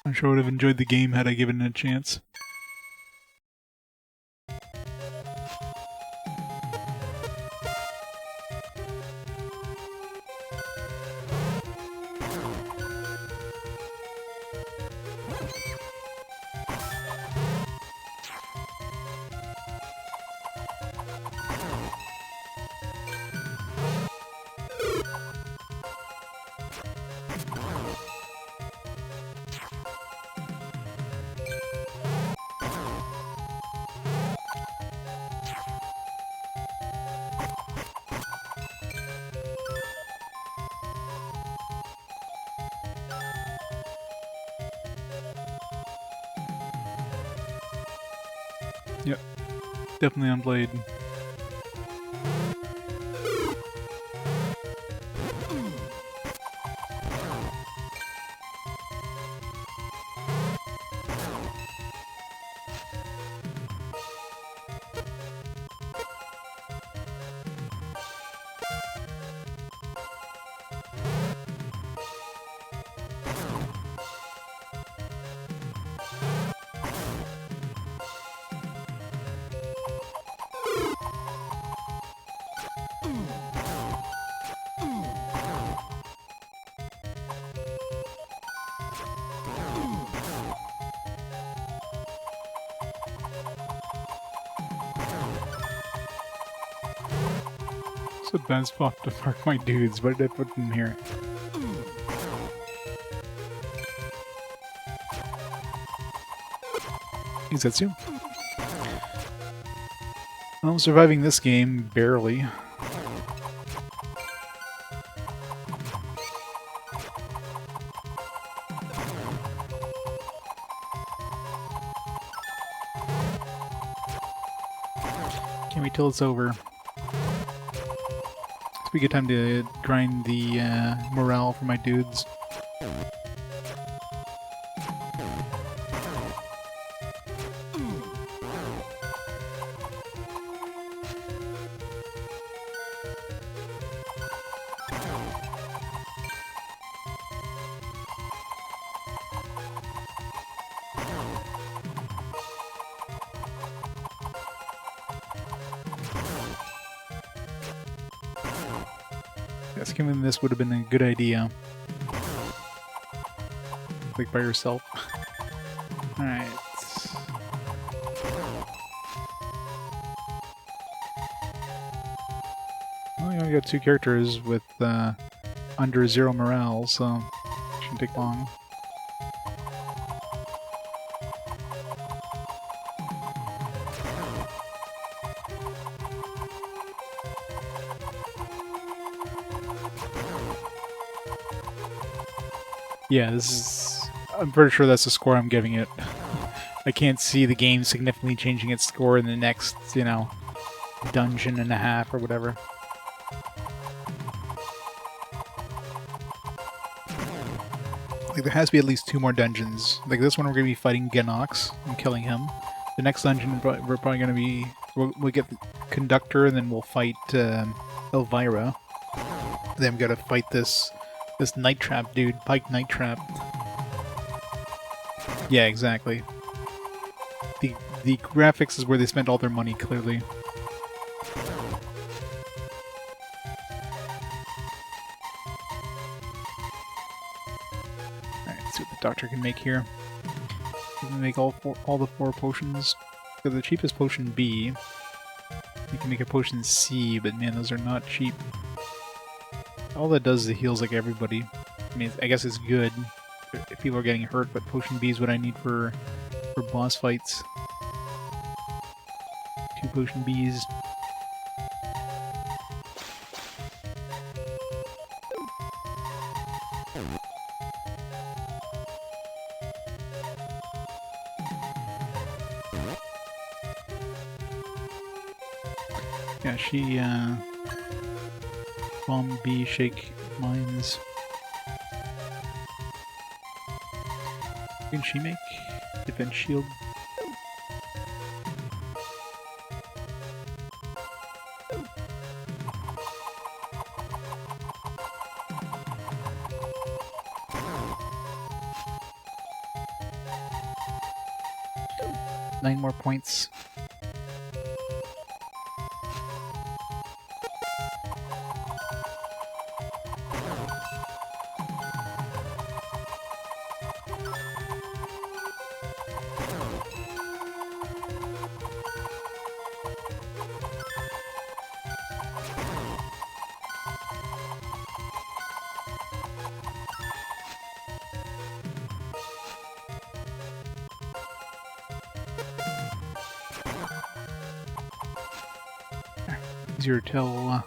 I'm sure I would have enjoyed the game had I given it a chance. Yep, definitely unplayed. It's a bad spot to park my dudes. Why did I put them here? Izetsu. I'm surviving this game, barely. Can't wait till it's over. It's a good time to grind the morale for my dudes. Yes, given this would have been a good idea. Like by yourself. Alright. Well, you only got 2 characters with under 0 morale, so it shouldn't take long. Yeah, this is... I'm pretty sure that's the score I'm giving it. I can't see the game significantly changing its score in the next, you know, dungeon and a half or whatever. Like, there has to be at least 2 more dungeons. Like, this one we're going to be fighting Genox and killing him. The next dungeon we're probably going to be... We'll get the Conductor and then we'll fight Elvira. Then we got to fight this Night Trap dude, Pike Night Trap. Yeah, exactly. The graphics is where they spent all their money, clearly. Alright, let's see what the doctor can make here. He can make all the 4 potions. So the cheapest potion B. You can make a potion C, but man, those are not cheap. All that does is it heals like everybody. I mean, I guess it's good if people are getting hurt, but potion B is what I need for boss fights. 2 potion Bs. Yeah, she, bomb, B, shake, mines. What can she make? Defense shield. Nine more points. Easier to tell.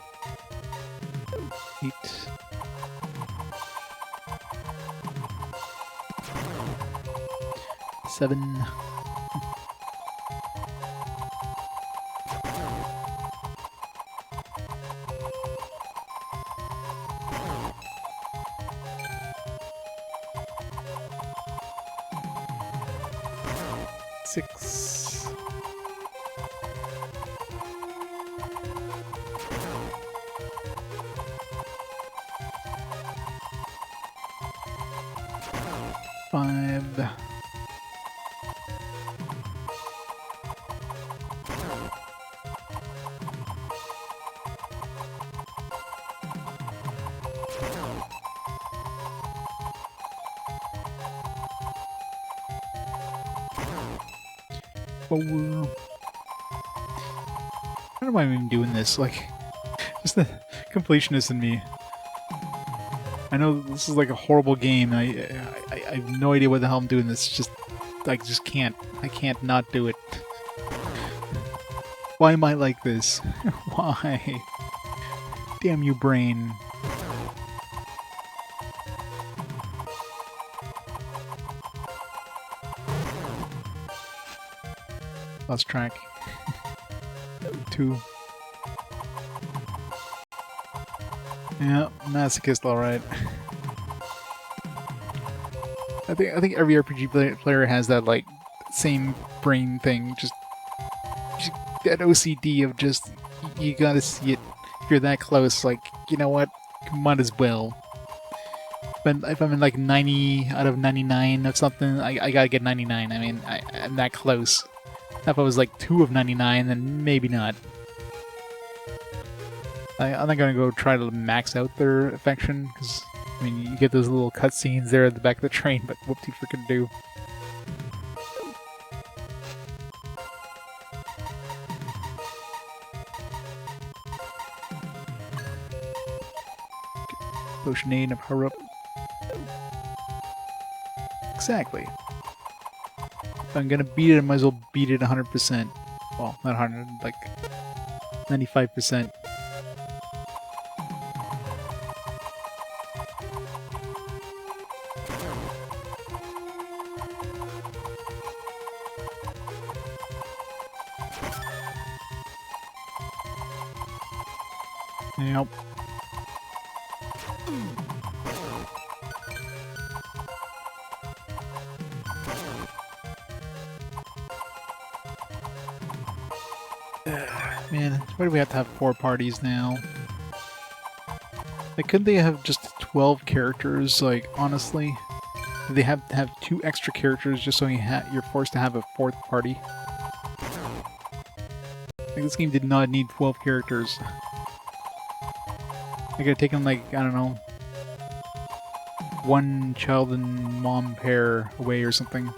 8. Seven. Six. Five. Four. I don't know why I'm even doing this. Like, just the completionist in me. I know this is like a horrible game. I have no idea what the hell I'm doing. This just, I just can't. I can't not do it. Why am I like this? Why? Damn you, brain. Lost track. 2. Yeah, masochist, all right. I think every RPG player has that like same brain thing, just that OCD of just you gotta see it. If you're that close, like you know what, might as well. But if I'm in like 90 out of 99 of something, I gotta get 99. I mean, I'm that close. If I was like 2 of 99, then maybe not. I'm not gonna go try to max out their affection, because, I mean, you get those little cutscenes there at the back of the train, but whoop-de freaking do. Potion aid of her up. Exactly. If I'm gonna beat it, I might as well beat it 100%. Well, not 100, like 95%. Yep. Man, why do we have to have 4 parties now? Like, couldn't they have just 12 characters? Like, honestly, do they have to have 2 extra characters just so you're forced to have a 4th party? Like, this game did not need 12 characters. I could have taken, like, I don't know, 1 child and mom pair away or something.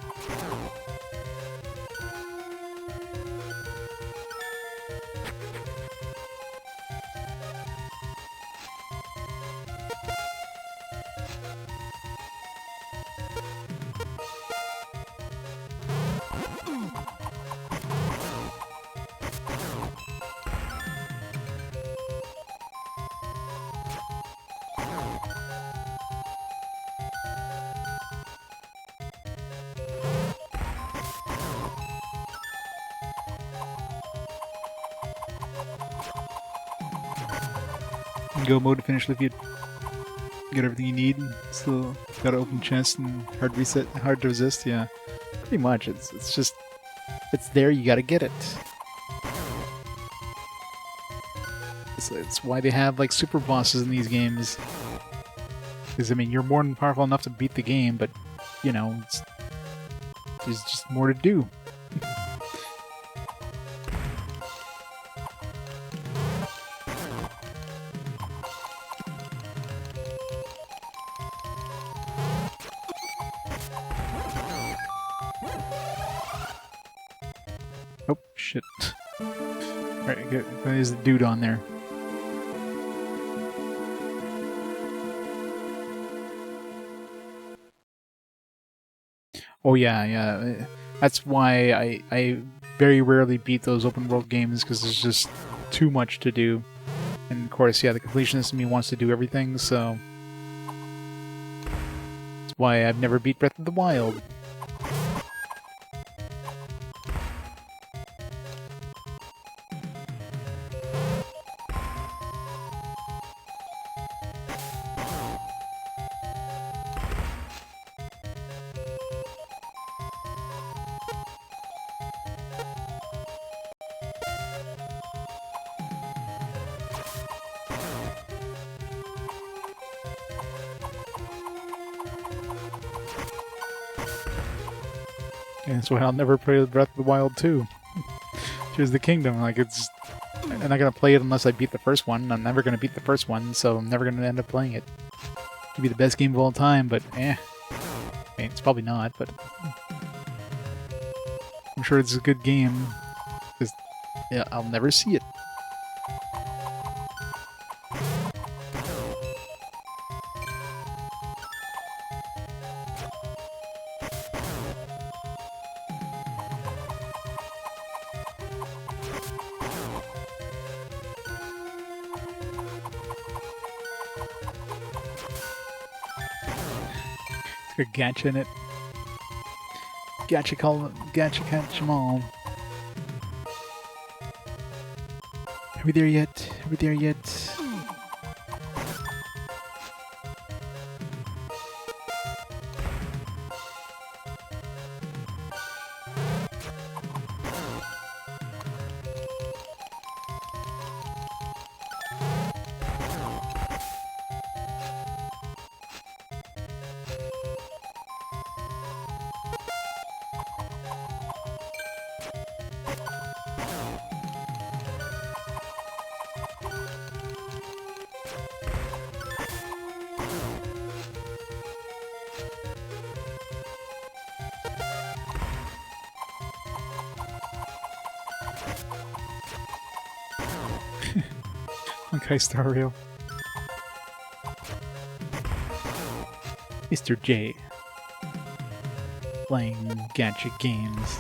go mode to finish if you get everything you need. Still gotta open chest and hard reset, hard to resist. Yeah, pretty much. It's just it's there. You gotta get it. It's why they have like super bosses in these games. Because I mean, you're more than powerful enough to beat the game, but you know, there's just more to do. Oh shit! Alright, there's the dude on there. Oh yeah. That's why I very rarely beat those open world games, because there's just too much to do. And of course, yeah, the completionist in me wants to do everything, so that's why I've never beat Breath of the Wild. And that's why I'll never play Breath of the Wild 2. Tears of the Kingdom, like it's... I'm not gonna play it unless I beat the first one. I'm never gonna beat the first one, so I'm never gonna end up playing it. It could be the best game of all time, but I mean, it's probably not, but... I'm sure it's a good game, because yeah, I'll never see it. It's got gacha in it. Gacha catch 'em all. Are we there yet? Are we there yet? Okay, Star Rail. Mr. J. Playing gacha games.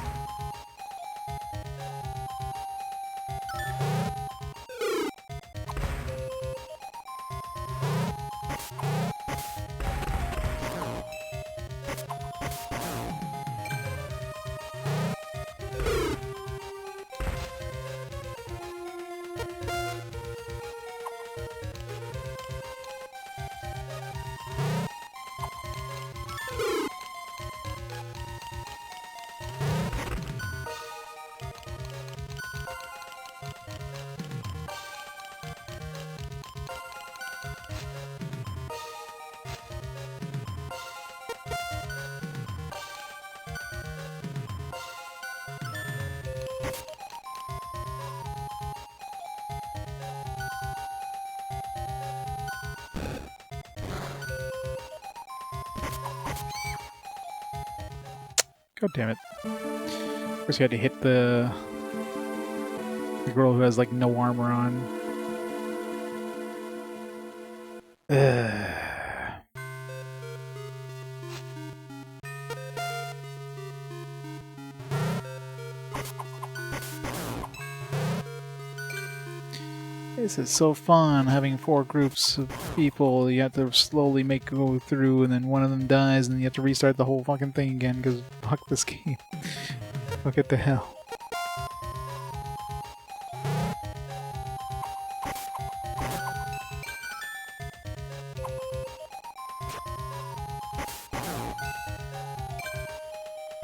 God damn it. Of course you had to hit the girl who has like no armor on. This is so fun, having 4 groups of people you have to slowly go through, and then one of them dies, and you have to restart the whole fucking thing again, because fuck this game. Look at the hell.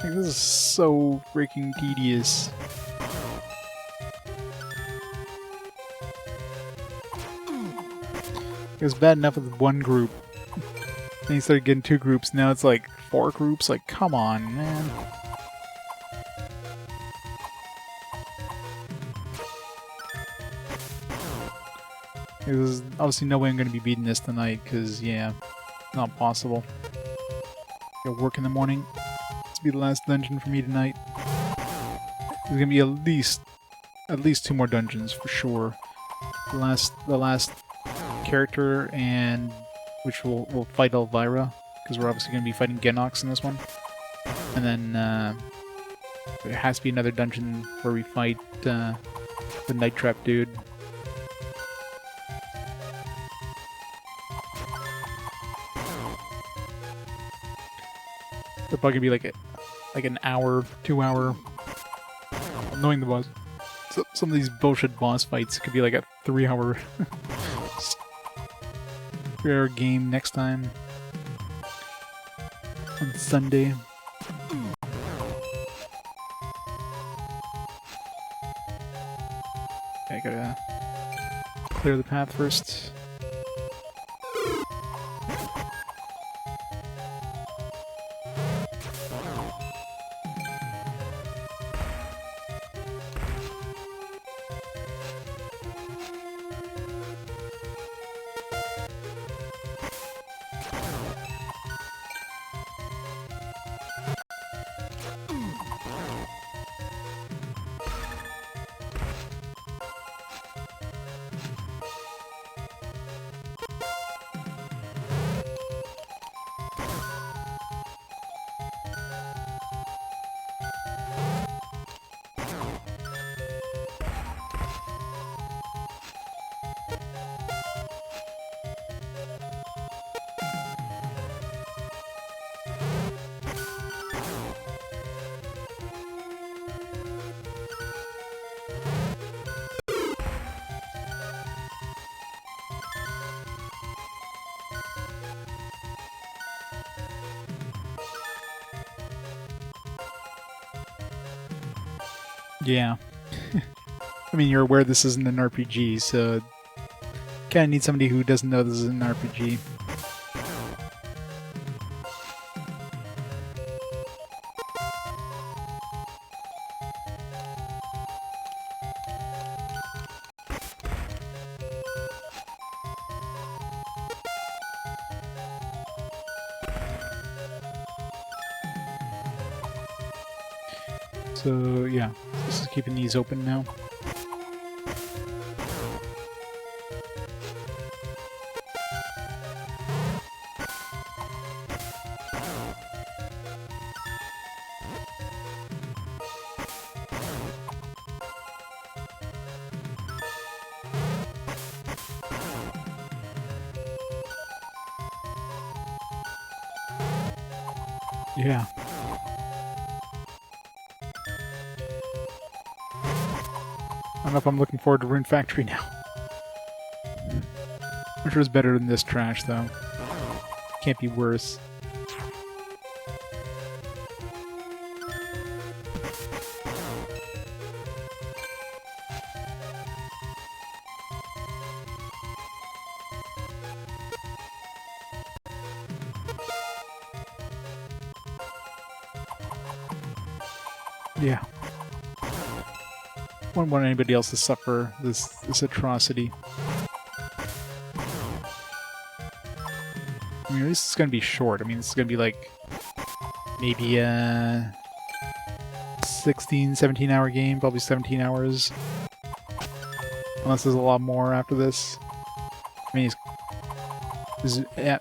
Like, this is so freaking tedious. It was bad enough with one group. Then you started getting 2 groups, now it's like 4 groups? Like, come on, man. There's obviously no way I'm going to be beating this tonight, because, yeah, not possible. Got work in the morning. This will be the last dungeon for me tonight. There's going to be at least 2 more dungeons, for sure. The last character, and which we'll fight Elvira, because we're obviously going to be fighting Genox in this one. And then there has to be another dungeon where we fight the Night Trap dude. They're probably gonna be like an hour, 2 hour. Knowing the boss, so some of these bullshit boss fights could be like a 3 hour, 3 hour game next time on Sunday. Okay, I gotta clear the path first. Yeah. I mean, you're aware this isn't an RPG, so kind of need somebody who doesn't know this is an RPG. So, yeah, this is keeping these open now. Yeah. I don't know if I'm looking forward to Rune Factory now. I'm sure it's better than this trash, though. Can't be worse. Yeah. Wouldn't want anybody else to suffer this atrocity. I mean, at least it's gonna be short. I mean, it's gonna be like maybe a 16, 17 hour game, probably 17 hours. Unless there's a lot more after this. I mean, there's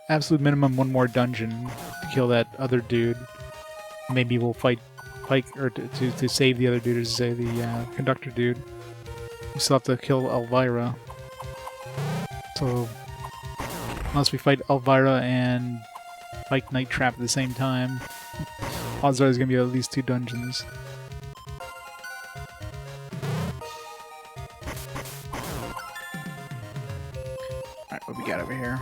absolute minimum 1 more dungeon to kill that other dude. Maybe we'll fight or to save the other dude, or to save the conductor dude. We still have to kill Elvira. So, unless we fight Elvira and fight Night Trap at the same time, odds are there's gonna be at least 2 dungeons. Alright, what we got over here?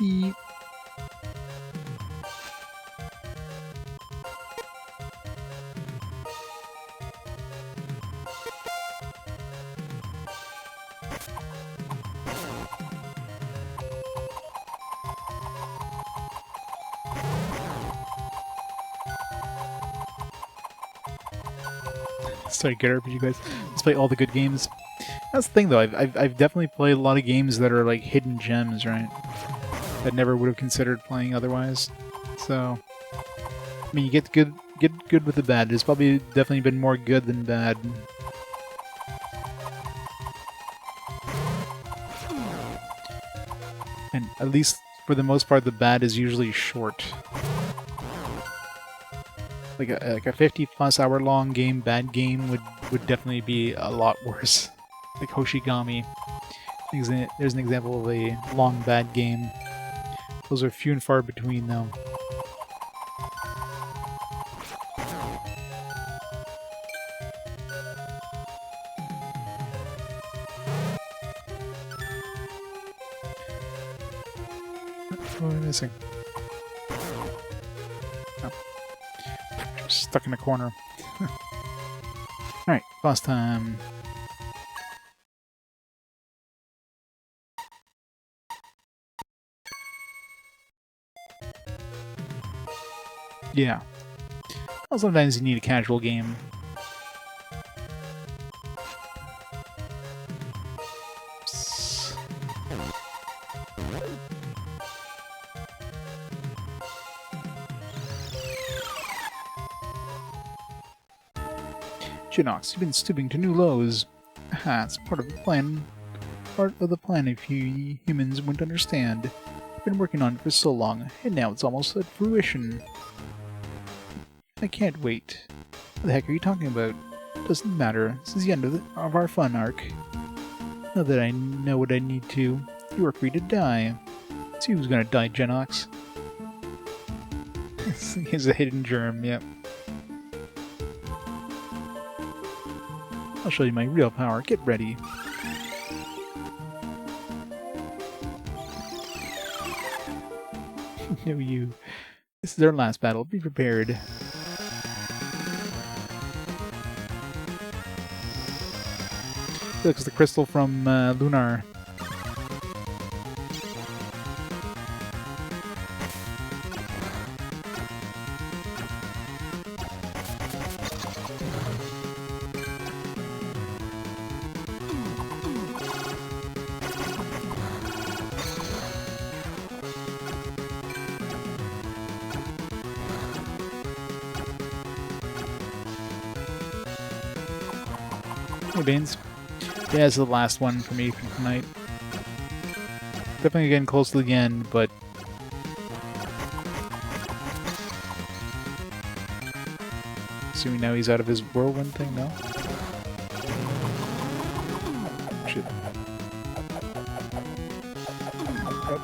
pee. Sorry, good RPG guys. Let's play all the good games. That's the thing, though. I've definitely played a lot of games that are like hidden gems, right? That never would have considered playing otherwise. So, I mean, you get good with the bad. It's probably definitely been more good than bad. And at least for the most part, the bad is usually short. Like a 50+ hour long game, bad game would definitely be a lot worse. Like Hoshigami. There's an example of a long bad game. Those are few and far between though. What am I missing? Oh. Stuck in a corner. Alright, boss time. Yeah. Well, sometimes you need a casual game. Jinox, you've been stooping to new lows. Aha, it's part of the plan. Part of the plan if you humans wouldn't understand. I've been working on it for so long, and now it's almost at fruition. I can't wait. What the heck are you talking about? Doesn't matter. This is the end of our fun arc. Now that I know what I need to, you are free to die. See who's gonna die, Jinox. He's a hidden germ, yep. I'll show you my real power. Get ready. No, you. This is our last battle. Be prepared. Looks the crystal from Lunar. Hey, Beans. Yeah, this is the last one for me for tonight. Definitely getting close to the end, but... assuming now he's out of his whirlwind thing, no? Shit. Yep.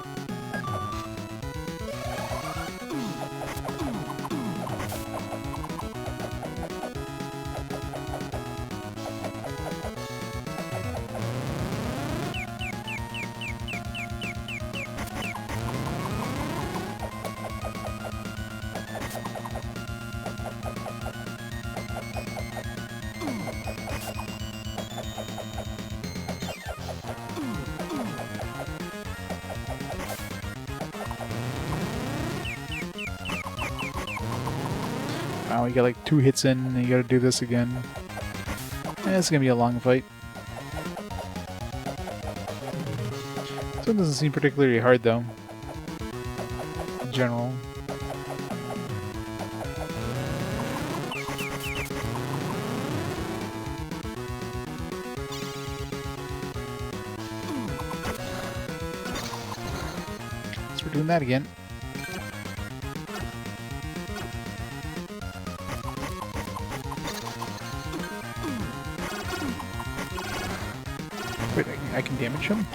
Wow, you got like 2 hits in, and you gotta do this again. Yeah, it's gonna be a long fight. This one doesn't seem particularly hard, though. In general. So we're doing that again. Wait, I can damage him?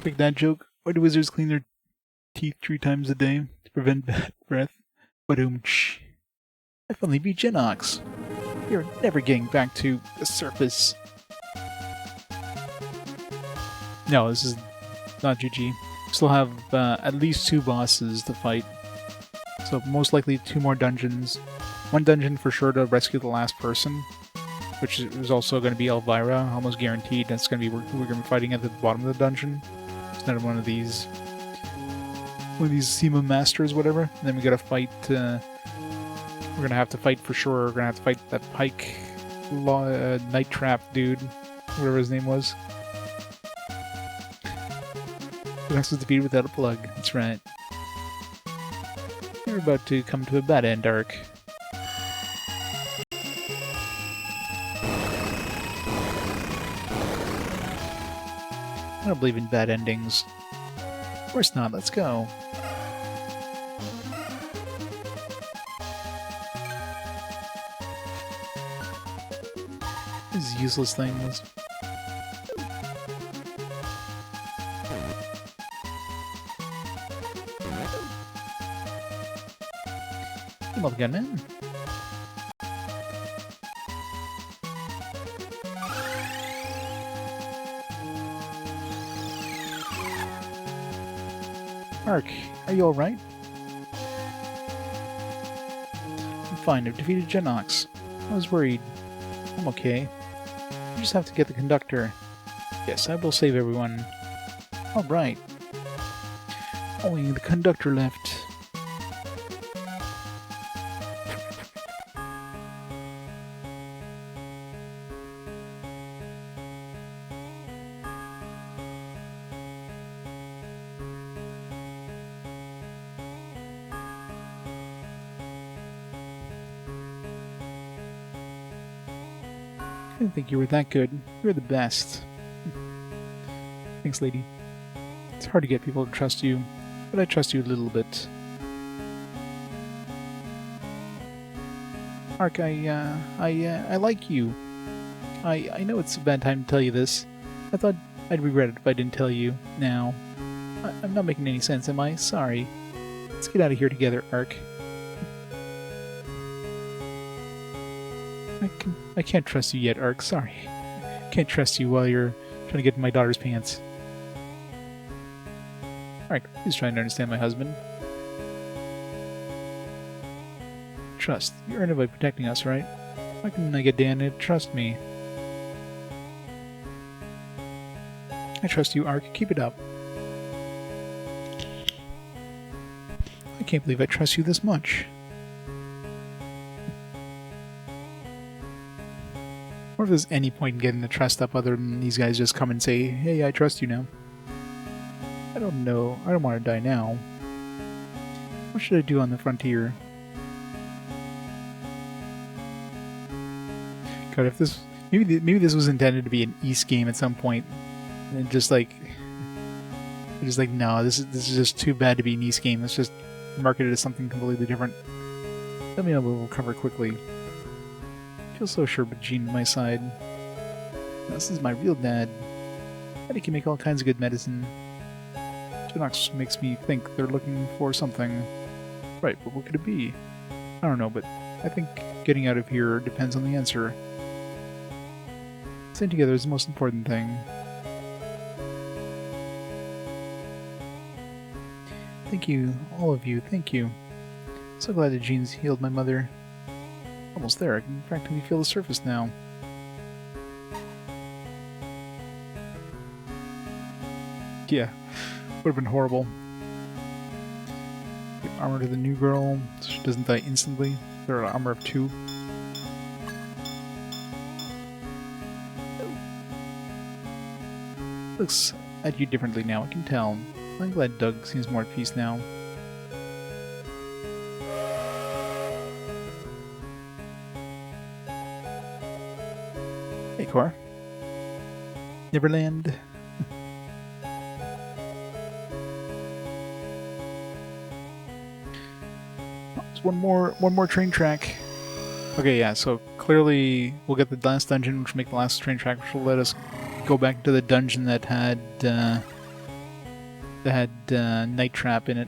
Quick dad joke. Why do wizards clean their teeth 3 times a day to prevent bad breath? Ba-doom-tsh. I finally beat Genox. You're never getting back to the surface. No, this is not GG. Still have at least 2 bosses to fight. So most likely 2 more dungeons. 1 dungeon for sure to rescue the last person, which is also going to be Elvira, almost guaranteed. That's going to be who we're going to be fighting at the bottom of the dungeon. It's not one of these CIMA masters, whatever. And then we got to fight. We're going to have to fight for sure. We're going to have to fight that Pike Night Trap dude, whatever his name was. The next was defeated without a plug. That's right. You're about to come to a bad end, Ark. I don't believe in bad endings. Of course not, let's go. These useless things. Hey, multi-gun man. Ark, are you alright? I'm fine, I've defeated Genox. I was worried. I'm okay. You just have to get the conductor. Yes, I will save everyone. Alright. Only the conductor left. I didn't think you were that good. You're the best. Thanks, lady. It's hard to get people to trust you, but I trust you a little bit. Ark, I like you. I know it's a bad time to tell you this. I thought I'd regret it if I didn't tell you now. I'm not making any sense, am I? Sorry. Let's get out of here together, Ark. I can't trust you yet, Ark. Sorry. Can't trust you while you're trying to get in my daughter's pants. Ark, please trying to understand my husband. Trust. You earned it by protecting us, right? Why couldn't I get Dan to trust me? I trust you, Ark. Keep it up. I can't believe I trust you this much. Or if there's any point in getting the trust up other than these guys just come and say, hey, I trust you now. I don't know. I don't want to die now. What should I do on the frontier? God, if this... Maybe this was intended to be an East game at some point. And just like... no, this is just too bad to be an East game. Let's just market it as something completely different. Let me know, we'll recover quickly. I feel so sure with Jean on my side. This is my real dad. Daddy can make all kinds of good medicine. Genox makes me think they're looking for something. Right, but what could it be? I don't know, but I think getting out of here depends on the answer. Staying together is the most important thing. Thank you, all of you, thank you. So glad that Jean's healed my mother. Almost there, I can practically feel the surface now. Yeah, would have been horrible. Give armor to the new girl, so she doesn't die instantly. They're an armor of 2. Looks at you differently now, I can tell. I'm glad Doug seems more at peace now. Hey, Cor. Neverland. There's one more train track. Okay, yeah, so clearly we'll get the last dungeon, which will make the last train track, which will let us go back to the dungeon that had that had Night Trap in it.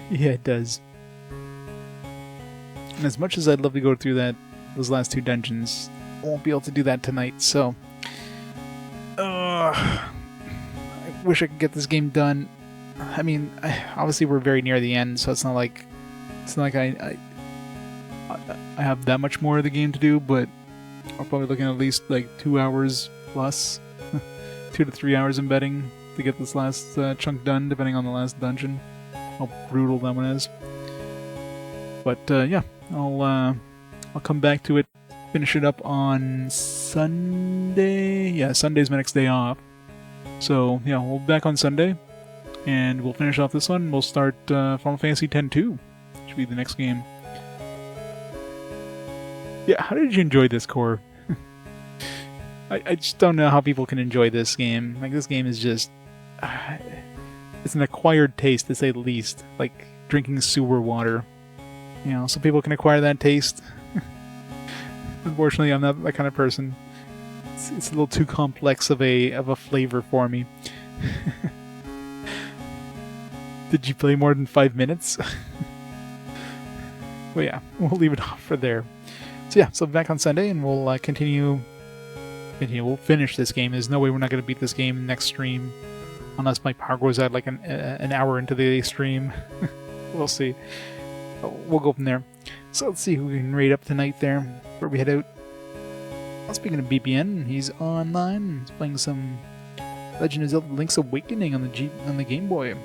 Yeah, it does. And as much as I'd love to go through those last 2 dungeons, I won't be able to do that tonight, so... I wish I could get this game done. I mean, obviously we're very near the end, so it's not like I have that much more of the game to do, but I'm probably looking at least like 2 hours plus, 2 to 3 hours in betting to get this last chunk done, depending on the last dungeon. How brutal that one is. But yeah, I'll come back to it, finish it up on Sunday. Yeah, Sunday's my next day off. So yeah, we'll be back on Sunday, and we'll finish off this one. We'll start Final Fantasy X-2, which will be the next game. Yeah, how did you enjoy this, Core? I just don't know how people can enjoy this game. Like, this game is just... it's an acquired taste, to say the least. Like, drinking sewer water. You know, some people can acquire that taste. Unfortunately, I'm not that kind of person. It's a little too complex of a flavor for me. Did you play more than 5 minutes? Well, yeah, we'll leave it off for there. So yeah, so back on Sunday, and we'll continue. We'll finish this game. There's no way we're not going to beat this game next stream, unless my power goes out like an hour into the stream. We'll see. We'll go from there. So let's see who we can raid up tonight there before we head out. Well, speaking of BPN, he's online. He's playing some Legend of Zelda: Link's Awakening on the Game Boy.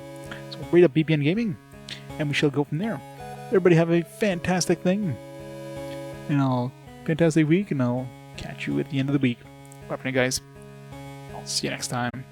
So we'll raid up BPN Gaming, and we shall go from there. Everybody have a fantastic thing, and fantastic week, and I'll catch you at the end of the week. Bye for now, guys. I'll see you next time.